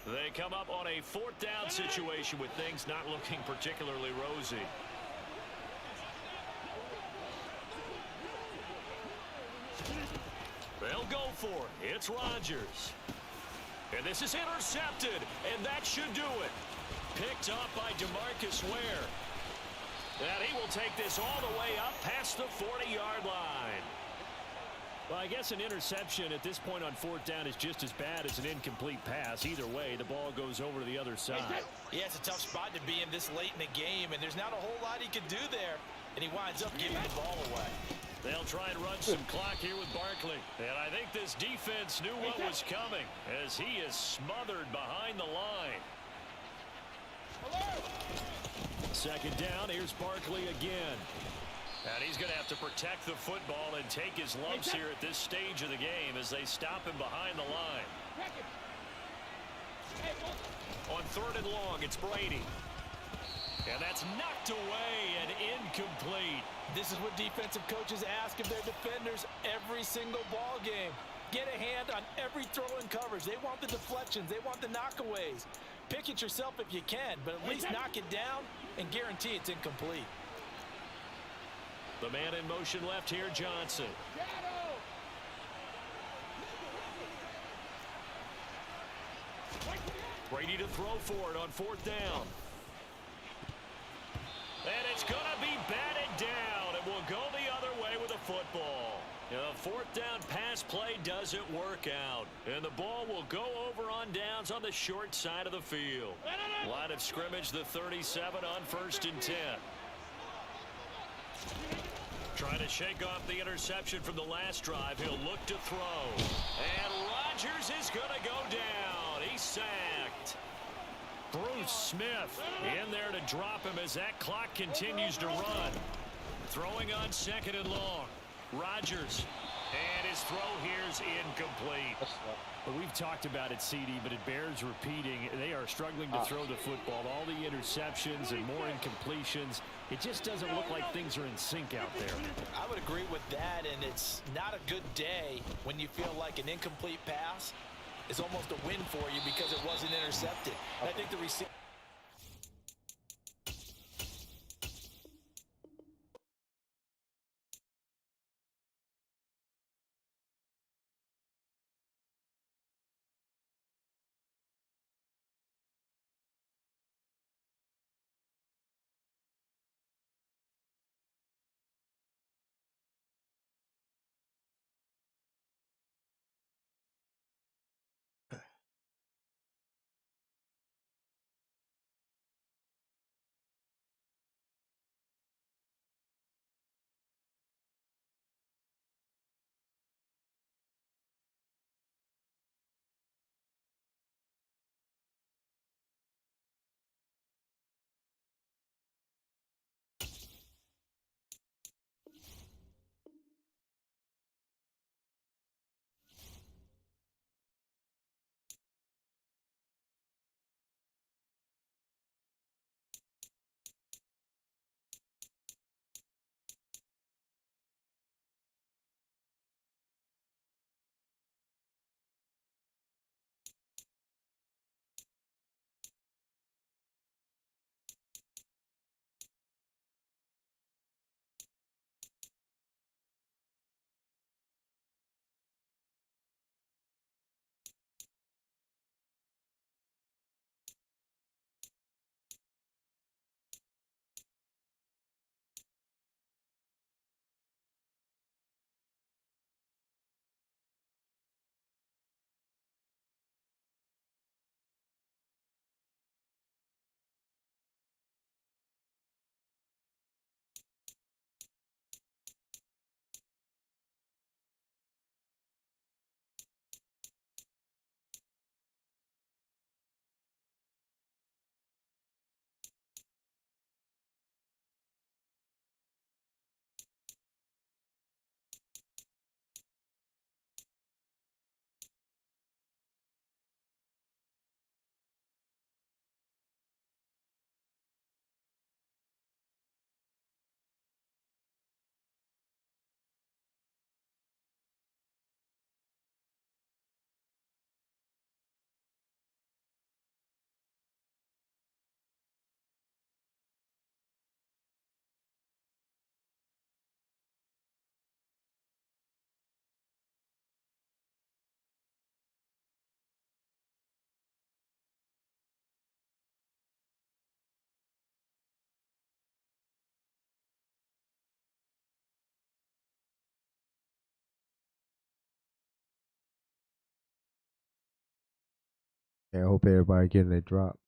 [SPEAKER 1] They come up on a 4th down situation with things not looking particularly rosy. They'll go for it. It's Rodgers. And this is intercepted, and that should do it. Picked up by DeMarcus Ware. And he will take this all the way up past the 40-yard line.
[SPEAKER 10] Well, I guess an interception at this point on 4th down is just as bad as an incomplete pass. Either way, the ball goes over to the other side.
[SPEAKER 2] Yeah, it's a tough spot to be in this late in the game, and there's not a whole lot he can do there. And he winds up giving the ball away.
[SPEAKER 1] They'll try and run some clock here with Barkley. And I think this defense knew what was coming as he is smothered behind the line.
[SPEAKER 10] 2nd down, here's Barkley again.
[SPEAKER 1] And he's going to have to protect the football and take his lumps here at this stage of the game as they stop him behind the line. On 3rd and long, it's Brady. And that's knocked away and incomplete.
[SPEAKER 2] This is what defensive coaches ask of their defenders every single ball game. Get a hand on every throw in coverage. They want the deflections. They want the knockaways. Pick it yourself if you can, but at least knock it down and guarantee it's incomplete.
[SPEAKER 1] The man in motion left here, Johnson. Brady to throw for it on 4th down. And it's going to be batted down. It will go the other way with the football. The 4th down pass play doesn't work out. And the ball will go over on downs on the short side of the field. Line of scrimmage, the 37 on 1st and 10. Trying to shake off the interception from the last drive. He'll look to throw. And Rodgers is going to go down. He's sacked. Bruce Smith in there to drop him as that clock continues to run. Throwing on 2nd and long. Rodgers. And his throw here's incomplete.
[SPEAKER 10] But we've talked about it, CD, but it bears repeating. They are struggling to throw the football. All the interceptions and more incompletions. It just doesn't look like things are in sync out there.
[SPEAKER 2] I would agree with that, and it's not a good day when you feel like an incomplete pass is almost a win for you because it wasn't intercepted. I think the receiver
[SPEAKER 3] Yeah, I hope everybody getting their drops.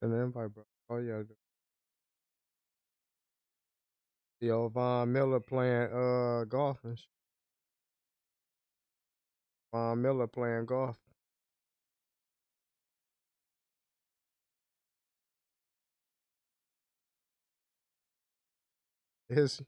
[SPEAKER 3] And then invite, bro. Oh yeah. The old Von Miller playing golf and shit. Von Miller playing golf. Is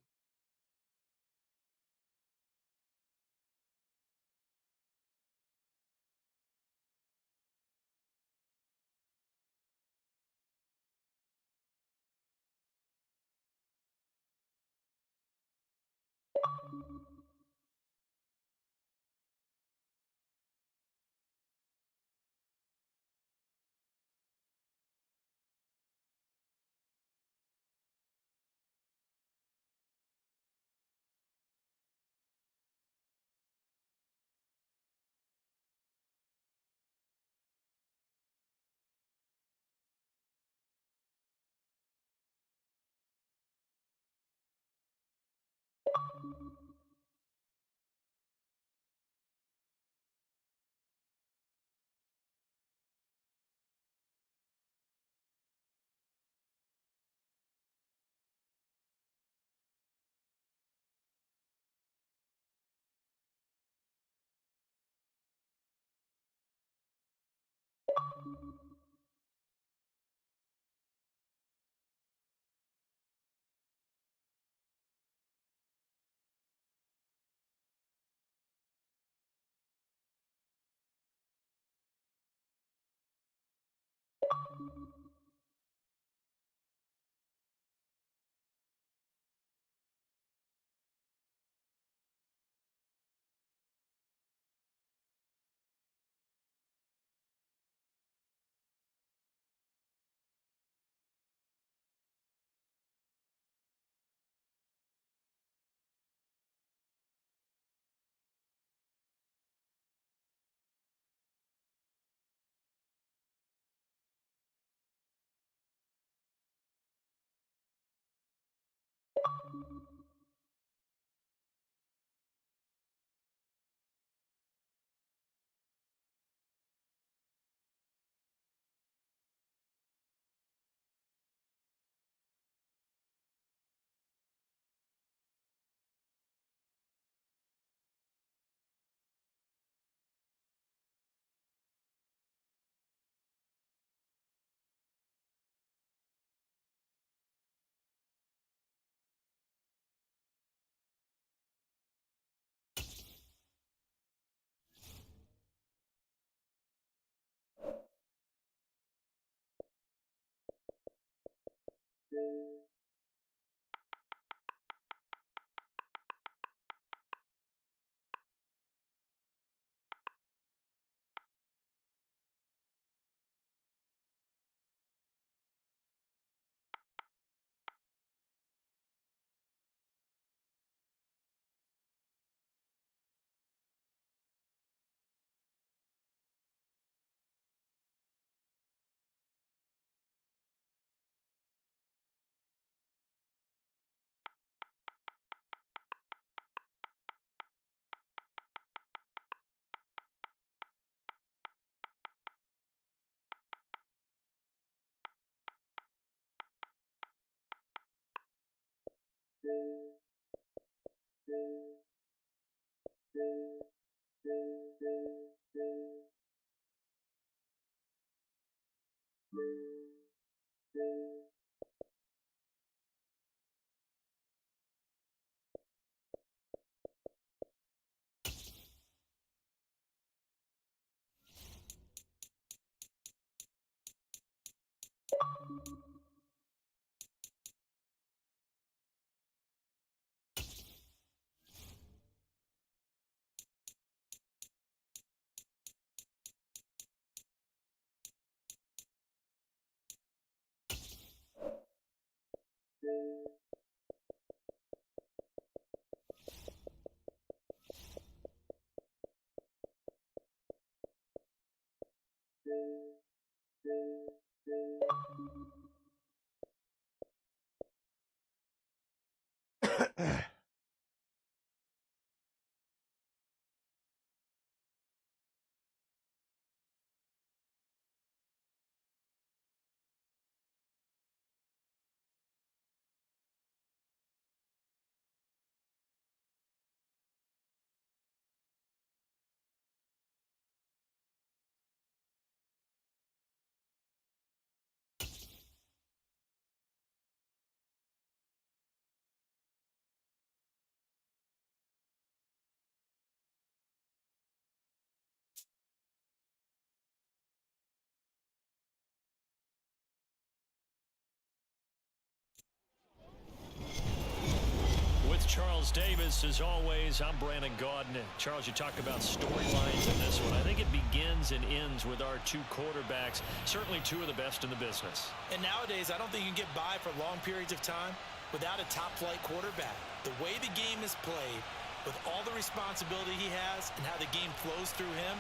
[SPEAKER 10] Charles Davis, as always, I'm Brandon Gaudin. Charles, you talk about storylines in this one. I think it begins and ends with our two quarterbacks, certainly two of the best in the business.
[SPEAKER 2] And nowadays, I don't think you can get by for long periods of time without a top-flight quarterback. The way the game is played, with all the responsibility he has and how the game flows through him,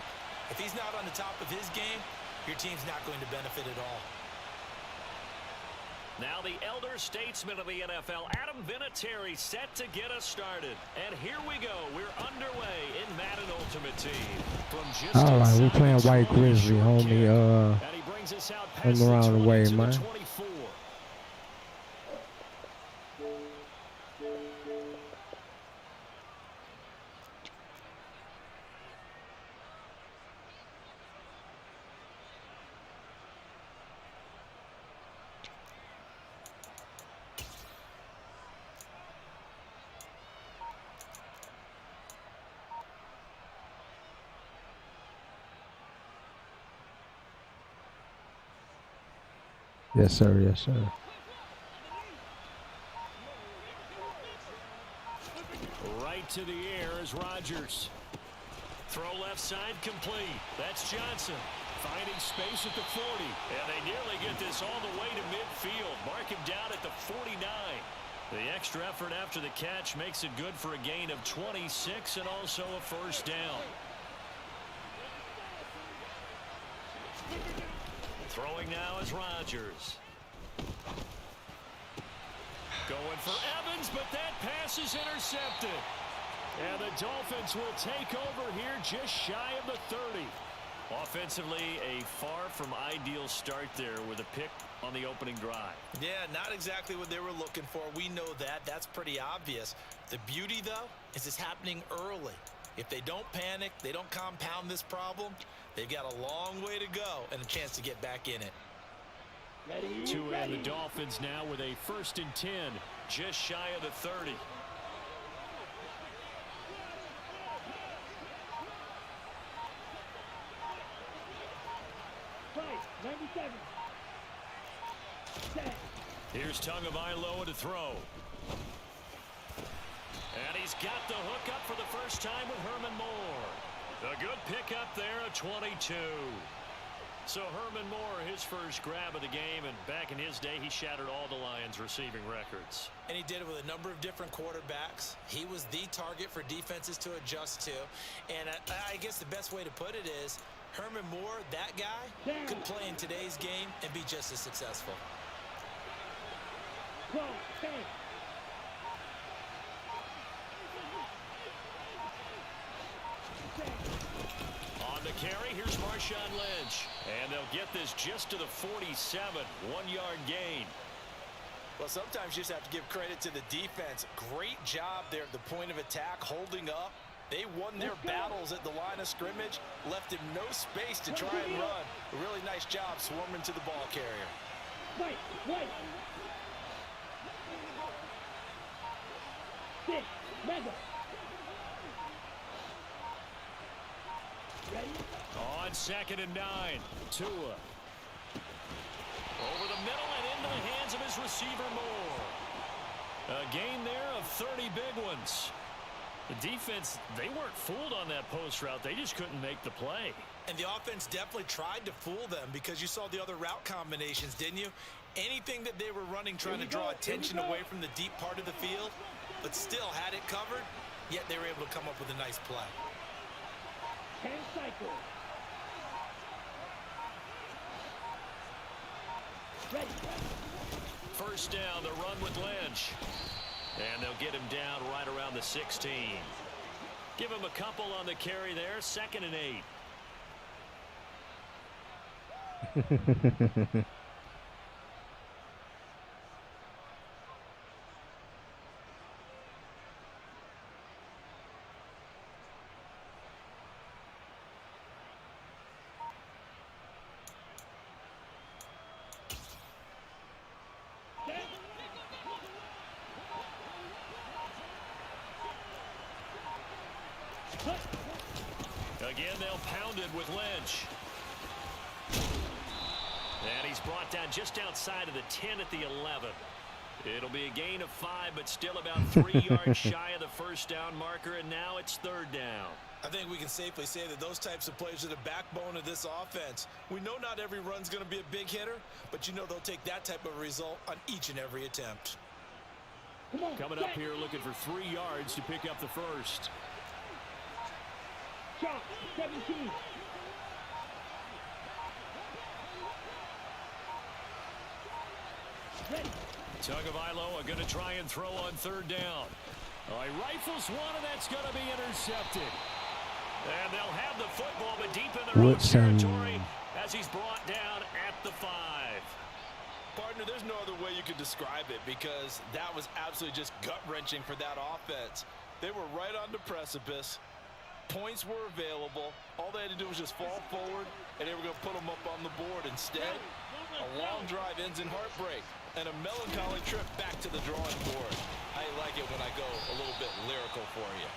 [SPEAKER 2] if he's not on the top of his game, your team's not going to benefit at all.
[SPEAKER 1] Now the elder statesman of the NFL, Adam Vinatieri, set to get us started. And here we go. We're underway in Madden Ultimate Team. From just
[SPEAKER 3] all right, we're playing White Grizzly, homie.
[SPEAKER 1] and he brings us out past
[SPEAKER 3] around the way,
[SPEAKER 1] to
[SPEAKER 3] man.
[SPEAKER 1] The 24.
[SPEAKER 3] Yes, sir. Yes, sir.
[SPEAKER 10] Right to the air is Rodgers. Throw left side complete. That's Johnson. Finding space at the 40.
[SPEAKER 1] And they nearly get this all the way to midfield. Mark him down at the 49. The extra effort after the catch makes it good for a gain of 26 and also a first down. Throwing now is Rodgers. Going for Evans, but that pass is intercepted. And the Dolphins will take over here just shy of the 30. Offensively, a far from ideal start there with a pick on the opening drive.
[SPEAKER 2] Yeah, not exactly what they were looking for. We know that. That's pretty obvious. The beauty, though, is it's happening early. If they don't panic, they don't compound this problem, they've got a long way to go and a chance to get back in it.
[SPEAKER 10] To end the Dolphins now with a 1st and 10.
[SPEAKER 1] Just shy of the 30.
[SPEAKER 10] Here's Tagovailoa to throw.
[SPEAKER 1] And he's got the hook up for the first time with Herman Moore. A good pickup there, a 22. So Herman Moore, his first grab of the game, and back in his day, he shattered all the Lions' receiving records.
[SPEAKER 2] And he did it with a number of different quarterbacks. He was the target for defenses to adjust to. And I guess the best way to put it is, Herman Moore, that guy, could play in today's game and be just as successful.
[SPEAKER 1] On the carry, here's Marshawn Lynch. And they'll get this just to the 47, 1-yard gain.
[SPEAKER 2] Well, sometimes you just have to give credit to the defense. Great job there at the point of attack, holding up. They won their battles at the line of scrimmage, left him no space to try and run. A really nice job swarming to the ball carrier.
[SPEAKER 7] Wait.
[SPEAKER 10] On 2nd and 9. Tua.
[SPEAKER 1] Over the middle and into the hands of his receiver Moore.
[SPEAKER 10] A gain there of 30 big ones. The defense, they weren't fooled on that post route. They just couldn't make the play.
[SPEAKER 2] And the offense definitely tried to fool them because you saw the other route combinations, didn't you? Anything that they were running trying to draw attention away from the deep part of the field, but still had it covered, yet they were able to come up with a nice play.
[SPEAKER 7] 10 cycles. Ready.
[SPEAKER 1] First down, the run with Lynch. And they'll get him down right around the 16. Give him a couple on the carry there. 2nd and 8. Again, they'll pound it with Lynch. And he's brought down just outside of the 10 at the 11. It'll be a gain of 5, but still about 3 yards shy of the first down marker, and now it's 3rd down.
[SPEAKER 2] I think we can safely say that those types of plays are the backbone of this offense. We know not every run's going to be a big hitter, but you know they'll take that type of result on each and every attempt.
[SPEAKER 10] Coming up here looking for 3 yards to pick up the first.
[SPEAKER 7] Shot 17. Ready.
[SPEAKER 1] Tagovailoa are going to try and throw on 3rd down.
[SPEAKER 10] Oh, he rifles one, and that's going to be intercepted.
[SPEAKER 1] And they'll have the football, but deep in their own territory as he's brought down at the 5.
[SPEAKER 2] Partner, there's no other way you could describe it because that was absolutely just gut-wrenching for that offense. They were right on the precipice. Points were available. All they had to do was just fall forward, and they were going to put them up on the board. Instead, a long drive ends in heartbreak and a melancholy trip back to the drawing board. I like it when I go a little bit lyrical for you.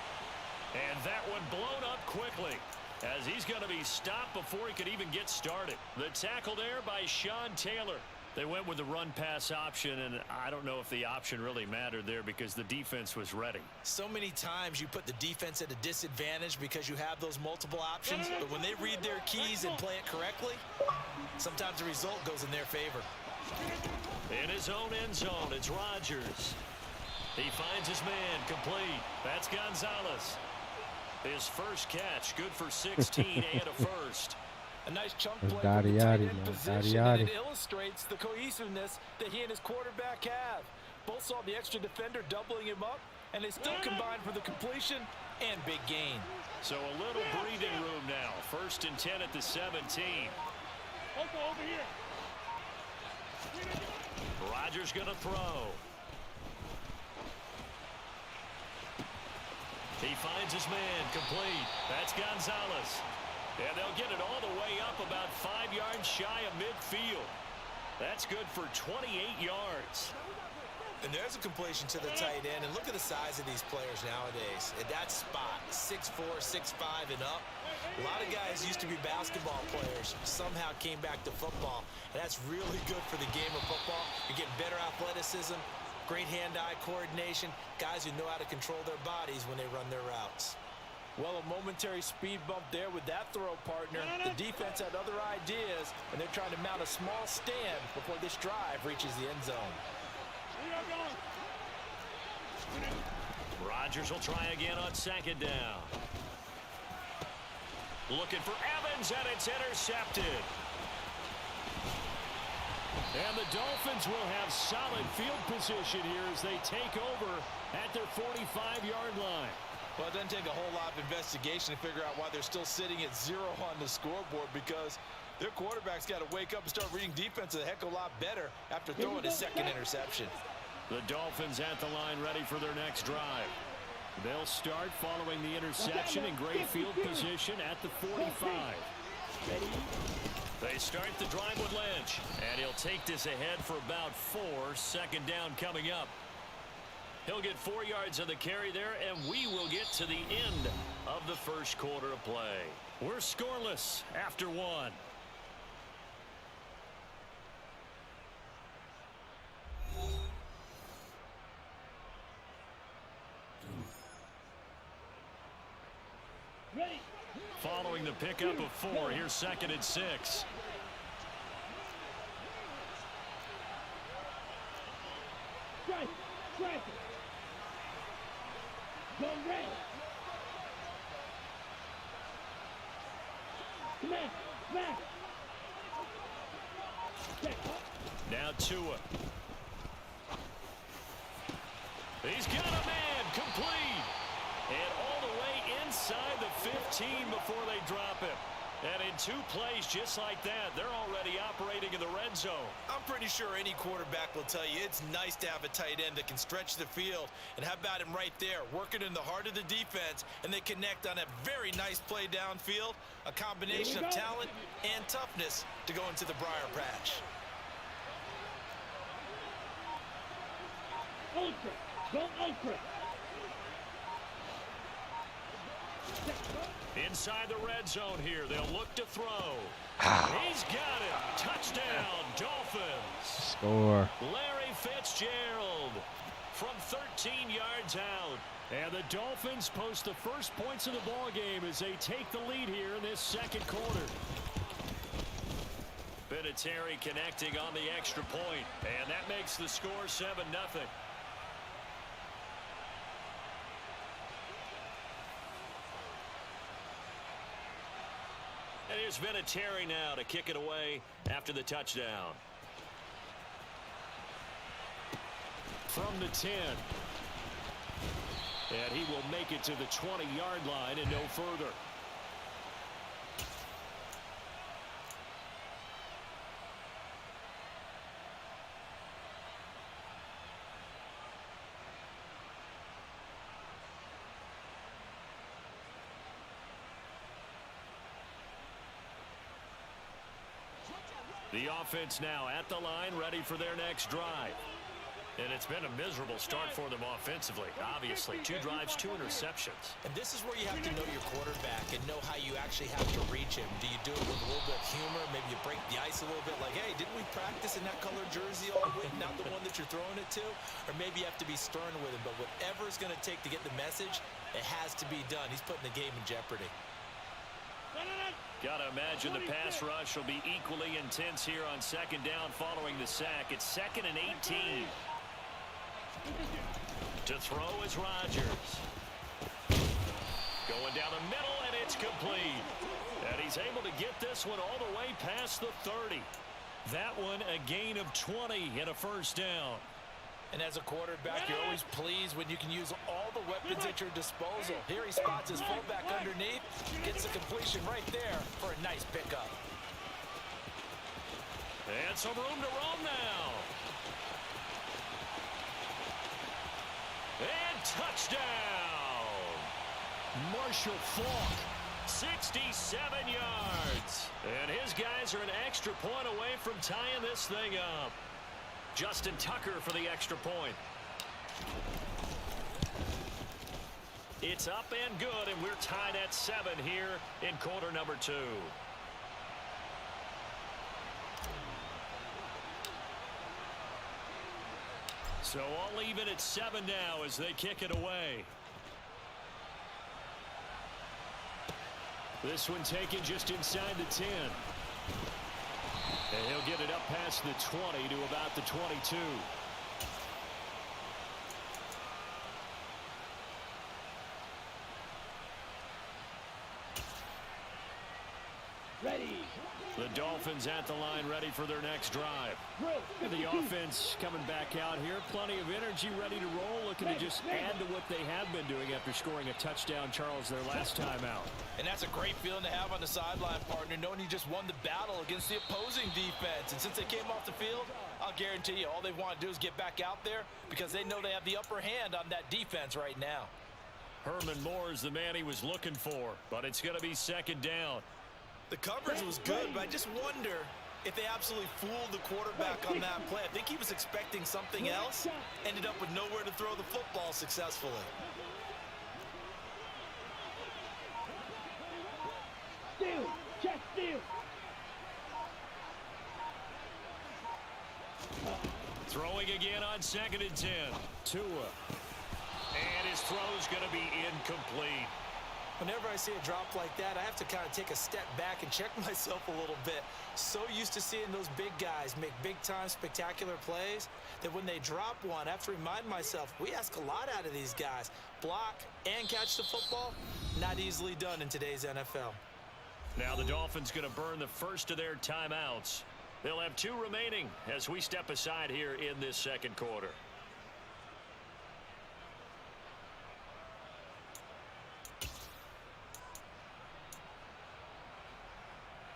[SPEAKER 1] And that one blown up quickly as he's going to be stopped before he could even get started. The tackle there by Sean Taylor. They went with the run-pass option, and I don't know if the option really mattered there because the defense was ready.
[SPEAKER 2] So many times you put the defense at a disadvantage because you have those multiple options, but when they read their keys and play it correctly, sometimes the result goes in their favor.
[SPEAKER 1] In his own end zone, it's Rodgers. He finds his man complete. That's Gonzalez. His first catch, good for 16 and a first.
[SPEAKER 2] A nice chunk play from the tight end position, and it
[SPEAKER 3] Yachty.
[SPEAKER 2] illustrates the cohesiveness that he and his quarterback have. Both saw the extra defender doubling him up, and they still combined for the completion and big gain.
[SPEAKER 1] So a little breathing room now. 1st and 10 at the 17.
[SPEAKER 7] Over here.
[SPEAKER 1] Rodgers going to throw. He finds his man complete. That's Gonzalez. And they'll get it all the way up about 5 yards shy of midfield. That's good for 28 yards.
[SPEAKER 2] And there's a completion to the tight end. And look at the size of these players nowadays. At that spot, 6'4", 6'5", and up. A lot of guys used to be basketball players, somehow came back to football. And that's really good for the game of football. You're getting better athleticism, great hand-eye coordination, guys who know how to control their bodies when they run their routes. Well, a momentary speed bump there with that throw, partner. The defense had other ideas, and they're trying to mount a small stand before this drive reaches the end zone.
[SPEAKER 1] Rodgers will try again on 2nd down. Looking for Evans, and it's intercepted.
[SPEAKER 10] And the Dolphins will have solid field position here as they take over at their 45-yard line.
[SPEAKER 2] Well, it doesn't take a whole lot of investigation to figure out why they're still sitting at 0 on the scoreboard, because their quarterback's got to wake up and start reading defense a heck of a lot better after throwing his 2nd interception.
[SPEAKER 10] The Dolphins at the line ready for their next drive. They'll start following the interception in great field position at the 45.
[SPEAKER 1] They start the drive with Lynch, and he'll take this ahead for about 4. 2nd down coming up. He'll get 4 yards of the carry there, and we will get to the end of the first quarter of play. We're scoreless after 1.
[SPEAKER 7] Ready.
[SPEAKER 1] Following the pickup of 4, here's 2nd and 6.
[SPEAKER 7] Strike. Strike. Go red. Smack. Smack.
[SPEAKER 1] Now Tua. He's got a man complete. And all the way inside the 15 before they drop him. And in 2 plays just like that, they're already operating in the red zone.
[SPEAKER 2] I'm pretty sure any quarterback will tell you it's nice to have a tight end that can stretch the field. And how about him right there, working in the heart of the defense, and they connect on a very nice play downfield. A combination of talent and toughness to go into the briar patch.
[SPEAKER 7] Ultra. Go ultra.
[SPEAKER 1] Inside the red zone here, they'll look to throw. He's got it. Touchdown, Dolphins.
[SPEAKER 3] Score.
[SPEAKER 1] Larry Fitzgerald from 13 yards out.
[SPEAKER 10] And the Dolphins post the first points of the ball game as they take the lead here in this second quarter.
[SPEAKER 1] Vinatieri connecting on the extra point, and that makes the score 7-0. And here's Vinatieri now to kick it away after the touchdown.
[SPEAKER 10] From the 10. And he will make it to the 20-yard line and no further.
[SPEAKER 1] The offense now at the line, ready for their next drive. And it's been a miserable start for them offensively. Obviously, 2 drives, 2 interceptions.
[SPEAKER 2] And this is where you have to know your quarterback and know how you actually have to reach him. Do you do it with a little bit of humor? Maybe you break the ice a little bit like, hey, didn't we practice in that colored jersey all week, not the one that you're throwing it to? Or maybe you have to be stern with him. But whatever it's going to take to get the message, it has to be done. He's putting the game in jeopardy.
[SPEAKER 1] Got to imagine the pass rush will be equally intense here on second down following the sack. It's 2nd and 18. To throw is Rodgers. Going down the middle, and it's complete. And he's able to get this one all the way past the 30. That one a gain of 20 and a first down.
[SPEAKER 2] And as a quarterback, you're always pleased when you can use all the weapons at your disposal. Here he spots his fullback underneath, gets the completion right there for a nice pickup.
[SPEAKER 1] And some room to roam now. And touchdown!
[SPEAKER 10] Marshall Faulk.
[SPEAKER 1] 67 yards. And his guys are an extra point away from tying this thing up. Justin Tucker for the extra point. It's up and good, and we're tied at 7 here in quarter number 2. So all even at 7 now as they kick it away.
[SPEAKER 10] This one taken just inside the 10. And he'll get it up past the 20 to about the 22.
[SPEAKER 7] Ready.
[SPEAKER 1] The Dolphins at the line, ready for their next drive.
[SPEAKER 10] And the offense coming back out here. Plenty of energy, ready to roll, looking to just add to what they have been doing after scoring a touchdown, Charles, their last time out.
[SPEAKER 2] And that's a great feeling to have on the sideline, partner, knowing you just won the battle against the opposing defense. And since they came off the field, I'll guarantee you all they want to do is get back out there because they know they have the upper hand on that defense right now.
[SPEAKER 1] Herman Moore is the man he was looking for, but it's going to be second down.
[SPEAKER 8] The coverage was good, but I just wonder if they absolutely fooled the quarterback on that play. I think he was expecting something else, ended up with nowhere to throw the football successfully.
[SPEAKER 7] Steal. Check steal.
[SPEAKER 1] Throwing again on 2nd and 10.
[SPEAKER 10] Tua.
[SPEAKER 1] And his throw's going to be incomplete.
[SPEAKER 2] Whenever I see a drop like that, I have to kind of take a step back and check myself a little bit. So used to seeing those big guys make big-time spectacular plays that when they drop one, I have to remind myself, we ask a lot out of these guys. Block and catch the football, not easily done in today's NFL.
[SPEAKER 1] Now the Dolphins going to burn the first of their timeouts. They'll have 2 remaining as we step aside here in this second quarter.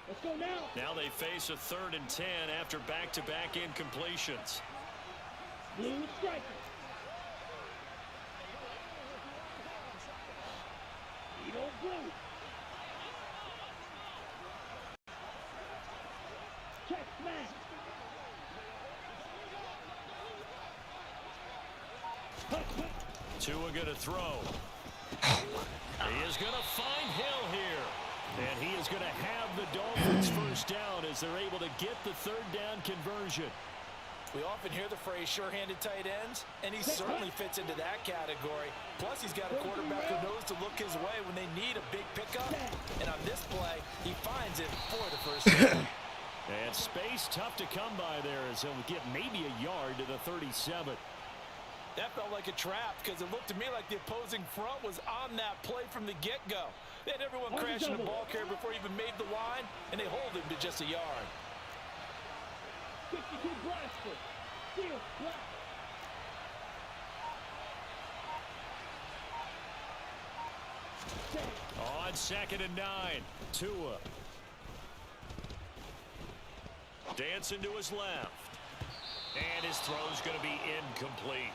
[SPEAKER 7] Let's go now.
[SPEAKER 1] Now they face a 3rd and 10 after back-to-back incompletions.
[SPEAKER 7] Blue striker. Edo blue. Check smash.
[SPEAKER 1] Tua going to throw. He is going to find Hill here. And he is going to have the Dolphins first down as they're able to get the third down conversion.
[SPEAKER 2] We often hear the phrase sure-handed tight ends, and he certainly fits into that category. Plus, he's got a quarterback who knows to look his way when they need a big pickup. And on this play, he finds it for the first down.
[SPEAKER 1] And space tough to come by there as he'll get maybe a yard to the 37.
[SPEAKER 2] That felt like a trap because it looked to me like the opposing front was on that play from the get-go. They had everyone crashing the ball carrier before he even made the line, and they hold him to just a yard.
[SPEAKER 7] 52 Bradford. Steal black.
[SPEAKER 1] On 2nd and 9, Tua. Dancing to his left. And his throw's going to be incomplete.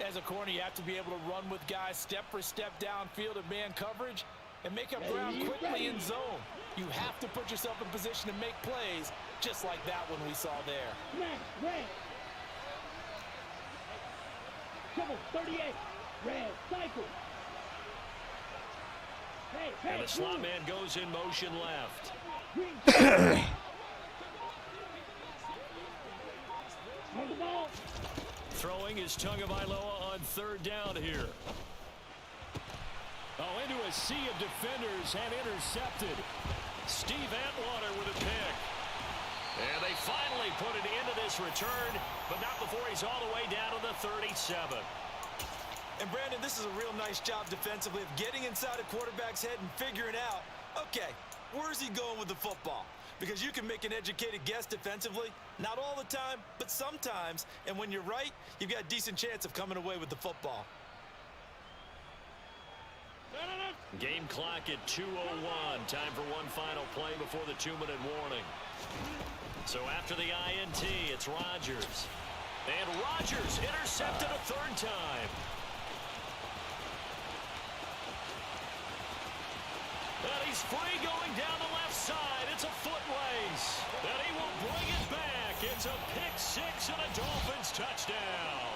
[SPEAKER 2] As a corner, you have to be able to run with guys step for step downfield in man coverage and make up ground quickly in zone. You have to put yourself in position to make plays, just like that one we saw there.
[SPEAKER 7] Smash, red. Trouble, 38. Red, cycle. Hey,
[SPEAKER 1] And the slot man goes in motion left.
[SPEAKER 7] On the ball.
[SPEAKER 1] Throwing is Tagovailoa on 3rd down here. Oh, into a sea of defenders and intercepted. Steve Atwater with a pick. And they finally put it into this return, but not before he's all the way down to the 37.
[SPEAKER 2] And Brandon, this is a real nice job defensively of getting inside a quarterback's head and figuring out, okay, where's he going with the football? Because you can make an educated guess defensively, not all the time, but sometimes. And when you're right, you've got a decent chance of coming away with the football.
[SPEAKER 1] Game clock at 2:01. Time for one final play before the 2-minute warning. So after the INT, it's Rodgers. And Rodgers intercepted a 3rd time. And he's free going down the left side. It's a foot race. And he will bring it back. It's a pick 6 and a Dolphins touchdown.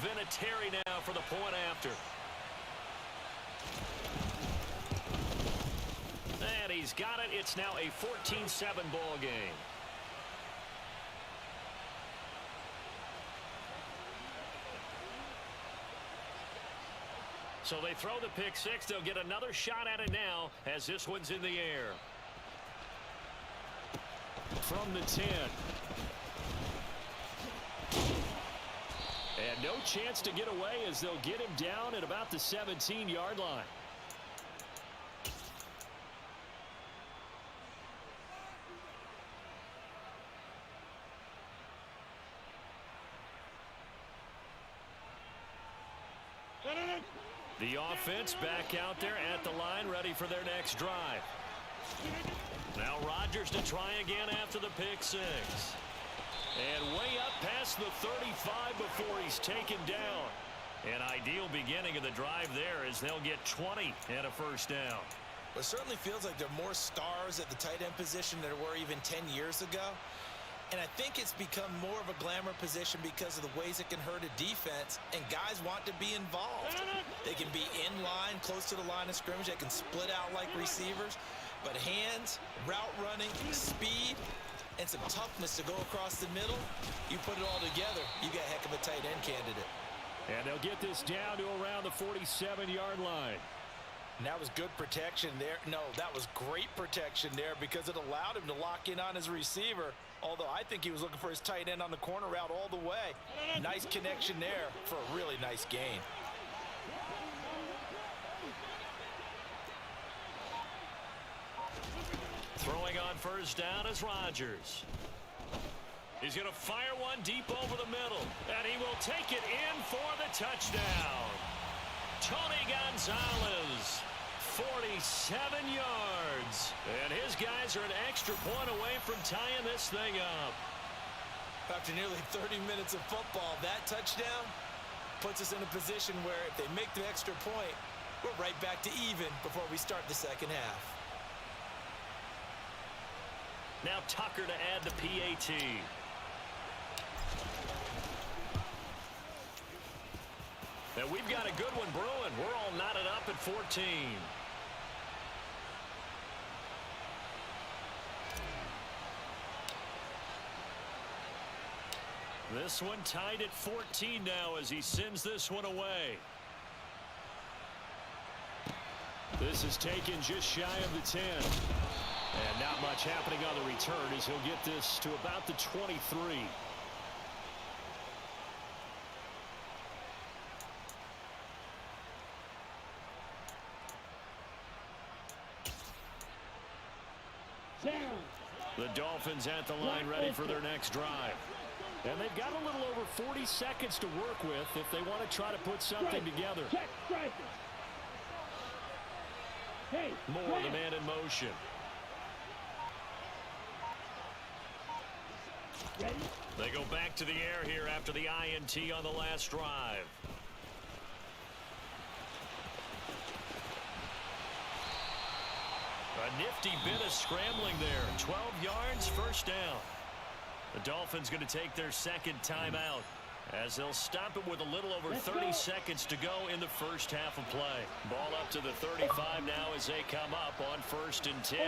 [SPEAKER 1] Vinatieri now for the point after. And he's got it. It's now a 14-7 ball game. So they throw the pick 6. They'll get another shot at it now as this one's in the air. From the 10. And no chance to get away as they'll get him down at about the 17-yard line. The offense back out there at the line, ready for their next drive. Now Rodgers to try again after the pick 6. And way up past the 35 before he's taken down. An ideal beginning of the drive there as they'll get 20 and a first down.
[SPEAKER 2] Well, it certainly feels like there are more stars at the tight end position than there were even 10 years ago. And I think it's become more of a glamour position because of the ways it can hurt a defense, and guys want to be involved. They can be in line, close to the line of scrimmage. They can split out like receivers. But hands, route running, speed, and some toughness to go across the middle, you put it all together, you got a heck of a tight end candidate.
[SPEAKER 1] And they'll get this down to around the 47-yard line.
[SPEAKER 2] And that was good protection there. No, that was great protection there because it allowed him to lock in on his receiver. Although I think he was looking for his tight end on the corner route all the way. Nice connection there for a really nice gain.
[SPEAKER 1] Throwing on first down is Rodgers. He's going to fire one deep over the middle. And he will take it in for the touchdown. Tony Gonzalez, 47 yards. And his guys are an extra point away from tying this thing up.
[SPEAKER 2] After nearly 30 minutes of football, that touchdown puts us in a position where if they make the extra point, we're right back to even before we start the second half.
[SPEAKER 1] Now Tucker to add the PAT. And we've got a good one brewing. We're all knotted up at 14. This one tied at 14 now as he sends this one away. This is taken just shy of the 10. And not much happening on the return as he'll get this to about the 23. The Dolphins at the line ready for their next drive. And they've got a little over 40 seconds to work with if they want to try to put something together. More the man in motion. They go back to the air here after the INT on the last drive. A nifty bit of scrambling there. 12 yards, first down. The Dolphins going to take their second timeout as they'll stop it with a little over 30 seconds to go in the first half of play. Ball up to the 35 now as they come up on 1st and 10.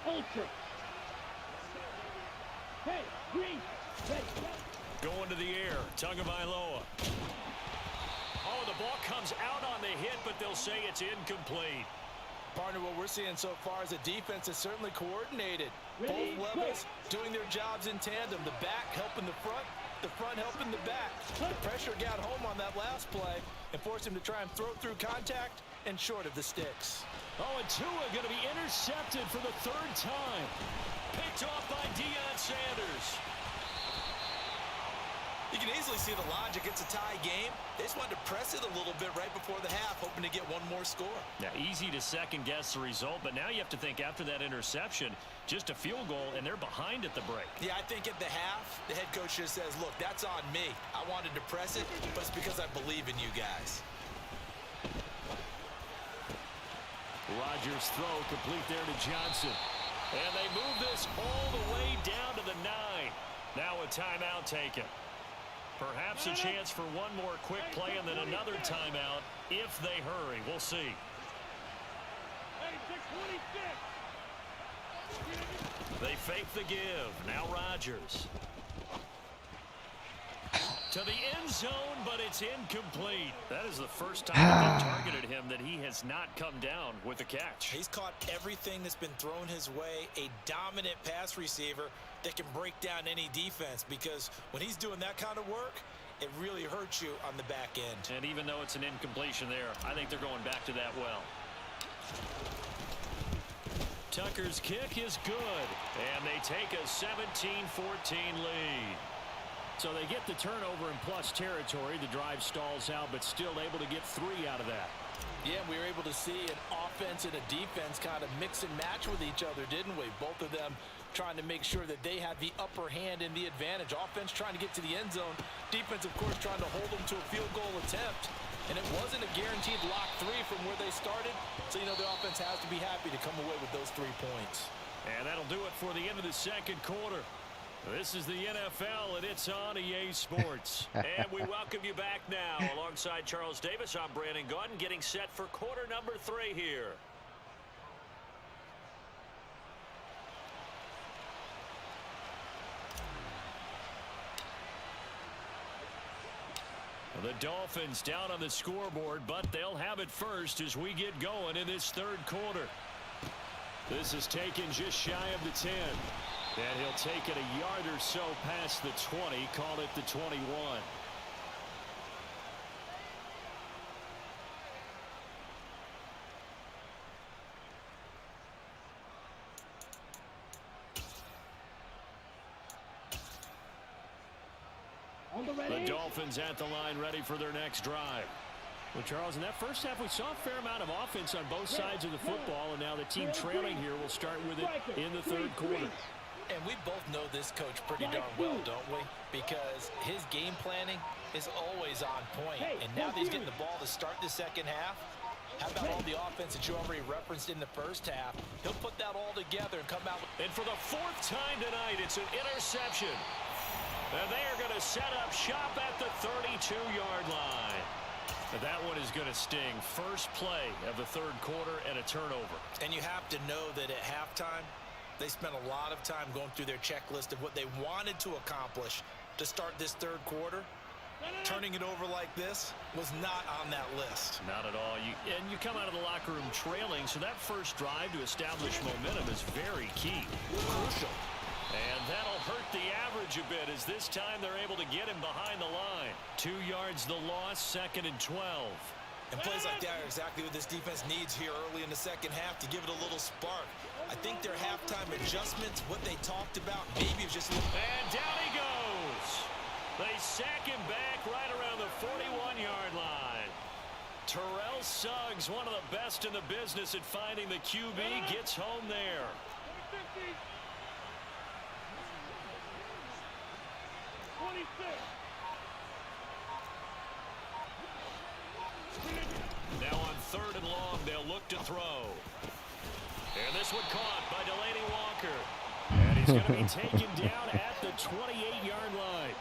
[SPEAKER 7] Ultra. Hey, green.
[SPEAKER 1] Going to the air, Tagovailoa. Oh, the ball comes out on the hit, but they'll say it's incomplete.
[SPEAKER 2] Partner, what we're seeing so far is a defense that's certainly coordinated. Both levels doing their jobs in tandem. The back helping the front helping the back. The pressure got home on that last play and forced him to try and throw through contact and short of the sticks.
[SPEAKER 1] Oh, and Tua going to be intercepted for the 3rd time. Picked off by Deion Sanders.
[SPEAKER 8] You can easily see the logic. It's a tie game. They just wanted to press it a little bit right before the half, hoping to get one more score.
[SPEAKER 1] Now, easy to second-guess the result, but now you have to think after that interception, just a field goal, and they're behind at the break.
[SPEAKER 8] Yeah, I think at the half, the head coach just says, look, that's on me. I wanted to press it, but it's because I believe in you guys.
[SPEAKER 1] Rodgers' throw complete there to Johnson. And they move this all the way down to the 9. Now a timeout taken. Perhaps a chance for one more quick play and then another timeout if they hurry. We'll see. They fake the give. Now Rodgers. To the end zone, but it's incomplete. That is the first time that they've targeted him that he has not come down with a catch.
[SPEAKER 2] He's caught everything that's been thrown his way. A dominant pass receiver that can break down any defense, because when he's doing that kind of work, it really hurts you on the back end.
[SPEAKER 1] And even though it's an incompletion there, I think they're going back to that well. Tucker's kick is good, and they take a 17-14 lead. So they get the turnover in plus territory. The drive stalls out, but still able to get 3 out of that.
[SPEAKER 2] Yeah, we were able to see an offense and a defense kind of mix and match with each other, didn't we? Both of them trying to make sure that they had the upper hand and the advantage. Offense trying to get to the end zone. Defense, of course, trying to hold them to a field goal attempt. And it wasn't a guaranteed lock 3 from where they started. So, you know, the offense has to be happy to come away with those 3 points.
[SPEAKER 1] And that'll do it for the end of the second quarter. This is the NFL, and it's on EA Sports. And we welcome you back now. Alongside Charles Davis, I'm Brandon Gaudin, getting set for quarter number 3 here. The Dolphins down on the scoreboard, but they'll have it first as we get going in this third quarter. This is taken just shy of the 10. And he'll take it a yard or so past the 20, call it the 21. The Dolphins at the line ready for their next drive. Well, Charles, in that first half, we saw a fair amount of offense on both sides of the football, and now the team trailing here will start with it in the third quarter.
[SPEAKER 2] And we both know this coach pretty darn well, don't we? Because his game planning is always on point. And now that he's getting the ball to start the second half, how about all the offense that you already referenced in the first half? He'll put that all together and come out.
[SPEAKER 1] And for the 4th time tonight, it's an interception. And they are going to set up shop at the 32-yard line. That one is going to sting. First play of the third quarter and a turnover.
[SPEAKER 2] And you have to know that at halftime, they spent a lot of time going through their checklist of what they wanted to accomplish to start this third quarter. Turning it over like this was not on that list.
[SPEAKER 1] Not at all. You come out of the locker room trailing, so that first drive to establish momentum is very key.
[SPEAKER 2] Crucial.
[SPEAKER 1] And that'll hurt the average a bit as this time they're able to get him behind the line. 2 yards the loss, 2nd and 12.
[SPEAKER 2] And plays like that are exactly what this defense needs here early in the second half to give it a little spark. I think their halftime adjustments, what they talked about, maybe it's just a little...
[SPEAKER 1] And down he goes. They sack him back right around the 41-yard line. Terrell Suggs, one of the best in the business at finding the QB, gets home there. Now on 3rd and long, they'll look to throw. And this one caught by Delaney Walker. And he's going to be taken down at the 28-yard line.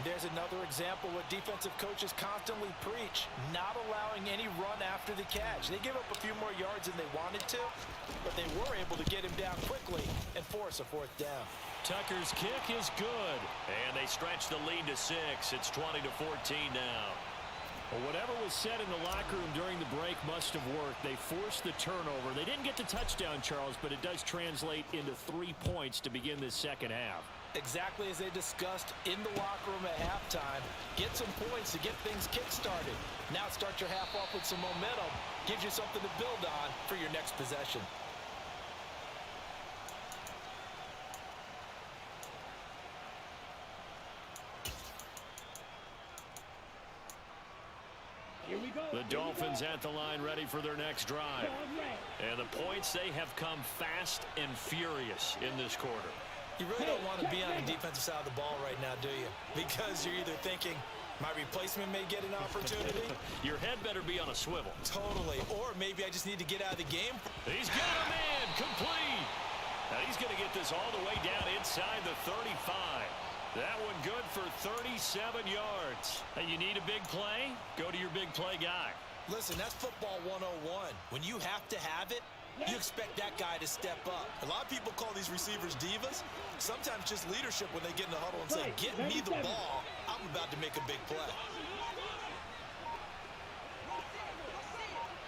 [SPEAKER 2] There's another example what defensive coaches constantly preach, not allowing any run after the catch. They give up a few more yards than they wanted to, but they were able to get him down quickly and force a 4th down.
[SPEAKER 1] Tucker's kick is good, and they stretch the lead to 6. It's 20-14 now.
[SPEAKER 10] Well, whatever was said in the locker room during the break must have worked. They forced the turnover. They didn't get the touchdown, Charles, but it does translate into 3 points to begin this second half.
[SPEAKER 2] Exactly as they discussed in the locker room at halftime. Get some points to get things kick-started. Now start your half off with some momentum. Gives you something to build on for your next possession.
[SPEAKER 1] The Dolphins at the line ready for their next drive. And the points, they have come fast and furious in this quarter.
[SPEAKER 2] You really don't want to be on the defensive side of the ball right now, do you? Because you're either thinking, my replacement may get an opportunity.
[SPEAKER 1] Your head better be on a swivel.
[SPEAKER 2] Totally. Or maybe I just need to get out of the game.
[SPEAKER 1] He's got a man complete. Now he's going to get this all the way down inside the 35. That one good for 37 yards. And you need a big play? Go to your big play guy.
[SPEAKER 2] Listen, that's football 101. When you have to have it, you expect that guy to step up. A lot of people call these receivers divas. Sometimes just leadership when they get in the huddle and say, get me the ball. I'm about to make a big play.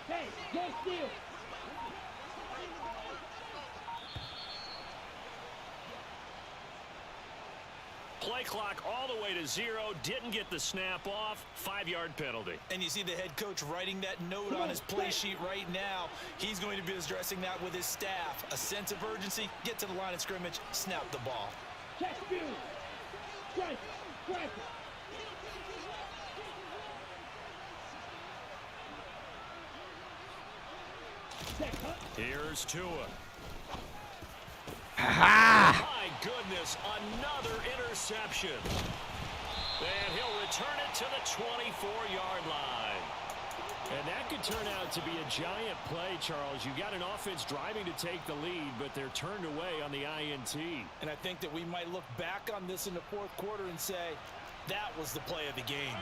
[SPEAKER 7] Hey, go steal.
[SPEAKER 1] Play clock all the way to 0. Didn't get the snap off. 5-yard penalty.
[SPEAKER 2] And you see the head coach writing that note on his play sheet right now. He's going to be addressing that with his staff. A sense of urgency. Get to the line of scrimmage. Snap the ball.
[SPEAKER 7] Check you. Strike. Strike.
[SPEAKER 1] Here's Tua.
[SPEAKER 3] Ha!
[SPEAKER 1] My goodness, another interception. And he'll return it to the 24-yard line.
[SPEAKER 10] And that could turn out to be a giant play, Charles. You got an offense driving to take the lead, but they're turned away on the INT.
[SPEAKER 2] And I think that we might look back on this in the 4th quarter and say, that was the play of the game.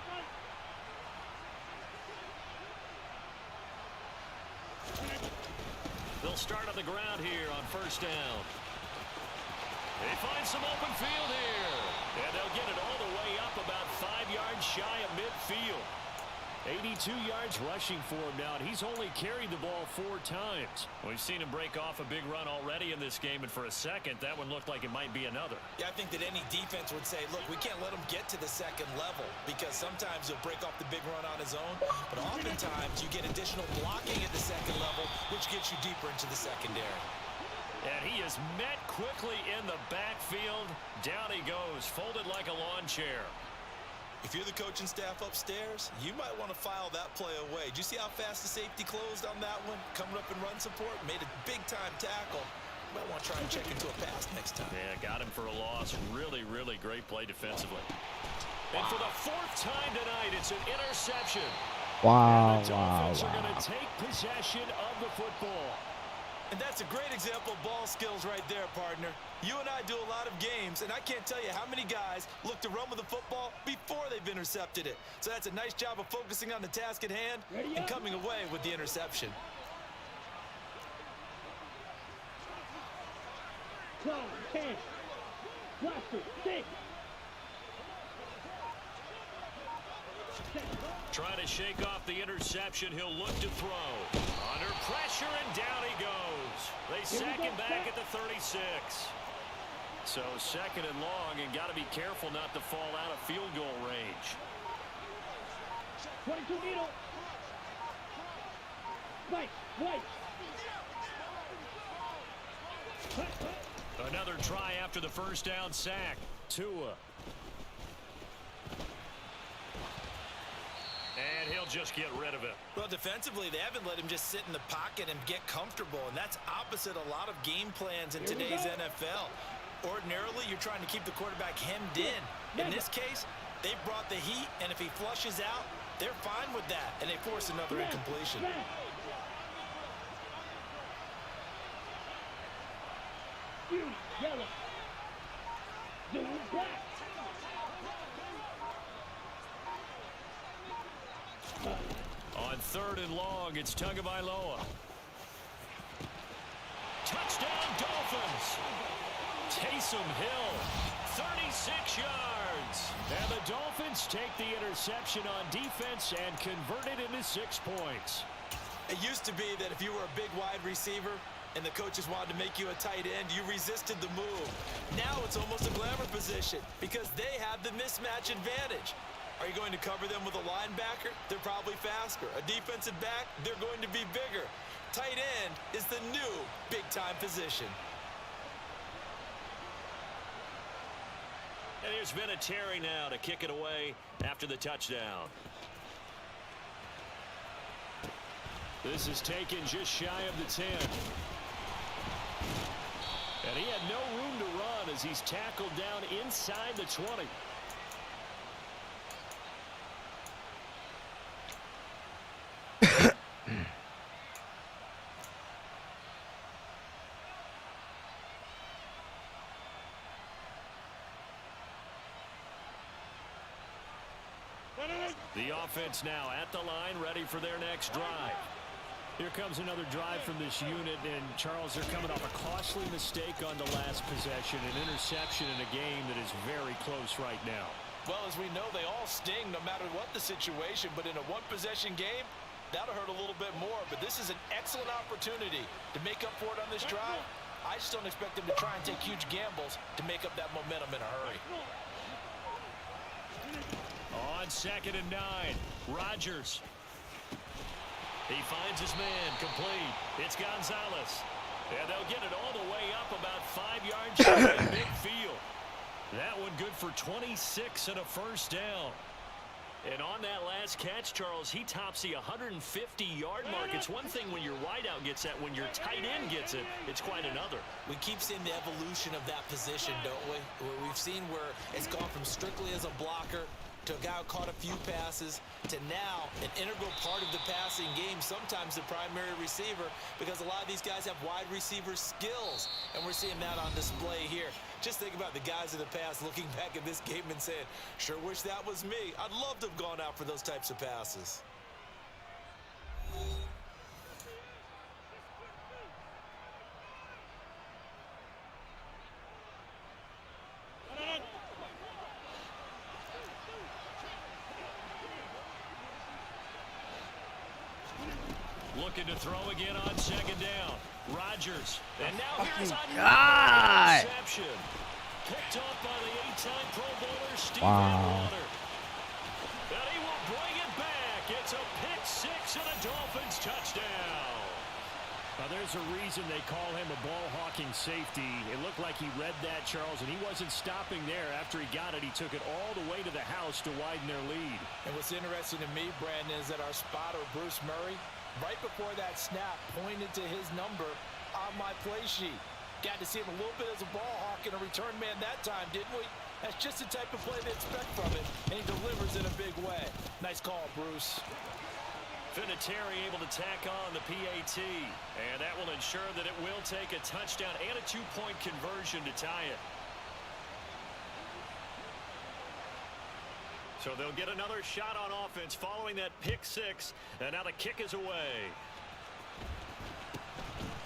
[SPEAKER 1] They'll start on the ground here on 1st down. They find some open field here. And they'll get it all the way up about 5 yards shy of midfield.
[SPEAKER 10] 82 yards rushing for him now, and he's only carried the ball 4 times.
[SPEAKER 1] We've seen him break off a big run already in this game, and for a second, that one looked like it might be another.
[SPEAKER 2] Yeah, I think that any defense would say, look, we can't let him get to the 2nd level because sometimes he'll break off the big run on his own, but oftentimes you get additional blocking at the 2nd level, which gets you deeper into the secondary.
[SPEAKER 1] And he is met quickly in the backfield. Down he goes, folded like a lawn chair.
[SPEAKER 2] If you're the coaching staff upstairs, you might want to file that play away. Did you see how fast the safety closed on that one? Coming up in run support, made a big-time tackle. Might want to try and check into a pass next time.
[SPEAKER 1] Yeah, got him for a loss. Really, really great play defensively. And for the 4th time tonight, it's an interception.
[SPEAKER 3] Wow,
[SPEAKER 1] and the Dolphins are going to take possession of the football.
[SPEAKER 2] And that's a great example of ball skills right there, partner. You and I do a lot of games, and I can't tell you how many guys look to run with the football before they've intercepted it. So that's a nice job of focusing on the task at hand and coming away with the interception.
[SPEAKER 7] 12, 10, roster, 6.
[SPEAKER 1] Trying to shake off the interception. He'll look to throw. Under pressure, and down he goes. They sack him back at the 36. So second and long, and got to be careful not to fall out of field goal range.
[SPEAKER 7] 22 needle. Right.
[SPEAKER 1] Another try after the first down sack. Tua. And he'll just get rid of it.
[SPEAKER 2] Well, defensively, they haven't let him just sit in the pocket and get comfortable, and that's opposite a lot of game plans in today's NFL. Ordinarily, you're trying to keep the quarterback hemmed in. In this case, they've brought the heat, and if he flushes out, they're fine with that, and they force another incompletion.
[SPEAKER 7] Yellow. Zoom back.
[SPEAKER 1] On third and long, it's Tagovailoa. Touchdown, Dolphins. Taysom Hill, 36 yards.
[SPEAKER 10] And the Dolphins take the interception on defense and convert it into 6 points.
[SPEAKER 2] It used to be that if you were a big wide receiver and the coaches wanted to make you a tight end, you resisted the move. Now it's almost a glamour position because they have the mismatch advantage. Are you going to cover them with a linebacker? They're probably faster. A defensive back? They're going to be bigger. Tight end is the new big-time position.
[SPEAKER 1] And there's been a Terry now to kick it away after the touchdown.
[SPEAKER 10] This is taken just shy of the 10. And he had no room to run as he's tackled down inside the 20.
[SPEAKER 1] The offense now at the line, ready for their next drive.
[SPEAKER 10] Here comes another drive from this unit, and Charles, they're coming off a costly mistake on the last possession, an interception in a game that is very close right now.
[SPEAKER 2] Well, as we know, they all sting no matter what the situation, but in a one-possession game, that'll hurt a little bit more. But this is an excellent opportunity to make up for it on this drive. I just don't expect them to try and take huge gambles to make up that momentum in a hurry.
[SPEAKER 1] On second and 9, Rodgers. He finds his man, complete. It's Gonzalez. And they'll get it all the way up about 5 yards short of midfield. That one good for 26 and a first down. And on that last catch, Charles, he tops the 150-yard mark. It's one thing when your wideout gets that. When your tight end gets it, it's quite another.
[SPEAKER 2] We keep seeing the evolution of that position, don't we? Where we've seen where it's gone from strictly as a blocker to a guy who caught a few passes to now an integral part of the passing game, sometimes the primary receiver, because a lot of these guys have wide receiver skills, and we're seeing that on display here. Just think about the guys of the past looking back at this game and saying, sure wish that was me. I'd love to have gone out for those types of passes.
[SPEAKER 1] Looking to throw again on second down. Rodgers. And now here's another
[SPEAKER 3] God.
[SPEAKER 1] interception. Picked off by the 8-time Pro Bowler, Steve
[SPEAKER 3] Wow.
[SPEAKER 1] Atwater. And he will bring it back. It's a pick six and a Dolphins touchdown.
[SPEAKER 10] Now, there's a reason they call him a ball-hawking safety. It looked like he read that, Charles, and he wasn't stopping there. After he got it, he took it all the way to the house to widen their lead.
[SPEAKER 2] And what's interesting to me, Brandon, is that our spotter, Bruce Murray, right before that snap, pointed to his number on my play sheet. Got to see him a little bit as a ball hawk and a return man that time, didn't we? That's just the type of play they expect from him, and he delivers in a big way. Nice call, Bruce.
[SPEAKER 1] Vinatieri able to tack on the PAT. And that will ensure that it will take a touchdown and a 2-point conversion to tie it. So they'll get another shot on offense following that pick six. And now the kick is away.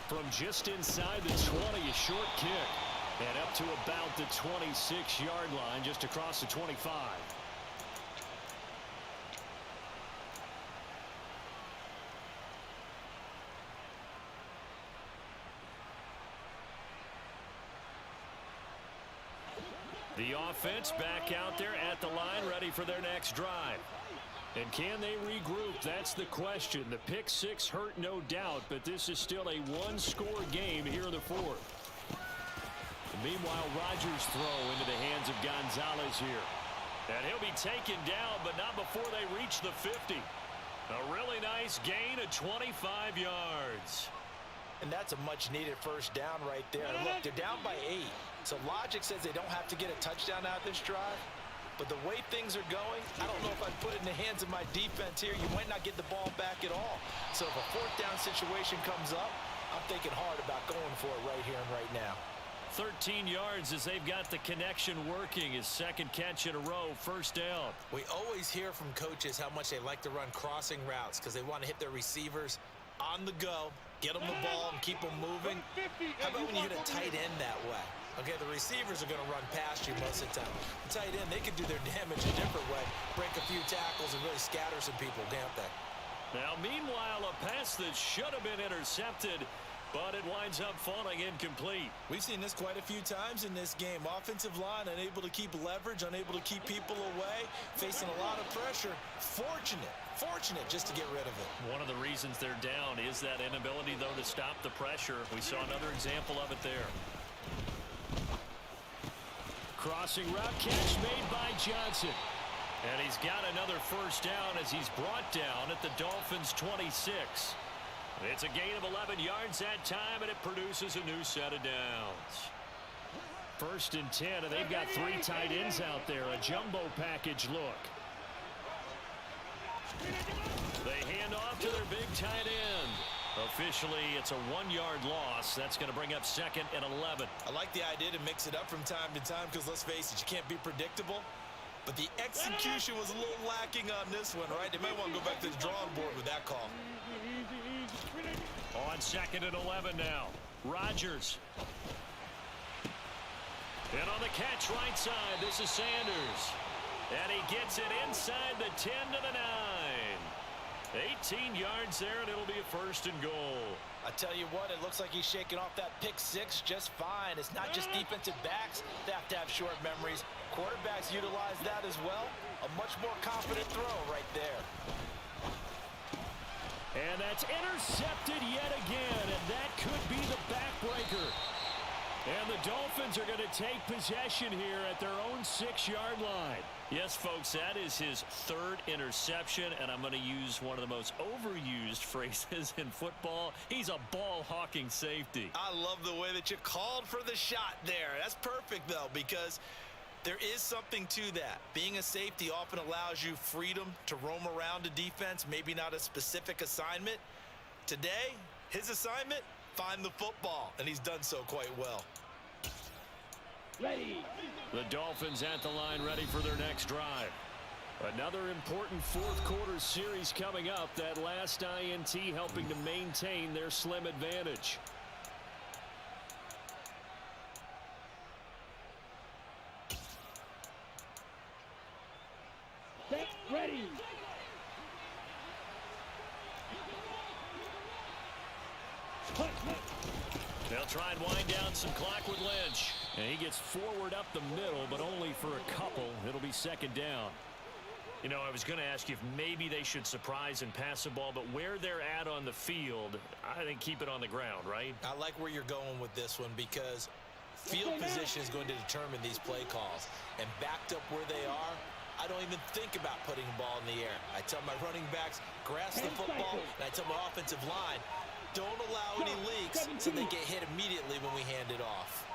[SPEAKER 10] From just inside the 20, a short kick. And up to about the 26-yard line, just across the 25. The offense back out there at the line, ready for their next drive. And can they regroup? That's the question. The pick six hurt, no doubt, but this is still a one-score game here in the fourth. Meanwhile, Rodgers' throw into the hands of Gonzalez here. And he'll be taken down, but not before they reach the 50. A really nice gain of 25 yards.
[SPEAKER 2] And that's a much-needed first down right there. Look, they're down by 8. So logic says they don't have to get a touchdown out of this drive. But the way things are going, I don't know if I'd put it in the hands of my defense here. You might not get the ball back at all. So if a fourth down situation comes up, I'm thinking hard about going for it right here and right now.
[SPEAKER 1] 13 yards as they've got the connection working. His second catch in a row, first down.
[SPEAKER 2] We always hear from coaches how much they like to run crossing routes because they want to hit their receivers on the go, get them the ball, and keep them moving. How about when you hit a tight end that way? Okay, the receivers are going to run past you most of the time. The tight end, they can do their damage a different way, break a few tackles and really scatter some people, can't they?
[SPEAKER 1] Now, meanwhile, a pass that should have been intercepted, but it winds up falling incomplete.
[SPEAKER 2] We've seen this quite a few times in this game. Offensive line unable to keep leverage, unable to keep people away, facing a lot of pressure. Fortunate just to get rid of it.
[SPEAKER 1] One of the reasons they're down is that inability, though, to stop the pressure. We saw another example of it there.
[SPEAKER 10] Crossing route catch made by Johnson.
[SPEAKER 1] And he's got another first down as he's brought down at the Dolphins' 26. It's a gain of 11 yards that time, and it produces a new set of downs.
[SPEAKER 10] 1st and 10, and they've got 3 tight ends out there. A jumbo package look.
[SPEAKER 1] They hand off to their big tight end. Officially, it's a 1-yard loss. That's going to bring up 2nd and 11.
[SPEAKER 2] I like the idea to mix it up from time to time because, let's face it, you can't be predictable. But the execution was a little lacking on this one, right? They might want to go back to the drawing board with that call.
[SPEAKER 1] On 2nd and 11 now. Rodgers. And on the catch right side, this is Sanders. And he gets it inside the 10 to the 9. 18 yards there, and it'll be a 1st and goal.
[SPEAKER 2] I tell you what, it looks like he's shaking off that pick six just fine. It's not just defensive backs that have to have short memories. Quarterbacks utilize that as well. A much more confident throw right there.
[SPEAKER 10] And that's intercepted yet again, and that could be the backbreaker. And the Dolphins are going to take possession here at their own 6-yard line.
[SPEAKER 1] Yes, folks, that is his 3rd interception, and I'm going to use one of the most overused phrases in football. He's a ball-hawking safety.
[SPEAKER 2] I love the way that you called for the shot there. That's perfect, though, because there is something to that. Being a safety often allows you freedom to roam around a defense, maybe not a specific assignment. Today, his assignment, find the football, and he's done so quite well.
[SPEAKER 7] Ready.
[SPEAKER 10] The Dolphins at the line, ready for their next drive. Another important 4th quarter series coming up. That last INT helping to maintain their slim advantage.
[SPEAKER 7] Set. Ready.
[SPEAKER 1] They'll try and wind down some clock with Lynch.
[SPEAKER 10] And he gets forward up the middle, but only for a couple. It'll be 2nd down.
[SPEAKER 1] You know, I was going to ask you if maybe they should surprise and pass the ball, but where they're at on the field, I think keep it on the ground, right?
[SPEAKER 2] I like where you're going with this one because field position is going to determine these play calls. And backed up where they are, I don't even think about putting the ball in the air. I tell my running backs, grasp the football, and I tell my offensive line, don't allow any leaks so they get hit immediately when we hand it off.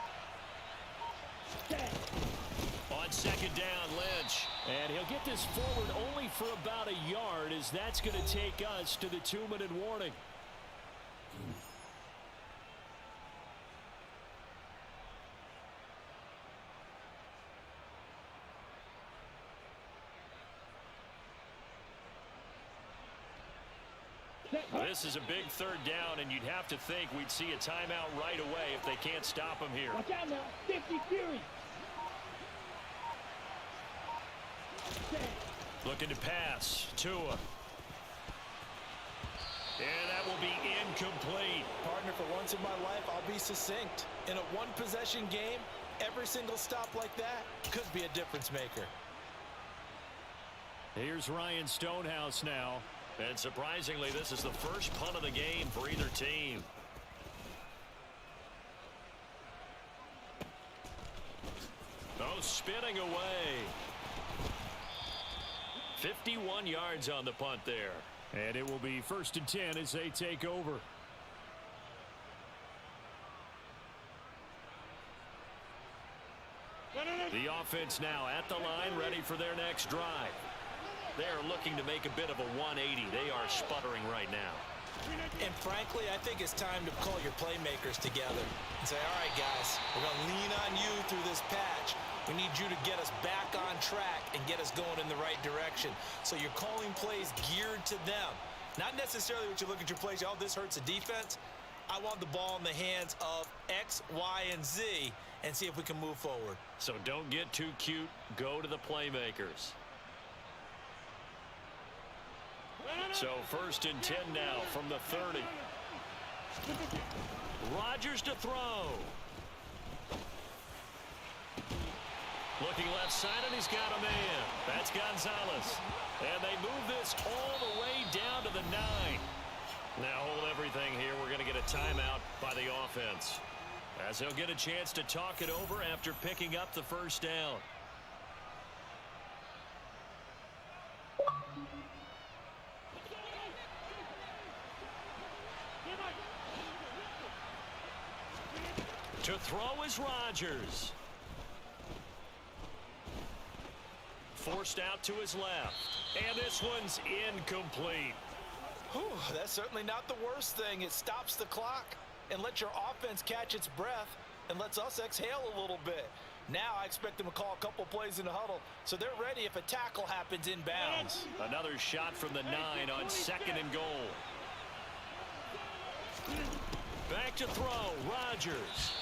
[SPEAKER 1] On 2nd down, Lynch.
[SPEAKER 10] And he'll get this forward only for about a yard as that's going to take us to the 2-minute warning.
[SPEAKER 1] This is a big third down, and you'd have to think we'd see a timeout right away if they can't stop him here.
[SPEAKER 7] Watch out now. 50 Fury.
[SPEAKER 1] Looking to pass. Tua. And that will be incomplete.
[SPEAKER 2] Partner, for once in my life, I'll be succinct. In a one-possession game, every single stop like that could be a difference maker.
[SPEAKER 1] Here's Ryan Stonehouse now. And surprisingly, this is the first punt of the game for either team. Oh, spinning away. 51 yards on the punt there.
[SPEAKER 10] And it will be 1st and 10 as they take over.
[SPEAKER 1] The offense now at the line, ready for their next drive. They're looking to make a bit of a 180. They are sputtering right now.
[SPEAKER 2] And frankly, I think it's time to call your playmakers together and say, all right, guys, we're going to lean on you through this patch. We need you to get us back on track and get us going in the right direction. So you're calling plays geared to them. Not necessarily what you look at your plays, oh, this hurts the defense. I want the ball in the hands of X, Y, and Z and see if we can move forward.
[SPEAKER 1] So don't get too cute. Go to the playmakers. So 1st and 10 now from the 30. Rodgers to throw. Looking left side, and he's got a man. That's Gonzalez. And they move this all the way down to the 9. Now hold everything here. We're going to get a timeout by the offense, as he'll get a chance to talk it over after picking up the first down. To throw is Rodgers. Forced out to his left. And this one's incomplete.
[SPEAKER 2] Whew, that's certainly not the worst thing. It stops the clock and lets your offense catch its breath and lets us exhale a little bit. Now I expect them to call a couple plays in the huddle, so they're ready if a tackle happens inbounds.
[SPEAKER 1] Another shot from the 9 on 2nd and goal. Back to throw, Rodgers.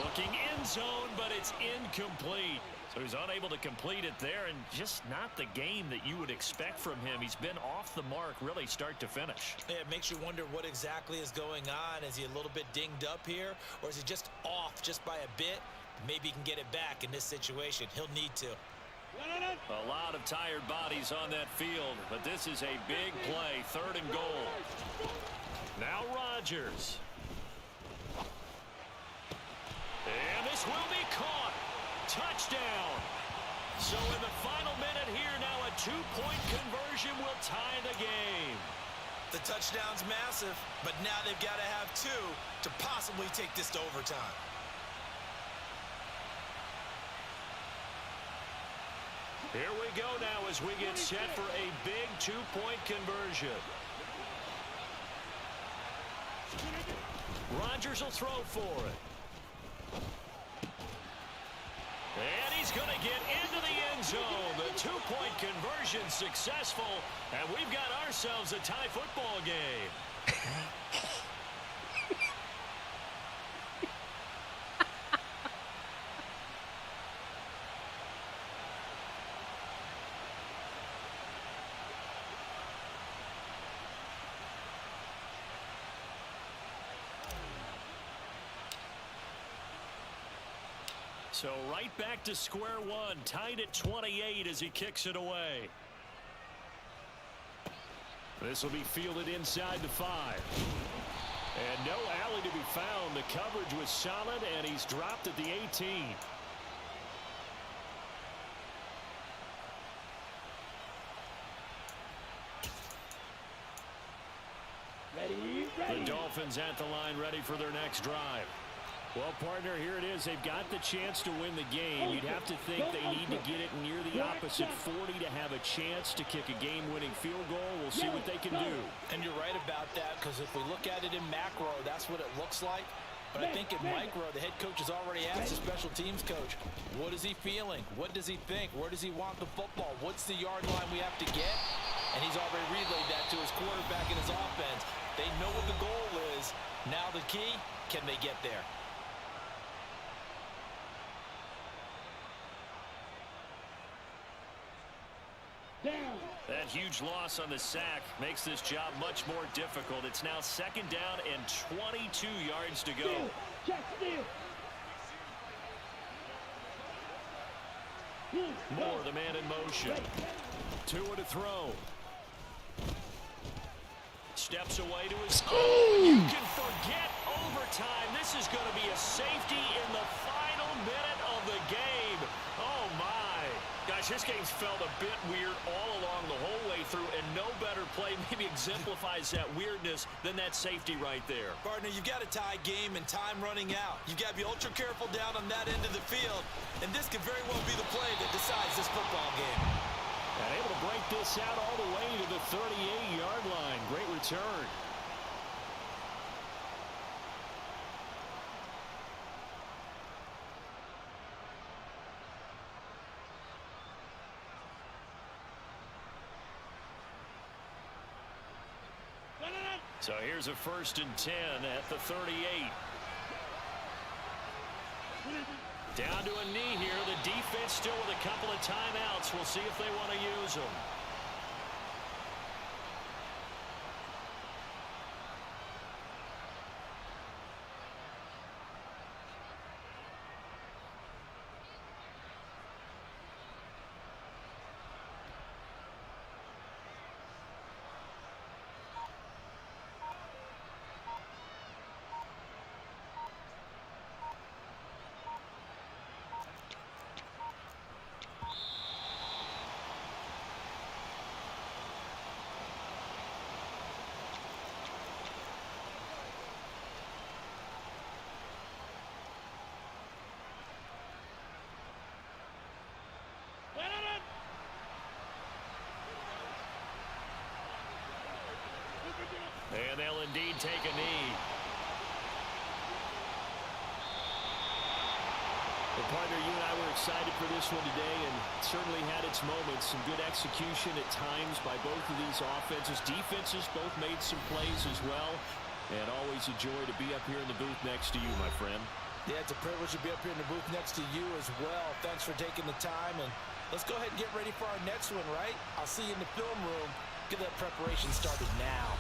[SPEAKER 1] Looking end zone, but it's incomplete. So he's unable to complete it there, and just not the game that you would expect from him. He's been off the mark, really start to finish.
[SPEAKER 2] Yeah, it makes you wonder what exactly is going on. Is he a little bit dinged up here, or is he just off just by a bit? Maybe he can get it back in this situation. He'll need to.
[SPEAKER 1] A lot of tired bodies on that field, but this is a big play, 3rd and goal. Now Rodgers. And this will be caught. Touchdown. So in the final minute here, now a 2-point conversion will tie the game.
[SPEAKER 2] The touchdown's massive, but now they've got to have 2 to possibly take this to overtime.
[SPEAKER 1] Here we go now as we get set for a big 2-point conversion. Rodgers will throw for it. And he's going to get into the end zone. The 2-point conversion successful, and we've got ourselves a tie football game. So right back to square one, tied at 28 as he kicks it away. This will be fielded inside the 5. And no alley to be found. The coverage was solid, and he's dropped at the 18.
[SPEAKER 7] Ready.
[SPEAKER 1] The Dolphins at the line, ready for their next drive.
[SPEAKER 10] Well, partner, here it is. They've got the chance to win the game. You'd have to think they need to get it near the opposite 40 to have a chance to kick a game-winning field goal. We'll see what they can do.
[SPEAKER 2] And you're right about that, because if we look at it in macro, that's what it looks like. But I think in micro, the head coach has already asked the special teams coach, what is he feeling? What does he think? Where does he want the football? What's the yard line we have to get? And he's already relayed that to his quarterback and his offense. They know what the goal is. Now the key, can they get there?
[SPEAKER 7] Down.
[SPEAKER 1] That huge loss on the sack makes this job much more difficult. It's now 2nd down and 22 yards to go.
[SPEAKER 7] Check steal.
[SPEAKER 1] Moore, the man in motion. Tua to throw. Steps away to his goal. You can forget overtime. This is going to be a safety in the final minute of the game. Oh, my. Guys, this game's felt a bit weird all along the whole way through, and no better play maybe exemplifies that weirdness than that safety right there.
[SPEAKER 2] Partner, you've got a tie game and time running out. You've got to be ultra careful down on that end of the field, and this could very well be the play that decides this football game.
[SPEAKER 10] And able to break this out all the way to the 38-yard line. Great return. So here's a 1st and 10 at the 38. Down to a knee here. The defense still with a couple of timeouts. We'll see if they want to use them. And they'll indeed take a knee. Well, partner, you and I were excited for this one today, and it certainly had its moments. Some good execution at times by both of these offenses. Defenses both made some plays as well. And always a joy to be up here in the booth next to you, my friend.
[SPEAKER 2] Yeah, it's a privilege to be up here in the booth next to you as well. Thanks for taking the time, and let's go ahead and get ready for our next one, right? I'll see you in the film room. Get that preparation started now.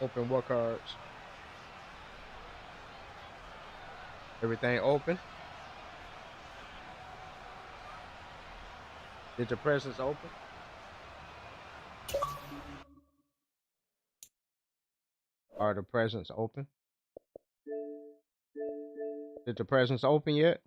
[SPEAKER 3] Open what cards? Everything open? Did your presents open? Are the presents open? Did the presents open yet?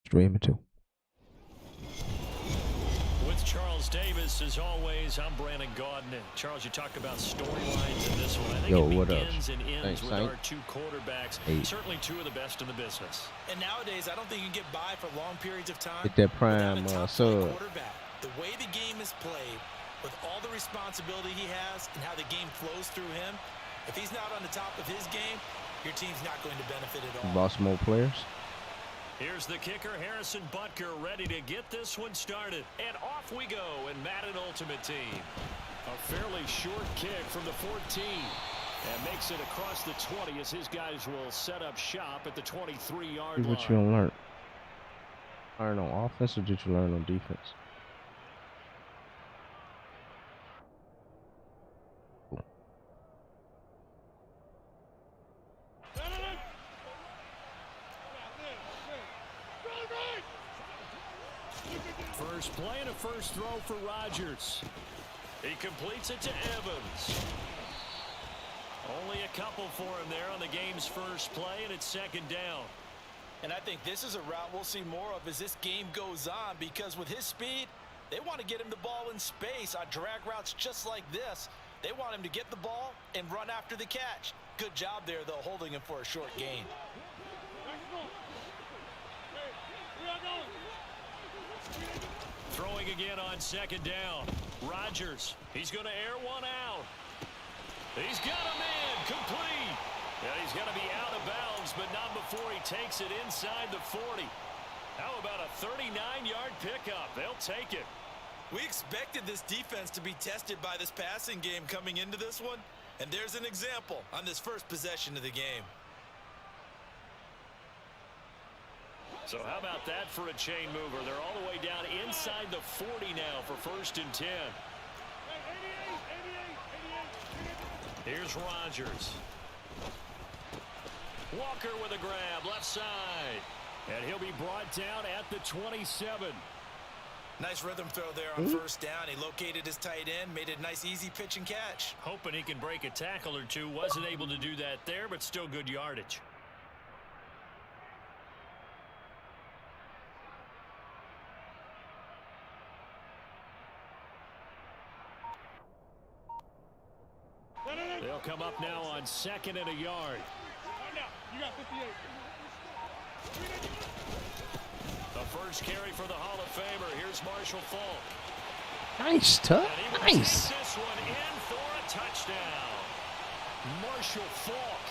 [SPEAKER 3] Streaming too.
[SPEAKER 10] With Charles Davis, as always, I'm Brandon Gaudin. And Charles, you talked about storylines in this one. I think it begins and ends with our two quarterbacks. Certainly two of the best in the business.
[SPEAKER 2] And nowadays, I don't think you can get by for long periods of time.
[SPEAKER 3] Get that prime sub.
[SPEAKER 2] Quarterback. The way the game is played, with all the responsibility he has and how the game flows through him, if he's not on the top of his game, your team's not going to benefit at all.
[SPEAKER 3] Lost more players.
[SPEAKER 1] Here's the kicker, Harrison Butker, ready to get this one started. And off we go in Madden Ultimate Team.
[SPEAKER 10] A fairly short kick from the 14. And makes it across the 20 as his guys will set up shop at the 23-yard line.
[SPEAKER 3] What you gonna learn? Learn on offense or did you learn on defense?
[SPEAKER 10] First play and a first throw for Rodgers.
[SPEAKER 1] He completes it to Evans. Only a couple for him there on the game's first play, and it's second down.
[SPEAKER 2] And I think this is a route we'll see more of as this game goes on, because with his speed, they want to get him the ball in space on drag routes just like this. They want him to get the ball and run after the catch. Good job there, though, holding him for a short gain.
[SPEAKER 1] Throwing again on second down. Rodgers, he's going to air one out. He's got him in, complete. Yeah, he's going to be out of bounds, but not before he takes it inside the 40. How about a 39-yard pickup? They'll take it.
[SPEAKER 8] We expected this defense to be tested by this passing game coming into this one, and there's an example on this first possession of the game.
[SPEAKER 1] So how about that for a chain mover? They're all the way down inside the 40 now for 1st and 10. Here's Rodgers. Walker with a grab, left side.
[SPEAKER 10] And he'll be brought down at the 27.
[SPEAKER 2] Nice rhythm throw there on first down. He located his tight end, made it a nice easy pitch and catch.
[SPEAKER 1] Hoping he can break a tackle or two. Wasn't able to do that there, but still good yardage.
[SPEAKER 10] come up now on 2nd and a yard.
[SPEAKER 7] You got 58.
[SPEAKER 1] The first carry for the Hall of Famer. Here's Marshall Faulk.
[SPEAKER 3] Nice, Tuck. Nice.
[SPEAKER 1] This one in for a touchdown. Marshall Faulk,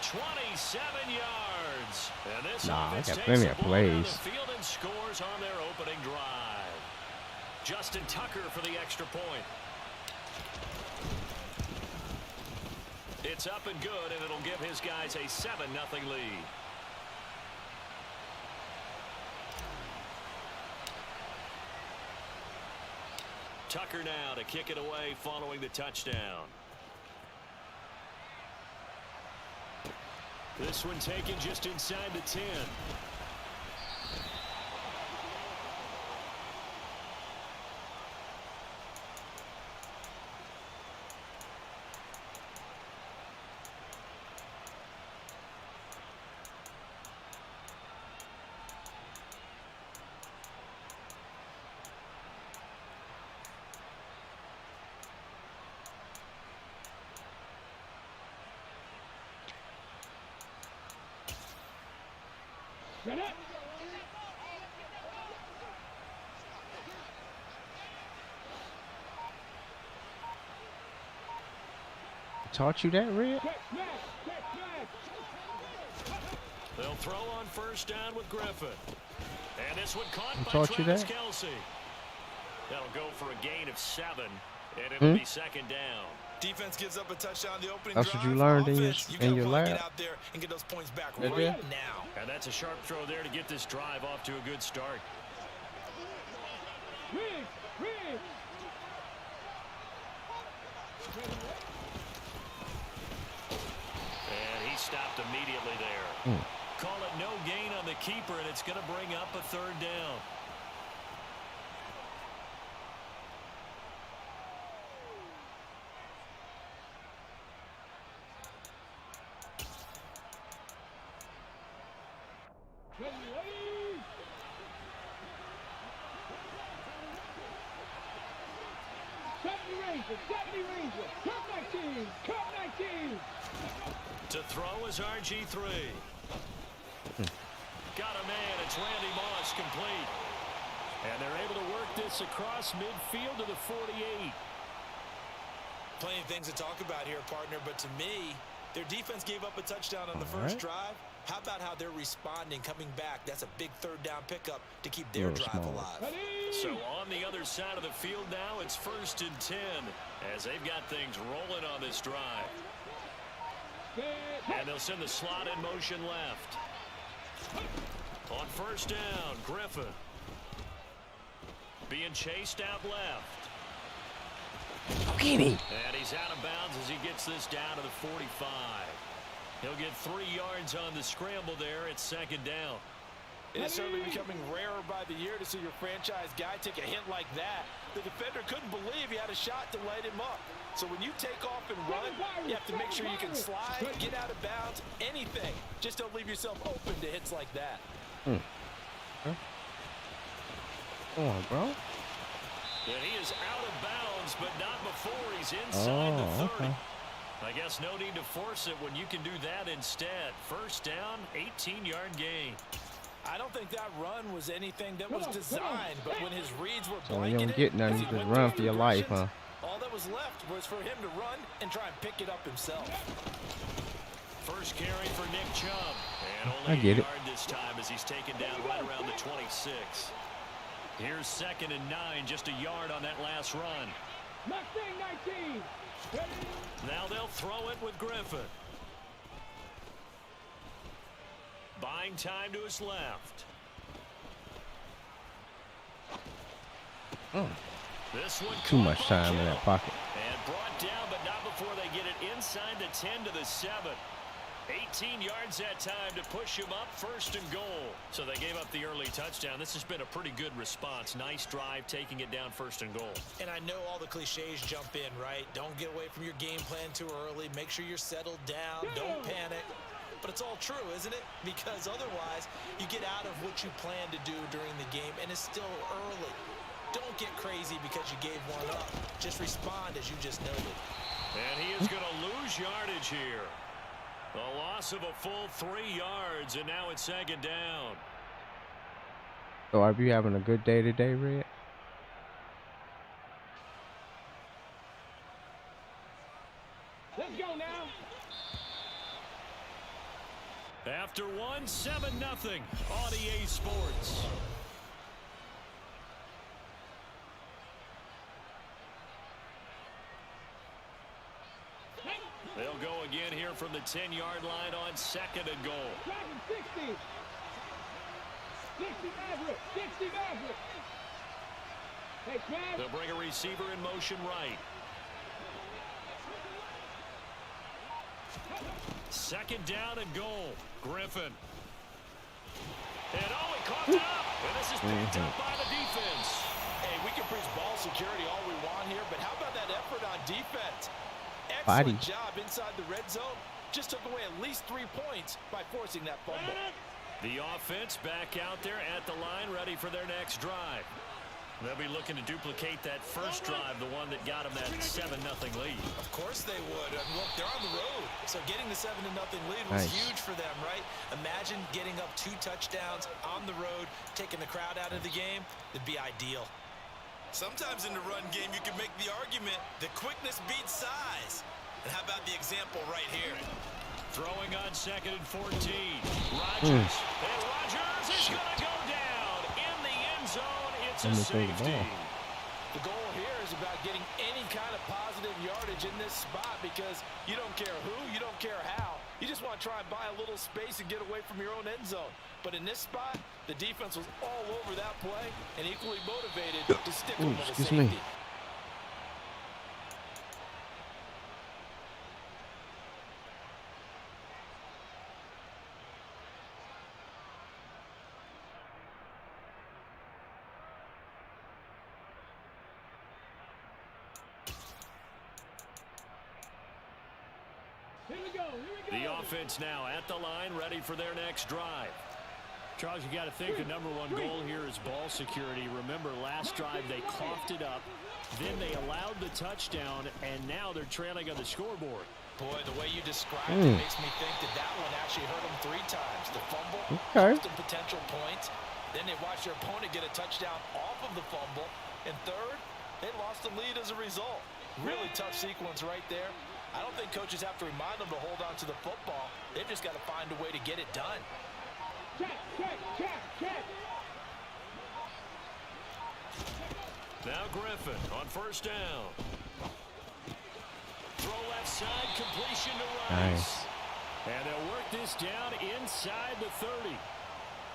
[SPEAKER 1] 27 yards. And this
[SPEAKER 3] Nah, I
[SPEAKER 1] offense
[SPEAKER 3] got
[SPEAKER 1] takes
[SPEAKER 3] plenty
[SPEAKER 1] the
[SPEAKER 3] of
[SPEAKER 1] ball down
[SPEAKER 3] plays.
[SPEAKER 1] the field and scores on their opening drive. Justin Tucker for the extra point. It's up and good, and it'll give his guys a 7-0 lead. Tucker now to kick it away following the touchdown. This one taken just inside the 10.
[SPEAKER 7] Set up.
[SPEAKER 3] Taught you that, Red?
[SPEAKER 1] They'll throw on first down with Griffin. And this one caught by
[SPEAKER 3] taught you
[SPEAKER 1] Travis
[SPEAKER 3] that?
[SPEAKER 1] Kelce. That'll go for a gain of 7, and it'll be 2nd down.
[SPEAKER 8] Defense gives up a touchdown the opening
[SPEAKER 3] That's
[SPEAKER 8] drive.
[SPEAKER 3] what you learned in
[SPEAKER 8] Offense,
[SPEAKER 3] your
[SPEAKER 8] gotta
[SPEAKER 3] lab.
[SPEAKER 8] Get out there and get those points back
[SPEAKER 3] Did
[SPEAKER 8] right
[SPEAKER 3] you?
[SPEAKER 8] now.
[SPEAKER 1] And that's a sharp throw there to get this drive off to a good start. And he stopped immediately there. Call it no gain on the keeper, and it's going to bring up a 3rd down. To throw is RG3. Got a man. It's Randy Moss, complete. And they're able to work this across midfield to the 48.
[SPEAKER 2] Plenty of things to talk about here, partner, but to me, their defense gave up a touchdown on the first drive. How about how they're responding, coming back? That's a big 3rd down pickup to keep their drive alive.
[SPEAKER 1] So on the other side of the field now, it's 1st and 10 as they've got things rolling on this drive. And they'll send the slot in motion left. On first down, Griffin. Being chased out left.
[SPEAKER 3] Get him.
[SPEAKER 1] And he's out of bounds as he gets this down to the 45. He'll get 3 yards on the scramble there. It's 2nd down.
[SPEAKER 2] It's certainly becoming rarer by the year to see your franchise guy take a hit like that. The defender couldn't believe he had a shot to light him up. So when you take off and run, you have to make sure you can slide, get out of bounds, anything. Just don't leave yourself open to hits like that.
[SPEAKER 3] Come on, bro.
[SPEAKER 1] And he is out of bounds, but not before he's inside the 30.
[SPEAKER 3] Okay.
[SPEAKER 1] I guess no need to force it when you can do that instead. First down, 18-yard gain.
[SPEAKER 2] I don't think that run was anything that was designed, but when his reads were
[SPEAKER 3] So when you
[SPEAKER 2] blanketed,
[SPEAKER 3] don't get nothing,
[SPEAKER 2] as
[SPEAKER 3] you
[SPEAKER 2] he
[SPEAKER 3] just
[SPEAKER 2] went
[SPEAKER 3] run
[SPEAKER 2] through
[SPEAKER 3] for your
[SPEAKER 2] the
[SPEAKER 3] life, huh?
[SPEAKER 2] progressions, all that was left was for him to run and try and pick it up himself.
[SPEAKER 1] First carry for Nick Chubb. And
[SPEAKER 3] I
[SPEAKER 1] only
[SPEAKER 3] get
[SPEAKER 1] a
[SPEAKER 3] it.
[SPEAKER 1] yard this time as he's taken down right around the 26. Here's 2nd and 9, just a yard on that last run. Now they'll throw it with Griffin. Buying time to his left. This one
[SPEAKER 3] Too much time in that pocket.
[SPEAKER 1] and brought down, but not before they get it inside the 10 to the 7. 18 yards that time to push him up, 1st and goal. So they gave up the early touchdown. This has been a pretty good response. Nice drive, taking it down 1st and goal.
[SPEAKER 2] And I know all the cliches jump in, right? Don't get away from your game plan too early. Make sure you're settled down. Don't panic. But it's all true, isn't it? Because otherwise, you get out of what you plan to do during the game, and it's still early. Don't get crazy because you gave one up. Just respond as you just noted.
[SPEAKER 1] And he is going to lose lose yardage here. A loss of a full 3 yards, and now it's 2nd down.
[SPEAKER 3] So are you having a good day today, Red?
[SPEAKER 7] Let's go now.
[SPEAKER 1] After 1, 7-0 on EA Sports. They'll go again here from the 10-yard line on 2nd and goal.
[SPEAKER 7] 60. 60 Maverick. 60 Maverick. Hey, Trav.
[SPEAKER 1] They'll bring a receiver in motion right. 2nd down and goal. Griffin. And he caught it up. And this is picked up by the defense.
[SPEAKER 2] Hey, we can preach ball security all we want here, but how about that effort on defense?
[SPEAKER 3] Body.
[SPEAKER 2] Excellent job inside the red zone. Just took away at least 3 points by forcing that fumble.
[SPEAKER 1] The offense back out there at the line, ready for their next drive. They'll be looking to duplicate that first drive, the one that got them that 7-0 lead.
[SPEAKER 2] Of course they would. I mean, look, they're on the road. So getting the 7-0 lead was huge for them, right? Imagine getting up 2 touchdowns on the road, taking the crowd out of the game. It'd be ideal.
[SPEAKER 8] Sometimes in the run game, you can make the argument that quickness beats size. And how about the example right here?
[SPEAKER 1] Throwing on 2nd and 14. Rodgers. And Rodgers is going to go down in the end zone. It's a safety.
[SPEAKER 2] The goal here is about getting any kind of positive yardage in this spot because you don't care who, you don't care how. You just want to try and buy a little space and get away from your own end zone. But in this spot, the defense was all over that play and equally motivated to stick with the safety.
[SPEAKER 1] The offense now at the line, ready for their next drive.
[SPEAKER 10] Charles, you got to think the #1 goal here is ball security. Remember, last drive they coughed it up, then they allowed the touchdown, and now they're trailing on the scoreboard.
[SPEAKER 2] Boy, the way you described it makes me think that one actually hurt them 3 times. The fumble, cost them potential points. Then they watched their opponent get a touchdown off of the fumble. And third, they lost the lead as a result. Really tough sequence right there. I don't think coaches have to remind them to hold on to the football. They've just got to find a way to get it done.
[SPEAKER 7] Check.
[SPEAKER 1] Now Griffin on 1st down. Throw left side, completion to Rice. And they'll work this down inside the 30.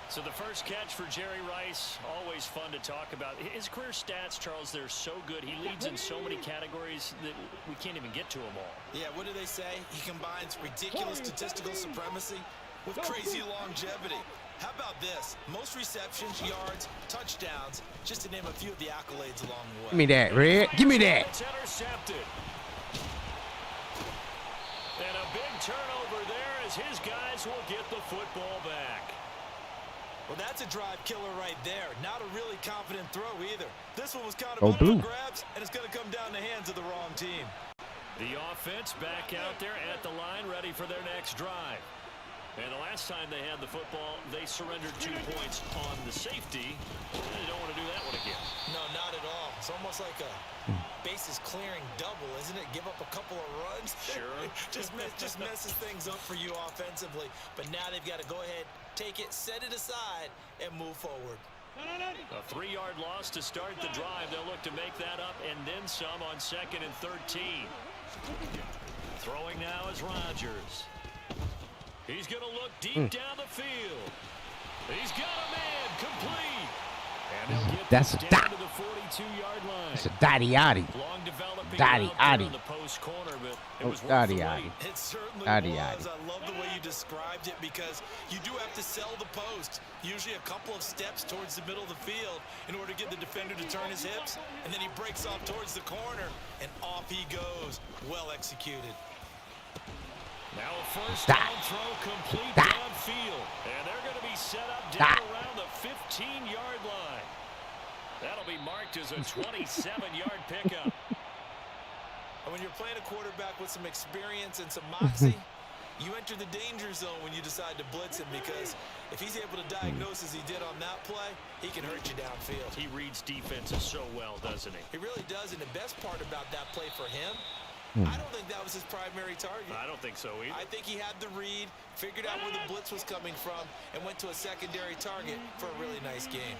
[SPEAKER 1] So the first catch for Jerry Rice, always fun to talk about. His career stats, Charles, they're so good. He leads in so many categories that we can't even get to them all.
[SPEAKER 8] Yeah, what do they say? He combines ridiculous statistical supremacy with crazy longevity. How about this? Most receptions, yards, touchdowns, just to name a few of the accolades along the way.
[SPEAKER 3] Give me that, Red. Give me that.
[SPEAKER 1] It's intercepted. And a big turnover there as his guys will get the football back.
[SPEAKER 8] Well, that's a drive killer right there. Not a really confident throw either. This one was kind of
[SPEAKER 3] blue.
[SPEAKER 8] grabs, and it's going to come down the hands of the wrong team.
[SPEAKER 1] The offense back out there at the line, ready for their next drive. And the last time they had the football, they surrendered 2 points on the safety. They don't want to do that one again.
[SPEAKER 2] No, not at all. It's almost like a bases clearing double, isn't it? Give up a couple of runs.
[SPEAKER 1] Sure.
[SPEAKER 2] just messes things up for you offensively. But now they've got to go ahead, take it, set it aside, and move forward.
[SPEAKER 1] A 3-yard loss to start the drive. They'll look to make that up and then some on 2nd and 13. Throwing now is Rodgers. He's going to look deep down the field. He's got a man complete. And they'll get
[SPEAKER 3] That's
[SPEAKER 1] this down to the 42-yard line.
[SPEAKER 3] It's a daddy-oddy.
[SPEAKER 1] Long developing
[SPEAKER 3] Daddy-oddy.
[SPEAKER 1] on the post corner, but it
[SPEAKER 3] Oh,
[SPEAKER 1] was worth the
[SPEAKER 3] daddy-oddy.
[SPEAKER 1] wait.
[SPEAKER 8] It certainly
[SPEAKER 3] Daddy-oddy.
[SPEAKER 8] was. I love the way you described it because you do have to sell the post. Usually a couple of steps towards the middle of the field in order to get the defender to turn his hips. And then he breaks off towards the corner, and off he goes. Well executed.
[SPEAKER 1] Now a first down throw complete downfield. And they're going to be set up down around the 15-yard line. That'll be marked as a 27-yard pickup.
[SPEAKER 2] And when you're playing a quarterback with some experience and some moxie, you enter the danger zone when you decide to blitz him, because if he's able to diagnose as he did on that play, he can hurt you downfield.
[SPEAKER 10] He reads defenses so well, doesn't he?
[SPEAKER 2] He really does, and the best part about that play for him, I don't think that was his primary target.
[SPEAKER 10] I don't think so either.
[SPEAKER 2] I think he had the read, figured out where the blitz was coming from, and went to a secondary target for a really nice game.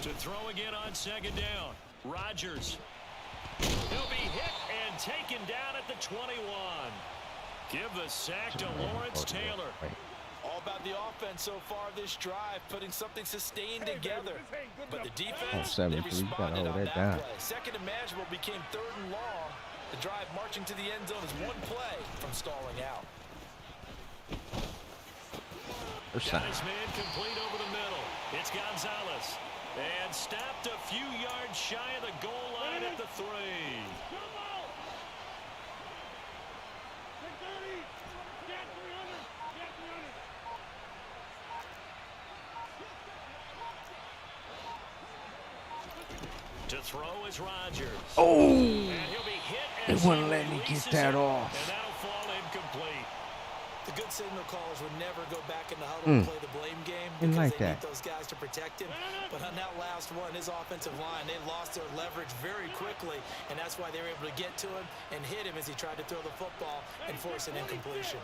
[SPEAKER 10] To throw again on second down. Rodgers. He'll be hit and taken down at the 21. Give the sack to Lawrence Taylor.
[SPEAKER 2] All about the offense so far this drive, putting something sustained together. But the defense, they responded on that play. Second and manageable became third and long. The drive marching to the end zone is one play from stalling out.
[SPEAKER 10] Got his man complete over the middle. It's Gonzalez. And stopped a few yards shy of the goal line at the 3. To throw is Rodgers.
[SPEAKER 3] Oh!
[SPEAKER 10] And he'll be hit as
[SPEAKER 3] They wouldn't let me get that off.
[SPEAKER 10] And that'll fall incomplete.
[SPEAKER 2] The good signal callers would never go back in the huddle and play the blame game because
[SPEAKER 3] like
[SPEAKER 2] they
[SPEAKER 3] that.
[SPEAKER 2] need those guys to protect him. But on that last one, his offensive line, they lost their leverage very quickly, and that's why they were able to get to him and hit him as he tried to throw the football and force an incompletion.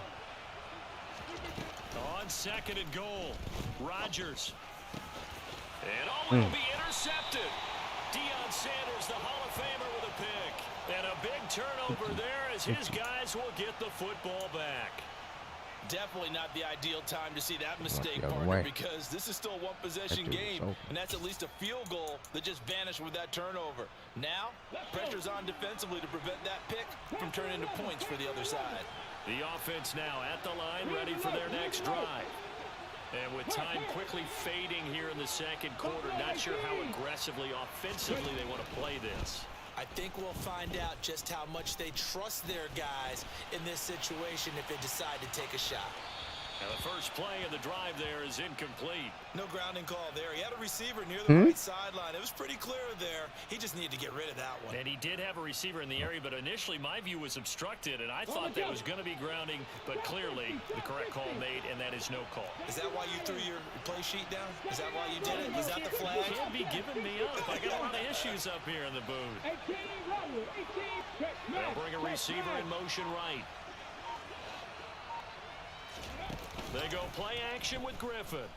[SPEAKER 10] On second and goal, Rodgers. And will be intercepted. Deion Sanders, the Hall of Famer, with a pick. And a big turnover there as his guys will get the football back.
[SPEAKER 2] Definitely not the ideal time to see that mistake, partner, because this is still a one-possession game, and that's at least a field goal that just vanished with that turnover. Now, pressure's on defensively to prevent that pick from turning into points for the other side.
[SPEAKER 10] The offense now at the line, ready for their next drive. And with time quickly fading here in the second quarter, not sure how aggressively, offensively they want to play this.
[SPEAKER 2] I think we'll find out just how much they trust their guys in this situation if they decide to take a shot.
[SPEAKER 10] Now the first play of the drive there is incomplete.
[SPEAKER 2] No grounding call there. He had a receiver near the right sideline. It was pretty clear there. He just needed to get rid of that one.
[SPEAKER 10] And he did have a receiver in the area, but initially my view was obstructed, and I thought that was going to be grounding, but clearly the correct call made, and that is no call.
[SPEAKER 2] Is that why you threw your play sheet down? Is that why you did it? Was that the flag?
[SPEAKER 10] You can't be giving me up. I got a lot of issues up here in the booth. They'll bring a receiver in motion right. They go play action with Griffin.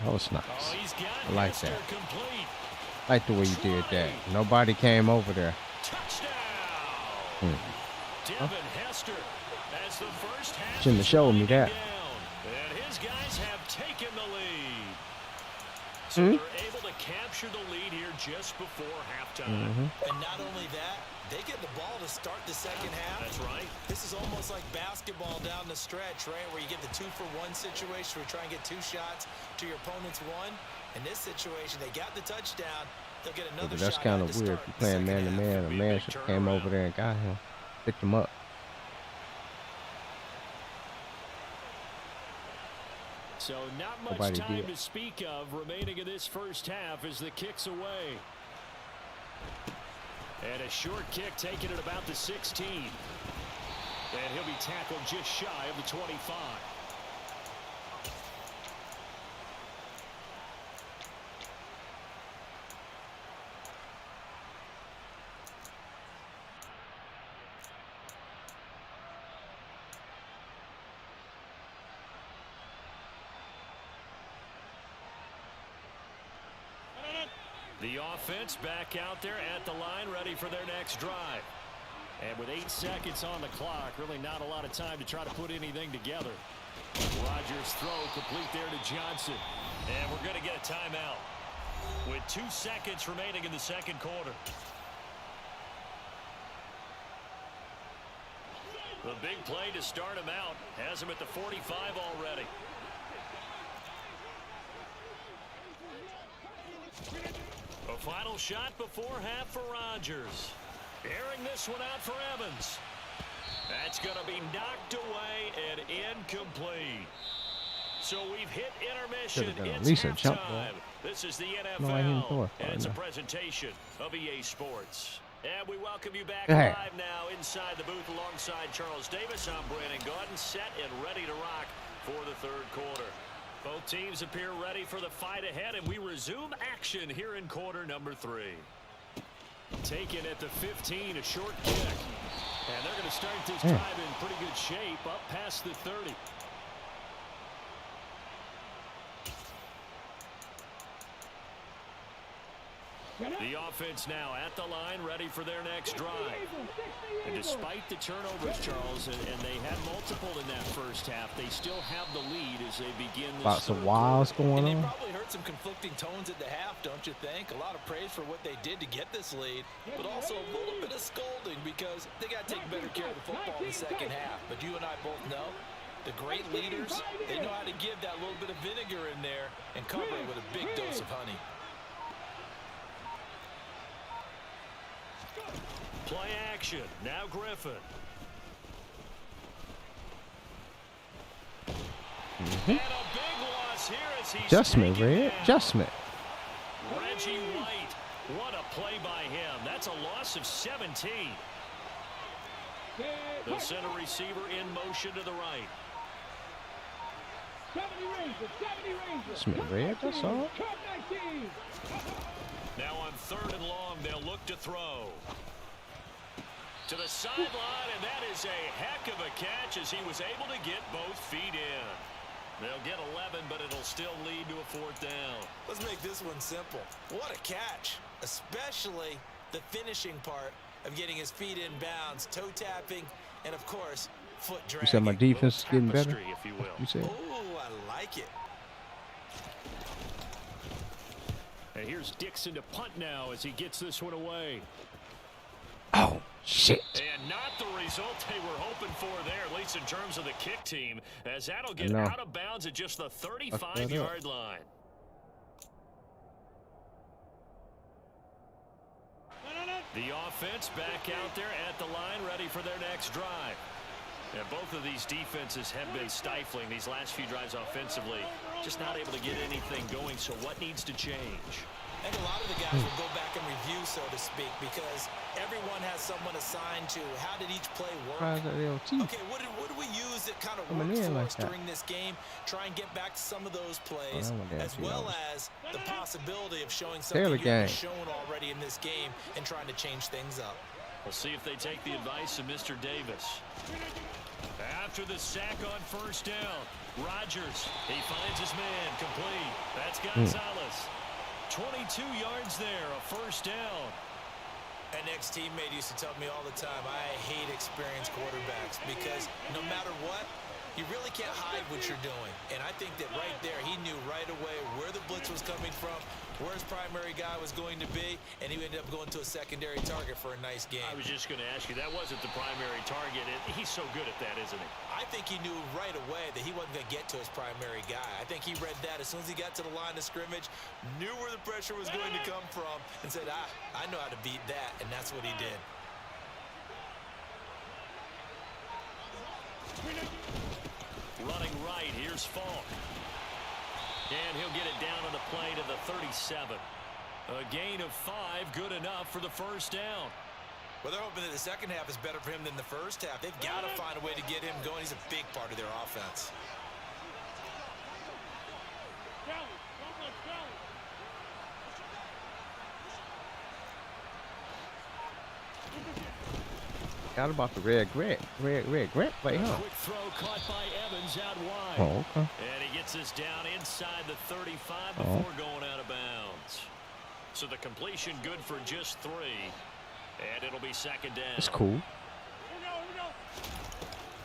[SPEAKER 3] That was nice.
[SPEAKER 10] Oh, he's got
[SPEAKER 3] I like that.
[SPEAKER 10] complete.
[SPEAKER 3] I like the way you did that. Nobody came over there.
[SPEAKER 10] Touchdown. Devin Hester as the first half.
[SPEAKER 3] Shouldn't have showed me that.
[SPEAKER 10] And his guys have taken the lead. So they're able to capture the lead here just before halftime.
[SPEAKER 2] And not only that, they get the ball to start the second half.
[SPEAKER 10] That's right.
[SPEAKER 2] This is almost like basketball down the stretch, right, where you get the 2-for-1 situation where you try and get 2 shots to your opponent's 1. In this situation, they got the touchdown. They'll get another shot.
[SPEAKER 3] That's kind of weird. If you're playing man-to-man, a man should have came over there and got him, picked him up.
[SPEAKER 10] So not much time to speak of remaining in this first half as the kick's away. And a short kick taken at about the 16. And he'll be tackled just shy of the 25. The offense back out there at the line, ready for their next drive. And with 8 seconds on the clock, really not a lot of time to try to put anything together. Rodgers' throw complete there to Johnson. And we're going to get a timeout with 2 seconds remaining in the second quarter. The big play to start him out has him at the 45 already. A final shot before half for Rodgers. Airing this one out for Evans. That's going to be knocked away and incomplete. So we've hit intermission. It's halftime.
[SPEAKER 1] This is the
[SPEAKER 3] No, I didn't
[SPEAKER 1] NFL,
[SPEAKER 3] do it.
[SPEAKER 1] and it's a
[SPEAKER 3] No.
[SPEAKER 1] presentation of EA Sports. And we welcome you back
[SPEAKER 3] Hey.
[SPEAKER 1] live now inside the booth alongside Charles Davis. I'm Brandon Gordon, set and ready to rock for the third quarter. Both teams appear ready for the fight ahead, and we resume action here in quarter number 3.
[SPEAKER 10] Taken at the 15, a short kick. And they're going to start this drive in pretty good shape up past the 30. The offense now at the line, ready for their next drive. And despite the turnovers, Charles, and they had multiple in that first half, they still have the lead as they begin this
[SPEAKER 3] Lots of
[SPEAKER 10] third
[SPEAKER 3] wilds
[SPEAKER 10] quarter.
[SPEAKER 3] going
[SPEAKER 2] And they
[SPEAKER 3] on.
[SPEAKER 2] probably heard some conflicting tones at the half, don't you think? A lot of praise for what they did to get this lead, but also a little bit of scolding because they got to take better care of the football in the second half. But you and I both know the great leaders, they know how to give that little bit of vinegar in there and cover it with a big dose of honey.
[SPEAKER 1] Play action. Now Griffin. And a big loss here as he's
[SPEAKER 3] Adjustment,
[SPEAKER 1] taken
[SPEAKER 3] Red.
[SPEAKER 1] down.
[SPEAKER 3] Adjustment.
[SPEAKER 1] Reggie White. What a play by him. That's a loss of 17. The center receiver in motion to the right.
[SPEAKER 7] 70 Rangers.
[SPEAKER 3] Adjustment, Red. That's all.
[SPEAKER 1] Now on 3rd and long, they'll look to throw. To the sideline, and that is a heck of a catch as he was able to get both feet in. They'll get 11, but it'll still lead to a 4th down.
[SPEAKER 2] Let's make this one simple. What a catch, especially the finishing part of getting his feet in bounds, toe tapping, and of course, foot dragging.
[SPEAKER 3] You said my defense is getting better?
[SPEAKER 1] Tapestry, if you will.
[SPEAKER 3] You said?
[SPEAKER 2] Oh, I like it.
[SPEAKER 10] And here's Dixon to punt now as he gets this one away.
[SPEAKER 3] Oh, shit.
[SPEAKER 1] And not the result they were hoping for there, at least in terms of the kick team, as that'll get
[SPEAKER 3] No.
[SPEAKER 1] out of bounds at just the 35-yard line. The offense back out there at the line, ready for their next drive. And both of these defenses have been stifling these last few drives offensively, just not able to get anything going. So what needs to change?
[SPEAKER 2] I think a lot of the guys will go back and review, so to speak, because everyone has someone assigned to how did each play work. Okay, what do we use that kind of works for us during this game? Try and get back to some of those plays, as well as the possibility of showing something you haven't shown already in this game and trying to change things up.
[SPEAKER 1] We'll see if they take the advice of Mr. Davis. After the sack on 1st down, Rodgers, he finds his man, complete. That's Gonzalez. 22 yards there, a 1st down.
[SPEAKER 2] An ex-teammate used to tell me all the time, I hate experienced quarterbacks because no matter what, you really can't hide what you're doing. And I think that right there, he knew right away where the blitz was coming from, where his primary guy was going to be, and he ended up going to a secondary target for a nice game.
[SPEAKER 1] I was just going to ask you, that wasn't the primary target. He's so good at that, isn't he?
[SPEAKER 2] I think he knew right away that he wasn't going to get to his primary guy. I think he read that as soon as he got to the line of scrimmage, knew where the pressure was going to come from, and said, I know how to beat that, and that's what he did.
[SPEAKER 1] Running right, here's Falk. And he'll get it down on the play to the 37. A gain of 5, good enough for the 1st down.
[SPEAKER 2] Well, they're hoping that the second half is better for him than the first half. They've got to find a way to get him going. He's a big part of their offense.
[SPEAKER 3] Forgot about the red grit play, huh?
[SPEAKER 10] Quick throw caught by Evans out wide.
[SPEAKER 3] Oh, okay.
[SPEAKER 1] And he gets us down inside the 35 before going out of bounds. So the completion good for just 3. And it'll be 2nd down.
[SPEAKER 3] That's cool.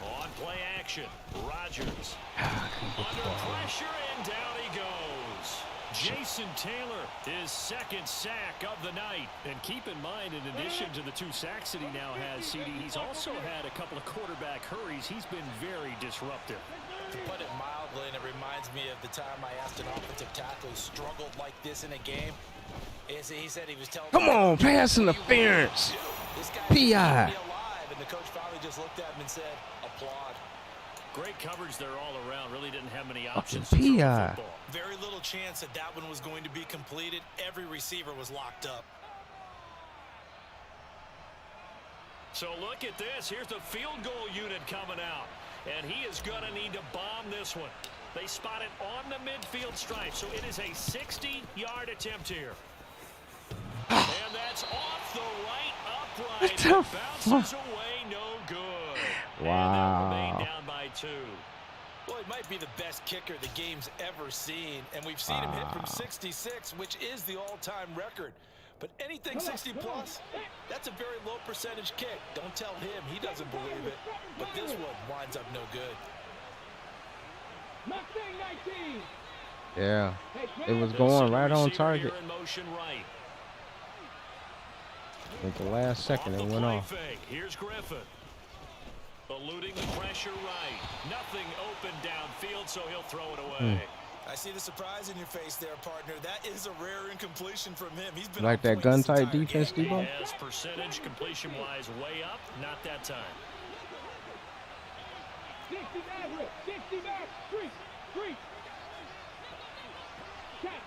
[SPEAKER 1] On play action, Rodgers. Under pressure, and down he goes. Jason Taylor, his 2nd sack of the night. And keep in mind, in addition to the 2 sacks that he now has, CD, he's also had a couple of quarterback hurries. He's been very disruptive.
[SPEAKER 2] To put it mildly, and it reminds me of the time I asked an offensive tackle who struggled like this in a game. He said he was telling
[SPEAKER 3] Come on, pass interference.
[SPEAKER 2] This guy
[SPEAKER 3] PI.
[SPEAKER 2] be alive, and the coach finally just looked at him and said, applaud.
[SPEAKER 10] Great coverage there all around. Really didn't have many options
[SPEAKER 3] Fucking
[SPEAKER 10] to throw the
[SPEAKER 3] PI.
[SPEAKER 10] football.
[SPEAKER 8] Very little chance that that one was going to be completed. Every receiver was locked up.
[SPEAKER 1] So look at this. Here's the field goal unit coming out. And he is going to need to bomb this one. They spot it on the midfield stripe. So it is a 60-yard attempt here. And that's off the right upright. It bounces away, no good.
[SPEAKER 3] Wow.
[SPEAKER 1] And they'll remain down by 2.
[SPEAKER 2] Well, he might be the best kicker the game's ever seen. And we've seen him hit from 66, which is the all-time record. But anything 60-plus, that's a very low percentage kick. Don't tell him he doesn't believe it. But this one winds up no good.
[SPEAKER 3] Yeah, it was going right on target.
[SPEAKER 1] In motion right.
[SPEAKER 3] At the last second, it went off.
[SPEAKER 1] Fake. Here's Griffin. Eluding the pressure right. Nothing open downfield, so he'll throw it away.
[SPEAKER 2] I see the surprise in your face there, partner. That is a rare incompletion from him. He's been
[SPEAKER 3] Like that gun-type defense,
[SPEAKER 1] He
[SPEAKER 3] Debo?
[SPEAKER 1] has percentage completion-wise way up. Not that time.
[SPEAKER 7] 60 back, 60 back, 3. Check.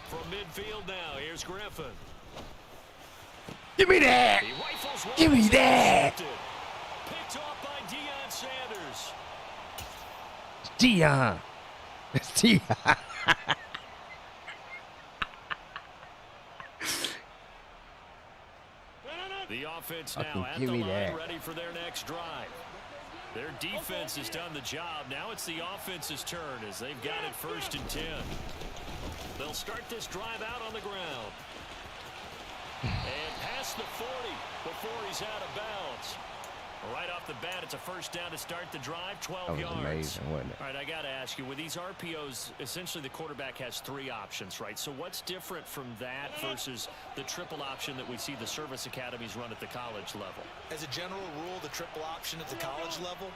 [SPEAKER 1] From midfield now, here's Griffin.
[SPEAKER 3] Give me that!
[SPEAKER 1] He rifles one.
[SPEAKER 3] Give me that!
[SPEAKER 1] Picked off by Deion Sanders.
[SPEAKER 3] Deion. It's Deion.
[SPEAKER 1] The offense
[SPEAKER 3] Fucking
[SPEAKER 1] now at
[SPEAKER 3] give
[SPEAKER 1] the
[SPEAKER 3] me
[SPEAKER 1] line,
[SPEAKER 3] that.
[SPEAKER 1] ready for their next drive. Their defense has done the job. Now it's the offense's turn as they've got it 1st and 10. They'll start this drive out on the ground. And past the 40 before he's out of bounds. Right off the bat, it's a 1st down to start the drive, 12
[SPEAKER 3] That was
[SPEAKER 1] yards.
[SPEAKER 3] amazing, wasn't it?
[SPEAKER 1] All right, I got to ask you, with these RPOs, essentially the quarterback has 3 options, right? So what's different from that versus the triple option that we see the service academies run at the college level?
[SPEAKER 2] As a general rule, the triple option at the college level,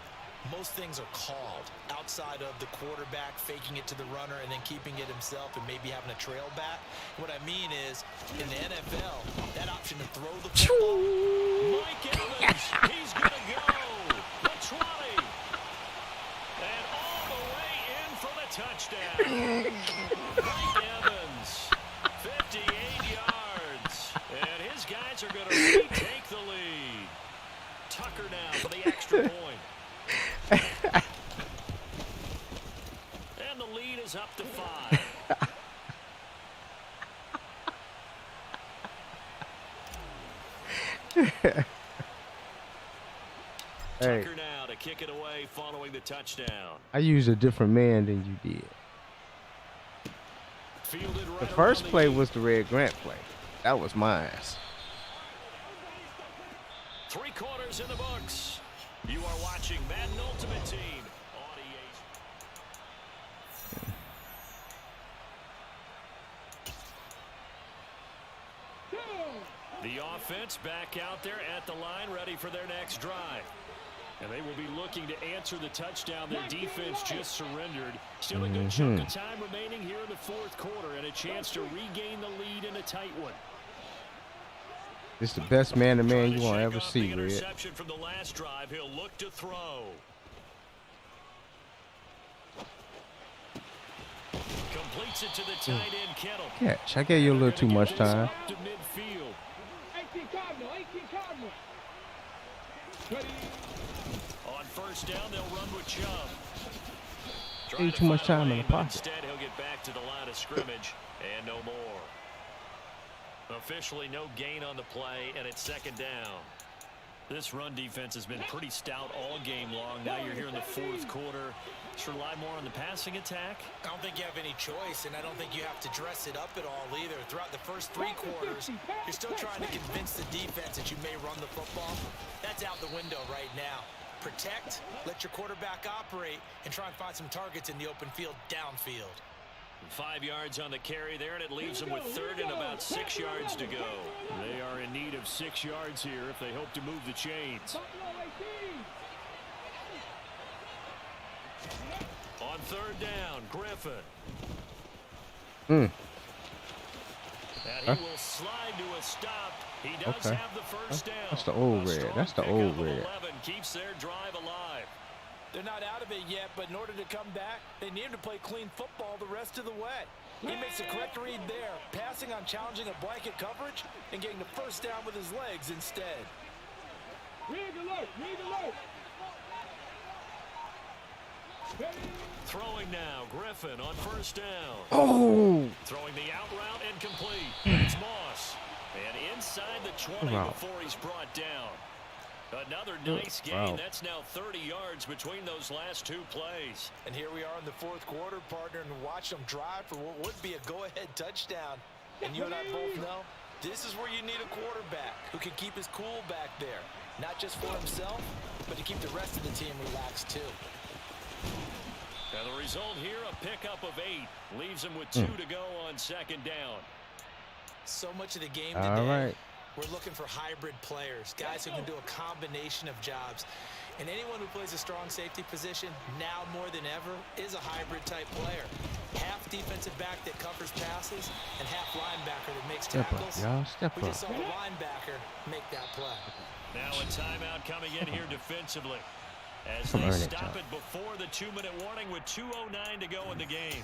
[SPEAKER 2] most things are called outside of the quarterback faking it to the runner and then keeping it himself and maybe having a trail back. What I mean is, in the NFL, that option to throw the football.
[SPEAKER 1] Mike Evans, he's going to go. The 20. And all the way in for the touchdown. Mike Evans, 58 yards. And his guys are going to retake the lead. Tucker now for the extra point. And the lead is up to 5.
[SPEAKER 3] Hey,
[SPEAKER 1] Tucker now to kick it away following the touchdown.
[SPEAKER 3] I used a different man than you did.
[SPEAKER 1] Fielded right
[SPEAKER 3] The first
[SPEAKER 1] around
[SPEAKER 3] play
[SPEAKER 1] the
[SPEAKER 3] was the Red Grant play. That was mine.
[SPEAKER 1] 3 quarters in the books. You are watching Madden Ultimate Team. The offense back out there at the line, ready for their next drive. And they will be looking to answer the touchdown their defense just surrendered. Still a good chunk of time remaining here in the 4th quarter and a chance to regain the lead in a tight one.
[SPEAKER 3] This is the best man-to-man you won't ever see, Red.
[SPEAKER 1] Interception from the last drive. He'll look to throw. Completes it to the tight end, Kittle.
[SPEAKER 3] Catch. I gave you a little too much time.
[SPEAKER 1] To midfield.
[SPEAKER 7] 18 Cardinal.
[SPEAKER 1] On 1st down, they'll run with Chubb.
[SPEAKER 3] Gave you too much time in the pocket.
[SPEAKER 1] Instead, he'll get back to the line of scrimmage and no more. Officially no gain on the play, and it's 2nd down. This run defense has been pretty stout all game long. Now you're here in the 4th quarter. Just rely more on the passing attack.
[SPEAKER 2] I don't think you have any choice, and I don't think you have to dress it up at all either. Throughout the first 3 quarters, you're still trying to convince the defense that you may run the football. That's out the window right now. Protect, let your quarterback operate, and try and find some targets in the open field downfield.
[SPEAKER 1] 5 yards on the carry there, and it leaves them with 3rd and about 6 yards to go. They are in need of 6 yards here if they hope to move the chains. On 3rd down, Griffin. And He will slide to a stop. He does have the first down.
[SPEAKER 3] That's the old red. That's the old red.
[SPEAKER 1] 11 keeps their drive alive.
[SPEAKER 2] They're not out of it yet, but in order to come back, they need to play clean football the rest of the way. He makes the correct read there, passing on challenging a blanket coverage and getting the first down with his legs instead.
[SPEAKER 7] Rig alert, rig alert.
[SPEAKER 1] Throwing now, Griffin on first down.
[SPEAKER 3] Oh!
[SPEAKER 1] Throwing the out route and complete. It's Moss. And inside the 20 before he's brought down. Another nice gain. That's now 30 yards between those last two plays.
[SPEAKER 2] And here we are in the fourth quarter, partner, and watch them drive for what would be a go-ahead touchdown. And you and I both know this is where you need a quarterback who can keep his cool back there. Not just for himself, but to keep the rest of the team relaxed too.
[SPEAKER 1] And the result here, a pickup of 8. Leaves him with 2 to go on second down.
[SPEAKER 2] So much of the game today, we're looking for hybrid players, guys who can do a combination of jobs. And anyone who plays a strong safety position, now more than ever, is a hybrid type player. Half defensive back that covers passes, and half linebacker that makes tackles. We just saw the linebacker make that play.
[SPEAKER 1] Now a timeout coming in here defensively, as they stop it before the 2-minute warning with 2:09 to go in the game.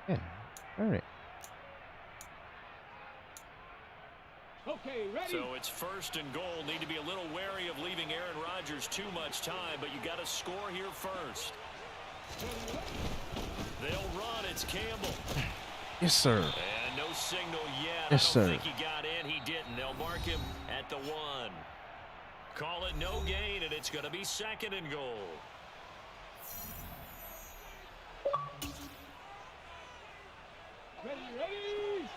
[SPEAKER 3] Yeah, all right.
[SPEAKER 7] Okay, ready.
[SPEAKER 1] So it's first and goal. Need to be a little wary of leaving Aaron Rodgers too much time, but you got to score here first. They'll run. It's Campbell.
[SPEAKER 3] Yes, sir.
[SPEAKER 1] And no signal yet.
[SPEAKER 3] Yes,
[SPEAKER 1] I don't think he got in. He didn't. They'll mark him at the 1. Call it no gain, and it's going to be second and goal.
[SPEAKER 7] Ready, ready.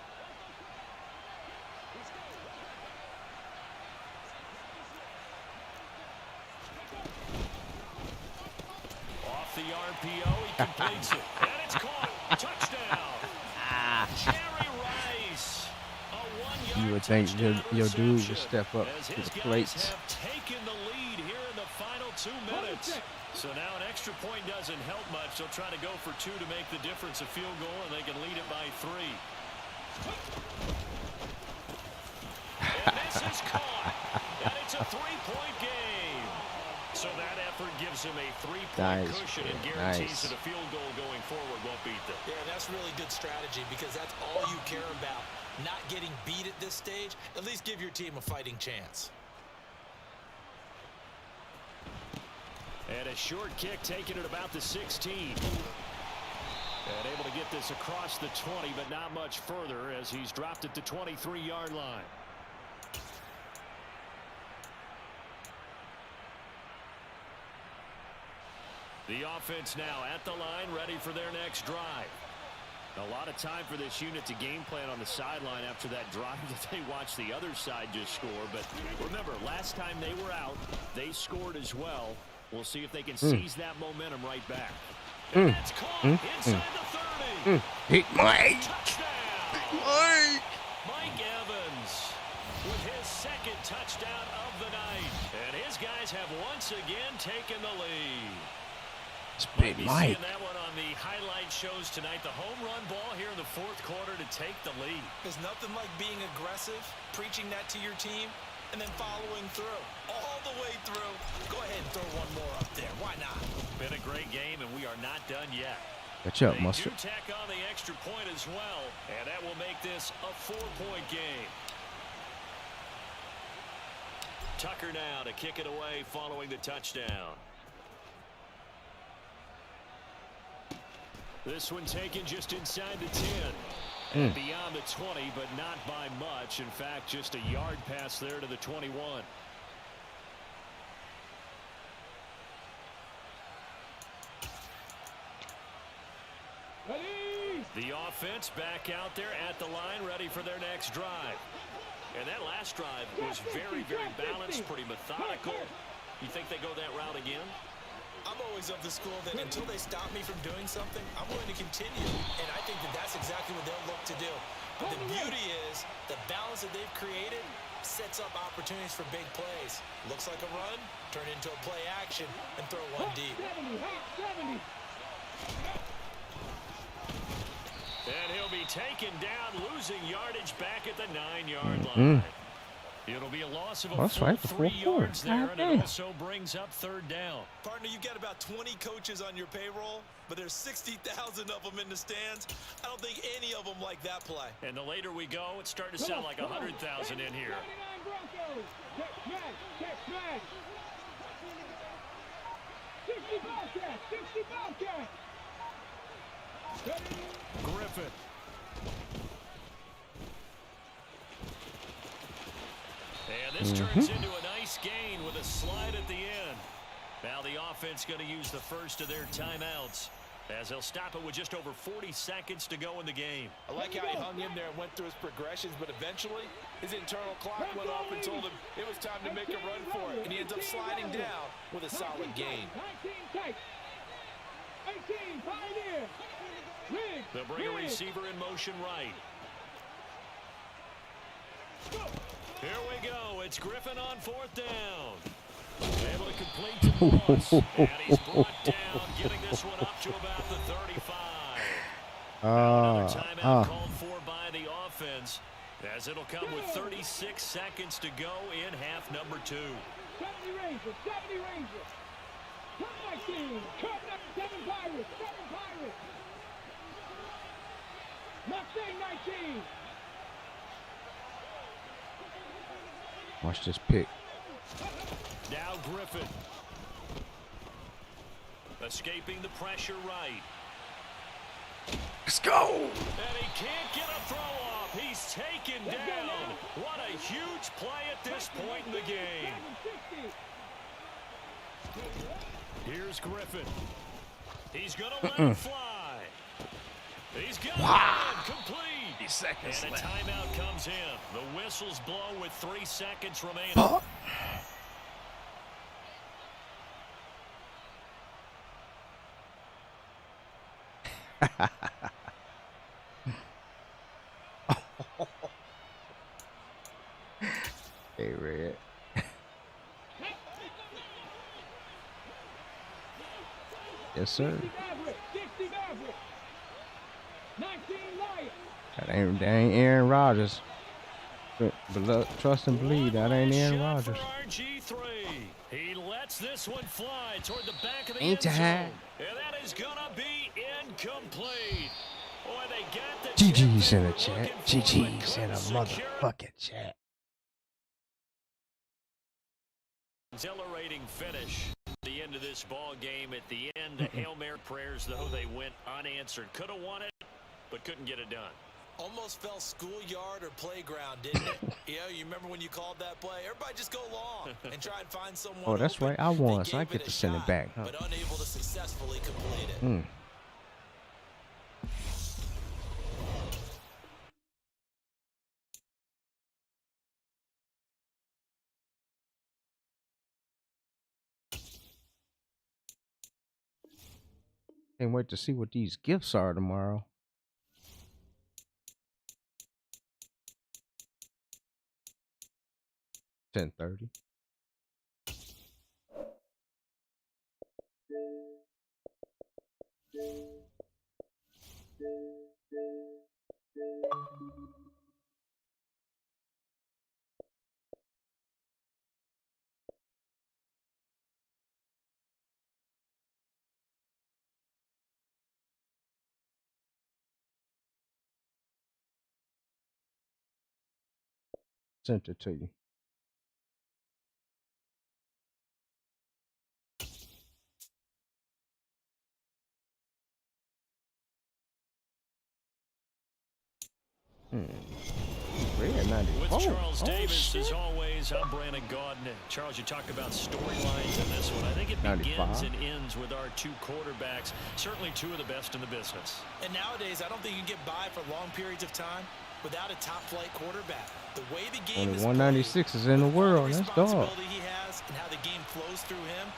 [SPEAKER 1] Off the RPO, he completes it. And it's caught. Touchdown. Jerry Rice. A 1-yard
[SPEAKER 3] You would think your dude would
[SPEAKER 1] reception
[SPEAKER 3] step up
[SPEAKER 1] as
[SPEAKER 3] to
[SPEAKER 1] his
[SPEAKER 3] the
[SPEAKER 1] guys
[SPEAKER 3] plates.
[SPEAKER 1] have taken the lead here in the final 2 minutes. So now an extra point doesn't help much. They'll try to go for 2 to make the difference a field goal, and they can lead it by 3. And this is caught. And it's a 3-point game. So that effort gives him a 3-point cushion and guarantees that a field goal going forward won't beat them.
[SPEAKER 2] Yeah, that's really good strategy because that's all you care about. Not getting beat at this stage. At least give your team a fighting chance.
[SPEAKER 1] And a short kick taken at about the 16. And able to get this across the 20, but not much further as he's dropped at the 23-yard line. The offense now at the line, ready for their next drive. A lot of time for this unit to game plan on the sideline after that drive that they watched the other side just score. But remember, last time they were out, they scored as well. We'll see if they can seize that momentum right back. And that's caught inside the 30.
[SPEAKER 3] Big Mike.
[SPEAKER 1] Touchdown.
[SPEAKER 3] Big Mike.
[SPEAKER 1] Mike Evans with his second touchdown of the night. And his guys have once again taken the lead.
[SPEAKER 3] It's Big Mike.
[SPEAKER 1] Seeing that one on the highlight shows tonight. The home run ball here in the fourth quarter to take the lead.
[SPEAKER 2] There's nothing like being aggressive, preaching that to your team, and then following through. All the way through. Go ahead and throw one more up there. Why not?
[SPEAKER 1] Been a great game, and we are not done yet.
[SPEAKER 3] Catch up,
[SPEAKER 1] They
[SPEAKER 3] Mustard.
[SPEAKER 1] do tack on the extra point as well, and that will make this a 4-point game. Tucker now to kick it away following the touchdown. This one taken just inside the 10. And beyond the 20, but not by much. In fact, just a yard pass there to the 21.
[SPEAKER 7] Ready.
[SPEAKER 1] The offense back out there at the line, ready for their next drive. And that last drive was very, very balanced, pretty methodical. You think they go that route again?
[SPEAKER 2] I'm always of the school that until they stop me from doing something, I'm willing to continue. And I think that that's exactly what they'll look to do. But the beauty is the balance that they've created sets up opportunities for big plays. Looks like a run, turn into a play action, and throw one deep.
[SPEAKER 7] 70, 70.
[SPEAKER 1] And he'll be taken down, losing yardage back at the 9-yard line. It'll be a loss of a full 3 yards there, and it also brings up third down.
[SPEAKER 8] Partner, you've got about 20 coaches on your payroll, but there's 60,000 of them in the stands. I don't think any of them like that play.
[SPEAKER 1] And the later we go, it's starting to sound like 100,000 in here.
[SPEAKER 7] 60 Bobcats.
[SPEAKER 10] Griffin.
[SPEAKER 1] And this turns into a nice gain with a slide at the end. Now the offense going to use the first of their timeouts, as they'll stop it with just over 40 seconds to go in the game.
[SPEAKER 2] I like how he hung in there and went through his progressions, but eventually his internal clock went off and told him it was time to make a run for it. And he ends up sliding down with a solid gain.
[SPEAKER 7] 19 tight. 18 Pioneer.
[SPEAKER 1] They'll bring a receiver in motion right. Here we go. It's Griffin on fourth down. Able to complete the pass. And he's brought down, getting this one up to about the 35. Another timeout called for by the offense, as it'll come with 36 seconds to go in half number 2.
[SPEAKER 7] 70 Rangers. 70 Rangers. Cut 19. Cut 7 Pirates. 7 Pirates. Mustang 19.
[SPEAKER 3] Watch this pick.
[SPEAKER 1] Now Griffin. Escaping the pressure right.
[SPEAKER 3] Let's go.
[SPEAKER 1] And he can't get a throw off. He's taken down. What a huge play at this point in the game. Here's Griffin. He's going to let him fly. He's got it complete.
[SPEAKER 3] Seconds
[SPEAKER 1] and a
[SPEAKER 3] left.
[SPEAKER 1] timeout comes in. The whistles blow with 3 seconds remaining.
[SPEAKER 3] Hey, Red. Yes, sir.
[SPEAKER 7] 60 Maverick. 19 Lions.
[SPEAKER 3] That ain't Aaron Rodgers. But trust and believe, that ain't Aaron
[SPEAKER 1] Shot
[SPEAKER 3] Rodgers.
[SPEAKER 1] for RG3. He lets this one fly toward the back of the
[SPEAKER 3] Ain't
[SPEAKER 1] end zone.
[SPEAKER 3] that?
[SPEAKER 1] And that is gonna be incomplete. Boy, they got the
[SPEAKER 3] GG's in the
[SPEAKER 1] tip they were
[SPEAKER 3] chat.
[SPEAKER 1] looking for, but
[SPEAKER 3] GG's in a
[SPEAKER 1] couldn't secure it.
[SPEAKER 3] motherfucking chat.
[SPEAKER 1] Exhilarating finish. The end of this ball game. At the end, the Hail Mary prayers, though, they went unanswered. Could have won it, but couldn't get it done.
[SPEAKER 8] Almost fell schoolyard or playground, didn't it? You remember when you called that play? Everybody just go long and try and find someone.
[SPEAKER 3] Oh, that's
[SPEAKER 8] open.
[SPEAKER 3] right. I won,
[SPEAKER 8] They
[SPEAKER 3] so I
[SPEAKER 8] gave
[SPEAKER 3] get
[SPEAKER 8] a
[SPEAKER 3] to send it
[SPEAKER 8] shot,
[SPEAKER 3] back, huh?
[SPEAKER 8] But unable to successfully complete it.
[SPEAKER 3] Can't wait to see what these gifts are tomorrow. $10:30. Sent it to you. Red 94.
[SPEAKER 1] With Charles
[SPEAKER 3] Oh,
[SPEAKER 1] Davis,
[SPEAKER 3] shit.
[SPEAKER 1] as always, I'm Brandon Gaudin. Charles, you talk about storylines in this one. I think it begins
[SPEAKER 3] 95.
[SPEAKER 1] and ends with our 2 quarterbacks, certainly 2 of the best in the business.
[SPEAKER 2] And nowadays, I don't think you can get by for long periods of time without a top-flight quarterback. The way the game
[SPEAKER 3] Only
[SPEAKER 2] is
[SPEAKER 3] 196
[SPEAKER 2] played,
[SPEAKER 3] is in the
[SPEAKER 2] all
[SPEAKER 3] world. That's dog.
[SPEAKER 2] responsibility he has and how the game flows through him.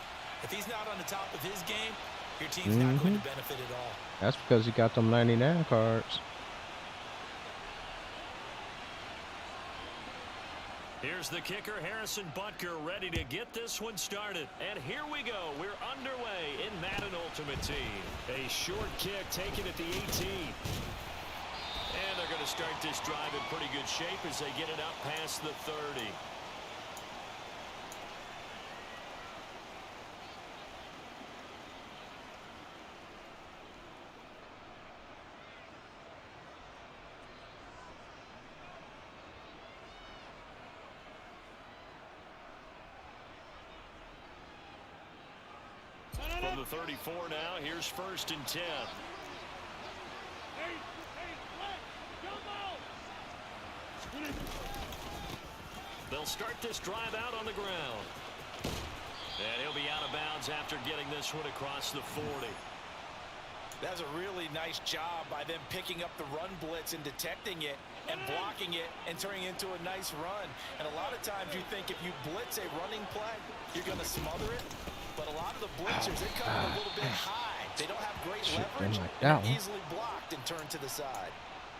[SPEAKER 2] If he's not on the top of his game, your team's not going to benefit at all.
[SPEAKER 3] That's because he got them 99 cards.
[SPEAKER 1] Here's the kicker, Harrison Butker, ready to get this one started. And here we go. We're underway in Madden Ultimate Team. A short kick taken at the 18. to start this drive in pretty good shape as they get it up past the 30. From the 34 now, here's 1st and 10. They'll start this drive out on the ground. And he'll be out of bounds after getting this one across the 40.
[SPEAKER 2] That's a really nice job by them picking up the run blitz and detecting it and blocking it and turning it into a nice run. And a lot of times you think if you blitz a running play, you're going to smother it. But a lot of the blitzers, they come in a little bit high. They don't have great leverage. They're easily blocked and turned to the side.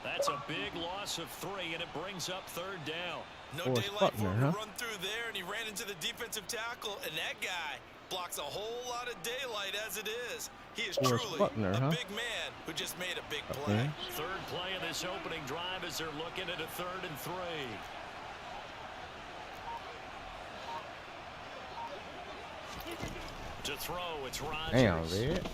[SPEAKER 1] That's a big loss of 3, and it brings up 3rd down.
[SPEAKER 8] No daylight for him to run through there, and he ran into the defensive tackle, and that guy blocks a whole lot of daylight as it is. He is truly a big man who just made a big play.
[SPEAKER 1] 3rd play of this opening drive as they're looking at a 3rd and 3. To throw, it's Rodgers.
[SPEAKER 3] Damn, Red.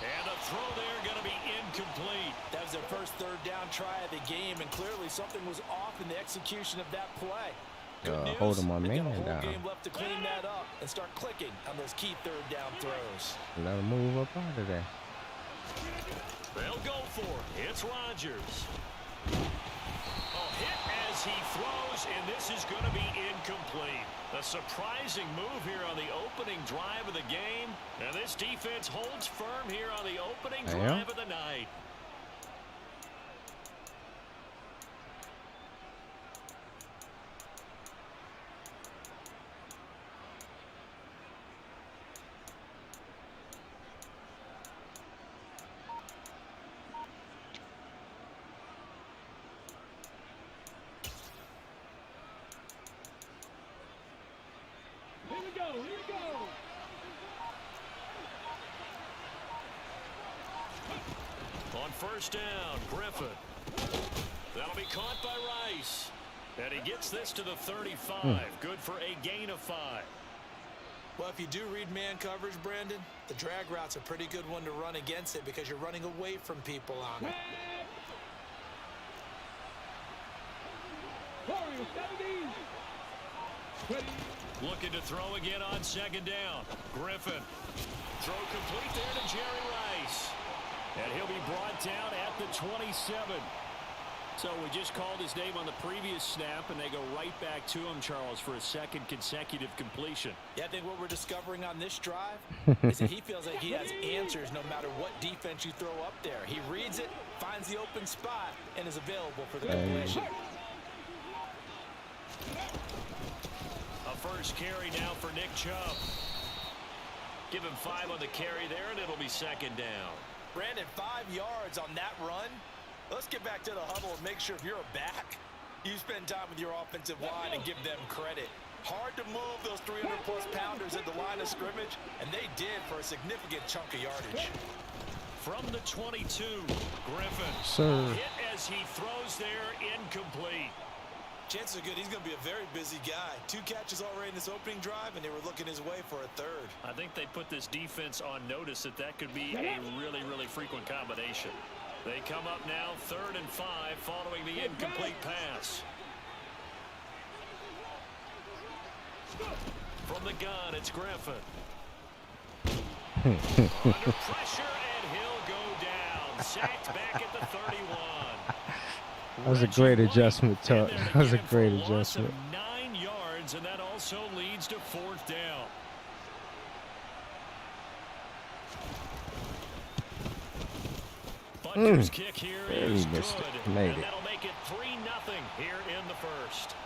[SPEAKER 1] And a throw there going to be incomplete.
[SPEAKER 2] That was their first 3rd down try of the game, and clearly something was off in the execution of that play.
[SPEAKER 3] Holding my man down.
[SPEAKER 2] Game left to clean that up and start clicking on those key 3rd down throws.
[SPEAKER 3] Let him move up out of there.
[SPEAKER 1] They'll go for it. It's Rodgers. Hit as he throws, and this is going to be incomplete. A surprising move here on the opening drive of the game. And this defense holds firm here on the opening drive of the night.
[SPEAKER 7] Here we go.
[SPEAKER 1] On 1st down, Griffin. That'll be caught by Rice. And he gets this to the 35. Good for a gain of 5.
[SPEAKER 2] Well, if you do read man coverage, Brandon, the drag route's a pretty good one to run against it because you're running away from people on it.
[SPEAKER 1] Looking to throw again on 2nd down. Griffin. Throw complete there to Jerry Rice. And he'll be brought down at the 27. So we just called his name on the previous snap, and they go right back to him, Charles, for a 2nd consecutive completion.
[SPEAKER 2] Yeah, I think what we're discovering on this drive is that he feels like he has answers no matter what defense you throw up there. He reads it, finds the open spot, and is available for the completion.
[SPEAKER 1] A first carry now for Nick Chubb. Give him 5 on the carry there, and it'll be 2nd down.
[SPEAKER 2] Brandon, 5 yards on that run. Let's get back to the huddle and make sure if you're a back, you spend time with your offensive line and give them credit. Hard to move those 300-plus pounders at the line of scrimmage, and they did for a significant chunk of yardage.
[SPEAKER 1] From the 22, Griffin. Hit as he throws there, incomplete.
[SPEAKER 2] Chances are good he's going to be a very busy guy. 2 catches already in this opening drive, and they were looking his way for a 3rd.
[SPEAKER 1] I think they put this defense on notice that that could be a really, really frequent combination. They come up now 3rd and 5 following the incomplete pass. From the gun, it's Griffin. Under pressure, and he'll go down. Sacked back at the 31.
[SPEAKER 3] That was a great adjustment, Tuck. That was a great adjustment.
[SPEAKER 1] 9 yards, and that also leads to 4th down. Butker's kick here is good, and that'll make it 3-0 here in the first.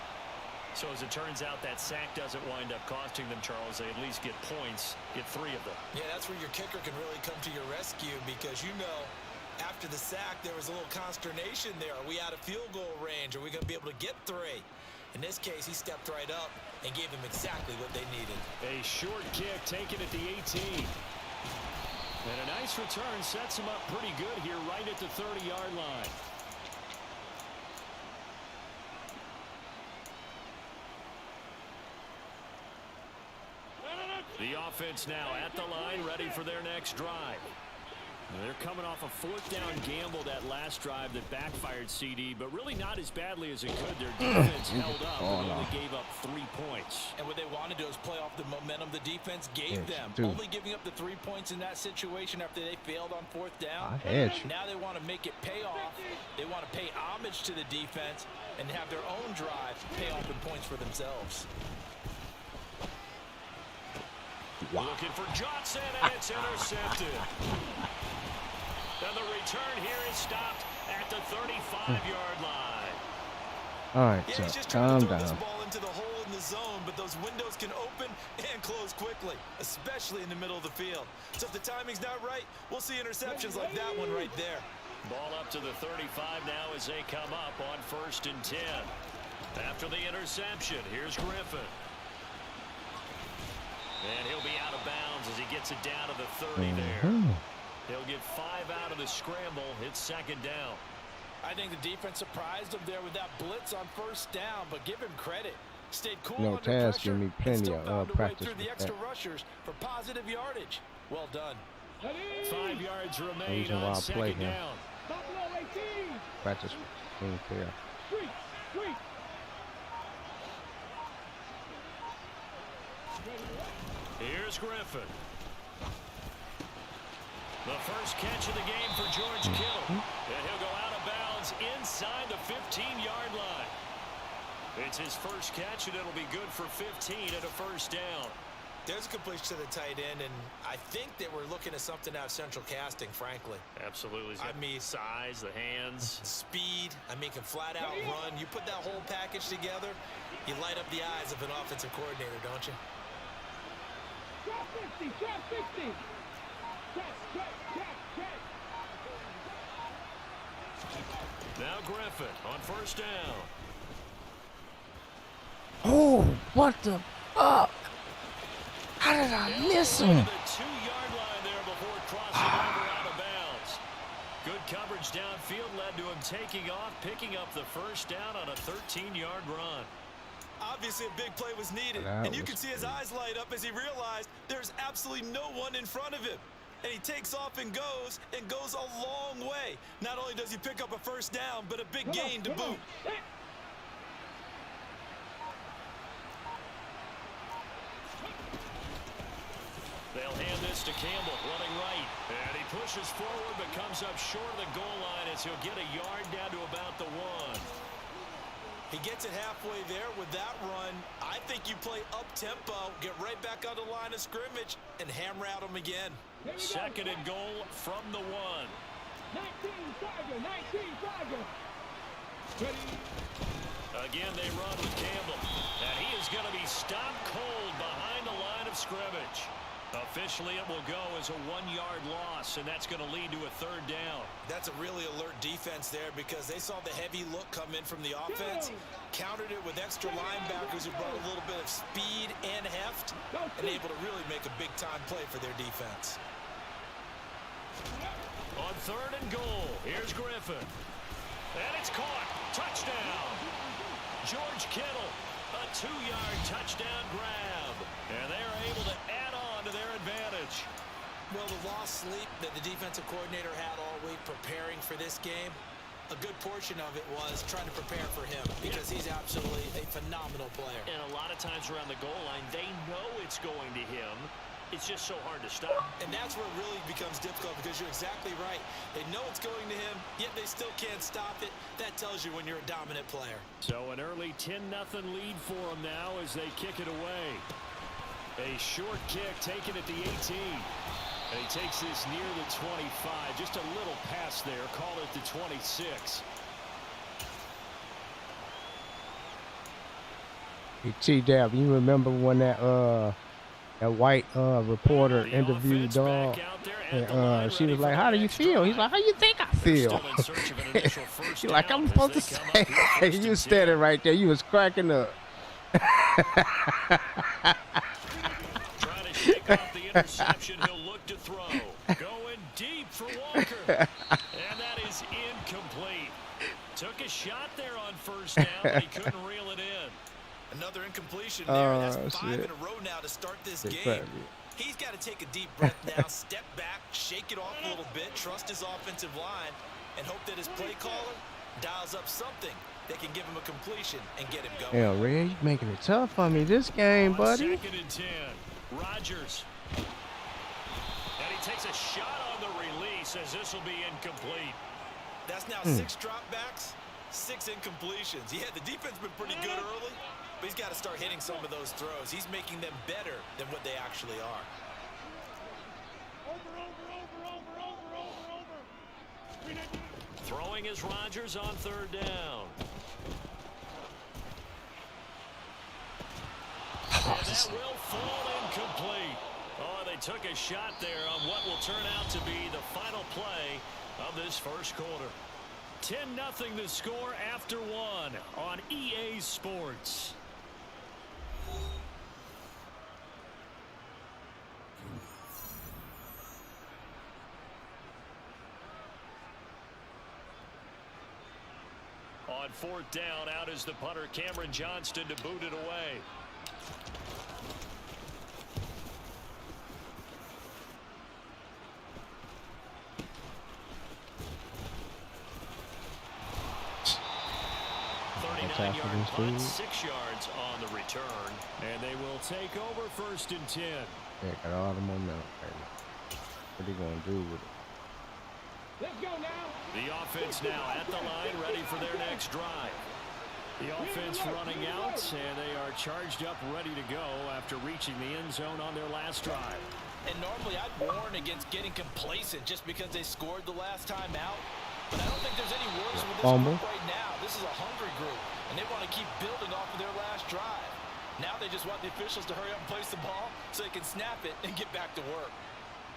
[SPEAKER 1] So as it turns out, that sack doesn't wind up costing them, Charles. They at least get points, get 3 of them.
[SPEAKER 2] Yeah, that's where your kicker can really come to your rescue because, you know, after the sack, there was a little consternation there. Are we out of field goal range? Are we going to be able to get 3? In this case, he stepped right up and gave them exactly what they needed.
[SPEAKER 1] A short kick taken at the 18.
[SPEAKER 10] And a nice return sets him up pretty good here right at the 30-yard line. The offense now at the line, ready for their next drive. They're coming off a fourth down gamble that last drive that backfired, CD, but really not as badly as it could. Their defense held up and only gave up 3 points.
[SPEAKER 2] And what they wanted to do is play off the momentum the defense gave them. Only giving up the 3 points in that situation after they failed on fourth down. Now they want to make it pay off. They want to pay homage to the defense and have their own drive pay off in points for themselves.
[SPEAKER 1] Looking for Johnson, and it's intercepted. And the return here is stopped at the 35-yard line.
[SPEAKER 3] All right,
[SPEAKER 2] yeah,
[SPEAKER 3] so
[SPEAKER 2] he's just trying to throw this
[SPEAKER 3] down.
[SPEAKER 2] ball into the hole in the zone, but those windows can open and close quickly, especially in the middle of the field. So if the timing's not right, we'll see interceptions like that one right there.
[SPEAKER 1] Ball up to the 35 now as they come up on 1st and 10. After the interception, here's Griffin. And he'll be out of bounds as he gets it down to the 30 there. He'll get 5 out of the scramble. It's 2nd down.
[SPEAKER 2] I think the defense surprised him there with that blitz on 1st down, but give him credit. Stayed cool under
[SPEAKER 3] Taz
[SPEAKER 2] pressure
[SPEAKER 3] give me
[SPEAKER 2] and
[SPEAKER 3] plenty
[SPEAKER 2] still
[SPEAKER 3] of
[SPEAKER 2] found a way
[SPEAKER 3] practice
[SPEAKER 2] through the
[SPEAKER 3] with
[SPEAKER 2] extra
[SPEAKER 3] that.
[SPEAKER 2] rushers for positive yardage. Well done.
[SPEAKER 1] 5 yards remain
[SPEAKER 3] reason why
[SPEAKER 1] on
[SPEAKER 3] I play
[SPEAKER 1] 2nd
[SPEAKER 3] him.
[SPEAKER 1] down.
[SPEAKER 7] Buffalo 18.
[SPEAKER 3] Practice being fair.
[SPEAKER 7] Street, street.
[SPEAKER 1] Here's Griffin. The first catch of the game for George Kittle. And he'll go out of bounds inside the 15-yard line. It's his first catch, and it'll be good for 15 at a 1st down.
[SPEAKER 2] There's a completion to the tight end, and I think that we're looking at something out of Central Casting, frankly.
[SPEAKER 1] Absolutely.
[SPEAKER 2] I mean,
[SPEAKER 1] size, the hands.
[SPEAKER 2] Speed, I mean, can flat out run. You put that whole package together, you light up the eyes of an offensive coordinator, don't you?
[SPEAKER 7] Trap 50, trap 50. Check.
[SPEAKER 1] Now Griffin on 1st down.
[SPEAKER 3] Oh, what the fuck? How did I miss him?
[SPEAKER 1] The 2-yard line there before crossing over out of bounds. Good coverage downfield led to him taking off, picking up the 1st down on a 13-yard run.
[SPEAKER 2] Obviously, a big play was needed, and you can see his eyes light up as he realized there's absolutely no one in front of him. And he takes off and goes a long way. Not only does he pick up a 1st down, but a big gain to boot.
[SPEAKER 1] They'll hand this to Campbell, running right. And he pushes forward, but comes up short of the goal line as he'll get a yard down to about the 1.
[SPEAKER 2] He gets it halfway there with that run. I think you play up-tempo, get right back on the line of scrimmage, and hammer at him again.
[SPEAKER 1] 2nd and goal from the 1.
[SPEAKER 7] 19 Tiger.
[SPEAKER 1] Again, they run with Campbell. And he is going to be stopped cold behind the line of scrimmage. Officially, it will go as a 1-yard loss, and that's going to lead to a 3rd down.
[SPEAKER 2] That's a really alert defense there because they saw the heavy look come in from the offense, countered it with extra linebackers who brought a little bit of speed and heft, and able to really make a big-time play for their defense.
[SPEAKER 1] On 3rd and goal, here's Griffin. And it's caught. Touchdown. George Kittle, a 2-yard touchdown grab. And they are able to add on to their advantage.
[SPEAKER 2] Well, the lost sleep that the defensive coordinator had all week preparing for this game, a good portion of it was trying to prepare for him because he's absolutely a phenomenal player.
[SPEAKER 1] And a lot of times around the goal line, they know it's going to him. It's just so hard to stop.
[SPEAKER 2] And that's where it really becomes difficult because you're exactly right. They know it's going to him, yet they still can't stop it. That tells you when you're a dominant player.
[SPEAKER 10] So an early 10-0 lead for them now as they kick it away. A short kick taken at the 18. And he takes this near the 25. Just a little pass there. Call it the 26.
[SPEAKER 3] Hey, T-Dab, you remember when that white reporter interviewed Dog, and she was like, "How do you feel?" He's like, "How you think I feel?" He's like, "I'm supposed to say." You was standing right there. You was cracking up.
[SPEAKER 1] Trying to shake off the interception. He'll look to throw. Going for Walker. And that is incomplete. Took a shot there on first down, but he couldn't reel it in.
[SPEAKER 8] Another incompletion there. That's 5
[SPEAKER 3] shit.
[SPEAKER 8] in a row now to start this
[SPEAKER 3] Big
[SPEAKER 8] game.
[SPEAKER 3] fat.
[SPEAKER 8] He's got to take a deep breath now, step back, shake it off a little bit, trust his offensive line, and hope that his play caller dials up something that can give him a completion and get him going.
[SPEAKER 3] Hell, Red, you making it tough on me this game, buddy.
[SPEAKER 1] 2nd and 10. Rodgers. And he takes a shot on the release as this will be incomplete.
[SPEAKER 8] That's now 6 dropbacks, 6 incompletions. Yeah, the defense has been pretty good early, but he's got to start hitting some of those throws. He's making them better than what they actually are.
[SPEAKER 1] Throwing is Rodgers on 3rd down. And that will fall incomplete. Oh, they took a shot there on what will turn out to be the final play of this first quarter. 10-0 the score after 1 on EA Sports. On 4th down, out is the punter, Cameron Johnston, to boot it away. Yard punt, 6 yards on the return, and they will take over 1st and 10.
[SPEAKER 3] Yeah, got all the momentum. What are you gonna do with it?
[SPEAKER 7] Let's go now.
[SPEAKER 1] The offense now at the line, ready for their next drive. The offense running out, and they are charged up, ready to go after reaching the end zone on their last drive.
[SPEAKER 2] And normally I'd warn against getting complacent just because they scored the last time out. But I don't think there's any worries with this group right now. This is a hungry group, and they want to keep building off of their last drive. Now they just want the officials to hurry up and place the ball so they can snap it and get back to work.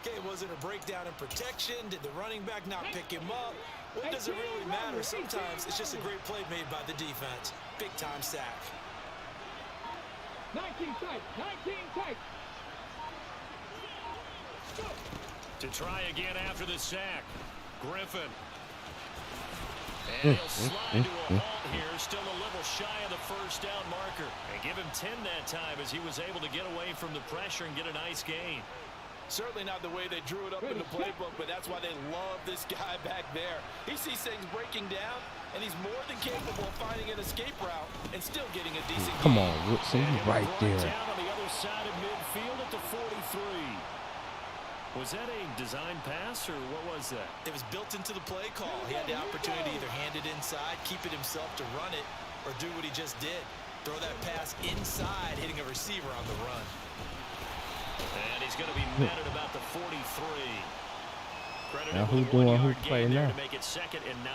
[SPEAKER 8] Okay, was it a breakdown in protection? Did the running back not pick him up? What does it really matter? Sometimes it's just a great play made by the defense. Big-time sack.
[SPEAKER 7] 19 tight. 19 tight.
[SPEAKER 1] To try again after the sack, Griffin. And he'll slide to a halt here, still a little shy of the first down marker. And give him 10 that time as he was able to get away from the pressure and get a nice gain.
[SPEAKER 2] Certainly not the way they drew it up in the playbook, but that's why they love this guy back there. He sees things breaking down, and he's more than capable of finding an escape route and still getting a decent
[SPEAKER 3] Come on, Woodson, you right there.
[SPEAKER 1] Down on the other side of midfield at the 43. Was that a design pass, or what was that?
[SPEAKER 8] It was built into the play call. He had the opportunity to either hand it inside, keep it himself to run it, or do what he just did. Throw that pass inside, hitting a receiver on the run.
[SPEAKER 1] And he's going to be met at about the 43.
[SPEAKER 3] Now who doing who playing now?
[SPEAKER 1] To make it 2nd and 9.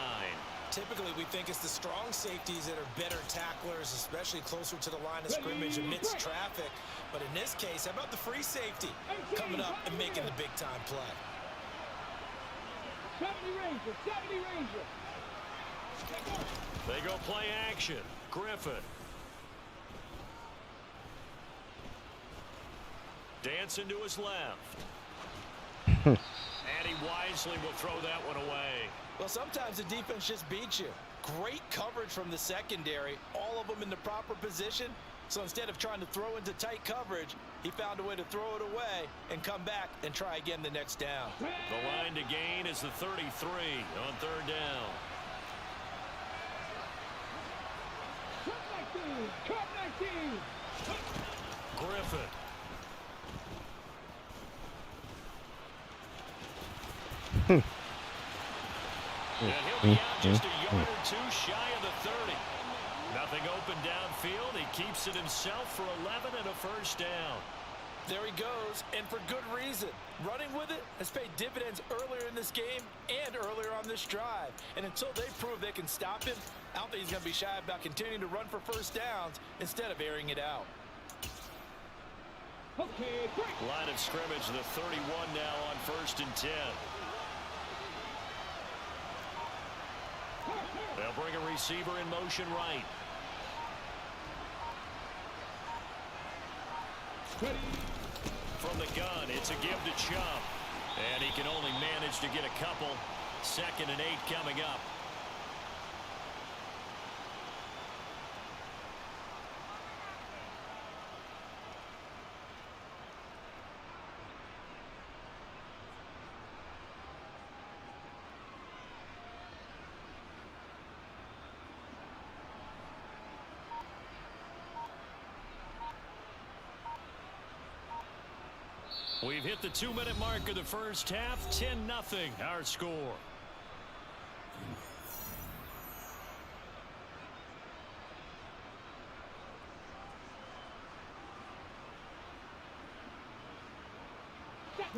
[SPEAKER 8] Typically, we think it's the strong safeties that are better tacklers, especially closer to the line of scrimmage amidst traffic. But in this case, how about the free safety coming up and making the big-time play?
[SPEAKER 7] 70 Ranger. 70 Ranger.
[SPEAKER 1] They go play action. Griffin. Dancing to his left. And he wisely will throw that one away.
[SPEAKER 2] Well, sometimes the defense just beats you. Great coverage from the secondary, all of them in the proper position. So instead of trying to throw into tight coverage, he found a way to throw it away and come back and try again the next down.
[SPEAKER 1] The line to gain is the 33 on 3rd down.
[SPEAKER 7] Cut 19.
[SPEAKER 1] Griffin. And he'll be out just a yard or 2 shy of the 30. Nothing open downfield. He keeps it himself for 11 and a first down.
[SPEAKER 2] There he goes, and for good reason. Running with it has paid dividends earlier in this game and earlier on this drive. And until they prove they can stop him, I don't think he's going to be shy about continuing to run for first downs instead of airing it out.
[SPEAKER 7] Okay, break.
[SPEAKER 1] Line of scrimmage, the 31 now on 1st and 10. They'll bring a receiver in motion right.
[SPEAKER 7] Ready.
[SPEAKER 1] From the gun, it's a give to Chubb. And he can only manage to get a couple. 2nd and 8 coming up. We've hit the 2-minute mark of the first half. 10-0 our score.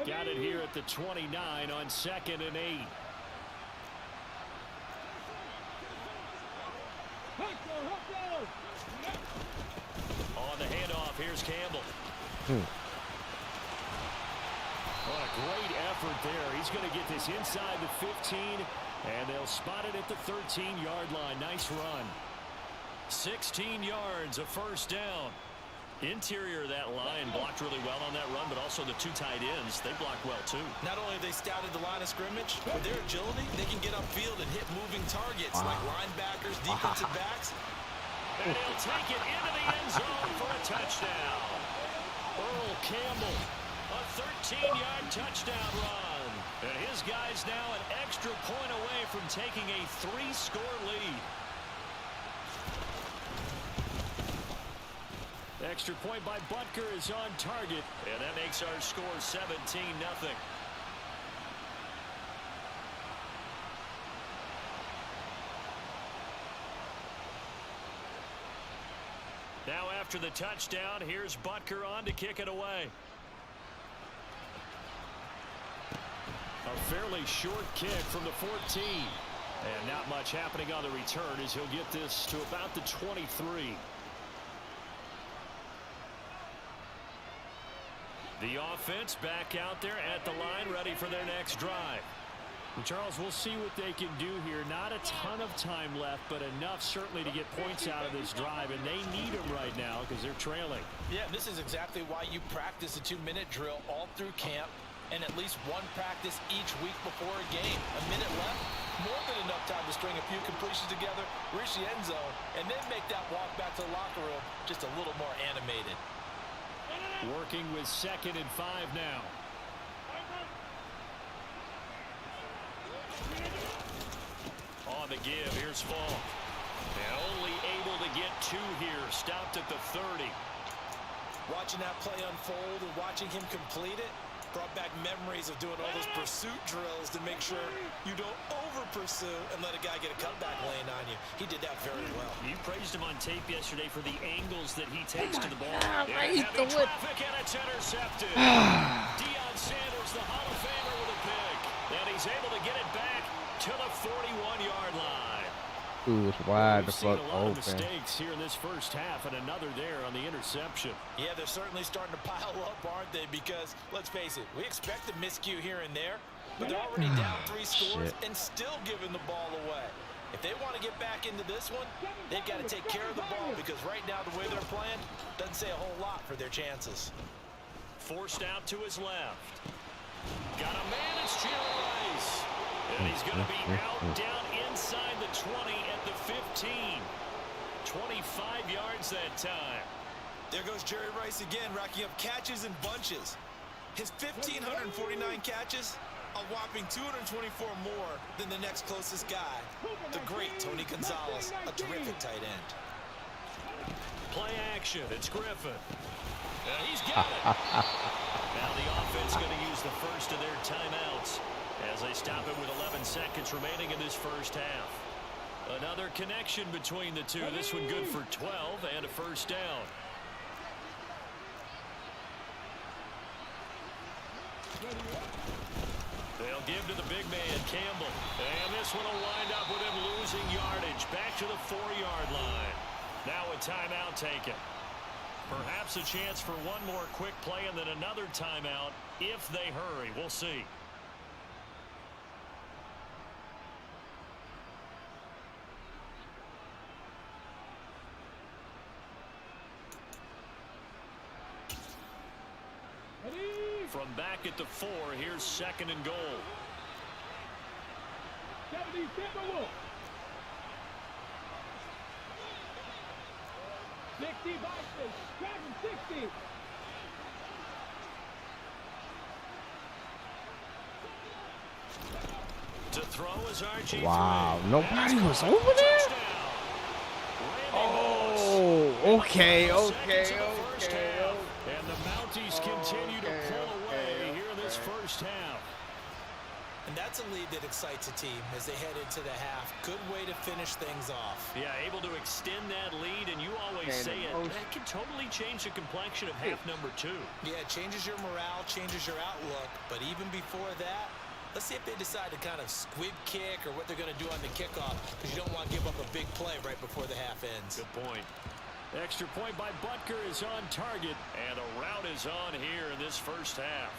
[SPEAKER 1] Got it here at the 29 on 2nd and 8. On the handoff, here's Campbell. What a great effort there. He's going to get this inside the 15, and they'll spot it at the 13-yard line. Nice run. 16 yards, a first down. Interior of that line blocked really well on that run, but also the 2 tight ends, they blocked well too.
[SPEAKER 2] Not only have they scouted the line of scrimmage, with their agility, they can get upfield and hit moving targets like linebackers, defensive backs.
[SPEAKER 1] And he'll take it into the end zone for a touchdown. Earl Campbell, a 13-yard touchdown run. And his guy's now an extra point away from taking a 3-score lead. Extra point by Butker is on target, and that makes our score 17-0. Now after the touchdown, here's Butker on to kick it away. A fairly short kick from the 14. And not much happening on the return as he'll get this to about the 23. The offense back out there at the line, ready for their next drive.
[SPEAKER 10] And Charles, we'll see what they can do here. Not a ton of time left, but enough certainly to get points out of this drive, and they need them right now because they're trailing.
[SPEAKER 2] Yeah, this is exactly why you practice a 2-minute drill all through camp and at least one practice each week before a game. A minute left, more than enough time to string a few completions together, reach the end zone, and then make that walk back to the locker room just a little more animated.
[SPEAKER 10] Working with 2nd and 5 now.
[SPEAKER 1] On the give, here's Fall. And only able to get 2 here. Stopped at the 30.
[SPEAKER 2] Watching that play unfold and watching him complete it brought back memories of doing all those pursuit drills to make sure you don't over-pursue and let a guy get a cutback lane on you. He did that very well.
[SPEAKER 1] You praised him on tape yesterday for the angles that he takes to the ball.
[SPEAKER 3] He's
[SPEAKER 1] Heavy traffic, and it's intercepted. Deion Sanders, the Hall of Famer, with a pick. And he's able to get it back to the 41-yard line.
[SPEAKER 3] Ooh, it's wide the
[SPEAKER 10] We've seen
[SPEAKER 3] fuck
[SPEAKER 10] a lot of
[SPEAKER 3] open.
[SPEAKER 10] mistakes here in this first half, and another there on the interception.
[SPEAKER 2] Yeah, they're certainly starting to pile up, aren't they? Because, let's face it, we expect a miscue here and there, but they're already down 3 scores and still giving the ball away. If they want to get back into this one, they've got to take care of the ball because right now the way they're playing doesn't say a whole lot for their chances.
[SPEAKER 1] Forced out to his left. Got a man, it's Jerry Rice. And he's going to be out down inside the 20 at the 15. 25 yards that time.
[SPEAKER 2] There goes Jerry Rice again, racking up catches and bunches. His 1,549 catches, a whopping 224 more than the next closest guy, the great Tony Gonzalez, a terrific tight end.
[SPEAKER 1] Play action, it's Griffin. And he's got it. Now the offense going to use the first of their timeouts as they stop it with 11 seconds remaining in this first half. Another connection between the two. This one good for 12 and a first down. They'll give to the big man, Campbell. And this one will wind up with him losing yardage. Back to the 4-yard line. Now a timeout taken. Perhaps a chance for one more quick play and then another timeout if they hurry. We'll see. From back at the 4, here's 2nd and goal.
[SPEAKER 7] 77 Wolf. 60 Vikings. Dragon 60.
[SPEAKER 1] To throw is RG3.
[SPEAKER 3] Wow, nobody was over there? Oh, okay.
[SPEAKER 1] And the Mounties continue to pull away here in this first half.
[SPEAKER 2] And that's a lead that excites a team as they head into the half. Good way to finish things off.
[SPEAKER 1] Yeah, able to extend that lead, and you always say it, that can totally change the complexion of half number 2.
[SPEAKER 2] Yeah, it changes your morale, changes your outlook. But even before that, let's see if they decide to kind of squib kick or what they're going to do on the kickoff, because you don't want to give up a big play right before the half ends.
[SPEAKER 1] Good point. Extra point by Butker is on target, and a rout is on here in this first half.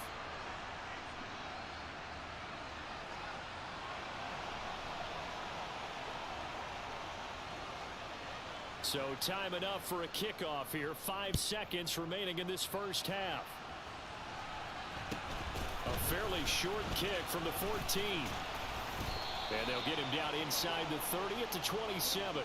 [SPEAKER 1] So time enough for a kickoff here. 5 seconds remaining in this first half. A fairly short kick from the 14. And they'll get him down inside the 30 at the 27.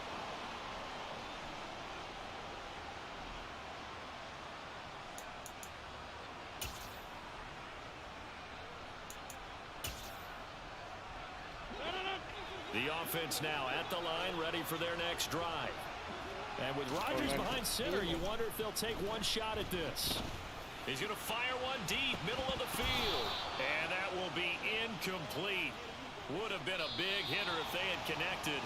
[SPEAKER 1] The offense now at the line, ready for their next drive. And with Rodgers behind center, you wonder if they'll take one shot at this. He's going to fire one deep, middle of the field. And that will be incomplete. Would have been a big hitter if they had connected.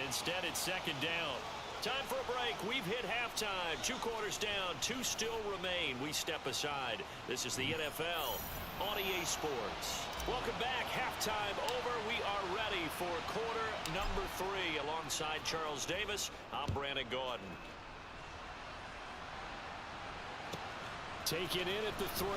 [SPEAKER 1] Instead, it's 2nd down. Time for a break. We've hit halftime. 2 quarters down. 2 still remain. We step aside. This is the NFL on EA Sports. Welcome back. Halftime over. We are ready for quarter number 3. Alongside Charles Davis, I'm Brandon Gordon. Take it in at the 3.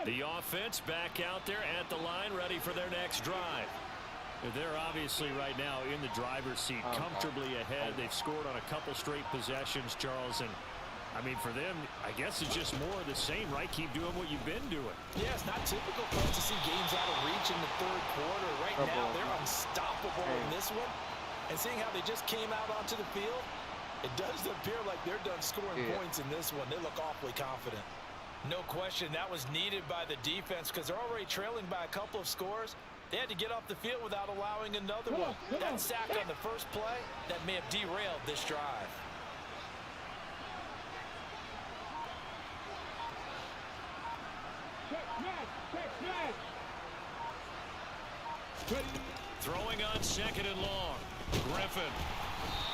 [SPEAKER 1] The offense back out there at the line, ready for their next drive. They're obviously right now in the driver's seat, comfortably ahead. They've scored on a couple straight possessions, Charles. And, I mean, for them, I guess it's just more of the same, right? Keep doing what you've been doing.
[SPEAKER 2] Yeah, it's not typical for us to see games out of reach in the 3rd quarter. Right now, they're unstoppable in this one. And seeing how they just came out onto the field, it does appear like they're done scoring points in this one. They look awfully confident. No question, that was needed by the defense because they're already trailing by a couple of scores. They had to get off the field without allowing another one. That sack on the first play, that may have derailed this drive.
[SPEAKER 1] Throwing on 2nd and long. Griffin.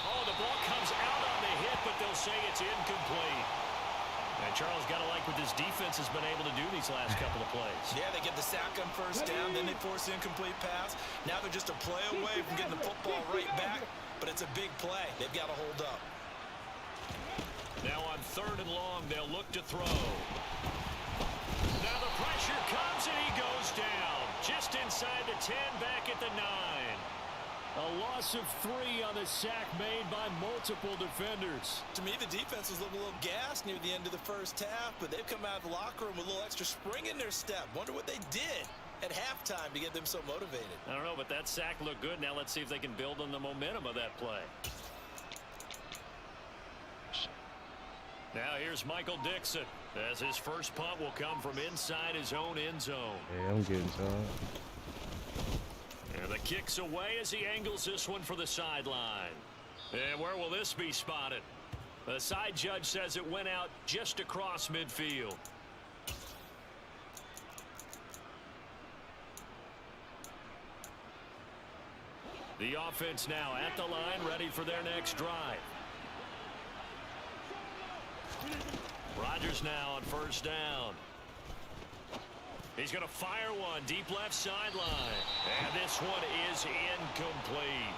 [SPEAKER 1] Oh, the ball comes out on the hit, but they'll say it's incomplete. And Charles got to like what this defense has been able to do these last couple of plays.
[SPEAKER 2] Yeah, they get the sack on 1st down, then they force the incomplete pass. Now they're just a play away from getting the football right back, but it's a big play. They've got to hold up.
[SPEAKER 1] Now on 3rd and long, they'll look to throw. Now the pressure comes and he goes down. Just inside the 10, back at the 9. A loss of 3 on the sack made by multiple defenders.
[SPEAKER 2] To me, the defense was a little gassed near the end of the first half, but they've come out of the locker room with a little extra spring in their step. Wonder what they did at halftime to get them so motivated.
[SPEAKER 1] I don't know, but that sack looked good. Now let's see if they can build on the momentum of that play. Now here's Michael Dixon, as his first punt will come from inside his own end zone.
[SPEAKER 3] Yeah, I'm getting tired.
[SPEAKER 1] And the kick's away as he angles this one for the sideline. And where will this be spotted? The side judge says it went out just across midfield. The offense now at the line, ready for their next drive. Rodgers now on 1st down. He's going to fire one deep left sideline. And this one is incomplete.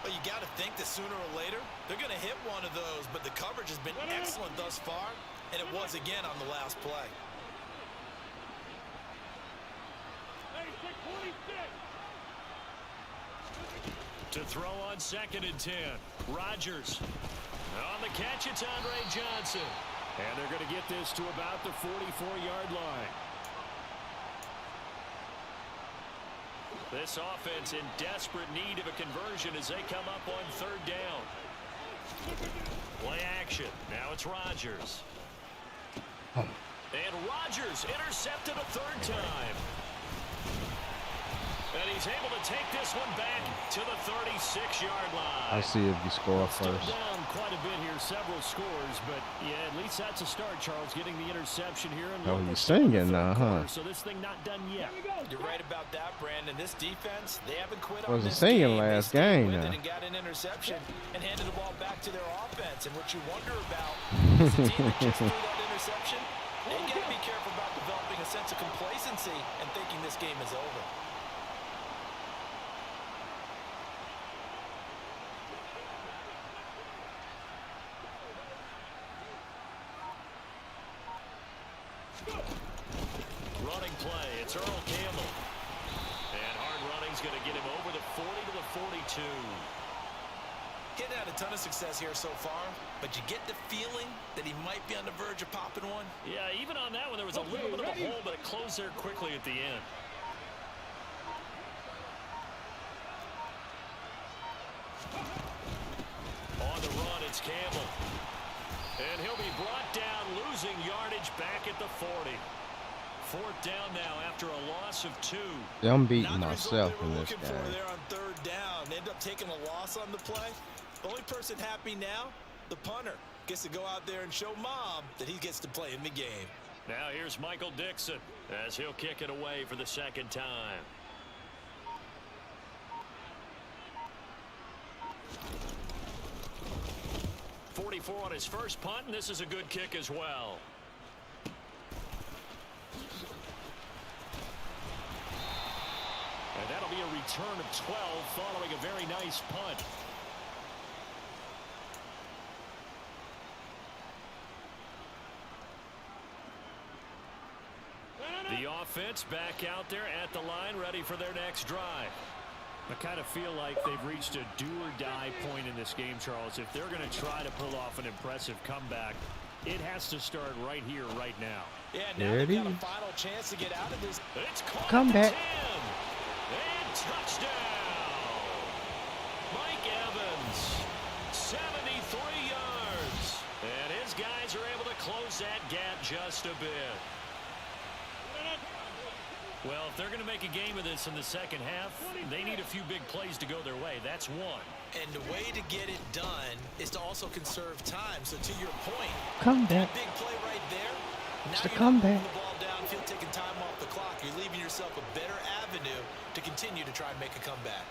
[SPEAKER 8] Well, you got to think that sooner or later, they're going to hit one of those, but the coverage has been excellent thus far, and it was again on the last play.
[SPEAKER 1] To throw on 2nd and 10. Rodgers. On the catch, it's Andre Johnson. And they're going to get this to about the 44-yard line. This offense in desperate need of a conversion as they come up on 3rd down. Play action. Now it's Rodgers. And Rodgers intercepted a 3rd time. And he's able to take this one back to the 36-yard line.
[SPEAKER 3] I'll see if you score
[SPEAKER 10] Still
[SPEAKER 3] first.
[SPEAKER 10] down quite a bit here, several scores, but yeah, at least that's a start, Charles, getting the interception here. And
[SPEAKER 3] Oh, he's singing now, huh?
[SPEAKER 10] So this thing not done yet.
[SPEAKER 2] You're right about that, Brandon. This defense, they haven't quit
[SPEAKER 3] Wasn't
[SPEAKER 2] on this
[SPEAKER 3] singing
[SPEAKER 2] game.
[SPEAKER 3] last
[SPEAKER 2] They stayed
[SPEAKER 3] game
[SPEAKER 2] with
[SPEAKER 3] now.
[SPEAKER 2] it and got an interception and handed the ball back to their offense. And what you wonder about is the team that just threw that interception, they got to be careful about developing a sense of complacency and thinking this game is over.
[SPEAKER 1] Running play. It's Earl Campbell. And hard running's going to get him over the 40 to the 42.
[SPEAKER 2] Getting had a ton of success here so far, but you get the feeling that he might be on the verge of popping one.
[SPEAKER 1] Yeah, even on that one, there was a little bit of a hole, but it closed there quickly at the end. On the run, it's Campbell. And he'll be brought down, losing yardage back at the 40. 4th down now after a loss of 2.
[SPEAKER 3] Yeah, I'm beating
[SPEAKER 2] Not the result
[SPEAKER 3] myself
[SPEAKER 2] they were
[SPEAKER 3] in this
[SPEAKER 2] looking for
[SPEAKER 3] game.
[SPEAKER 2] there on 3rd down. They end up taking a loss on the play. The only person happy now, the punter, gets to go out there and show Mom that he gets to play in the game.
[SPEAKER 1] Now here's Michael Dixon as he'll kick it away for the 2nd time. .44 on his first punt, and this is a good kick as well. And that'll be a return of 12 following a very nice punt. The offense back out there at the line, ready for their next drive.
[SPEAKER 10] I kind of feel like they've reached a do-or-die point in this game, Charles. If they're going to try to pull off an impressive comeback, it has to start right here, right now.
[SPEAKER 2] Yeah, now
[SPEAKER 3] There it
[SPEAKER 2] they've got a
[SPEAKER 3] is.
[SPEAKER 2] final chance to get out of this.
[SPEAKER 1] It's caught
[SPEAKER 3] Come
[SPEAKER 1] at the
[SPEAKER 3] back.
[SPEAKER 1] 10. And touchdown. Mike Evans, 73 yards. And his guys are able to close that gap just a bit. Well, if they're going to make a game of this in the 2nd half, they need a few big plays to go their way. That's one.
[SPEAKER 2] And the way to get it done is to also conserve time. So to your point,
[SPEAKER 3] Come back.
[SPEAKER 2] that big play right there, now
[SPEAKER 3] It's a
[SPEAKER 2] you're
[SPEAKER 3] comeback.
[SPEAKER 2] not moving the ball downfield, taking time off the clock. You're leaving yourself a better avenue to continue to try and make a comeback.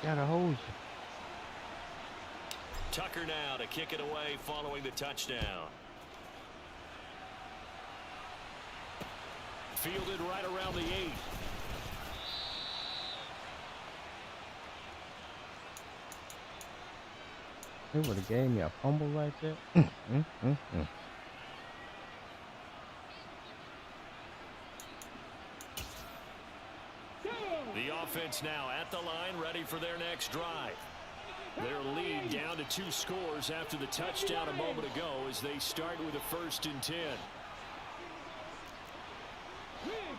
[SPEAKER 3] Gotta hold you.
[SPEAKER 1] Tucker now to kick it away following the touchdown. Fielded right around the 8.
[SPEAKER 3] They would have gave me a fumble right there.
[SPEAKER 1] The offense now at the line, ready for their next drive. Their lead down to 2 scores after the touchdown a moment ago as they start with a 1st and 10.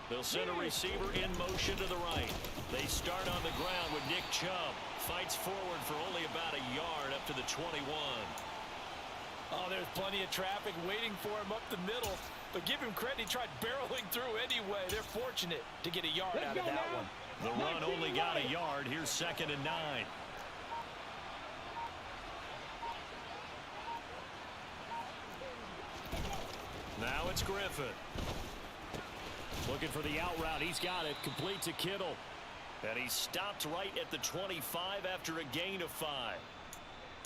[SPEAKER 1] They'll send a receiver in motion to the right. They start on the ground with Nick Chubb. Fights forward for only about a yard up to the 21.
[SPEAKER 2] Oh, there's plenty of traffic waiting for him up the middle. But give him credit, he tried barreling through anyway. They're fortunate to get a yard out of that one.
[SPEAKER 1] The run only got a yard. Here's 2nd and 9. Now it's Griffin. Looking for the out route. He's got it. Complete to Kittle. And he stopped right at the 25 after a gain of 5.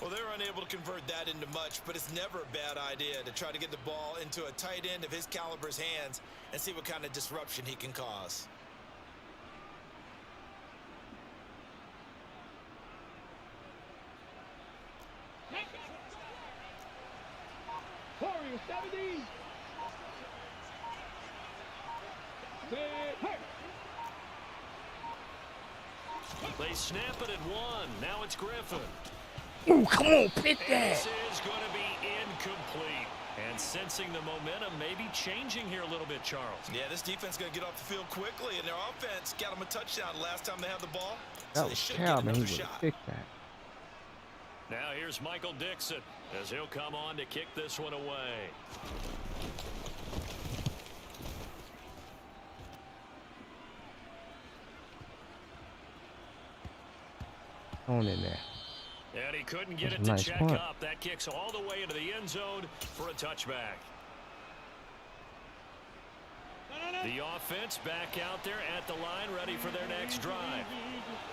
[SPEAKER 8] Well, they were unable to convert that into much, but it's never a bad idea to try to get the ball into a tight end of his caliber's hands and see what kind of disruption he can cause.
[SPEAKER 7] Warriors 70.
[SPEAKER 1] They snap it at one. Now it's Griffin.
[SPEAKER 3] Ooh, come on, pick that.
[SPEAKER 1] This is going to be incomplete. And sensing the momentum maybe changing here a little bit, Charles.
[SPEAKER 8] Yeah, this defense is going to get off the field quickly, and their offense got them a touchdown last time they had the ball. So they should get another shot.
[SPEAKER 3] Pick that.
[SPEAKER 1] Now here's Michael Dixon as he'll come on to kick this one away.
[SPEAKER 3] On in there.
[SPEAKER 1] And he couldn't get
[SPEAKER 3] That's
[SPEAKER 1] it
[SPEAKER 3] a
[SPEAKER 1] to
[SPEAKER 3] nice
[SPEAKER 1] check
[SPEAKER 3] punt.
[SPEAKER 1] up. That kicks all the way into the end zone for a touchback. The offense back out there at the line, ready for their next drive.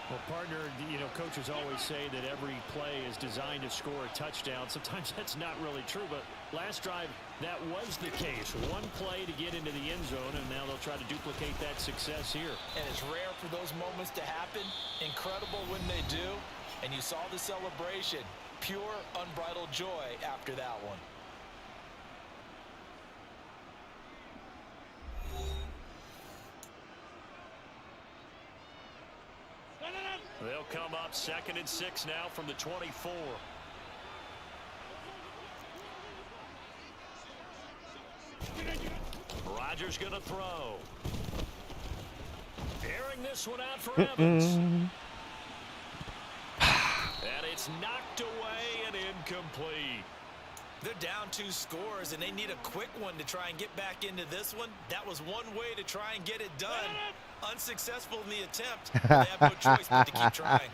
[SPEAKER 10] Well, partner, you know, coaches always say that every play is designed to score a touchdown. Sometimes that's not really true, but last drive, that was the case. One play to get into the end zone, and now they'll try to duplicate that success here.
[SPEAKER 2] And it's rare for those moments to happen. Incredible when they do. And you saw the celebration. Pure, unbridled joy after that one.
[SPEAKER 1] They'll come up 2nd and 6 now from the 24. Rodgers going to throw. Airing this one out for Evans. And it's knocked away and incomplete.
[SPEAKER 8] They're down 2 scores, and they need a quick one to try and get back into this one. That was one way to try and get it done. Unsuccessful in the attempt. They have no choice but to keep trying.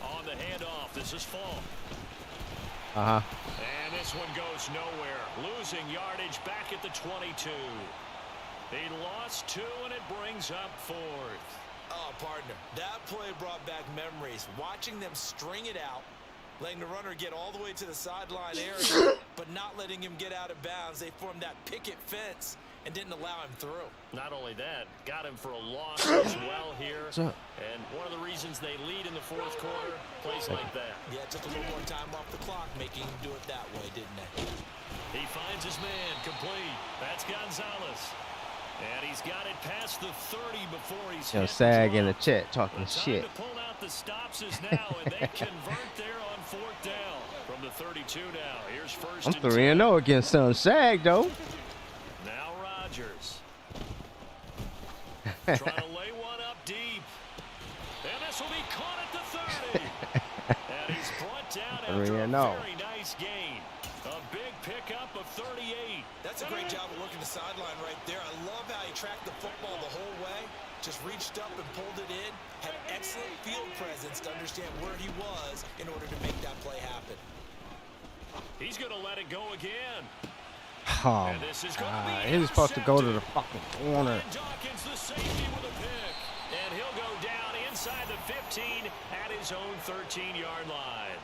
[SPEAKER 1] On the handoff, this is Fall.
[SPEAKER 3] Uh-huh.
[SPEAKER 1] And this one goes nowhere. Losing yardage back at the 22. He lost 2, and it brings up 4th.
[SPEAKER 2] Oh, partner, that play brought back memories. Watching them string it out, letting the runner get all the way to the sideline area, but not letting him get out of bounds. They formed that picket fence and didn't allow him through.
[SPEAKER 1] Not only that, got him for a loss as well here. And one of the reasons they lead in the 4th quarter, plays like that.
[SPEAKER 2] Yeah, just a little more time off the clock, making him do it that way, didn't they?
[SPEAKER 1] He finds his man, complete. That's Gonzalez. And he's got it past the 30 before he's hit.
[SPEAKER 3] Sag in the chat talking
[SPEAKER 1] The time
[SPEAKER 3] shit.
[SPEAKER 1] to pull out the stops is now, and they convert there on 4th down. From the 32 now, here's 1st
[SPEAKER 3] I'm
[SPEAKER 1] and 10.
[SPEAKER 3] 3-0 against some Sag though.
[SPEAKER 1] Now Rodgers. Trying to lay one up deep. And this will be caught at the 30. And he's brought down after a very nice gain. A big pickup of 38.
[SPEAKER 2] That's a great job of working the sideline right there. I love how he tracked the football the whole way. Just reached up and pulled it in. Had excellent field presence to understand where he was in order to make that play happen.
[SPEAKER 1] He's going to let it go again.
[SPEAKER 3] Oh,
[SPEAKER 1] And this is going to be
[SPEAKER 3] he's supposed to go to the
[SPEAKER 1] intercepted.
[SPEAKER 3] fucking corner.
[SPEAKER 1] And Dawkins, the safety, with a pick. And he'll go down inside the 15 at his own 13-yard line.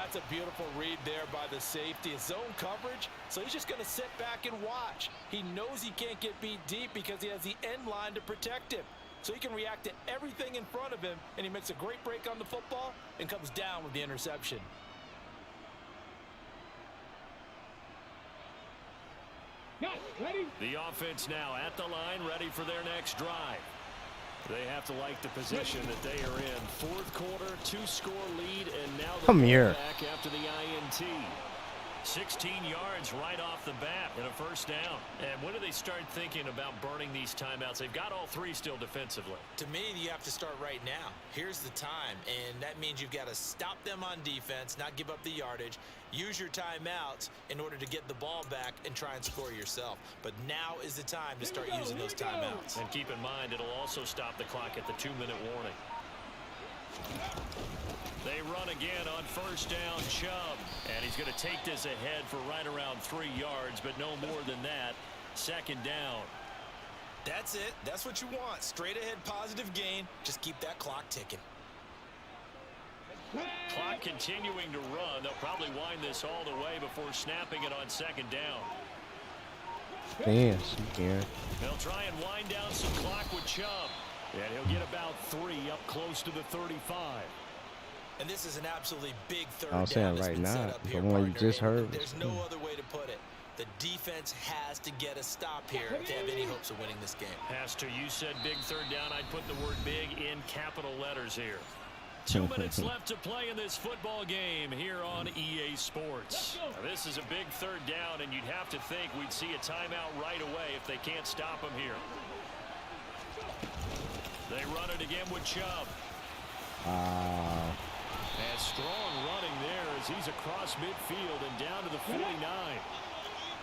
[SPEAKER 2] That's a beautiful read there by the safety. It's zone coverage, so he's just going to sit back and watch. He knows he can't get beat deep because he has the end line to protect him. So he can react to everything in front of him, and he makes a great break on the football and comes down with the interception.
[SPEAKER 7] Ready?
[SPEAKER 1] The offense now at the line, ready for their next drive. They have to like the position that they are in. 4th quarter, 2-score lead, and now
[SPEAKER 3] Come
[SPEAKER 1] they're
[SPEAKER 3] here.
[SPEAKER 1] back after the INT. 16 yards right off the bat and a 1st down. And when do they start thinking about burning these timeouts? They've got all 3 still defensively.
[SPEAKER 2] To me, you have to start right now. Here's the time, and that means you've got to stop them on defense, not give up the yardage, use your timeouts in order to get the ball back and try and score yourself. But now is the time to start using those timeouts.
[SPEAKER 1] And keep in mind, it'll also stop the clock at the 2-minute warning. They run again on 1st down, Chubb. And he's going to take this ahead for right around 3 yards, but no more than that. 2nd down.
[SPEAKER 2] That's it. That's what you want. Straight ahead positive gain. Just keep that clock ticking.
[SPEAKER 1] Clock continuing to run. They'll probably wind this all the way before snapping it on second down.
[SPEAKER 3] Damn, she can.
[SPEAKER 1] They'll try and wind down some clock with Chubb. And he'll get about 3 up close to the 35.
[SPEAKER 2] And this is an absolutely big third
[SPEAKER 3] I'm
[SPEAKER 2] down
[SPEAKER 3] saying
[SPEAKER 2] that's
[SPEAKER 3] right
[SPEAKER 2] been set
[SPEAKER 3] now,
[SPEAKER 2] up
[SPEAKER 3] the
[SPEAKER 2] here,
[SPEAKER 3] one you
[SPEAKER 2] partner.
[SPEAKER 3] just
[SPEAKER 2] And
[SPEAKER 3] heard.
[SPEAKER 2] There's no other way to put it. The defense has to get a stop here if they have any hopes of winning this game.
[SPEAKER 1] Pastor, you said big third down. I'd put the word big in capital letters here. 2 minutes left to play in this football game here on EA Sports. Now, this is a big third down, and you'd have to think we'd see a timeout right away if they can't stop him here. They run it again with Chubb. And strong running there as he's across midfield and down to the 49.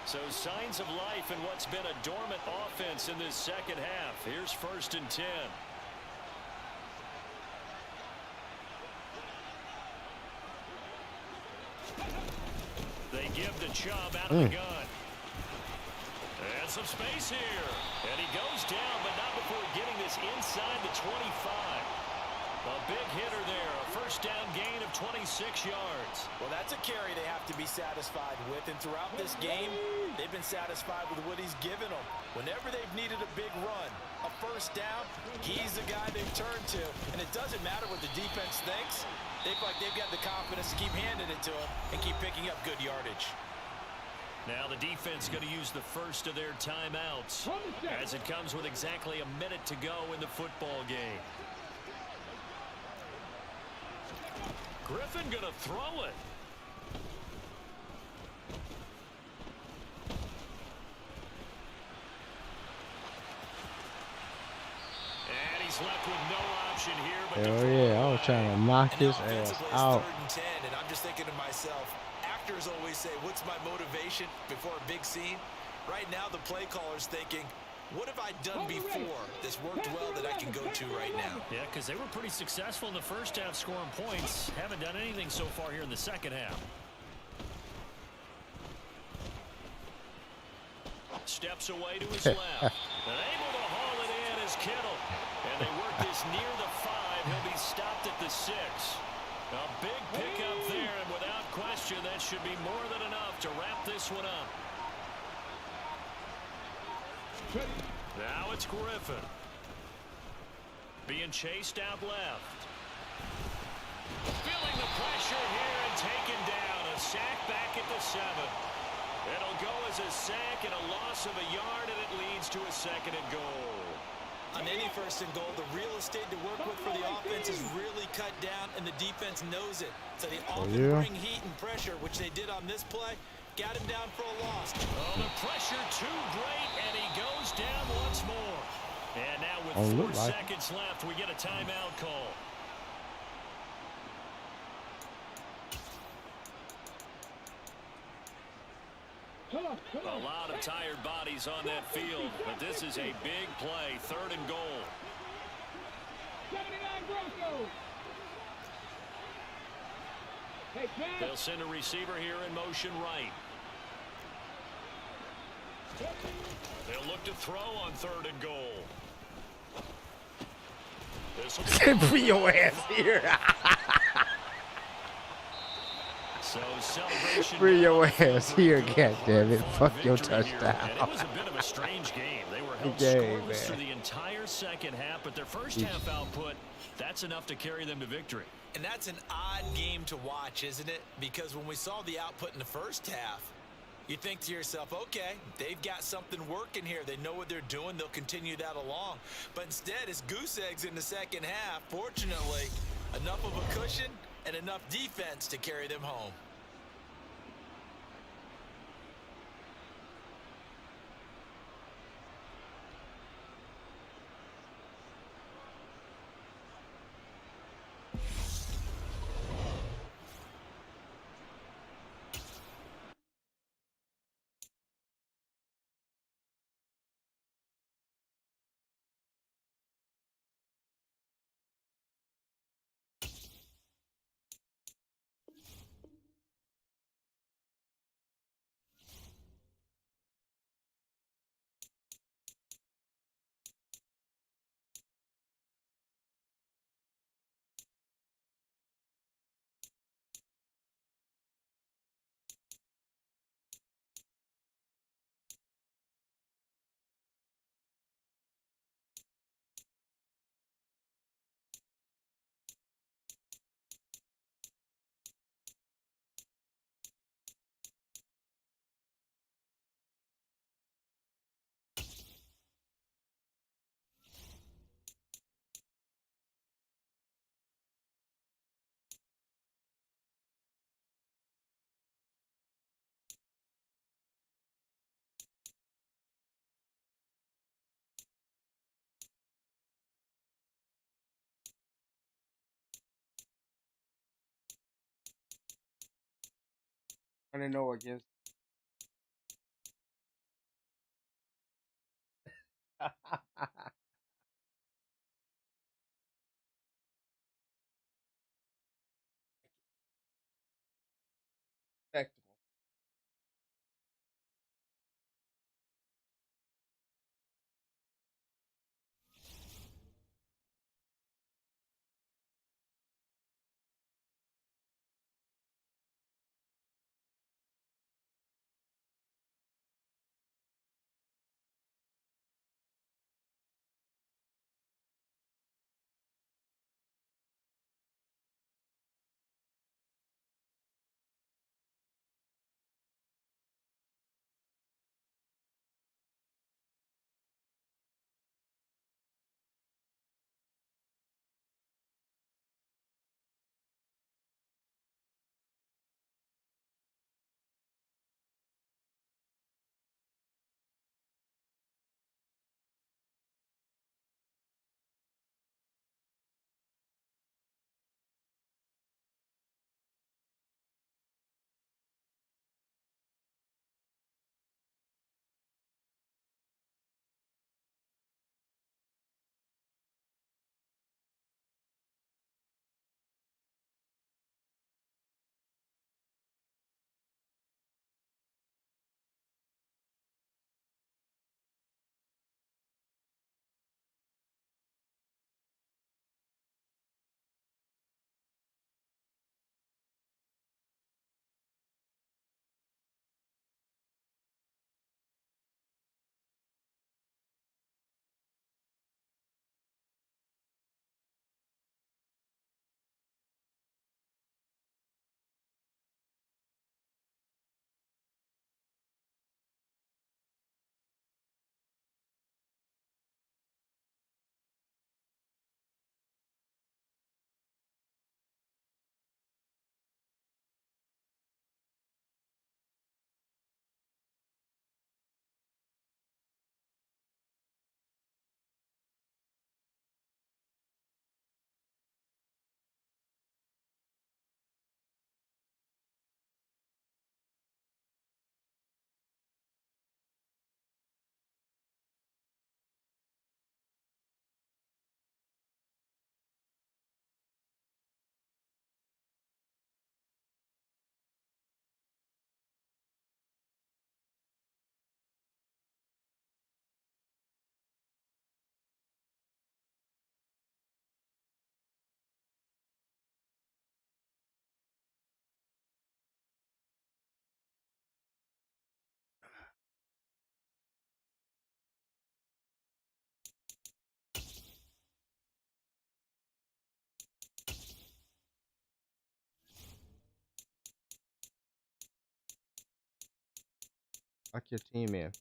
[SPEAKER 1] So signs of life in what's been a dormant offense in this second half. Here's 1st and 10. They give to Chubb out of the gun. And some space here. And he goes down, but not before getting this inside the 25. A big hitter there. A 1st down gain of 26 yards.
[SPEAKER 2] Well, that's a carry they have to be satisfied with. And throughout this game, they've been satisfied with what he's given them. Whenever they've needed a big run, a 1st down, he's the guy they've turned to. And it doesn't matter what the defense thinks. They feel like they've got the confidence to keep handing it to him and keep picking up good yardage.
[SPEAKER 1] Now the defense going to use the first of their timeouts as it comes with exactly a minute to go in the football game. Griffin going to throw it. And he's left with no option here. But
[SPEAKER 3] Hell yeah, I was trying to knock his ass out.
[SPEAKER 2] 3rd and 10, and I'm just thinking to myself, actors always say, what's my motivation before a big scene? Right now, the play caller's thinking, what have I done before that's worked well that I can go to right now?
[SPEAKER 10] Yeah, because they were pretty successful in the first half scoring points. Haven't done anything so far here in the second half.
[SPEAKER 1] Steps away to his left. And able to haul it in is Kittle. And they work this near the 5. He'll be stopped at the 6. A big pickup there, and without question, that should be more than enough to wrap this one up. Now it's Griffin. Being chased out left. Feeling the pressure here and taken down. A sack back at the 7. It'll go as a sack and a loss of a yard, and it leads to a 2nd and goal.
[SPEAKER 2] On any 1st and goal, the real estate to work with for the offense is really cut down, and the defense knows it. So they often bring heat and pressure, which they did on this play. Got him down for a loss.
[SPEAKER 1] Oh, the pressure too great, and he goes down once more. And now with 4 seconds left, we get a timeout call. A lot of tired bodies on that field, but this is a big play. 3rd and goal.
[SPEAKER 7] 79 Broncos.
[SPEAKER 1] They'll send a receiver here in motion right. They'll look to throw on 3rd and goal.
[SPEAKER 3] Bring your ass here.
[SPEAKER 1] So celebration.
[SPEAKER 3] Bring your ass here, goddammit. Fuck your touchdown.
[SPEAKER 1] And it was a bit of a strange game. They were held scoreless through the entire second half, but their first half output, that's enough to carry them to victory.
[SPEAKER 2] And that's an odd game to watch, isn't it? Because when we saw the output in the first half, you think to yourself, okay, they've got something working here. They know what they're doing. They'll continue that along. But instead, it's goose eggs in the second half. Fortunately, enough of a cushion and enough defense to carry them home.
[SPEAKER 3] 1-0 against. Respectable. Fuck your team, man.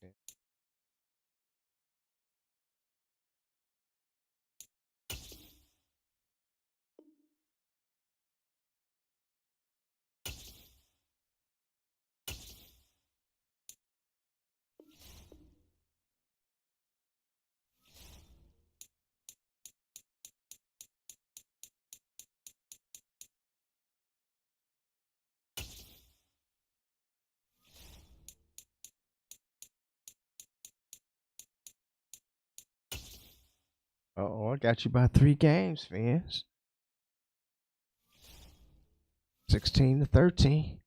[SPEAKER 3] Oh, I got you by 3 games, fans. 16-13.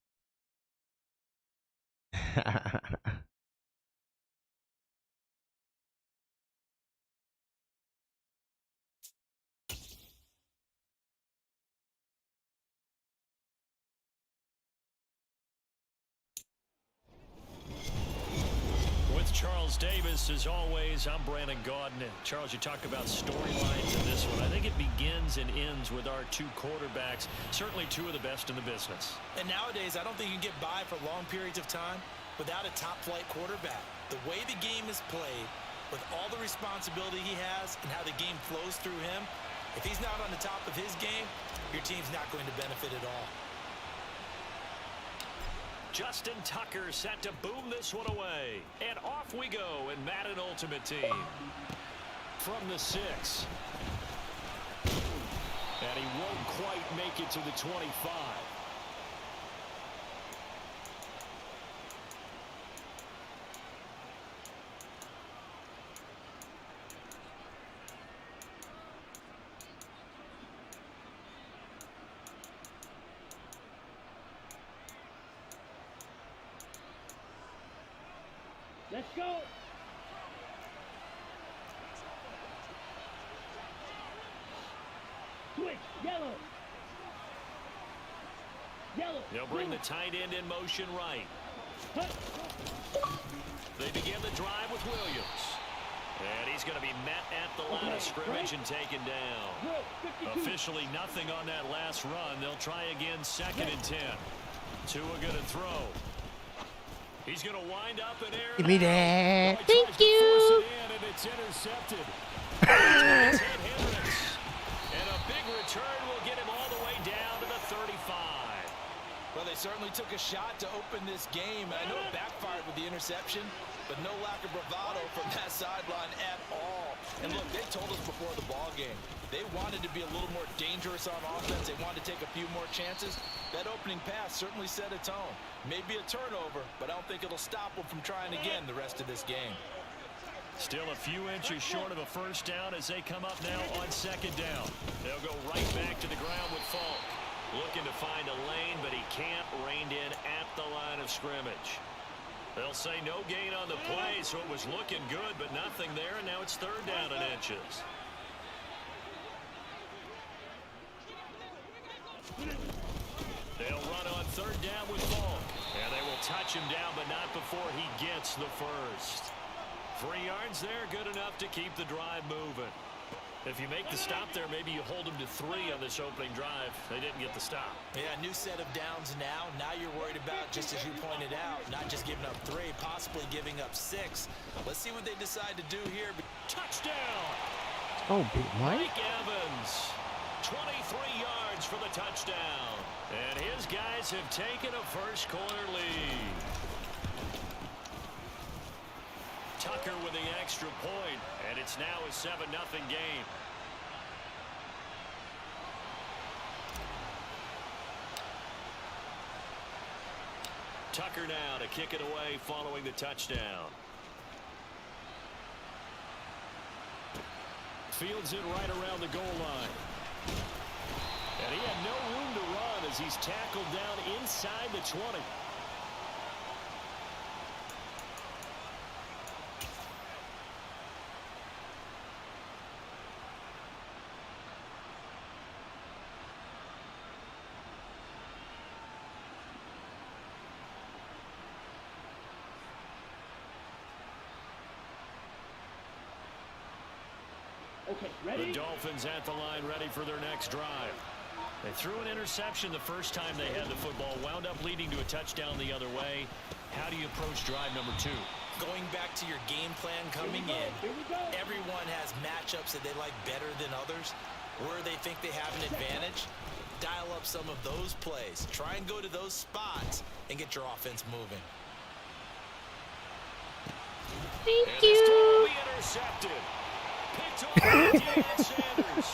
[SPEAKER 10] With Charles Davis, as always, I'm Brandon Gaudin. Charles, you talk about storylines in this one. I think it begins and ends with our 2 quarterbacks, certainly 2 of the best in the business.
[SPEAKER 2] And nowadays, I don't think you can get by for long periods of time without a top-flight quarterback. The way the game is played, with all the responsibility he has and how the game flows through him, if he's not on the top of his game, your team's not going to benefit at all.
[SPEAKER 10] Justin Tucker set to boom this one away. And off we go in Madden Ultimate Team. From the 6. And he won't quite make it to the 25.
[SPEAKER 7] Let's go. Switch. Yellow. Yellow.
[SPEAKER 1] They'll bring the tight end in motion right. They begin the drive with Williams. And he's going to be met at the line of scrimmage and taken down. Officially nothing on that last run. They'll try again, 2nd and 10. Tua going to throw. He's going to wind up in air.
[SPEAKER 3] Give me that. Thank you.
[SPEAKER 1] And it's intercepted. And a big return will get him all the way down to the 35.
[SPEAKER 2] Well, they certainly took a shot to open this game. I know it backfired with the interception, but no lack of bravado from that sideline at all. And look, they told us before the ball game, they wanted to be a little more dangerous on offense. They wanted to take a few more chances. That opening pass certainly set a tone. Maybe a turnover, but I don't think it'll stop them from trying again the rest of this game.
[SPEAKER 1] Still a few inches short of a first down as they come up now on 2nd down. They'll go right back to the ground with Falk. Looking to find a lane, but he can't. Reined in at the line of scrimmage. They'll say no gain on the play, so it was looking good, but nothing there, and now it's 3rd down and inches. They'll run on 3rd down with Falk. And they will touch him down, but not before he gets the first. 3 yards there, good enough to keep the drive moving. If you make the stop there, maybe you hold them to 3 on this opening drive. They didn't get the stop.
[SPEAKER 2] Yeah, new set of downs now. Now you're worried about, just as you pointed out, not just giving up 3, possibly giving up 6. Let's see what they decide to do here.
[SPEAKER 1] Touchdown!
[SPEAKER 3] Oh, Big Mike.
[SPEAKER 1] Mike Evans, 23 yards for the touchdown. And his guys have taken a first quarter lead. Tucker with the extra point, and it's now a 7-0 game. Tucker now to kick it away following the touchdown. Fields it right around the goal line. And he had no room to run as he's tackled down inside the 20.
[SPEAKER 7] Okay, ready?
[SPEAKER 1] The Dolphins at the line, ready for their next drive. They threw an interception the first time they had the football, wound up leading to a touchdown the other way. How do you approach drive number 2?
[SPEAKER 2] Going back to your game plan coming in, everyone has matchups that they like better than others, where they think they have an advantage. Dial up some of those plays. Try and go to those spots and get your offense moving.
[SPEAKER 3] Thank
[SPEAKER 1] and
[SPEAKER 3] you.
[SPEAKER 1] This time will be intercepted. Picked off by Deion Sanders.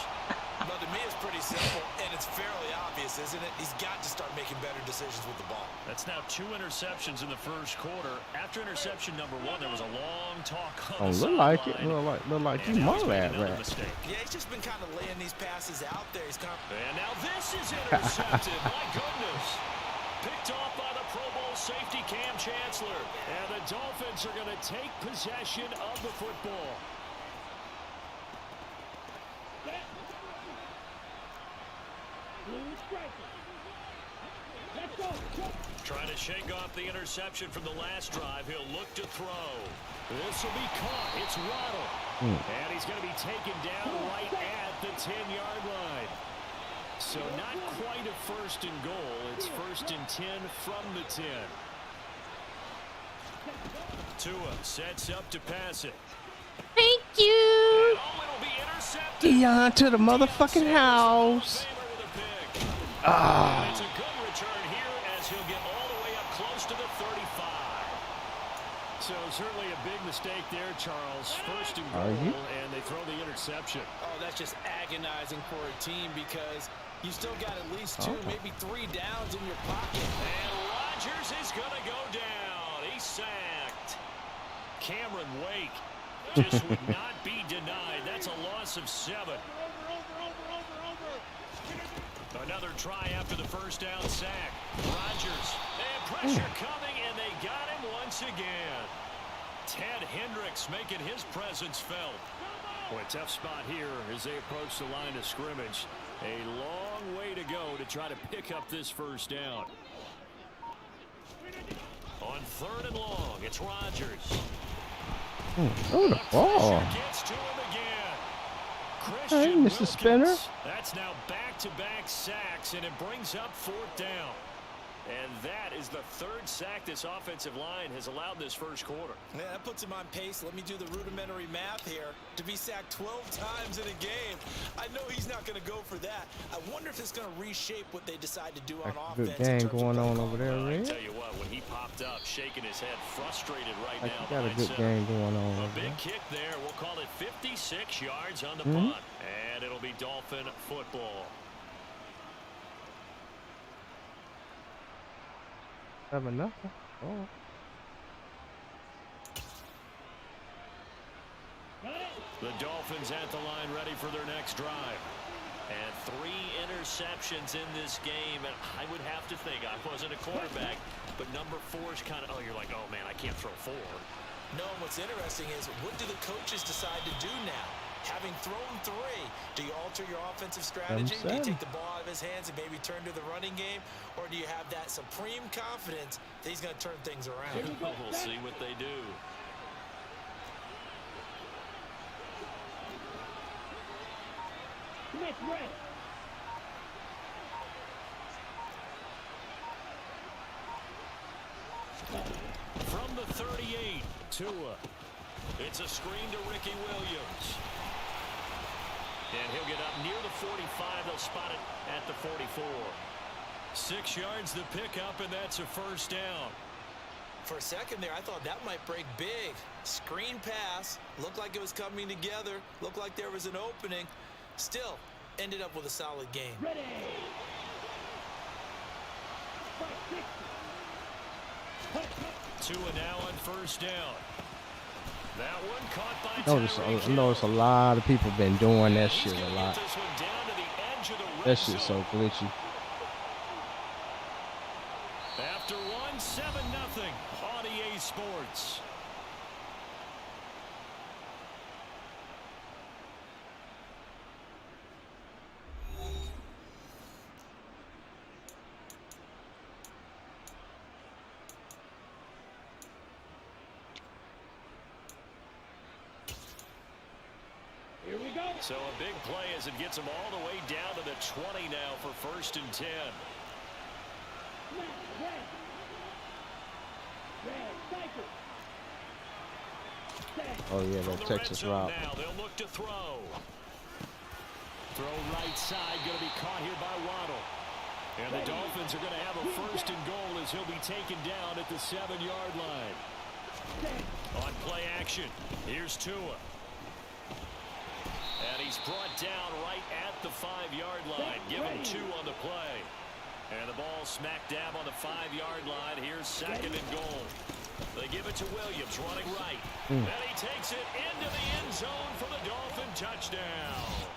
[SPEAKER 2] Well, to me, it's pretty simple, and it's fairly obvious, isn't it? He's got to start making better decisions with the ball.
[SPEAKER 1] That's now 2 interceptions in the first quarter. After interception number 1, there was a long talk
[SPEAKER 3] Oh,
[SPEAKER 1] on the
[SPEAKER 3] look like it.
[SPEAKER 1] sideline.
[SPEAKER 3] Look like you
[SPEAKER 1] And now
[SPEAKER 3] more
[SPEAKER 1] he's made
[SPEAKER 3] that
[SPEAKER 1] another
[SPEAKER 3] right.
[SPEAKER 1] mistake.
[SPEAKER 2] Yeah, he's just been kind of laying these passes out there. He's kind of...
[SPEAKER 1] And now this is intercepted. My goodness. Picked off by the Pro Bowl safety Cam Chancellor. And the Dolphins are going to take possession of the football.
[SPEAKER 7] Let's go.
[SPEAKER 1] Trying to shake off the interception from the last drive. He'll look to throw. This will be caught. It's Waddle. And he's going to be taken down right at the 10-yard line. So not quite a first and goal. It's 1st and 10 from the 10. Tua sets up to pass it.
[SPEAKER 3] Thank you.
[SPEAKER 1] And it'll be intercepted.
[SPEAKER 3] Deion to the motherfucking house.
[SPEAKER 1] And it's a good return here as he'll get all the way up close to the 35. So certainly a big mistake there, Charles. 1st and goal, and they throw the interception.
[SPEAKER 2] Oh, that's just agonizing for a team because you still got at least 2, maybe 3 downs in your pocket.
[SPEAKER 1] And Rodgers is going to go down. He's sacked. Cameron Wake just would not be denied. That's a loss of 7. Another try after the first down sack. Rodgers, and pressure coming, and they got him once again. Ted Hendricks making his presence felt.
[SPEAKER 10] Boy, a tough spot here as they approach the line of scrimmage. A long way to go to try to pick up this first down.
[SPEAKER 1] On 3rd and long, it's Rodgers.
[SPEAKER 3] Oh, the ball.
[SPEAKER 1] Gets to him again.
[SPEAKER 3] Hey, Mr. Spinner.
[SPEAKER 1] That's now back-to-back sacks, and it brings up 4th down. And that is the 3rd sack this offensive line has allowed this first quarter.
[SPEAKER 2] Yeah, that puts him on pace. Let me do the rudimentary math here. To be sacked 12 times in a game, I know he's not going to go for that. I wonder if it's going to reshape what they decide to do on offense.
[SPEAKER 3] Good game going on over there, Red.
[SPEAKER 1] I tell you what, when he popped up, shaking his head, frustrated right now.
[SPEAKER 3] Got a good game going on
[SPEAKER 1] A
[SPEAKER 3] over
[SPEAKER 1] big
[SPEAKER 3] there.
[SPEAKER 1] kick there. We'll call it 56 yards on the punt. And it'll be Dolphin football.
[SPEAKER 3] 7-0. Oh.
[SPEAKER 1] The Dolphins at the line ready for their next drive. And 3 interceptions in this game. And I would have to think, I wasn't a quarterback, but number 4 is kind of, you're like, oh man, I can't throw 4.
[SPEAKER 2] No, what's interesting is what do the coaches decide to do now? Having thrown 3, do you alter your offensive strategy? Do you take the ball out of his hands and maybe turn to the running game? Or do you have that supreme confidence that he's going to turn things around?
[SPEAKER 1] We'll see what they do.
[SPEAKER 7] Next red.
[SPEAKER 1] From the 38, Tua. It's a screen to Ricky Williams. And he'll get up near the 45. They'll spot it at the 44. 6 yards the pickup, and that's a first down.
[SPEAKER 2] For a second there, I thought that might break big. Screen pass. Looked like it was coming together. Looked like there was an opening. Still, ended up with a solid game.
[SPEAKER 7] Ready.
[SPEAKER 1] Tua now on first down. That one caught by
[SPEAKER 3] I notice a lot of people been doing that shit a lot. That shit's so glitchy.
[SPEAKER 1] After 1, 7-0 on EA Sports.
[SPEAKER 7] Here we go.
[SPEAKER 1] So a big play as it gets them all the way down to the 20 now for 1st and 10.
[SPEAKER 3] Oh yeah, that Texas route.
[SPEAKER 1] Now they'll look to throw. Throw right side, going to be caught here by Waddle. And the Dolphins are going to have a 1st and goal as he'll be taken down at the 7-yard line. On play action, here's Tua. And he's brought down right at the 5-yard line. Give him 2 on the play. And the ball smack dab on the 5-yard line. Here's 2nd and goal. They give it to Williams running right. And he takes it into the end zone for the Dolphin touchdown.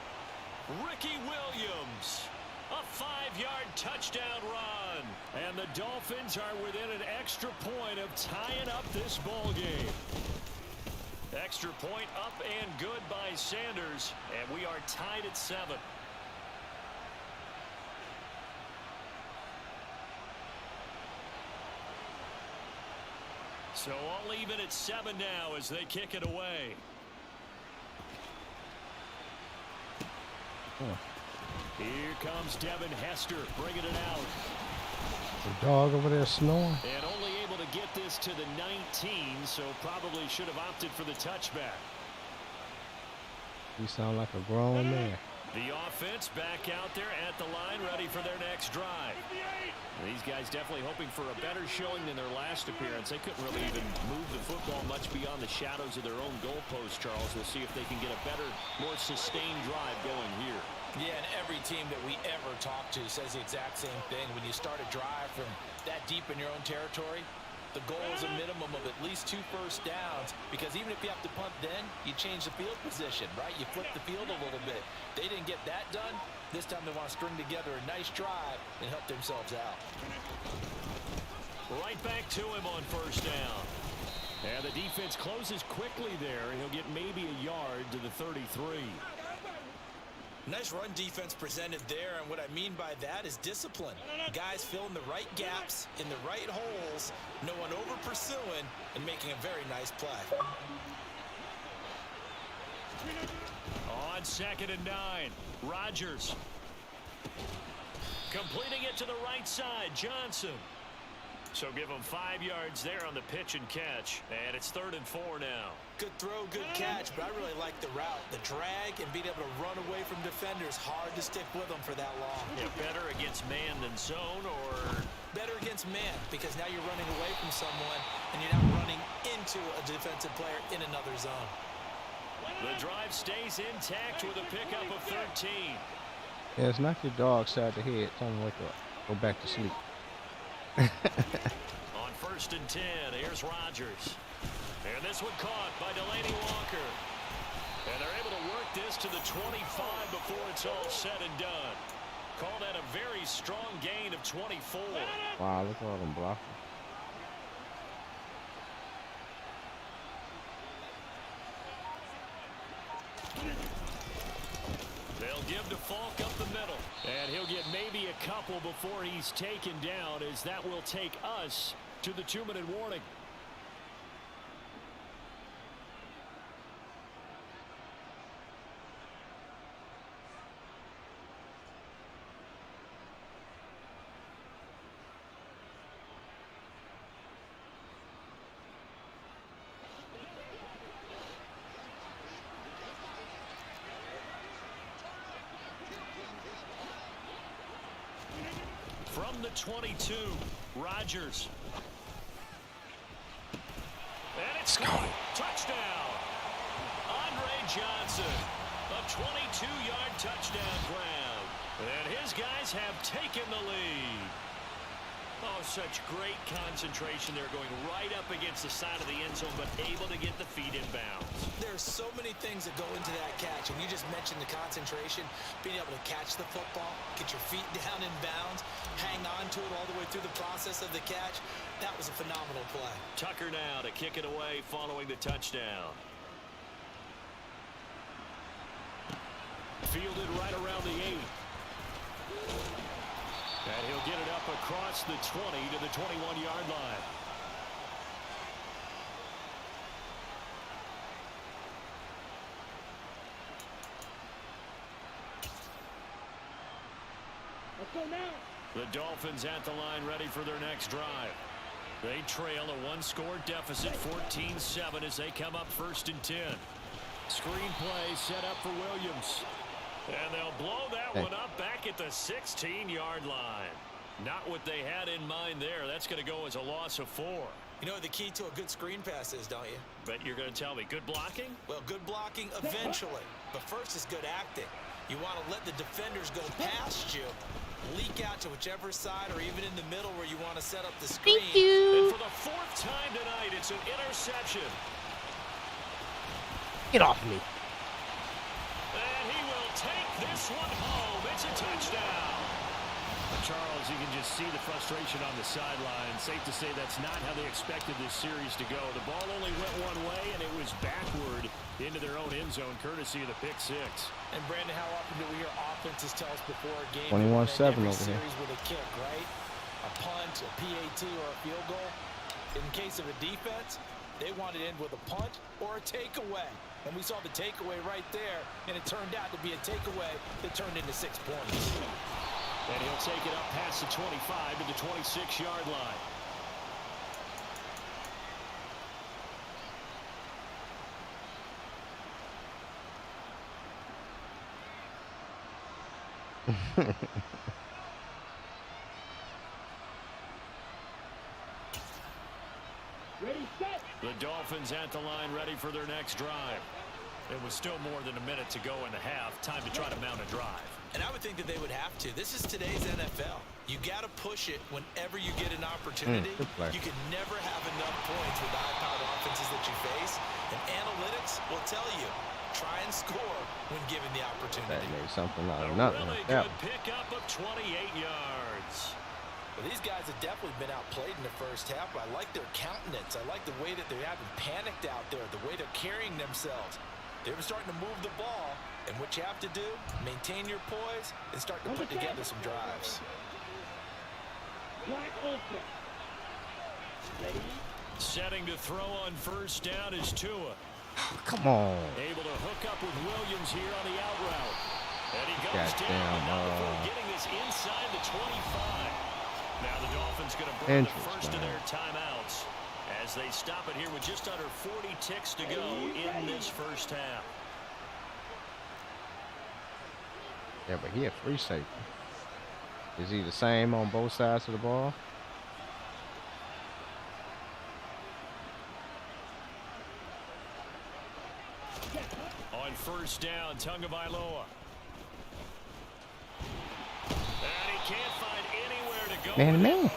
[SPEAKER 1] Ricky Williams, a 5-yard touchdown run. And the Dolphins are within an extra point of tying up this ball game. Extra point up and good by Sanders, and we are tied at 7. So all even at 7 now as they kick it away. Here comes Devin Hester bringing it out.
[SPEAKER 3] The dog over there snoring.
[SPEAKER 1] And only able to get this to the 19, so probably should have opted for the touchback.
[SPEAKER 3] You sound like a grown man.
[SPEAKER 1] The offense back out there at the line, ready for their next drive. These guys definitely hoping for a better showing than their last appearance. They couldn't really even move the football much beyond the shadows of their own goalpost, Charles. We'll see if they can get a better, more sustained drive going here.
[SPEAKER 2] Yeah, and every team that we ever talk to says the exact same thing. When you start a drive from that deep in your own territory, the goal is a minimum of at least 2 first downs, because even if you have to punt then, you change the field position, right? You flip the field a little bit. They didn't get that done. This time they want to string together a nice drive and help themselves out.
[SPEAKER 1] Right back to him on first down.
[SPEAKER 10] And the defense closes quickly there, and he'll get maybe a yard to the 33.
[SPEAKER 2] Nice run defense presented there, and what I mean by that is discipline. Guys filling the right gaps in the right holes, no one over pursuing, and making a very nice play.
[SPEAKER 10] On 2nd and 9, Rodgers. Completing it to the right side, Johnson. So give him 5 yards there on the pitch and catch. And it's 3rd and 4 now.
[SPEAKER 2] Good throw, good catch, but I really like the route. The drag and being able to run away from defenders. Hard to stick with them for that long.
[SPEAKER 10] Yeah, better against man than zone, or?
[SPEAKER 2] Better against man, because now you're running away from someone and you're not running into a defensive player in another zone.
[SPEAKER 10] The drive stays intact with a pickup of 13.
[SPEAKER 3] Yeah, it's knock your dog side the head. Tell him wake up. Go back to sleep.
[SPEAKER 10] On 1st and 10, here's Rodgers. And this one caught by Delaney Walker. And they're able to work this to the 25 before it's all said and done. Call that a very strong gain of 24.
[SPEAKER 3] Wow, look at all them blockers.
[SPEAKER 10] They'll give to Falk up the middle. And he'll get maybe a couple before he's taken down, as that will take us to the 2-minute warning. From the 22, Rodgers. And it's gone. Touchdown. Andre Johnson. A 22-yard touchdown grab. And his guys have taken the lead. Oh, such great concentration. They're going right up against the side of the end zone, but able to get the feet in bounds.
[SPEAKER 2] There's so many things that go into that catch, and you just mentioned the concentration, being able to catch the football, get your feet down in bounds, hang on to it all the way through the process of the catch. That was a phenomenal play.
[SPEAKER 10] Tucker now to kick it away following the touchdown. Fielded right around the 8. And he'll get it up across the 20 to the 21-yard line.
[SPEAKER 7] Let's go now.
[SPEAKER 10] The Dolphins at the line, ready for their next drive. They trail a 1-score deficit, 14-7, as they come up 1st and 10. Screen play set up for Williams. And they'll blow that one up back at the 16-yard line. Not what they had in mind there. That's going to go as a loss of 4.
[SPEAKER 2] You know what the key to a good screen pass is, don't you?
[SPEAKER 10] Bet you're going to tell me. Good blocking?
[SPEAKER 2] Well, good blocking eventually. But first is good acting. You want to let the defenders go past you, leak out to whichever side or even in the middle where you want to set up the screen.
[SPEAKER 3] Thank you.
[SPEAKER 10] And for the 4th time tonight, it's an interception.
[SPEAKER 3] Get off me.
[SPEAKER 10] And he will take this one home. It's a touchdown. Charles, you can just see the frustration on the sideline. Safe to say that's not how they expected this series to go. The ball only went one way, and it was backward into their own end zone, courtesy of the pick 6.
[SPEAKER 2] And Brandon, how often do we hear offenses tell us before a game
[SPEAKER 3] 21-7 over here.
[SPEAKER 2] series with a kick, right? A punt, a PAT, or a field goal. In case of a defense, they want it in with a punt or a takeaway. And we saw the takeaway right there, and it turned out to be a takeaway that turned into 6 points.
[SPEAKER 10] And he'll take it up past the 25 to the 26-yard line.
[SPEAKER 7] Ready, set.
[SPEAKER 10] The Dolphins at the line, ready for their next drive. It was still more than a minute to go in the half. Time to try to mount a drive.
[SPEAKER 2] And I would think that they would have to. This is today's NFL. You got to push it whenever you get an opportunity. You can never have enough points with the high-powered offenses that you face. And analytics will tell you, try and score when given the opportunity.
[SPEAKER 3] That made something out of
[SPEAKER 10] A
[SPEAKER 3] nothing.
[SPEAKER 10] really good pickup of 28 yards.
[SPEAKER 2] Well, these guys have definitely been outplayed in the first half, but I like their countenance. I like the way that they haven't panicked out there, the way they're carrying themselves. They're starting to move the ball, and what you have to do, maintain your poise and start to put together some drives.
[SPEAKER 10] Setting to throw on first down is Tua.
[SPEAKER 3] Come on.
[SPEAKER 10] Able to hook up with Williams here on the out route. And he goes
[SPEAKER 3] Goddamn,
[SPEAKER 10] down now before getting this inside the 25. Now the Dolphins going to burn the first of their timeouts as they stop it here with just under 40 ticks to go in this first half.
[SPEAKER 3] Yeah, but he had free safety. Is he the same on both sides of the ball?
[SPEAKER 10] On first down, Tagovailoa. And he can't find anywhere to go.
[SPEAKER 3] Man.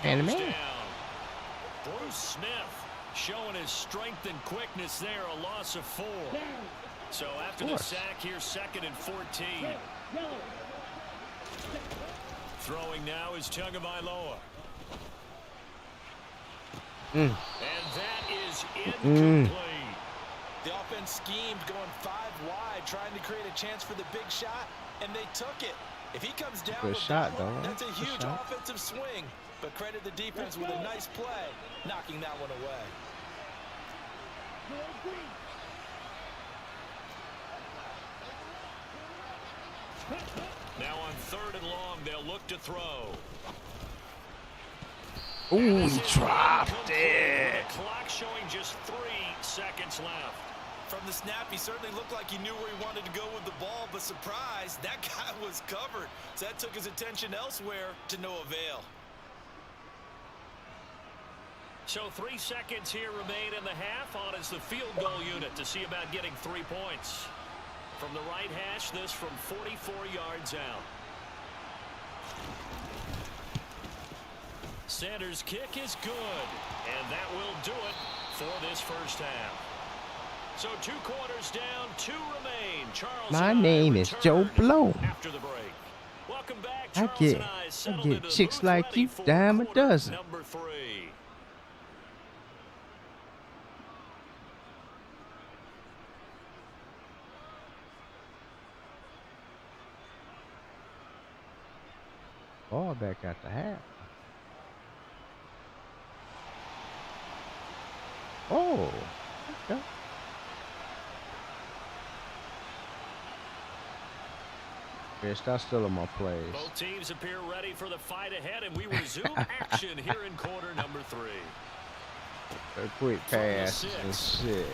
[SPEAKER 10] And he goes down. Bruce Smith showing his strength and quickness there, a loss of 4. So after the sack here, 2nd and 14. Throwing now is Tagovailoa. And that is incomplete.
[SPEAKER 2] The offense schemed going 5 wide, trying to create a chance for the big shot, and they took it. If he comes down with that one, that's a huge offensive swing. But credit the defense with a nice play, knocking that one away.
[SPEAKER 10] Now on 3rd and long, they'll look to throw.
[SPEAKER 3] Ooh, he dropped it.
[SPEAKER 10] The clock showing just 3 seconds left.
[SPEAKER 2] From the snap, he certainly looked like he knew where he wanted to go with the ball, but surprise, that guy was covered. So that took his attention elsewhere to no avail.
[SPEAKER 10] So 3 seconds here remain in the half. On is the field goal unit to see about getting 3 points. From the right hash, this from 44 yards out. Sanders' kick is good, and that will do it for this first half. So 2 quarters down, 2 remain. Charles
[SPEAKER 3] My name is Joe Blow.
[SPEAKER 10] After the break. Welcome back.
[SPEAKER 3] I get chicks like you dime a dozen.
[SPEAKER 10] Number 3.
[SPEAKER 3] Ball back at the half. Oh, okay. Bitch, that's still in my plays.
[SPEAKER 10] Both teams appear ready for the fight ahead, and we resume action here in quarter number 3.
[SPEAKER 3] A quick pass and shit.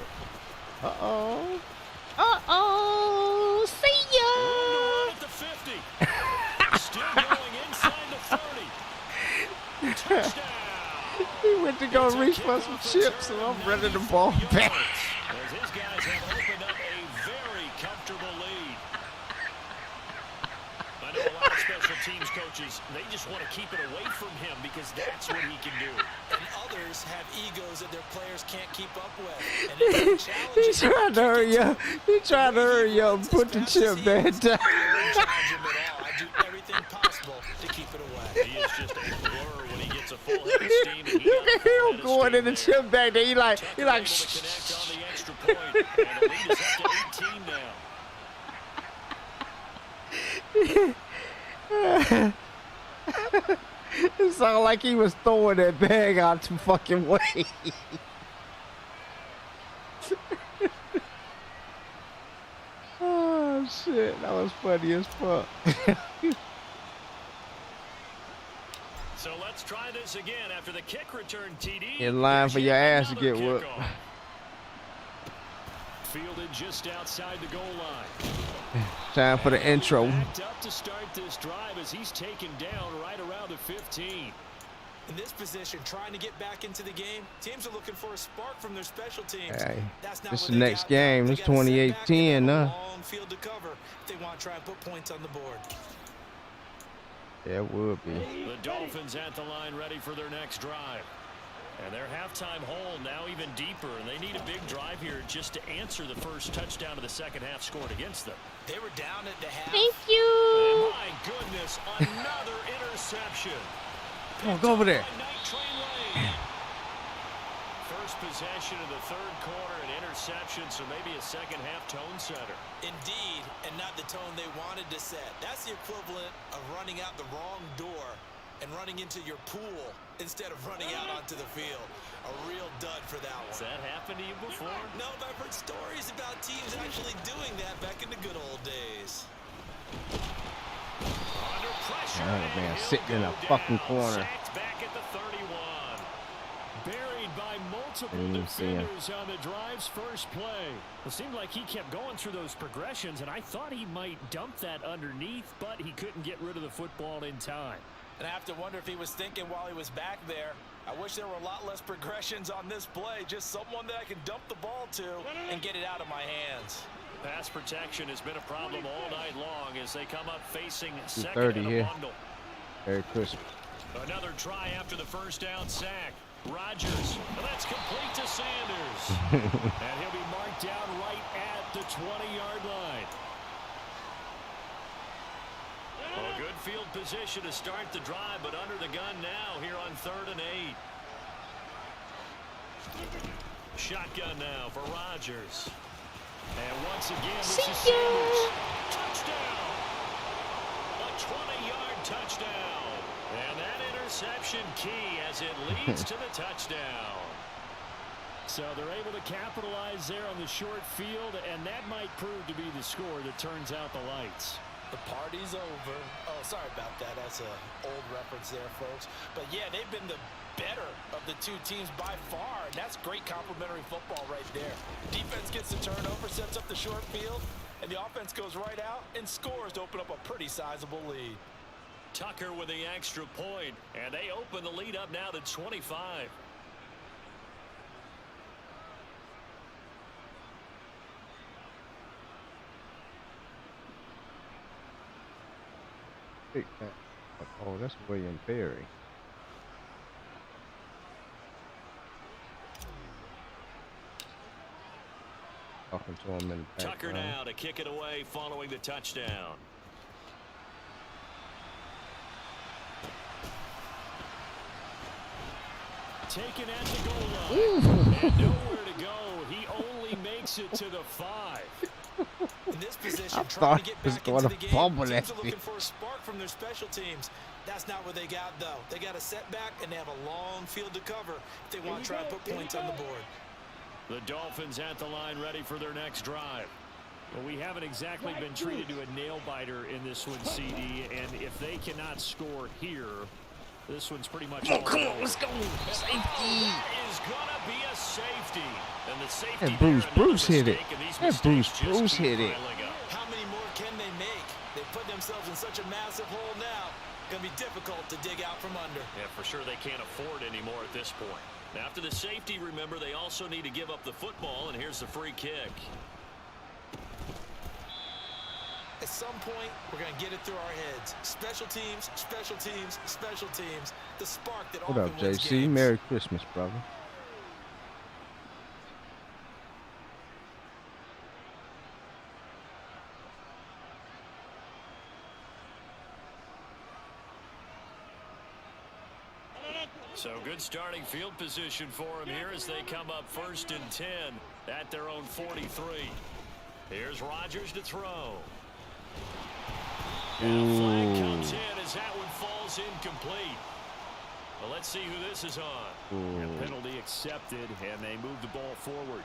[SPEAKER 3] Uh-oh. Uh-oh. See ya.
[SPEAKER 10] At the 50. Still going inside the 30. Touchdown.
[SPEAKER 3] He went to go reach for some chips, and I'm running the ball back.
[SPEAKER 10] As his guys have opened up a very comfortable lead. I know a lot of special teams coaches, they just want to keep it away from him because that's what he can do.
[SPEAKER 2] And others have egos that their players can't keep up with. And
[SPEAKER 3] He's trying to hurry up. He's trying to hurry up and put the chip back down.
[SPEAKER 2] I do everything possible to keep it away.
[SPEAKER 10] He is just a blur when he gets a full head of steam. And
[SPEAKER 3] you can hear him going in the chip back there. He like,
[SPEAKER 10] shh. On the extra point, and the lead is up to 18 now.
[SPEAKER 3] It sounded like he was throwing that bag out too fucking way. Oh shit, that was funny as fuck.
[SPEAKER 10] So let's try this again after the kick return. TD
[SPEAKER 3] in line for your ass to get whooped.
[SPEAKER 10] Fielded just outside the goal line.
[SPEAKER 3] Time for the intro.
[SPEAKER 10] Backed up to start this drive as he's taken down right around the 15.
[SPEAKER 2] In this position, trying to get back into the game, teams are looking for a spark from their special teams.
[SPEAKER 3] Hey,
[SPEAKER 2] that's not
[SPEAKER 3] this
[SPEAKER 2] what
[SPEAKER 3] is the
[SPEAKER 2] they
[SPEAKER 3] next
[SPEAKER 2] got.
[SPEAKER 3] game. It's 28-10 now.
[SPEAKER 2] Long field to cover if they want to try and put points on the board.
[SPEAKER 3] Yeah, it would be.
[SPEAKER 10] The Dolphins at the line ready for their next drive. And their halftime hole now even deeper, and they need a big drive here just to answer the first touchdown of the second half scored against them.
[SPEAKER 2] They were down at the half.
[SPEAKER 3] Thank you.
[SPEAKER 10] And my goodness, another interception.
[SPEAKER 3] Come on, go over there.
[SPEAKER 1] First possession of the third quarter, an interception, so maybe a second half tone setter.
[SPEAKER 2] Indeed, and not the tone they wanted to set. That's the equivalent of running out the wrong door and running into your pool instead of running out onto the field. A real dud for that one.
[SPEAKER 1] Has that happened to you before?
[SPEAKER 2] No, but I've heard stories about teams actually doing that back in the good old days.
[SPEAKER 1] Under pressure.
[SPEAKER 3] Oh, man, sitting in a fucking corner.
[SPEAKER 1] Back at the 31.
[SPEAKER 10] Buried by multiple defenders on the drive's first play. It seemed like he kept going through those progressions, and I thought he might dump that underneath, but he couldn't get rid of the football in time.
[SPEAKER 2] And I have to wonder if he was thinking while he was back there, I wish there were a lot less progressions on this play. Just someone that I can dump the ball to and get it out of my hands.
[SPEAKER 1] Pass protection has been a problem all night long as they come up facing second
[SPEAKER 3] 30
[SPEAKER 1] and a
[SPEAKER 3] here.
[SPEAKER 1] bundle.
[SPEAKER 3] Merry Christmas.
[SPEAKER 1] Another try after the first down sack. Rodgers, that's complete to Sanders. And he'll be marked down right at the 20-yard line. A good field position to start the drive, but under the gun now here on 3rd and 8. Shotgun now for Rodgers. And once again, this is Sanders. Touchdown! A 20-yard touchdown. And that interception key as it leads to the touchdown.
[SPEAKER 10] So they're able to capitalize there on the short field, and that might prove to be the score that turns out the lights.
[SPEAKER 2] The party's over. Oh, sorry about that. That's an old reference there, folks. But, yeah, they've been the better of the two teams by far. And that's great complimentary football right there. Defense gets the turnover, sets up the short field, and the offense goes right out and scores to open up a pretty sizable lead.
[SPEAKER 1] Tucker with the extra point, and they open the lead up now to 25.
[SPEAKER 3] Oh, that's William Perry. Talking to him in the
[SPEAKER 1] Tucker
[SPEAKER 3] background.
[SPEAKER 1] now to kick it away following the touchdown.
[SPEAKER 10] Taken at the goal line. And nowhere to go. He only makes it to the 5.
[SPEAKER 2] In this position,
[SPEAKER 3] I
[SPEAKER 2] trying
[SPEAKER 3] thought
[SPEAKER 2] to get
[SPEAKER 3] he was
[SPEAKER 2] back
[SPEAKER 3] going
[SPEAKER 2] into
[SPEAKER 3] to
[SPEAKER 2] the game,
[SPEAKER 3] fumble
[SPEAKER 2] teams
[SPEAKER 3] that
[SPEAKER 2] are looking
[SPEAKER 3] thing.
[SPEAKER 2] for a spark from their special teams. That's not what they got, though. They got a setback, and they have a long field to cover if they want to try and put points on the board.
[SPEAKER 1] The Dolphins at the line ready for their next drive.
[SPEAKER 10] Well, we haven't exactly been treated to a nail-biter in this one, CD, and if they cannot score here, this one's pretty much all
[SPEAKER 3] come on,
[SPEAKER 10] over.
[SPEAKER 3] let's go. Safety.
[SPEAKER 1] That is going to be a safety. And the safety
[SPEAKER 3] That Bruce
[SPEAKER 1] there,
[SPEAKER 3] hit it.
[SPEAKER 1] mistake, and these
[SPEAKER 3] That
[SPEAKER 1] mistakes
[SPEAKER 3] Bruce
[SPEAKER 1] just
[SPEAKER 3] hit
[SPEAKER 1] keep
[SPEAKER 3] it.
[SPEAKER 1] piling up.
[SPEAKER 2] How many more can they make? They put themselves in such a massive hole now. Going to be difficult to dig out from under.
[SPEAKER 1] Yeah, for sure they can't afford anymore at this point. After the safety, remember, they also need to give up the football, and here's the free kick.
[SPEAKER 2] At some point, we're going to get it through our heads. Special teams, special teams, special teams. The spark that
[SPEAKER 3] What
[SPEAKER 2] often
[SPEAKER 3] up,
[SPEAKER 2] wins
[SPEAKER 3] JC?
[SPEAKER 2] games.
[SPEAKER 3] Merry Christmas, brother.
[SPEAKER 1] So good starting field position for them here as they come up 1st and 10 at their own 43. Here's Rodgers to throw. And a flag comes in as that one falls incomplete. Well, let's see who this is on.
[SPEAKER 10] And penalty accepted, and they move the ball forward.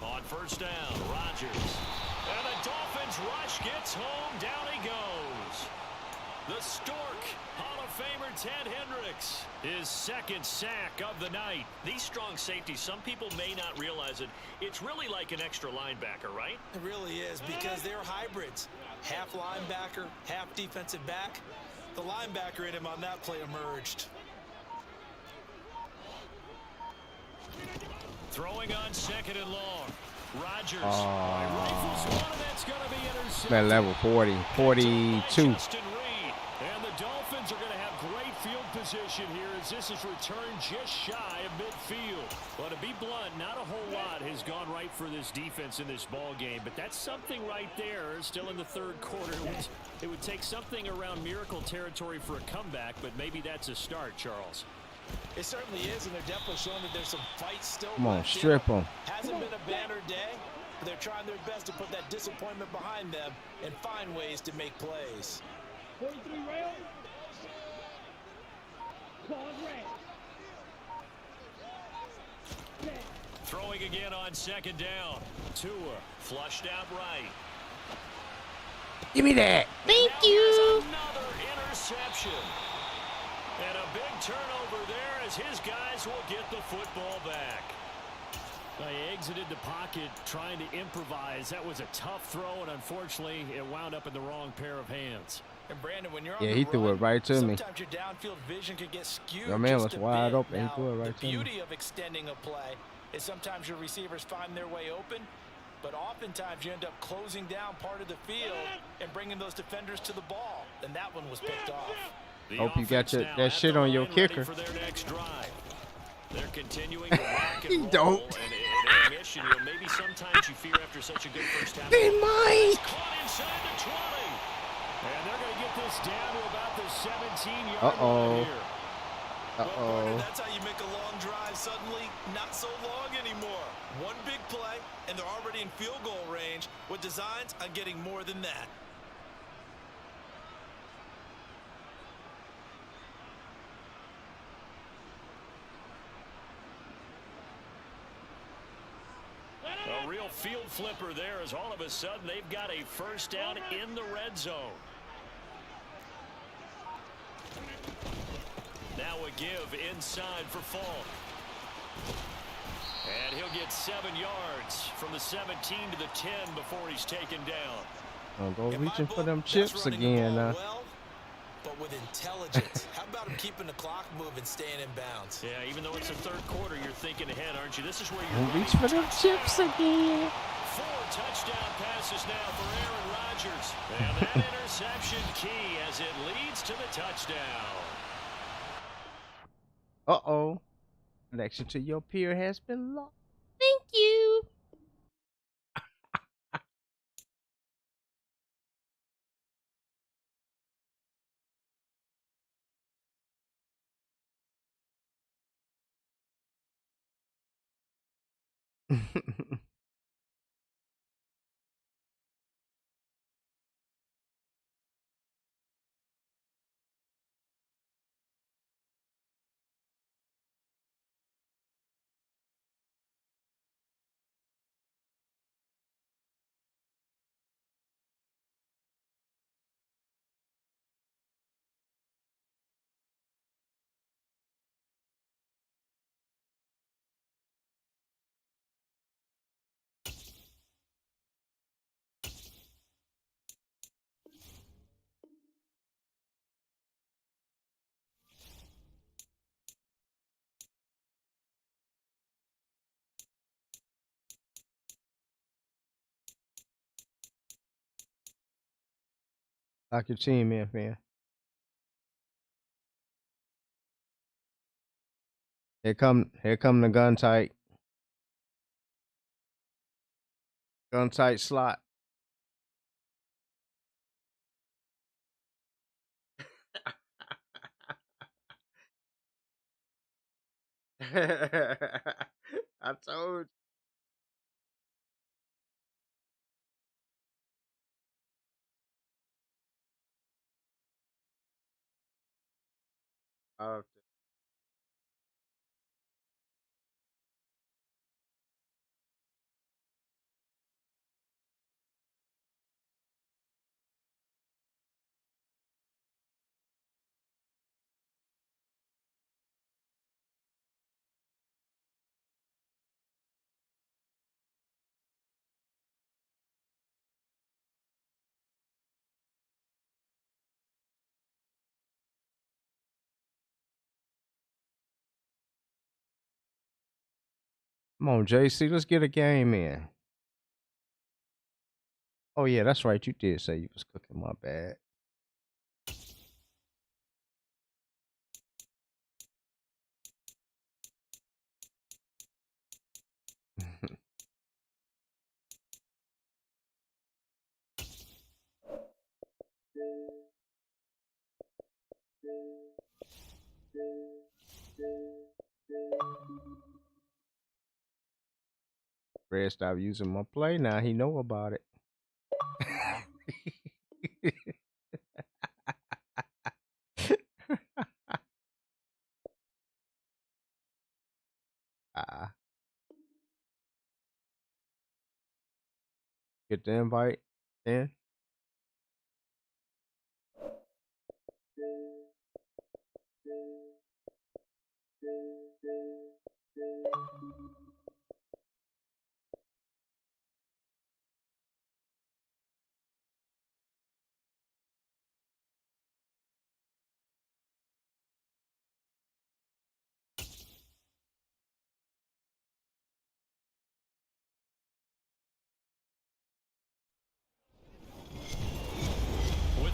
[SPEAKER 1] On 1st down, Rodgers. And the Dolphins rush gets home. Down he goes. The Stork, Hall of Famer Ted Hendricks, his 2nd sack of the night. These strong safeties, some people may not realize it. It's really like an extra linebacker, right?
[SPEAKER 2] It really is, because they're hybrids. Half linebacker, half defensive back. The linebacker in him on that play emerged.
[SPEAKER 1] Throwing on 2nd and long. Rodgers.
[SPEAKER 10] Rifles one, and that's going to be intercepted.
[SPEAKER 3] Man, level 40, 42.
[SPEAKER 10] Justin Reed. And the Dolphins are going to have great field position here as this is returned just shy of midfield. Well, to be blunt, not a whole lot has gone right for this defense in this ball game, but that's something right there. Still in the third quarter. It would take something around miracle territory for a comeback, but maybe that's a start, Charles.
[SPEAKER 2] It certainly is, and they're definitely showing that there's some fight still.
[SPEAKER 3] Come on, strip them.
[SPEAKER 2] Hasn't been a banner day, but they're trying their best to put that disappointment behind them and find ways to make plays.
[SPEAKER 7] 43 rail. Call red.
[SPEAKER 1] Throwing again on second down. Tua flushed out right.
[SPEAKER 3] Give me that. Thank
[SPEAKER 1] Now
[SPEAKER 3] you.
[SPEAKER 1] another interception. And a big turnover there as his guys will get the football back.
[SPEAKER 10] He exited the pocket trying to improvise. That was a tough throw, and unfortunately, it wound up in the wrong pair of hands.
[SPEAKER 2] And Brandon, when you're on
[SPEAKER 3] Yeah,
[SPEAKER 2] the
[SPEAKER 3] he threw
[SPEAKER 2] run,
[SPEAKER 3] it right to me.
[SPEAKER 2] sometimes your downfield vision could get skewed.
[SPEAKER 3] Your man
[SPEAKER 2] just
[SPEAKER 3] was
[SPEAKER 2] a
[SPEAKER 3] wide
[SPEAKER 2] bit.
[SPEAKER 3] open. He
[SPEAKER 2] Now,
[SPEAKER 3] threw it right to
[SPEAKER 2] the
[SPEAKER 3] me.
[SPEAKER 2] beauty of extending a play is sometimes your receivers find their way open, but oftentimes you end up closing down part of the field and bringing those defenders to the ball, and that one was picked off.
[SPEAKER 1] The
[SPEAKER 3] Hope you got
[SPEAKER 1] offense
[SPEAKER 3] your,
[SPEAKER 1] now
[SPEAKER 3] that
[SPEAKER 1] at
[SPEAKER 3] shit
[SPEAKER 1] the
[SPEAKER 3] on your
[SPEAKER 1] line, ready
[SPEAKER 3] kicker.
[SPEAKER 1] for their next drive. They're continuing to rock and
[SPEAKER 3] He
[SPEAKER 1] roll.
[SPEAKER 3] don't.
[SPEAKER 1] And intermission, maybe sometimes you fear after such a good first half.
[SPEAKER 3] They might.
[SPEAKER 1] Caught inside the 20.
[SPEAKER 10] And they're going to get this down to about the 17-yard
[SPEAKER 3] Uh-oh.
[SPEAKER 10] line here.
[SPEAKER 2] Well, partner,
[SPEAKER 3] Uh-oh.
[SPEAKER 8] That's how you make a long drive suddenly not so long anymore. One big play, and they're already in field goal range with designs on getting more than that.
[SPEAKER 1] A real field flipper there as all of a sudden they've got a first down in the red zone. Now a give inside for Falk. And he'll get 7 yards from the 17 to the 10 before he's taken down.
[SPEAKER 3] Don't go
[SPEAKER 8] In my
[SPEAKER 3] reaching for
[SPEAKER 8] book,
[SPEAKER 3] them
[SPEAKER 8] that's
[SPEAKER 3] chips
[SPEAKER 8] running the
[SPEAKER 3] again.
[SPEAKER 8] ball well, but with intelligence. How about him keeping the clock moving, staying in bounds?
[SPEAKER 1] Yeah, even though it's the third quarter, you're thinking ahead, aren't you? This is where you're
[SPEAKER 3] Don't reach for them chips again.
[SPEAKER 1] 4 touchdown passes now for Aaron Rodgers. And that interception key as it leads to the touchdown.
[SPEAKER 3] Uh-oh. Connection to your peer has been lost. Thank you. Lock your team in, man. Here come the gun tight. Gun tight slot. I told you. Okay. Come on, JC, let's get a game in. Oh yeah, that's right. You did say you was cooking. My bad. Fred stopped using my play. Now he know about it. Get the invite in.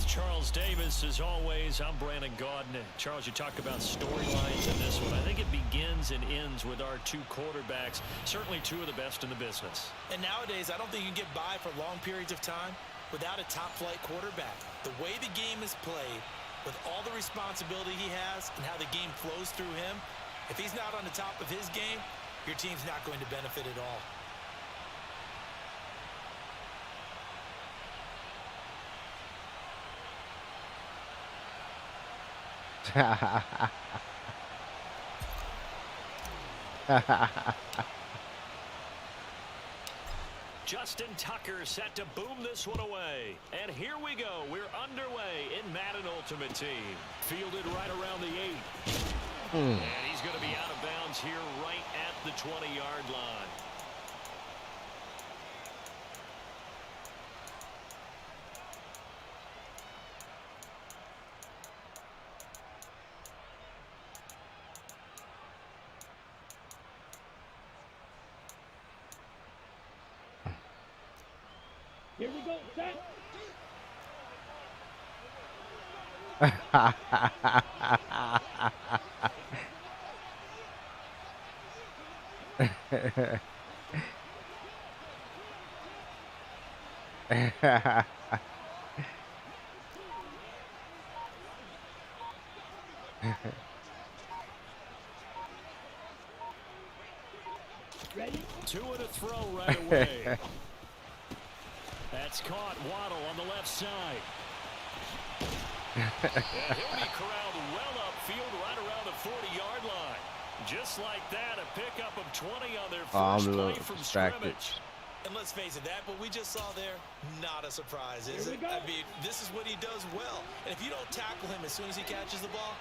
[SPEAKER 10] Charles Davis, as always, I'm Brandon Gaudin. Charles, you talk about storylines in this one. I think it begins and ends with our two quarterbacks, certainly two of the best in the business.
[SPEAKER 2] And nowadays, I don't think you can get by for long periods of time without a top-flight quarterback. The way the game is played, with all the responsibility he has and how the game flows through him, if he's not on the top of his game, your team's not going to benefit at all.
[SPEAKER 10] Justin Tucker set to boom this one away. And here we go. We're underway in Madden Ultimate Team. Fielded right around the 8. And he's going to be out of bounds here right at the 20-yard line.
[SPEAKER 7] Here we go, set. Ready?
[SPEAKER 10] Two and a throw right away. That's caught. Waddle on the left side. And he'll be corralled well upfield right around the 40-yard line. Just like that, a pickup of 20 on their first play from scrimmage.
[SPEAKER 2] And let's face it, that what we just saw there, not a surprise, is it? I mean, this is what he does well. And if you don't tackle him as soon as he catches the ball,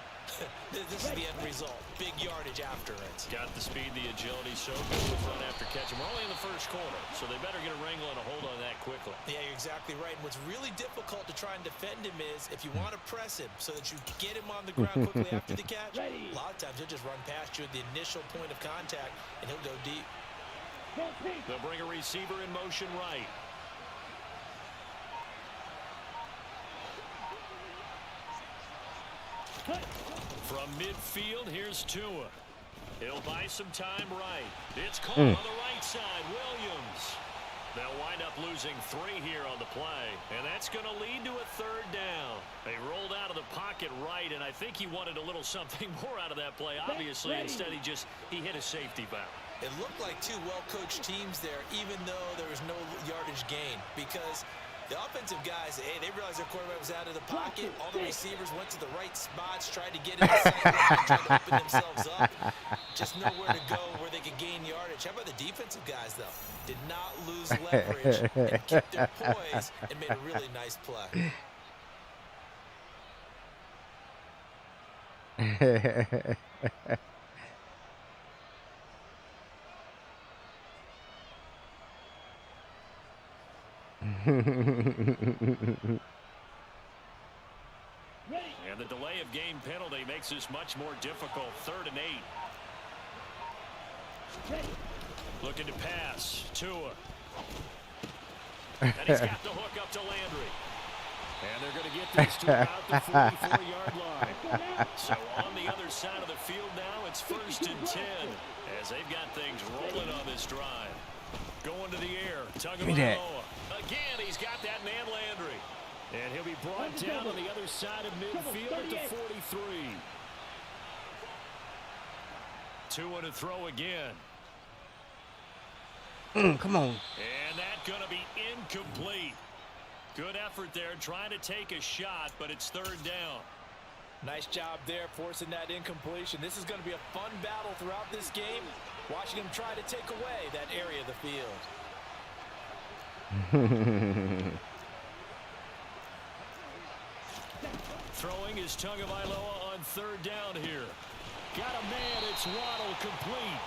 [SPEAKER 2] this is the end result. Big yardage after it.
[SPEAKER 10] Got the speed, the agility, so good with run after catch. We're only in the first quarter, so they better get a wrangle and a hold on that quickly.
[SPEAKER 2] Yeah, you're exactly right. And what's really difficult to try and defend him is if you want to press him so that you get him on the ground quickly after the catch, a lot of times he'll just run past you at the initial point of contact, and he'll go deep.
[SPEAKER 10] They'll bring a receiver in motion right. From midfield, here's Tua. He'll buy some time right. It's caught on the right side. Williams. They'll wind up losing 3 here on the play, and that's going to lead to a third down. They rolled out of the pocket right, and I think he wanted a little something more out of that play, obviously. Instead, he hit a safety valve.
[SPEAKER 2] It looked like two well-coached teams there, even though there was no yardage gain, because the offensive guys, hey, they realized their quarterback was out of the pocket. All the receivers went to the right spots, tried to get in the sideline, tried to open themselves up. Just nowhere to go where they could gain yardage. How about the defensive guys, though? Did not lose leverage and kept their poise and made a really nice play.
[SPEAKER 10] And the delay of game penalty makes this much more difficult. 3rd and 8. Looking to pass. Tua. And he's got the hook up to Landry. And they're going to get this to about the 44-yard line. So on the other side of the field now, it's 1st and 10 as they've got things rolling on this drive. Going to the air. Tagovailoa. Again, he's got that man Landry. And he'll be brought down on the other side of midfield at the 43. 2 and a throw again.
[SPEAKER 3] Come on.
[SPEAKER 1] And that's going to be incomplete. Good effort there trying to take a shot, but it's third down.
[SPEAKER 2] Nice job there forcing that incompletion. This is going to be a fun battle throughout this game. Watching him try to take away that area of the field.
[SPEAKER 1] Throwing is Tagovailoa on third down here. Got a man, it's Waddle complete.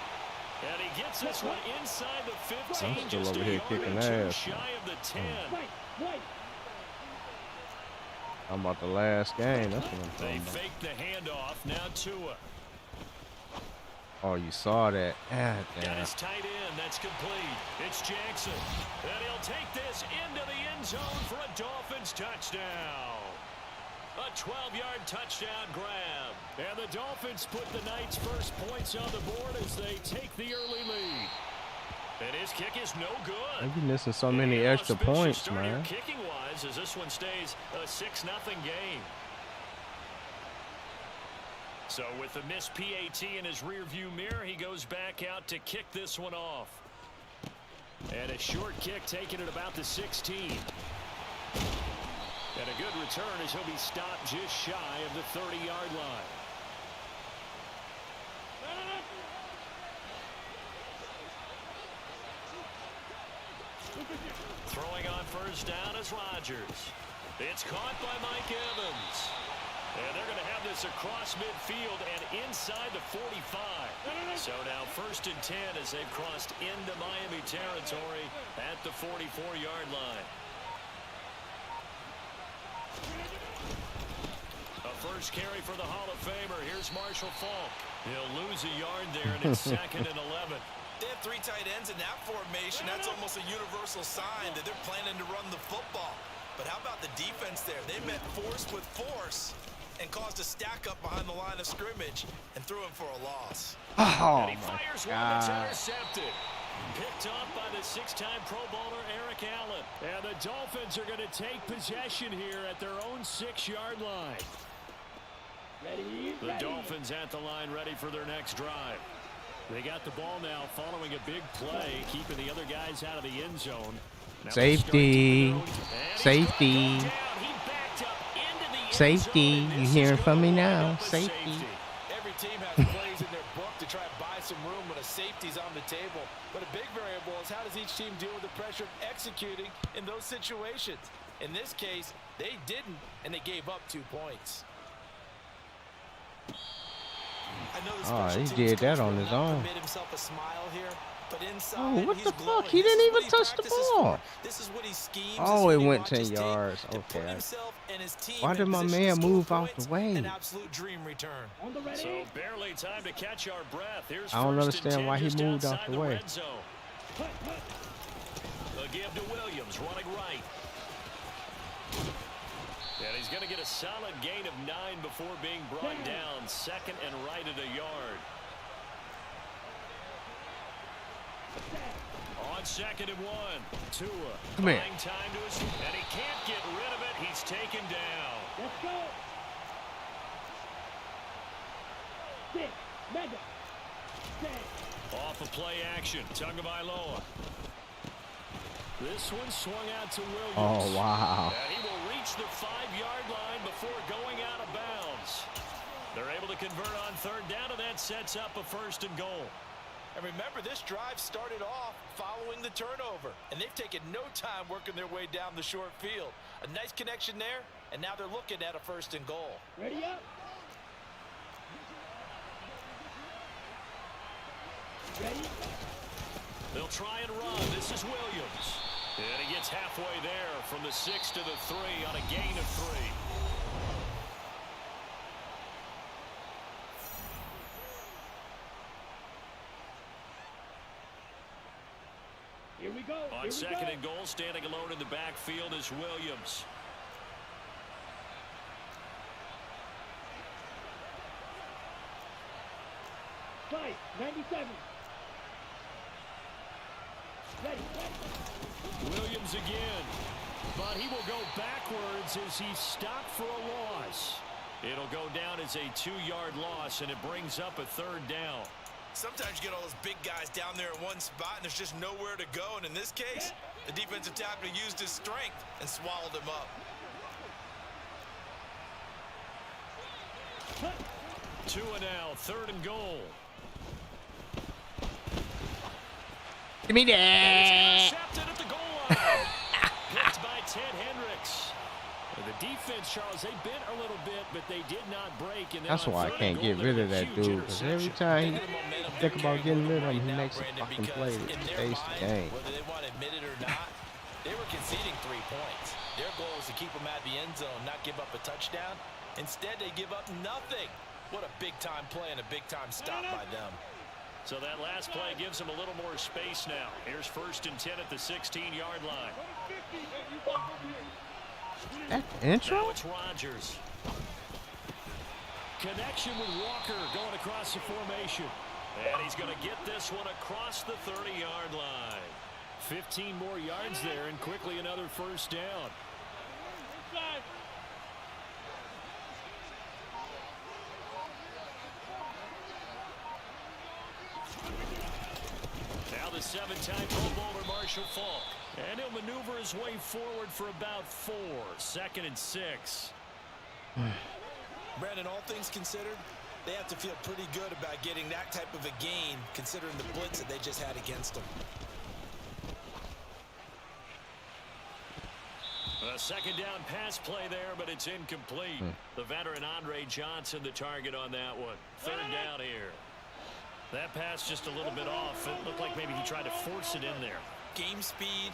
[SPEAKER 1] And he gets this one inside the 15,
[SPEAKER 3] I'm still
[SPEAKER 1] just
[SPEAKER 3] over
[SPEAKER 1] a
[SPEAKER 3] here
[SPEAKER 1] yard
[SPEAKER 3] kicking
[SPEAKER 1] or two
[SPEAKER 3] ass.
[SPEAKER 1] shy of the 10.
[SPEAKER 3] I'm about the last game. That's what I'm
[SPEAKER 1] They
[SPEAKER 3] talking about.
[SPEAKER 1] fake the handoff, now Tua.
[SPEAKER 3] Oh, you saw that. Ah,
[SPEAKER 1] Got
[SPEAKER 3] damn.
[SPEAKER 1] his tight end, that's complete. It's Jackson. And he'll take this into the end zone for a Dolphins touchdown. A 12-yard touchdown grab. And the Dolphins put the night's first points on the board as they take the early lead. And his kick is no good.
[SPEAKER 3] I've been missing so many extra points, man.
[SPEAKER 1] Kicking-wise, as this one stays a 6-0 game. So with the missed PAT in his rearview mirror, he goes back out to kick this one off. And a short kick taken at about the 16. And a good return as he'll be stopped just shy of the 30-yard line. Throwing on first down is Rodgers. It's caught by Mike Evans. And they're going to have this across midfield and inside the 45. So now first and 10 as they've crossed into Miami territory at the 44-yard line. A first carry for the Hall of Famer. Here's Marshall Faulk. He'll lose a yard there, and it's second and 11.
[SPEAKER 8] They have three tight ends in that formation. That's almost a universal sign that they're planning to run the football. But how about the defense there? They met force with force and caused a stack up behind the line of scrimmage and threw him for a loss.
[SPEAKER 3] Oh,
[SPEAKER 1] And he fires one that's intercepted. Picked off by the six-time Pro Bowler Eric Allen. And the Dolphins are going to take possession here at their own 6-yard line. The Dolphins at the line ready for their next drive. They got the ball now following a big play, keeping the other guys out of the end zone. Now
[SPEAKER 3] safety. Safety. Safety. You hearing from me now? Safety.
[SPEAKER 2] Every team has plays in their book to try and buy some room when a safety's on the table. But a big variable is how does each team deal with the pressure of executing in those situations. In this case, they didn't, and they gave up 2 points.
[SPEAKER 3] Oh, he did that on his own.
[SPEAKER 2] Made himself a smile here, but inside,
[SPEAKER 3] Oh, what
[SPEAKER 2] he's
[SPEAKER 3] the fuck?
[SPEAKER 2] glowing.
[SPEAKER 3] He
[SPEAKER 2] This
[SPEAKER 3] didn't
[SPEAKER 2] is
[SPEAKER 3] even
[SPEAKER 2] what he
[SPEAKER 3] touch the
[SPEAKER 2] practices
[SPEAKER 3] ball.
[SPEAKER 2] for. This is what he schemes.
[SPEAKER 3] Oh,
[SPEAKER 2] This is
[SPEAKER 3] it
[SPEAKER 2] what he
[SPEAKER 3] went 10
[SPEAKER 2] watches tape
[SPEAKER 3] yards.
[SPEAKER 2] to put
[SPEAKER 3] Okay.
[SPEAKER 2] himself and his team
[SPEAKER 3] Why
[SPEAKER 2] in
[SPEAKER 3] did my
[SPEAKER 2] position to
[SPEAKER 3] man
[SPEAKER 2] score
[SPEAKER 3] move out
[SPEAKER 2] points.
[SPEAKER 3] the way?
[SPEAKER 2] An absolute dream return.
[SPEAKER 1] So barely time to catch our breath. Here's
[SPEAKER 3] I don't
[SPEAKER 1] first and
[SPEAKER 3] understand
[SPEAKER 1] 10
[SPEAKER 3] why he
[SPEAKER 1] just
[SPEAKER 3] moved out
[SPEAKER 1] outside
[SPEAKER 3] the way.
[SPEAKER 1] red zone. A give to Williams, running right. And he's going to get a solid gain of 9 before being brought down. Second and right at a yard. On second and 1, Tua.
[SPEAKER 3] Come here.
[SPEAKER 1] Buying time to his, and he can't get rid of it. He's taken down.
[SPEAKER 7] Let's go. Six. Mega. Six.
[SPEAKER 1] Off of play action, Tagovailoa. This one swung out to Williams.
[SPEAKER 3] Oh, wow.
[SPEAKER 1] And he will reach the 5-yard line before going out of bounds. They're able to convert on third down, and that sets up a first and goal.
[SPEAKER 2] And remember, this drive started off following the turnover, and they've taken no time working their way down the short field. A nice connection there, and now they're looking at a first and goal.
[SPEAKER 7] Ready up. Ready.
[SPEAKER 1] They'll try and run. This is Williams. And he gets halfway there from the 6 to the 3 on a gain of 3.
[SPEAKER 7] Here we go.
[SPEAKER 1] On second and goal, standing alone in the backfield is Williams.
[SPEAKER 7] Fight. 97. Ready.
[SPEAKER 1] Williams again. But he will go backwards as he's stopped for a loss. It'll go down as a 2-yard loss, and it brings up a third down.
[SPEAKER 8] Sometimes you get all those big guys down there in one spot, and there's just nowhere to go. And in this case, the defensive tackle used his strength and swallowed him up.
[SPEAKER 10] 2 and now, 3rd and goal.
[SPEAKER 3] Give me that.
[SPEAKER 10] Intercepted at the goal line. Picked by Ted Hendricks. The defense, Charles, they bent a little bit, but they did not break. And
[SPEAKER 3] that's why I can't get rid of that dude. Because every time he think about getting rid of him, he makes a fucking play that stays the game.
[SPEAKER 2] Whether they want to admit it or not, they were conceding 3 points. Their goal was to keep them at the end zone, not give up a touchdown. Instead, they give up nothing. What a big-time play and a big-time stop by them.
[SPEAKER 10] So that last play gives them a little more space now. Here's 1st and 10 at the 16-yard line.
[SPEAKER 3] That intro?
[SPEAKER 10] Now it's Rodgers. Connection with Walker going across the formation. And he's going to get this one across the 30-yard line. 15 more yards there, and quickly another 1st down. Now the 7-time Pro Bowler Marshall Faulk. And he'll maneuver his way forward for about 4. 2nd and 6.
[SPEAKER 2] Brandon, all things considered, they have to feel pretty good about getting that type of a gain, considering the blitz that they just had against them.
[SPEAKER 10] A 2nd down pass play there, but it's incomplete. The veteran Andre Johnson, the target on that one. 3rd down here. That pass just a little bit off. It looked like maybe he tried to force it in there.
[SPEAKER 2] Game speed,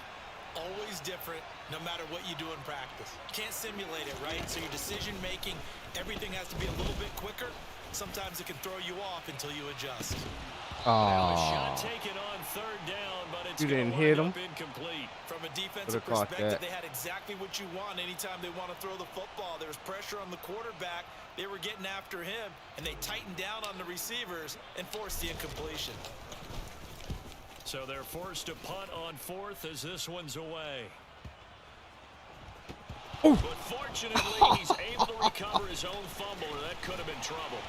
[SPEAKER 2] always different, no matter what you do in practice. Can't simulate it, right? So your decision-making, everything has to be a little bit quicker. Sometimes it can throw you off until you adjust.
[SPEAKER 10] Now a shot taken on 3rd down, but it's
[SPEAKER 3] you didn't hit him.
[SPEAKER 10] Incomplete.
[SPEAKER 2] From a defensive perspective, they had exactly what you want anytime they want to throw the football. There was pressure on the quarterback. They were getting after him, and they tightened down on the receivers and forced the incompletion.
[SPEAKER 10] So they're forced to punt on 4th as this one's away. But fortunately, he's able to recover his own fumble, or that could have been trouble.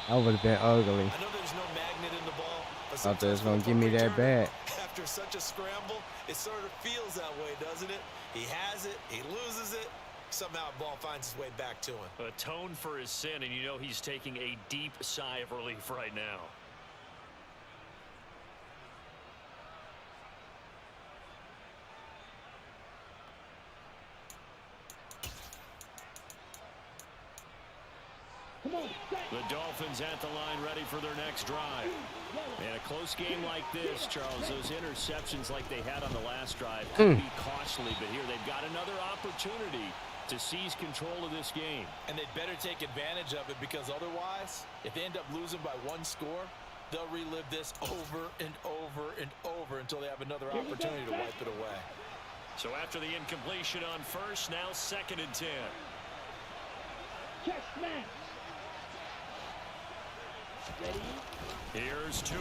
[SPEAKER 3] That would have been ugly.
[SPEAKER 2] I know there's no magnet in the ball, but
[SPEAKER 3] thought they was going to give me that back.
[SPEAKER 2] After such a scramble, it sort of feels that way, doesn't it? He has it, he loses it, somehow the ball finds its way back to him.
[SPEAKER 10] Atone for his sin, and you know he's taking a deep sigh of relief right now. The Dolphins at the line ready for their next drive. And a close game like this, Charles, those interceptions like they had on the last drive could be costly, but here they've got another opportunity to seize control of this game.
[SPEAKER 2] And they'd better take advantage of it, because otherwise, if they end up losing by 1 score, they'll relive this over and over and over until they have another opportunity to wipe it away.
[SPEAKER 10] So after the incompletion on 1st, now 2nd and 10.
[SPEAKER 7] Check snap.
[SPEAKER 10] Here's Tua.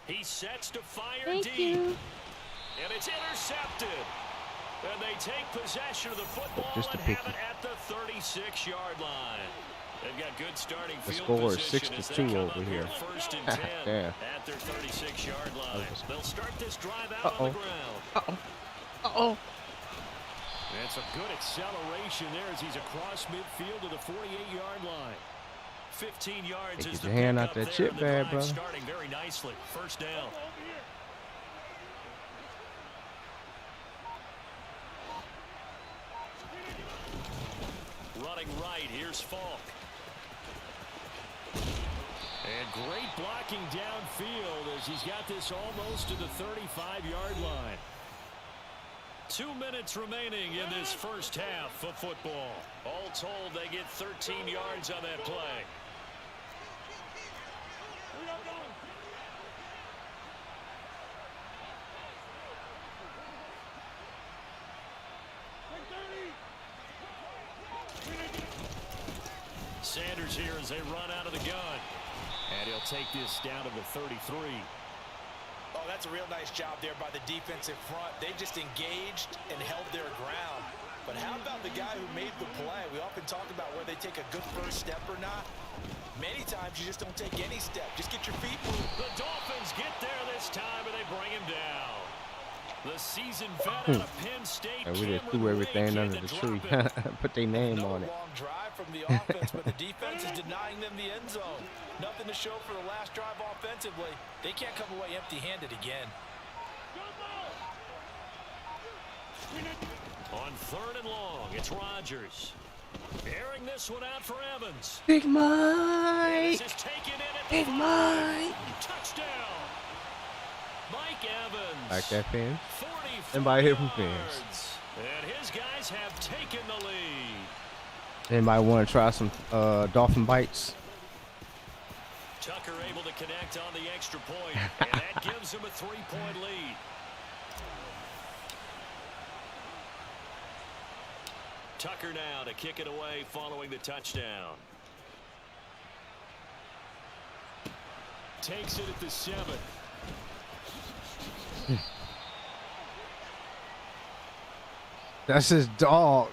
[SPEAKER 10] He sets to fire
[SPEAKER 11] Thank
[SPEAKER 10] deep.
[SPEAKER 11] you.
[SPEAKER 10] And it's intercepted. And they take possession of the football
[SPEAKER 3] Just
[SPEAKER 10] and
[SPEAKER 3] a
[SPEAKER 10] have
[SPEAKER 3] picky.
[SPEAKER 10] it at the 36-yard line. They've got good starting
[SPEAKER 3] The
[SPEAKER 10] field
[SPEAKER 3] score is
[SPEAKER 10] position as
[SPEAKER 3] 6-2
[SPEAKER 10] they come
[SPEAKER 3] over
[SPEAKER 10] up
[SPEAKER 3] here.
[SPEAKER 10] 1st and 10
[SPEAKER 3] Damn.
[SPEAKER 10] at their 36-yard line. They'll start this drive out on the ground. And some good acceleration there as he's across midfield to the 48-yard line. 15 yards
[SPEAKER 3] Hey,
[SPEAKER 10] is
[SPEAKER 3] get
[SPEAKER 10] the
[SPEAKER 3] your hand
[SPEAKER 10] pickup
[SPEAKER 3] out that
[SPEAKER 10] there,
[SPEAKER 3] chip
[SPEAKER 10] and the
[SPEAKER 3] bag,
[SPEAKER 10] drive
[SPEAKER 3] brother.
[SPEAKER 10] starting very nicely. 1st down. Running right, here's Falk. And great blocking downfield as he's got this almost to the 35-yard line. 2 minutes remaining in this 1st half of football. All told, they get 13 yards on that play. Sanders here as they run out of the gun. And he'll take this down to the 33.
[SPEAKER 2] Oh, that's a real nice job there by the defensive front. They just engaged and held their ground. But how about the guy who made the play? We often talk about where they take a good first step or not. Many times you just don't take any step. Just get your feet moving.
[SPEAKER 1] The Dolphins get there this time, and they bring him down. The season vet out of Penn State.
[SPEAKER 3] We just threw everything under the tree. Put their name on it.
[SPEAKER 2] Long drive from the offense, but the defense is denying them the end zone. Nothing to show for the last drive offensively. They can't come away empty-handed again.
[SPEAKER 1] On 3rd and long, it's Rodgers. Airing this one out for Evans.
[SPEAKER 3] Big Mike.
[SPEAKER 1] This is taken in at
[SPEAKER 3] Big Mike.
[SPEAKER 1] Touchdown. Mike Evans.
[SPEAKER 3] Like that, fans?
[SPEAKER 1] 44
[SPEAKER 3] Anybody here from
[SPEAKER 1] yards.
[SPEAKER 3] fans?
[SPEAKER 1] And his guys have taken the lead.
[SPEAKER 3] Anybody want to try some dolphin bites?
[SPEAKER 1] Tucker able to connect on the extra point, and that gives him a 3-point lead. Tucker now to kick it away following the touchdown. Takes it at the 7.
[SPEAKER 3] That's his dog.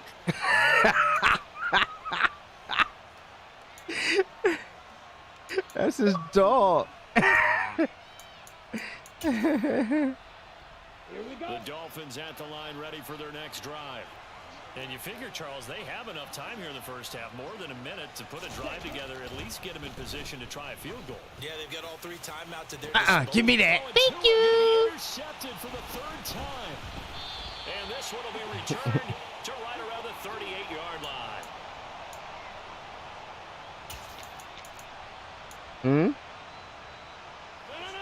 [SPEAKER 3] That's his dog.
[SPEAKER 1] The Dolphins at the line ready for their next drive. And you figure, Charles, they have enough time here in the first half, more than a minute, to put a drive together, at least get them in position to try a field goal.
[SPEAKER 2] Yeah, they've got all 3 timeouts at their disposal.
[SPEAKER 3] Give me that.
[SPEAKER 1] Thank you. Intercepted for the 3rd time. And this one will be returned to right around the 38-yard line.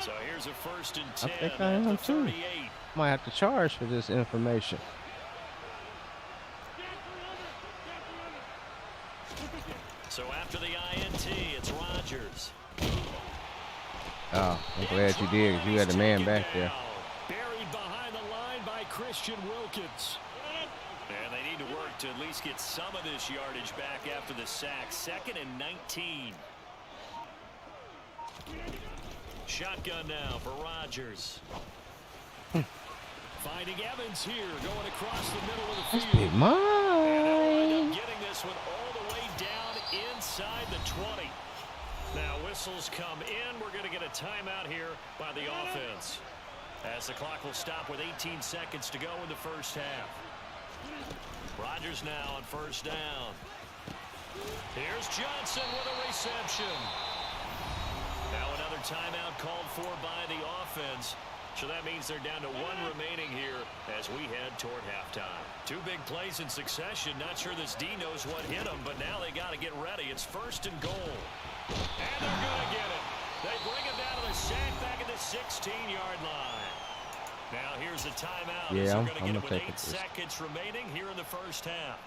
[SPEAKER 1] So here's a 1st and 10
[SPEAKER 3] I think I am
[SPEAKER 1] at the
[SPEAKER 3] too.
[SPEAKER 1] 38.
[SPEAKER 3] Might have to charge for this information.
[SPEAKER 1] So after the INT, it's Rodgers.
[SPEAKER 3] Oh, I'm glad you did, 'cause you had a man back there.
[SPEAKER 1] Buried behind the line by Christian Wilkins. And they need to work to at least get some of this yardage back after the sack. 2nd and 19. Shotgun now for Rodgers. Finding Evans here, going across the middle of the field.
[SPEAKER 3] Big
[SPEAKER 1] And they'll wind
[SPEAKER 3] Mike.
[SPEAKER 1] up getting this one all the way down inside the 20. Now whistles come in. We're going to get a timeout here by the offense, as the clock will stop with 18 seconds to go in the first half. Rodgers now on 1st down. Here's Johnson with a reception. Now another timeout called for by the offense. So that means they're down to 1 remaining here as we head toward halftime. 2 big plays in succession. Not sure this D knows what hit them, but now they got to get ready. It's 1st and goal. And they're going to get it. They bring him down to the sack back at the 16-yard line. Now here's a timeout.
[SPEAKER 3] Yeah,
[SPEAKER 1] I'm going to get it with 8
[SPEAKER 3] take it.
[SPEAKER 1] seconds remaining here in the first half.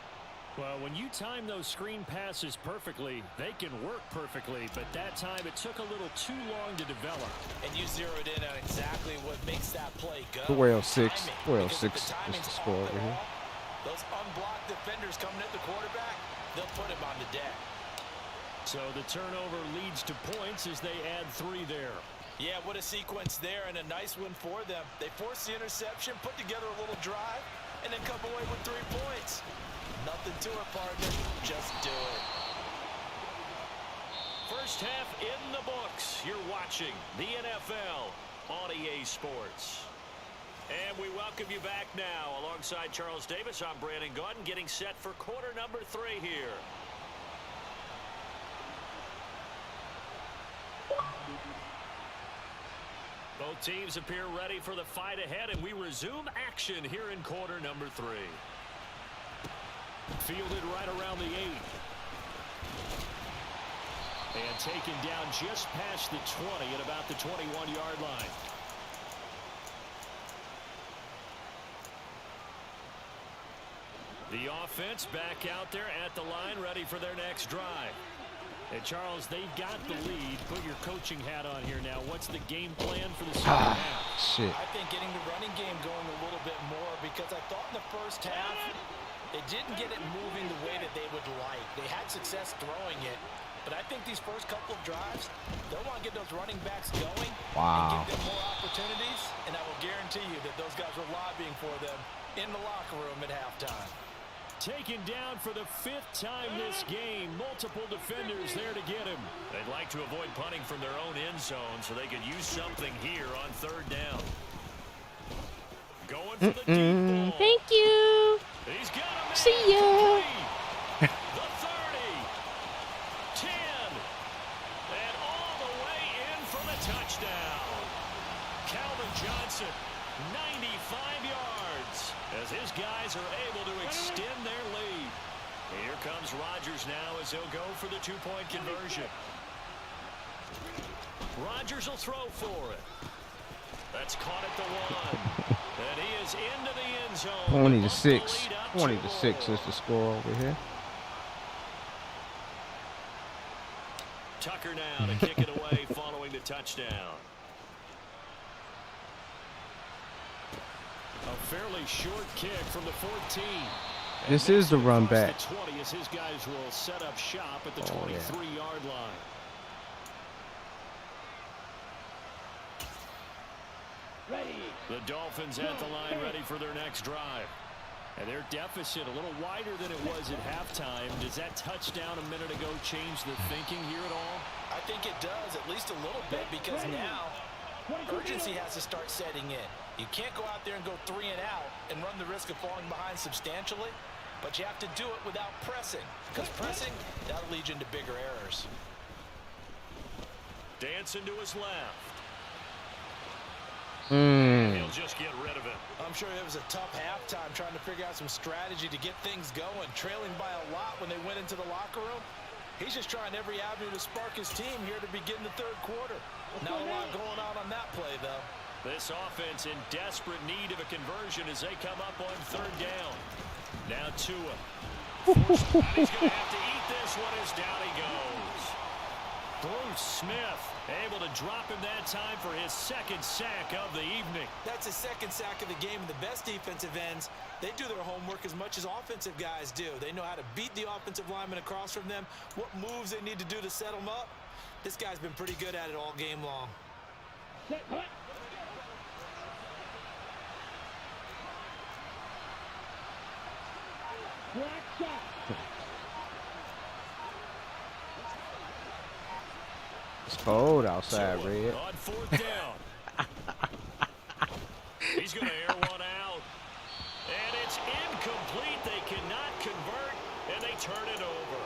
[SPEAKER 10] Well, when you time those screen passes perfectly, they can work perfectly, but that time it took a little too long to develop.
[SPEAKER 2] And you zeroed in on exactly what makes that play go.
[SPEAKER 3] 12-6.
[SPEAKER 2] Timing.
[SPEAKER 3] 12-6
[SPEAKER 2] Because if the
[SPEAKER 3] is
[SPEAKER 2] timing's
[SPEAKER 3] the score
[SPEAKER 2] off
[SPEAKER 3] over
[SPEAKER 2] at
[SPEAKER 3] here.
[SPEAKER 2] all, those unblocked defenders coming at the quarterback, they'll put him on the deck.
[SPEAKER 10] So the turnover leads to points as they add 3 there.
[SPEAKER 2] Yeah, what a sequence there, and a nice win for them. They forced the interception, put together a little drive, and then come away with 3 points. Nothing to it, partner. Just do it.
[SPEAKER 1] First half in the books. You're watching the NFL on EA Sports. And we welcome you back now. Alongside Charles Davis, I'm Brandon Gordon, getting set for quarter number 3 here. Both teams appear ready for the fight ahead, and we resume action here in quarter number 3.
[SPEAKER 10] Fielded right around the 8. And taken down just past the 20 at about the 21-yard line.
[SPEAKER 1] The offense back out there at the line, ready for their next drive.
[SPEAKER 10] And Charles, they've got the lead. Put your coaching hat on here now. What's the game plan for the second half?
[SPEAKER 3] Shit.
[SPEAKER 2] I think getting the running game going a little bit more, because I thought in the first half they didn't get it moving the way that they would like. They had success throwing it, but I think these first couple of drives, they'll want to get those running backs going and give them more opportunities, and I will guarantee you that those guys were lobbying for them in the locker room at halftime.
[SPEAKER 10] Taken down for the 5th time this game. Multiple defenders there to get him.
[SPEAKER 1] They'd like to avoid punting from their own end zone so they could use something here on 3rd down. Going for the deep ball.
[SPEAKER 3] Thank you.
[SPEAKER 1] He's got a man.
[SPEAKER 3] See ya.
[SPEAKER 1] The 30. 10. And all the way in for the touchdown. Calvin Johnson, 95 yards. As his guys are able to extend their lead. Here comes Rodgers now as he'll go for the 2-point conversion. Rodgers will throw for it. That's caught at the 1. And he is into the end zone.
[SPEAKER 3] 20-6. 20-6 is the score over here.
[SPEAKER 1] Tucker now to kick it away following the touchdown.
[SPEAKER 10] A fairly short kick from the 14.
[SPEAKER 3] This is the run back.
[SPEAKER 10] The 20 as his guys will set up shop at the 23-yard line.
[SPEAKER 7] Ready.
[SPEAKER 1] The Dolphins at the line ready for their next drive.
[SPEAKER 10] And their deficit a little wider than it was at halftime. Does that touchdown a minute ago change the thinking here at all?
[SPEAKER 2] I think it does, at least a little bit, because now urgency has to start setting in. You can't go out there and go 3 and out and run the risk of falling behind substantially, but you have to do it without pressing, because pressing, that'll lead you into bigger errors.
[SPEAKER 1] Dancing to his left.
[SPEAKER 3] Mm.
[SPEAKER 1] He'll just get rid of it.
[SPEAKER 2] I'm sure it was a tough halftime trying to figure out some strategy to get things going, trailing by a lot when they went into the locker room. He's just trying every avenue to spark his team here to begin the 3rd quarter. Not a lot going on that play, though.
[SPEAKER 1] This offense in desperate need of a conversion as they come up on 3rd down. Now Tua. He's going to have to eat this one as down he goes. Bruce Smith able to drop him that time for his 2nd sack of the evening.
[SPEAKER 2] That's his 2nd sack of the game. And the best defensive ends, they do their homework as much as offensive guys do. They know how to beat the offensive lineman across from them, what moves they need to do to set them up. This guy's been pretty good at it all game long.
[SPEAKER 7] Set, hut. Black shot.
[SPEAKER 3] It's cold outside, Red.
[SPEAKER 1] On 4th down. He's going to air one out. And it's incomplete. They cannot convert, and they turn it over.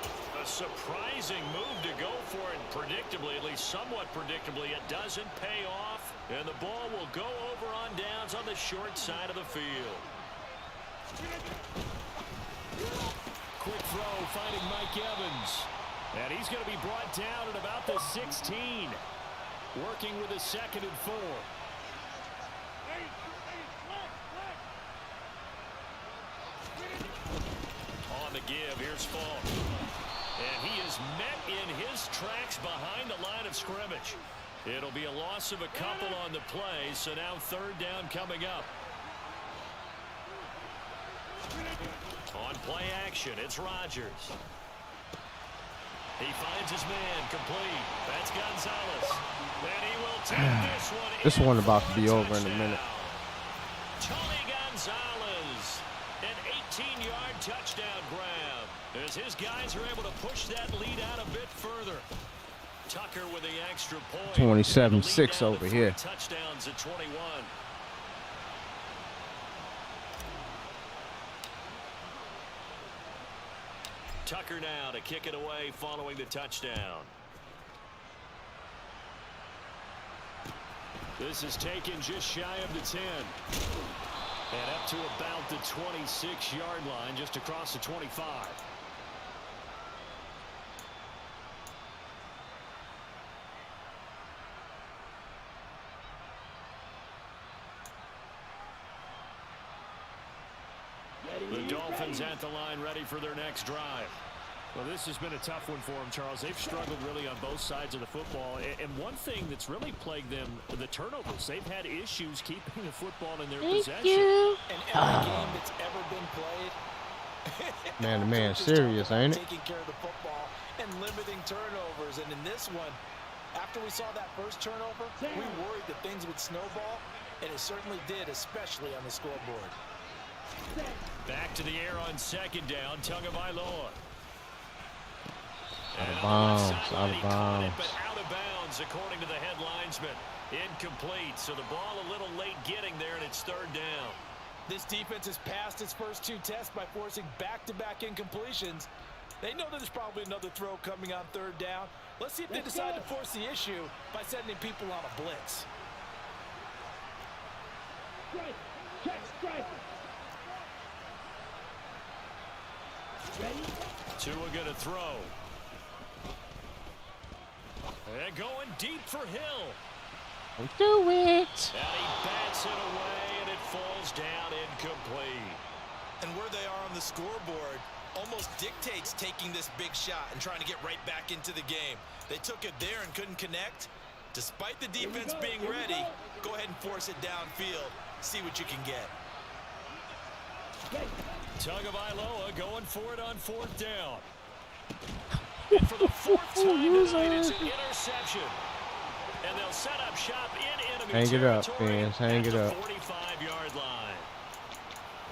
[SPEAKER 1] A surprising move to go for it. Predictably, at least somewhat predictably, it doesn't pay off. And the ball will go over on downs on the short side of the field.
[SPEAKER 10] Quick throw finding Mike Evans. And he's going to be brought down at about the 16. Working with a 2nd and 4.
[SPEAKER 1] On the give, here's Falk. And he is met in his tracks behind the line of scrimmage. It'll be a loss of a couple on the play, so now 3rd down coming up. On play action, it's Rodgers. He finds his man complete. That's Gonzalez. And he will take this one.
[SPEAKER 3] This one about to be over in a minute.
[SPEAKER 1] Tony Gonzalez, an 18-yard touchdown grab. As his guys are able to push that lead out a bit further. Tucker with the extra point.
[SPEAKER 3] 27-6 over here.
[SPEAKER 1] Touchdowns at 21. Tucker now to kick it away following the touchdown.
[SPEAKER 10] This is taken just shy of the 10. And up to about the 26-yard line, just across the 25.
[SPEAKER 1] The Dolphins at the line ready for their next drive.
[SPEAKER 10] Well, this has been a tough one for them, Charles. They've struggled really on both sides of the football. And one thing that's really plagued them, the turnovers. They've had issues keeping the football in their possession.
[SPEAKER 3] You.
[SPEAKER 2] And every game that's ever been played,
[SPEAKER 3] Man, serious, ain't it?
[SPEAKER 2] taking care of the football and limiting turnovers. And in this one, after we saw that first turnover, we worried that things would snowball, and it certainly did, especially on the scoreboard.
[SPEAKER 1] Back to the air on second down, Tagovailoa.
[SPEAKER 3] Out of bounds, out of bounds.
[SPEAKER 1] But out of bounds, according to the head linesman. Incomplete, so the ball a little late getting there, and it's third down.
[SPEAKER 2] This defense has passed its first 2 tests by forcing back-to-back incompletions. They know that there's probably another throw coming on third down. Let's see if they decide to force the issue by sending people on a blitz.
[SPEAKER 7] Strike. Check strike. Ready?
[SPEAKER 1] Tua gonna throw. And going deep for Hill.
[SPEAKER 3] Do it.
[SPEAKER 1] And he bats it away, and it falls down incomplete.
[SPEAKER 8] And where they are on the scoreboard almost dictates taking this big shot and trying to get right back into the game. They took it there and couldn't connect. Despite the defense being ready, go ahead and force it downfield. See what you can get.
[SPEAKER 1] Tagovailoa going for it on fourth down. And for the 4th time tonight, it's an interception. And they'll set up shop in enemy
[SPEAKER 3] Hang it up,
[SPEAKER 1] territory
[SPEAKER 3] fans. Hang
[SPEAKER 1] at
[SPEAKER 3] it up.
[SPEAKER 1] the 45-yard line.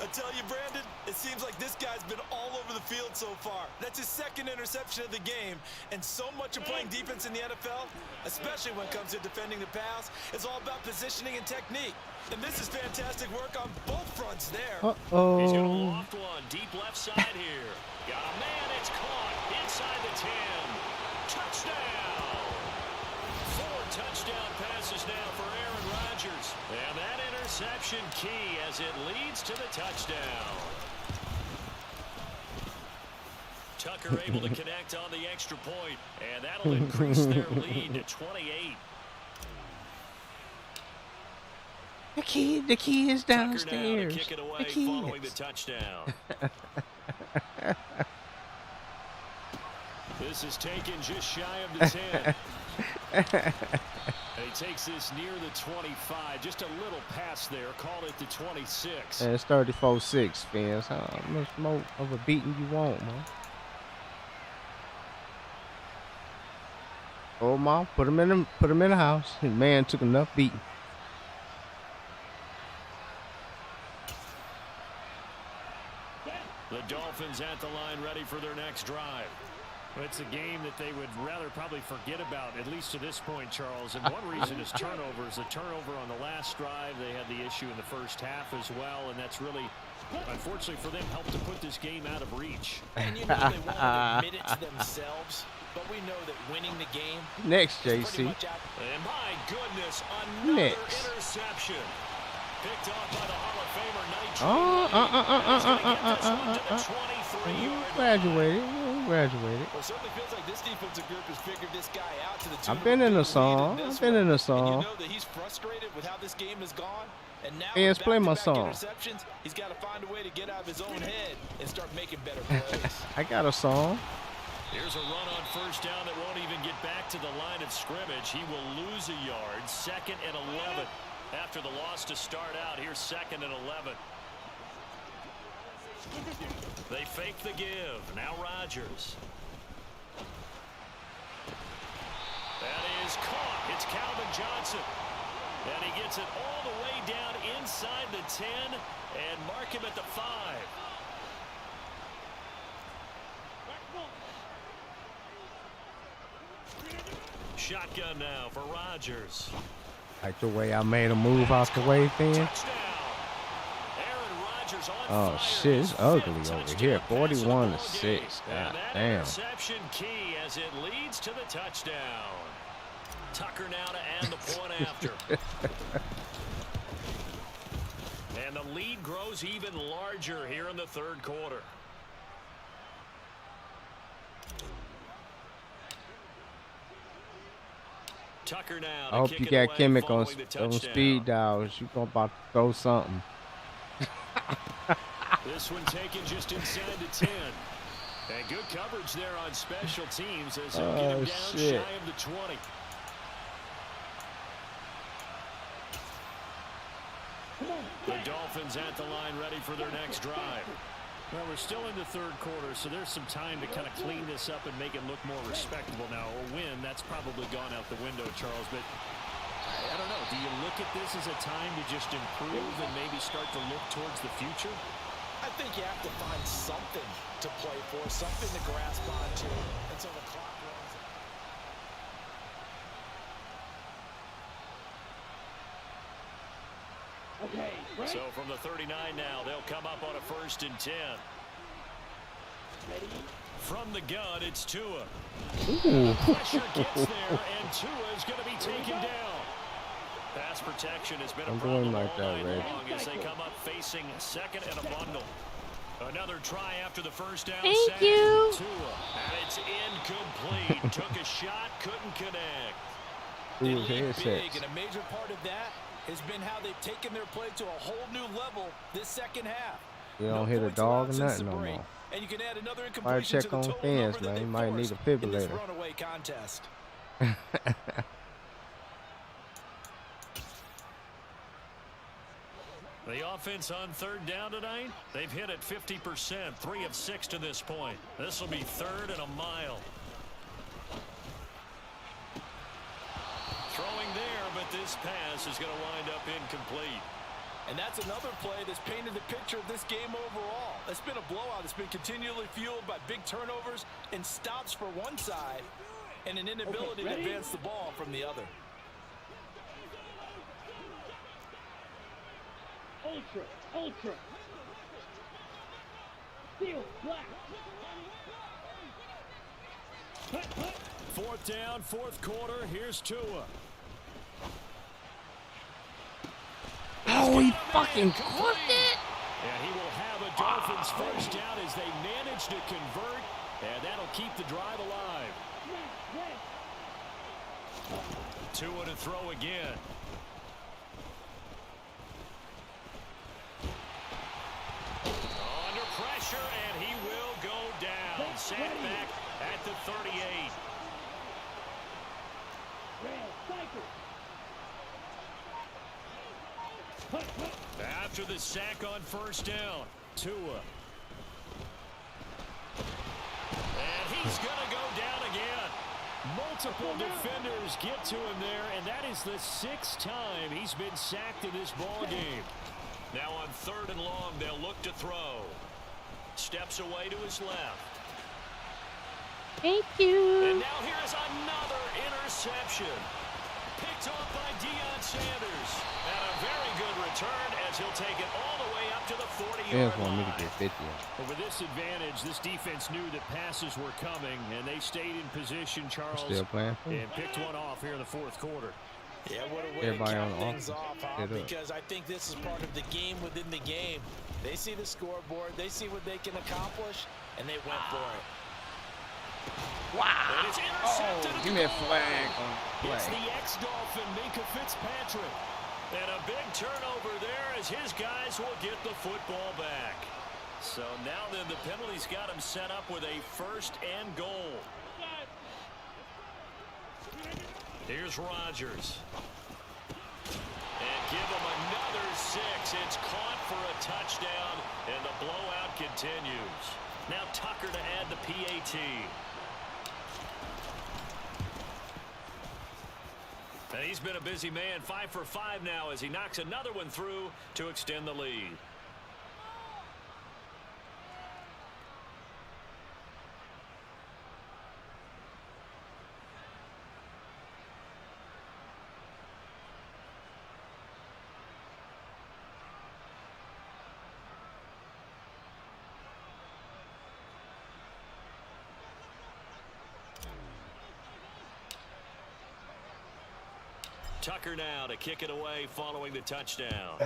[SPEAKER 8] I tell you, Brandon, it seems like this guy's been all over the field so far. That's his 2nd interception of the game. And so much of playing defense in the NFL, especially when it comes to defending the pass, is all about positioning and technique. And this is fantastic work on both fronts there.
[SPEAKER 3] Uh-oh.
[SPEAKER 1] He's going to loft one deep left side here. Got a man, it's caught inside the 10. Touchdown. 4 touchdown passes now for Aaron Rodgers. And that interception key as it leads to the touchdown. Tucker able to connect on the extra point, and that'll increase their lead to 28.
[SPEAKER 3] The key is
[SPEAKER 1] Tucker now
[SPEAKER 3] downstairs.
[SPEAKER 1] to kick it away following the touchdown. This is taken just shy of the 10. And he takes this near the 25. Just a little pass there. Called it the 26.
[SPEAKER 3] And it's 34-6, fans. How much more of a beating you want, man? Oh, Mom, put him in the house. His man took enough beating.
[SPEAKER 1] The Dolphins at the line ready for their next drive.
[SPEAKER 10] It's a game that they would rather probably forget about, at least to this point, Charles. And one reason is turnovers. The turnover on the last drive, they had the issue in the first half as well, and that's really, unfortunately for them, helped to put this game out of reach.
[SPEAKER 2] And you know they want to admit it to themselves, but we know that winning the game
[SPEAKER 3] Next,
[SPEAKER 2] is
[SPEAKER 3] JC.
[SPEAKER 2] pretty much out.
[SPEAKER 1] And my goodness, another
[SPEAKER 3] Next.
[SPEAKER 1] interception. Picked off by the Hall of Famer,
[SPEAKER 3] Graduated. Graduated.
[SPEAKER 2] Well, it certainly feels like this defensive group has figured this guy out to the tune
[SPEAKER 3] I've been in a
[SPEAKER 2] of a
[SPEAKER 3] song.
[SPEAKER 2] lead in this
[SPEAKER 3] I've been
[SPEAKER 2] one.
[SPEAKER 3] in a
[SPEAKER 2] And
[SPEAKER 3] song.
[SPEAKER 2] you know that he's frustrated with how this game has gone. And now
[SPEAKER 3] Yes,
[SPEAKER 2] with
[SPEAKER 3] play my
[SPEAKER 2] back-to-back
[SPEAKER 3] song.
[SPEAKER 2] interceptions, he's got to find a way to get out of his own head and start making better plays.
[SPEAKER 3] I got a song.
[SPEAKER 1] Here's a run on first down that won't even get back to the line of scrimmage. He will lose a yard. 2nd and 11 after the loss to start out. Here's 2nd and 11. They fake the give. Now Rodgers. That is caught. It's Calvin Johnson. And he gets it all the way down inside the 10 and mark him at the 5. Shotgun now for Rodgers.
[SPEAKER 3] Like the way I made a move out the way, fans.
[SPEAKER 1] Touchdown. Aaron Rodgers on
[SPEAKER 3] Oh
[SPEAKER 1] fire.
[SPEAKER 3] shit, it's
[SPEAKER 1] His
[SPEAKER 3] ugly
[SPEAKER 1] 5th
[SPEAKER 3] over
[SPEAKER 1] touchdown
[SPEAKER 3] here.
[SPEAKER 1] pass of the ball
[SPEAKER 3] 41-6.
[SPEAKER 1] game.
[SPEAKER 3] God
[SPEAKER 1] And that
[SPEAKER 3] damn.
[SPEAKER 1] interception key as it leads to the touchdown. Tucker now to add the point after. And the lead grows even larger here in the 3rd quarter. Tucker now
[SPEAKER 3] I
[SPEAKER 1] to
[SPEAKER 3] hope
[SPEAKER 1] kick
[SPEAKER 3] you
[SPEAKER 1] it
[SPEAKER 3] got
[SPEAKER 1] away
[SPEAKER 3] Kimmick on
[SPEAKER 1] following the touchdown.
[SPEAKER 3] speed dials. You gonna about to throw something.
[SPEAKER 1] This one taken just inside the 10. And good coverage there on special teams as they get him down
[SPEAKER 3] shit.
[SPEAKER 1] shy of the 20. The Dolphins at the line ready for their next drive.
[SPEAKER 10] Well, we're still in the 3rd quarter, so there's some time to kind of clean this up and make it look more respectable now. A win, that's probably gone out the window, Charles. But I don't know. Do you look at this as a time to just improve and maybe start to look towards the future?
[SPEAKER 2] I think you have to find something to play for, something to grasp onto until the clock runs out.
[SPEAKER 7] Okay, right.
[SPEAKER 1] So from the 39 now, they'll come up on a 1st and 10.
[SPEAKER 7] Ready?
[SPEAKER 1] From the gun, it's Tua.
[SPEAKER 3] Ooh.
[SPEAKER 1] Pressure gets there, and Tua is going to be taken down. Pass protection has been a
[SPEAKER 3] I'm
[SPEAKER 1] problem
[SPEAKER 3] doing like
[SPEAKER 1] all
[SPEAKER 3] that,
[SPEAKER 1] night
[SPEAKER 3] Ray.
[SPEAKER 1] long as they come up facing 2nd and a bundle. Another try after the 1st down.
[SPEAKER 11] Thank you.
[SPEAKER 1] Tua, and it's incomplete. Took a shot, couldn't connect.
[SPEAKER 2] They
[SPEAKER 3] Ooh,
[SPEAKER 2] lead
[SPEAKER 3] headsets.
[SPEAKER 2] big, and a major part of that has been how they've taken their play to a whole new level this second half.
[SPEAKER 3] You don't hit a
[SPEAKER 2] points
[SPEAKER 3] dog
[SPEAKER 2] allowed
[SPEAKER 3] or
[SPEAKER 2] since
[SPEAKER 3] nothing
[SPEAKER 2] the
[SPEAKER 3] no
[SPEAKER 2] break.
[SPEAKER 3] more.
[SPEAKER 2] And you can add another
[SPEAKER 3] Fire
[SPEAKER 2] incompletion
[SPEAKER 3] check
[SPEAKER 2] to the
[SPEAKER 3] on
[SPEAKER 2] total
[SPEAKER 3] fans,
[SPEAKER 2] number that
[SPEAKER 3] man.
[SPEAKER 2] they
[SPEAKER 3] You might need a
[SPEAKER 2] forced in this
[SPEAKER 3] defibrillator.
[SPEAKER 2] runaway contest.
[SPEAKER 1] The offense on 3rd down tonight, they've hit it 50%, 3 of 6 to this point. This will be 3rd and a mile. Throwing there, but this pass is going to wind up incomplete.
[SPEAKER 2] And that's another play that's painted the picture of this game overall. It's been a blowout. It's been continually fueled by big turnovers and stops for one side and an inability to advance the ball from the other.
[SPEAKER 7] Ultra, ultra. Steel, black.
[SPEAKER 1] 4th down, 4th quarter. Here's Tua.
[SPEAKER 3] Oh, he fucking caught it.
[SPEAKER 1] And he will have a Dolphins 1st down as they manage to convert, and that'll keep the drive alive. Tua to throw again. Under pressure, and he will go down. Set back at the 38. After the sack on 1st down, Tua. And he's going to go down again. Multiple defenders get to him there, and that is the 6th time he's been sacked in this ball game. Now on 3rd and long, they'll look to throw. Steps away to his left.
[SPEAKER 11] Thank you.
[SPEAKER 1] And now here's another interception. Picked off by Deion Sanders. And a very good return as he'll take it all the way up to the 40-yard
[SPEAKER 3] Want me
[SPEAKER 1] line.
[SPEAKER 3] to get 50.
[SPEAKER 1] But with this advantage, this defense knew that passes were coming, and they stayed in position, Charles,
[SPEAKER 3] Still playing?
[SPEAKER 1] and picked one off here in the 4th quarter.
[SPEAKER 2] Yeah, what a way to
[SPEAKER 3] Everybody on
[SPEAKER 2] cap things
[SPEAKER 3] offense.
[SPEAKER 2] off, huh?
[SPEAKER 3] Get up.
[SPEAKER 2] Because I think this is part of the game within the game. They see the scoreboard, they see what they can accomplish, and they went for it.
[SPEAKER 1] And it's intercepted at
[SPEAKER 3] Give
[SPEAKER 1] the
[SPEAKER 3] me a
[SPEAKER 1] goal
[SPEAKER 3] flag
[SPEAKER 1] line.
[SPEAKER 3] on
[SPEAKER 1] It's
[SPEAKER 3] play.
[SPEAKER 1] the ex-Dolphin, Minka Fitzpatrick. And a big turnover there as his guys will get the football back. So now then the penalties got him set up with a 1st and goal. Here's Rodgers. And give him another 6. It's caught for a touchdown, and the blowout continues. Now Tucker to add the PAT. And he's been a busy man, 5 for 5 now as he knocks another one through to extend the lead. Tucker now to kick it away following the touchdown.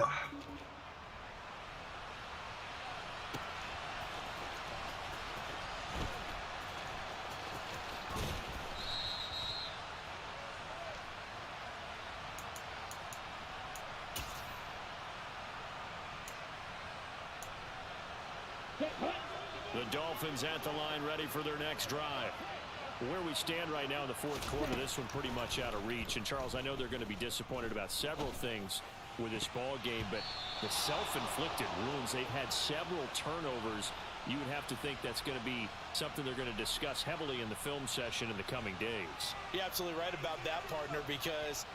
[SPEAKER 1] The Dolphins at the line ready for their next drive. Where we stand right now in the 4th quarter, this one pretty much out of reach. And, Charles, I know they're going to be disappointed about several things with this ball game, but the self-inflicted wounds, they've had several turnovers. You would have to think that's going to be something they're going to discuss heavily in the film session in the coming days.
[SPEAKER 2] You're absolutely right about that, partner, because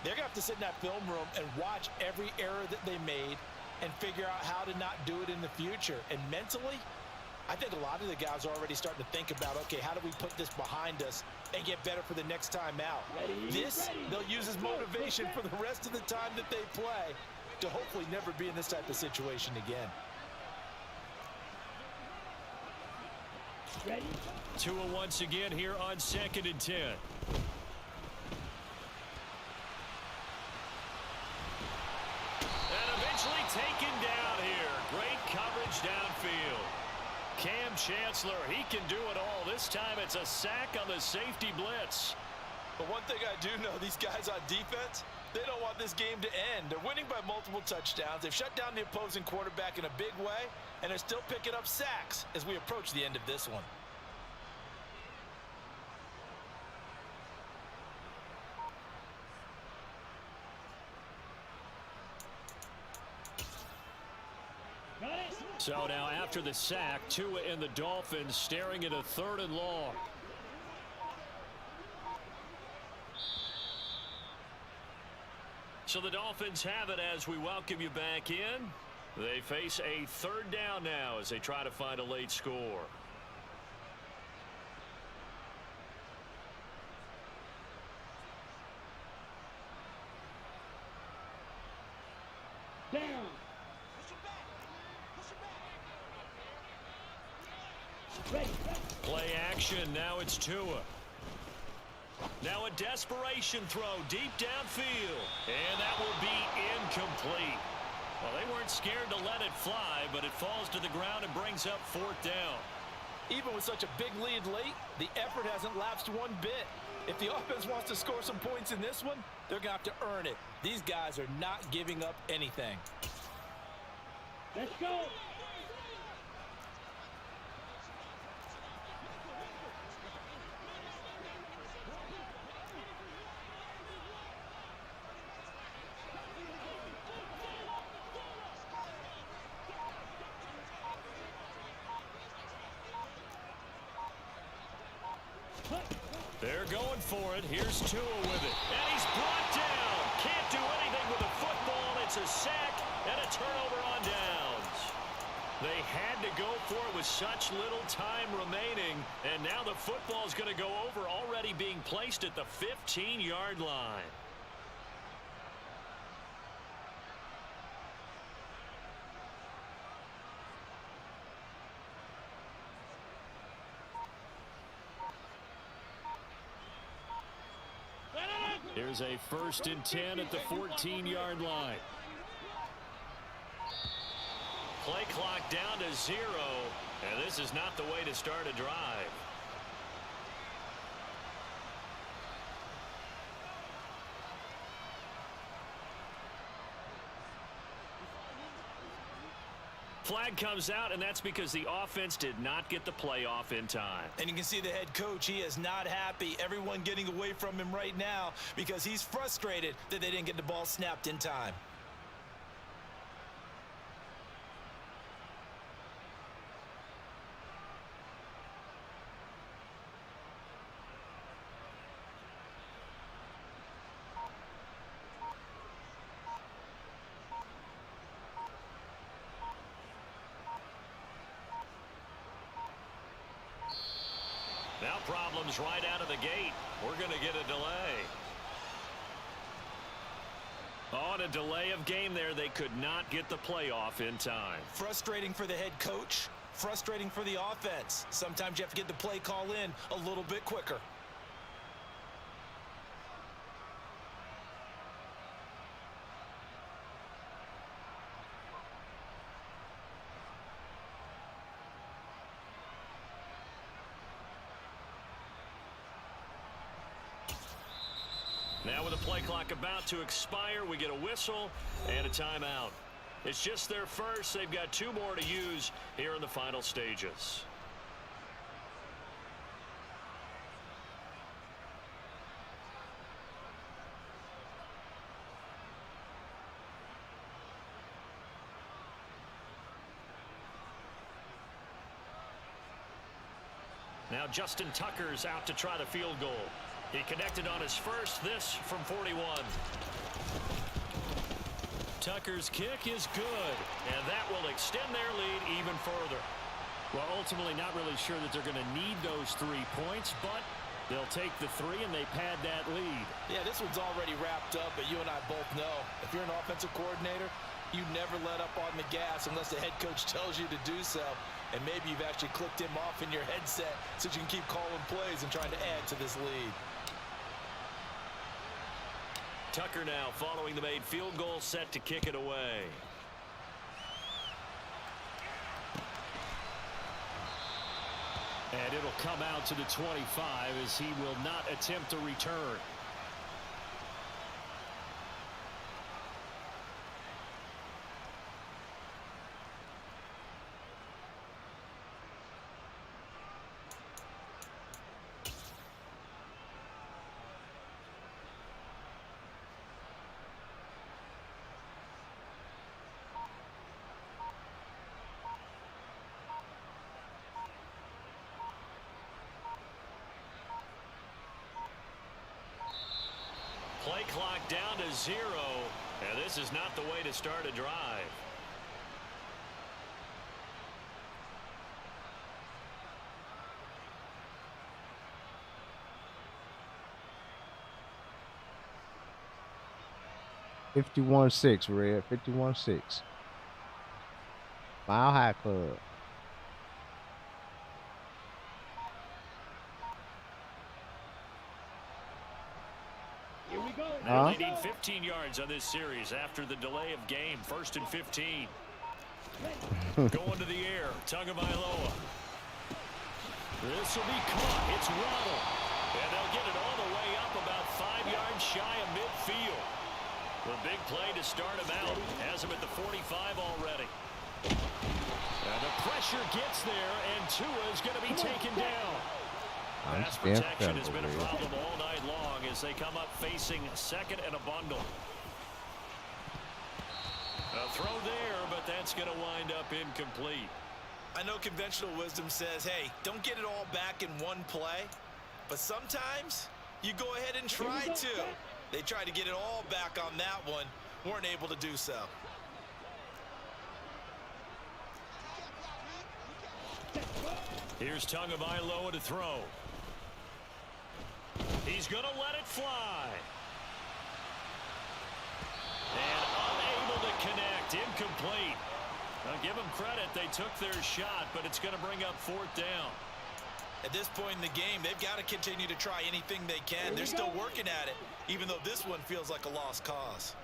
[SPEAKER 2] they're going to have to sit in that film room and watch every error that they made and figure out how to not do it in the future. And mentally, I think a lot of the guys are already starting to think about, okay, how do we put this behind us and get better for the next time out? They'll use as motivation for the rest of the time that they play to hopefully never be in this type of situation again.
[SPEAKER 1] 2-1 once again here on 2nd and 10. And eventually taken down here. Great coverage downfield. Cam Chancellor, he can do it all. This time it's a sack on the safety blitz.
[SPEAKER 2] But one thing I do know, these guys on defense, they don't want this game to end. They're winning by multiple touchdowns. They've shut down the opposing quarterback in a big way, and they're still picking up sacks as we approach the end of this one.
[SPEAKER 1] So now after the sack, Tua and the Dolphins staring at a 3rd and long. So the Dolphins have it as we welcome you back in. They face a 3rd down now as they try to find a late score.
[SPEAKER 7] Down.
[SPEAKER 1] Play action. Now it's Tua. Now a desperation throw deep downfield. And that will be incomplete. Well, they weren't scared to let it fly, but it falls to the ground and brings up 4th down.
[SPEAKER 2] Even with such a big lead late, the effort hasn't lapsed one bit. If the offense wants to score some points in this one, they're going to have to earn it. These guys are not giving up anything.
[SPEAKER 7] Let's go.
[SPEAKER 1] They're going for it. Here's Tua with it. And he's brought down. Can't do anything with the football. It's a sack and a turnover on downs. They had to go for it with such little time remaining. And now the football is going to go over, already being placed at the 15-yard line. Here's a 1st and 10 at the 14-yard line. Play clock down to 0, and this is not the way to start a drive. Flag comes out, and that's because the offense did not get the play off in time.
[SPEAKER 2] And you can see the head coach, he is not happy. Everyone getting away from him right now because he's frustrated that they didn't get the ball snapped in time.
[SPEAKER 1] Now problems right out of the gate. We're going to get a delay. On a delay of game there, they could not get the playoff in time.
[SPEAKER 2] Frustrating for the head coach, frustrating for the offense. Sometimes you have to get the play call in a little bit quicker.
[SPEAKER 1] Now with the play clock about to expire, we get a whistle and a timeout. It's just their first. They've got 2 more to use here in the final stages. Now Justin Tucker's out to try the field goal. He connected on his first, this from 41. Tucker's kick is good, and that will extend their lead even further.
[SPEAKER 10] Well, ultimately not really sure that they're going to need those 3 points, but they'll take the 3 and they pad that lead.
[SPEAKER 2] Yeah, this one's already wrapped up, but you and I both know if you're an offensive coordinator, you never let up on the gas unless the head coach tells you to do so. And maybe you've actually clicked him off in your headset so you can keep calling plays and trying to add to this lead.
[SPEAKER 1] Tucker now following the made field goal, set to kick it away.
[SPEAKER 10] And it'll come out to the 25 as he will not attempt to return.
[SPEAKER 1] Play clock down to 0, and this is not the way to start a drive.
[SPEAKER 3] $51-6, Red. $51-6. Mile High Club.
[SPEAKER 1] They're leading 15 yards on this series after the delay of game. 1st and 15. Going to the air. Tagovailoa. This will be caught. It's Waddle. And they'll get it all the way up about 5 yards shy of midfield. The big play to start him out. Has him at the 45 already. And the pressure gets there, and Tua is going to be taken down. Pass protection has been a problem all night long as they come up facing 2nd and a bundle. A throw there, but that's going to wind up incomplete.
[SPEAKER 8] I know conventional wisdom says, hey, don't get it all back in one play. But sometimes you go ahead and try to. They tried to get it all back on that one. Weren't able to do so.
[SPEAKER 1] Here's Tagovailoa to throw. He's going to let it fly. And unable to connect. Incomplete. Now give them credit. They took their shot, but it's going to bring up 4th down.
[SPEAKER 8] At this point in the game, they've got to continue to try anything they can. They're still working at it, even though this one feels like a lost cause.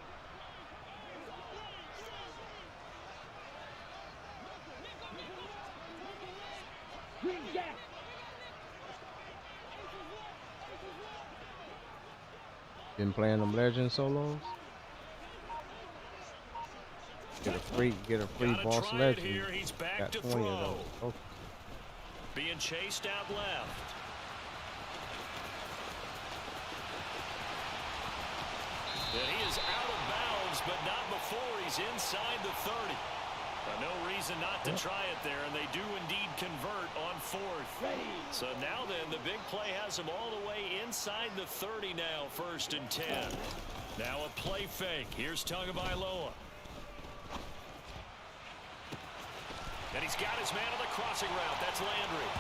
[SPEAKER 3] Been playing them legend solos. Get a free boss legend.
[SPEAKER 1] Here. He's back
[SPEAKER 3] Got
[SPEAKER 1] to
[SPEAKER 3] 20
[SPEAKER 1] throw.
[SPEAKER 3] of those. Okay.
[SPEAKER 1] Being chased out left. And he is out of bounds, but not before he's inside the 30. No reason not to try it there, and they do indeed convert on 4th. So now then, the big play has them all the way inside the 30 now, 1st and 10. Now a play fake. Here's Tagovailoa. And he's got his man on the crossing route. That's Landry.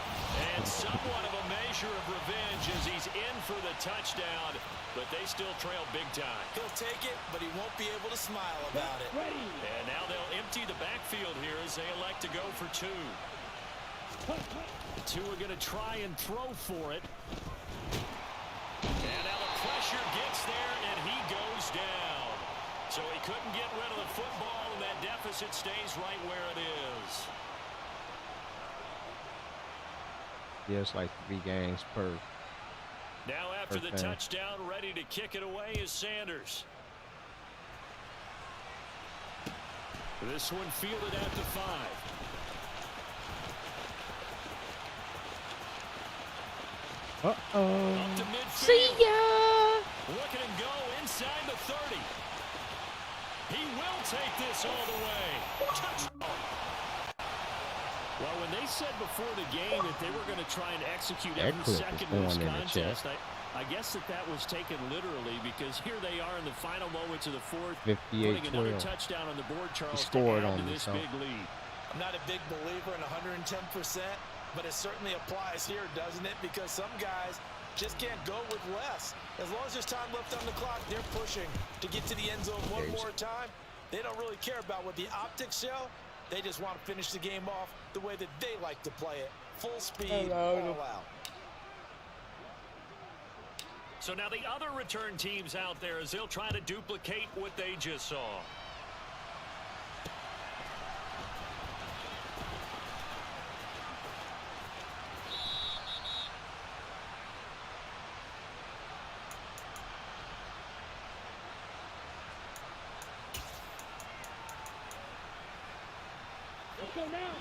[SPEAKER 1] And somewhat of a measure of revenge as he's in for the touchdown, but they still trail big time.
[SPEAKER 8] He'll take it, but he won't be able to smile about it.
[SPEAKER 1] And now they'll empty the backfield here as they elect to go for 2. 2 are going to try and throw for it. And now the pressure gets there, and he goes down. So he couldn't get rid of the football, and that deficit stays right where it is.
[SPEAKER 3] Yeah, it's like 3 games per.
[SPEAKER 1] Now after the touchdown, ready to kick it away is Sanders. This one fielded at the 5.
[SPEAKER 3] Uh-oh.
[SPEAKER 1] Up to midfield.
[SPEAKER 11] See ya!
[SPEAKER 1] Look at him go inside the 30. He will take this all the way. Touchdown. Well, when they said before the game that they were going to try and execute every second of this contest,
[SPEAKER 10] I guess that was taken literally because here they are in the final moments of the fourth.
[SPEAKER 3] 58-12.
[SPEAKER 10] Putting another touchdown on the board, Charles,
[SPEAKER 3] scored
[SPEAKER 10] to add
[SPEAKER 3] on
[SPEAKER 10] to
[SPEAKER 3] me,
[SPEAKER 10] this
[SPEAKER 3] so.
[SPEAKER 10] big lead.
[SPEAKER 2] I'm not a big believer in 110%, but it certainly applies here, doesn't it? Because some guys just can't go with less. As long as there's time left on the clock, they're pushing to get to the end zone one more time. They don't really care about what the optics show. They just want to finish the game off the way that they like to play it. Full speed, all out.
[SPEAKER 1] So now the other return teams out there as they'll try to duplicate what they just saw.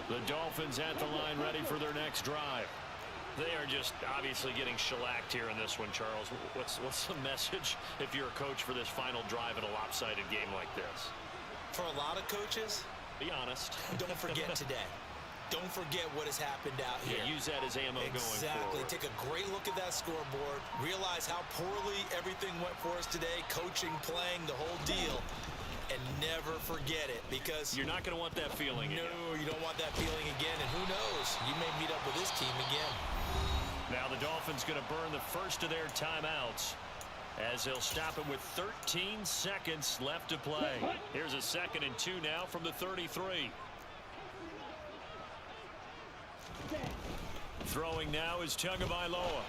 [SPEAKER 1] The Dolphins at the line ready for their next drive. They are just obviously getting shellacked here in this one, Charles. What's the message if you're a coach for this final drive in a lopsided game like this?
[SPEAKER 2] For a lot of coaches,
[SPEAKER 1] be honest.
[SPEAKER 2] Don't forget today. Don't forget what has happened out here.
[SPEAKER 1] Yeah, use that as ammo going forward.
[SPEAKER 2] Exactly. Take a great look at that scoreboard. Realize how poorly everything went for us today. Coaching, playing, the whole deal. And never forget it, because
[SPEAKER 1] you're not going to want that feeling again.
[SPEAKER 2] No, you don't want that feeling again. And who knows? You may meet up with this team again.
[SPEAKER 1] Now the Dolphins going to burn the first of their timeouts as they'll stop it with 13 seconds left to play. Here's a 2nd and 2 now from the 33. Throwing now is Tagovailoa.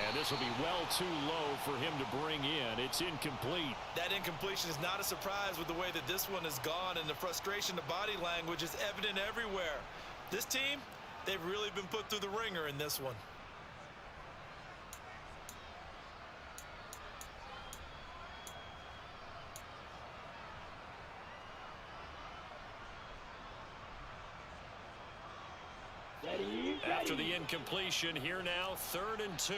[SPEAKER 1] And this will be well too low for him to bring in. It's incomplete.
[SPEAKER 8] That incompletion is not a surprise with the way that this one has gone, and the frustration of body language is evident everywhere. This team, they've really been put through the ringer in this one.
[SPEAKER 1] After the incompletion, here now, 3rd and 2.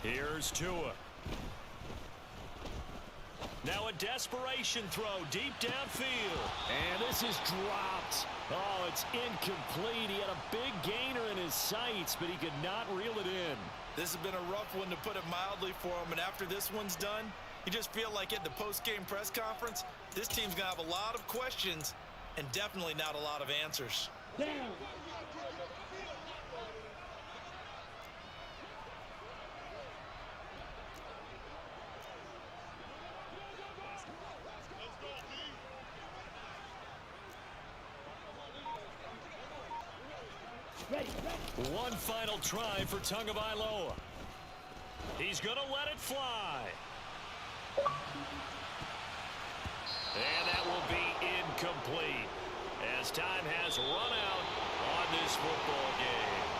[SPEAKER 1] Here's Tua. Now a desperation throw deep downfield.
[SPEAKER 10] And this is dropped. Oh, it's incomplete. He had a big gainer in his sights, but he could not reel it in.
[SPEAKER 8] This has been a rough one, to put it mildly, for him. And after this one's done, you just feel like at the post-game press conference, this team's going to have a lot of questions and definitely not a lot of answers.
[SPEAKER 7] Down.
[SPEAKER 1] One final try for Tagovailoa. He's going to let it fly. And that will be incomplete as time has run out on this football game.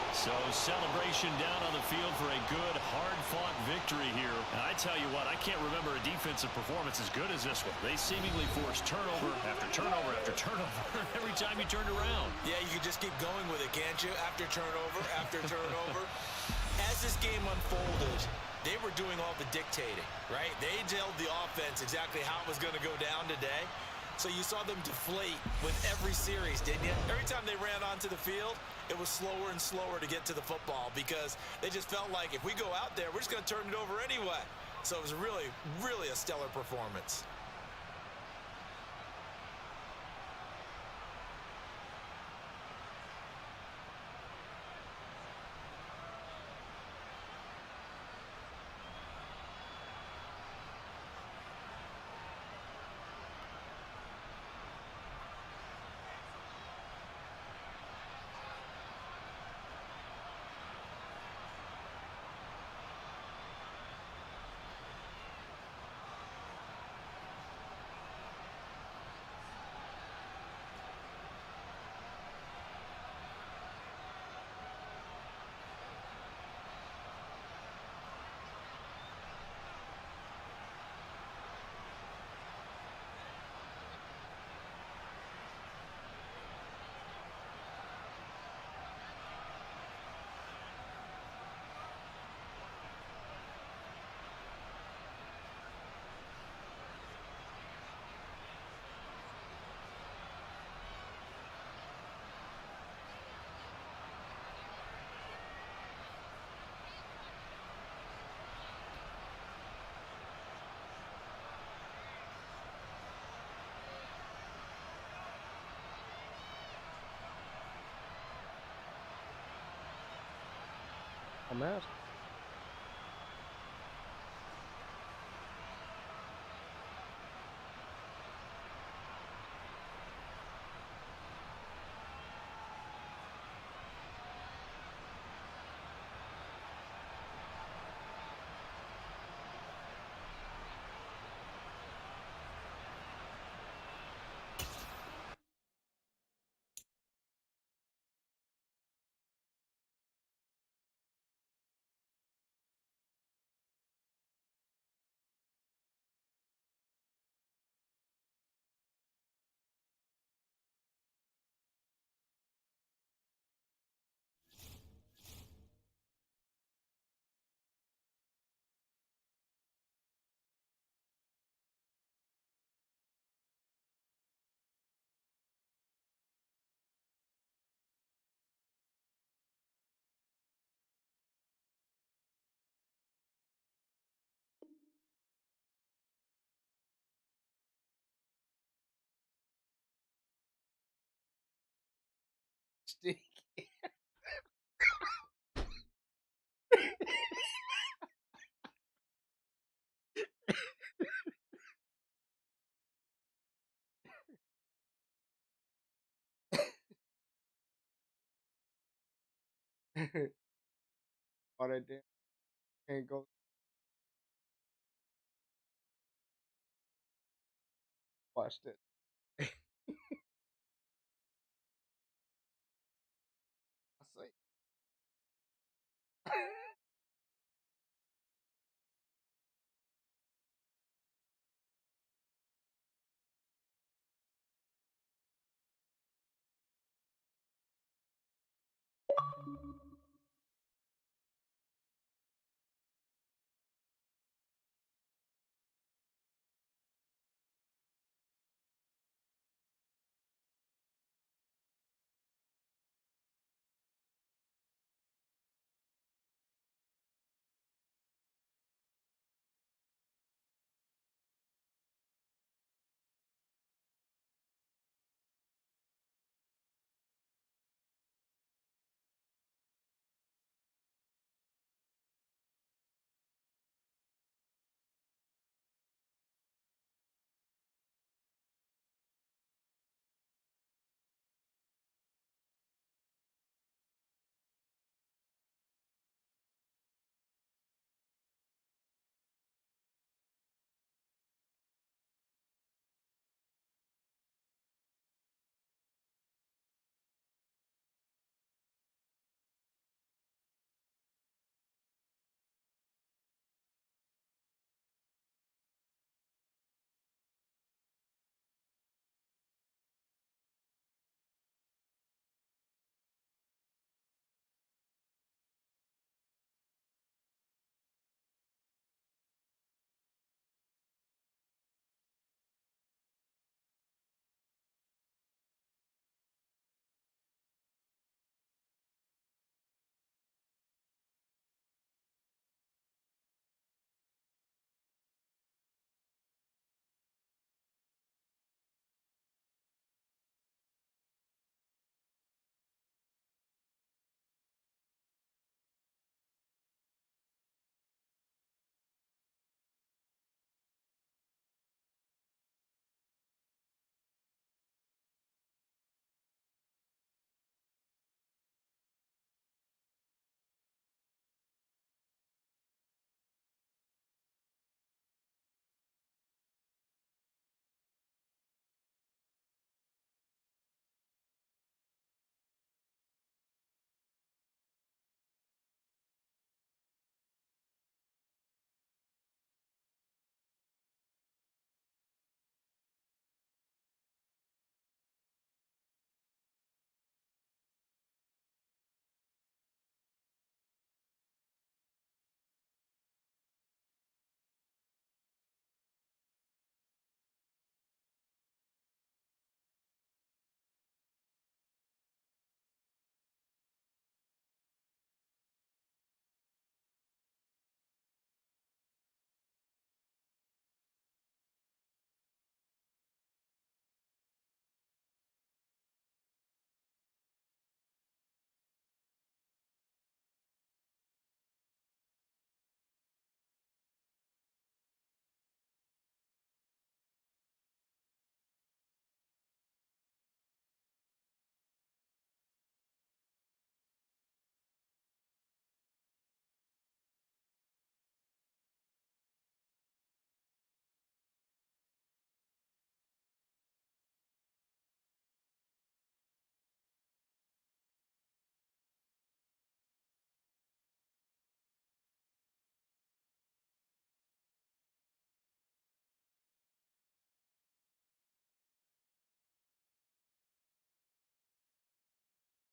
[SPEAKER 1] So celebration down on the field for a good, hard-fought victory here. And I tell you what, I can't remember a defensive performance as good as this one. They seemingly forced turnover after turnover after turnover every time you turned around.
[SPEAKER 2] Yeah, you can just keep going with it, can't you? After turnover, after turnover. As this game unfolded, they were doing all the dictating, right? They told the offense exactly how it was going to go down today. So you saw them deflate with every series, didn't you? Every time they ran onto the field, it was slower and slower to get to the football because they just felt like if we go out there, we're just going to turn it over anyway. So it was really, really a stellar performance.
[SPEAKER 3] I'm asking. Sticky. All that damn can't go. Watch this. I say.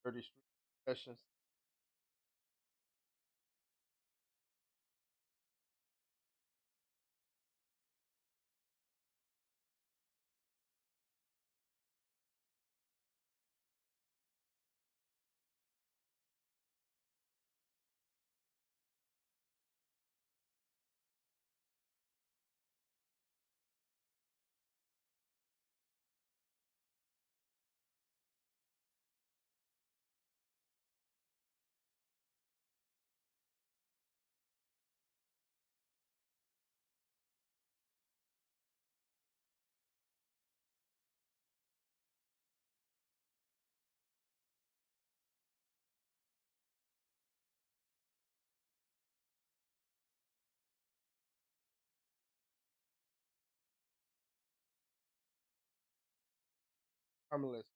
[SPEAKER 3] 33 possessions. Harmless.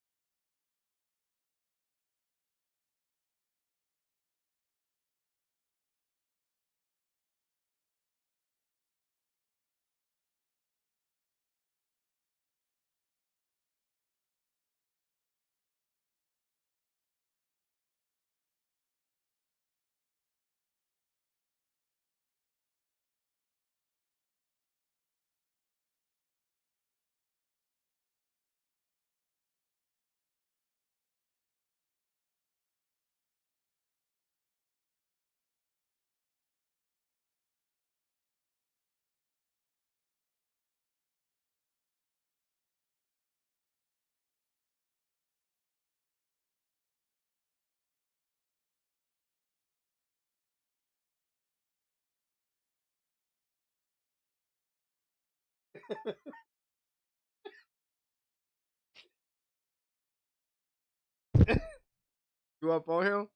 [SPEAKER 3] You up on him?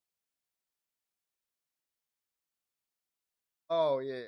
[SPEAKER 3] Oh yeah.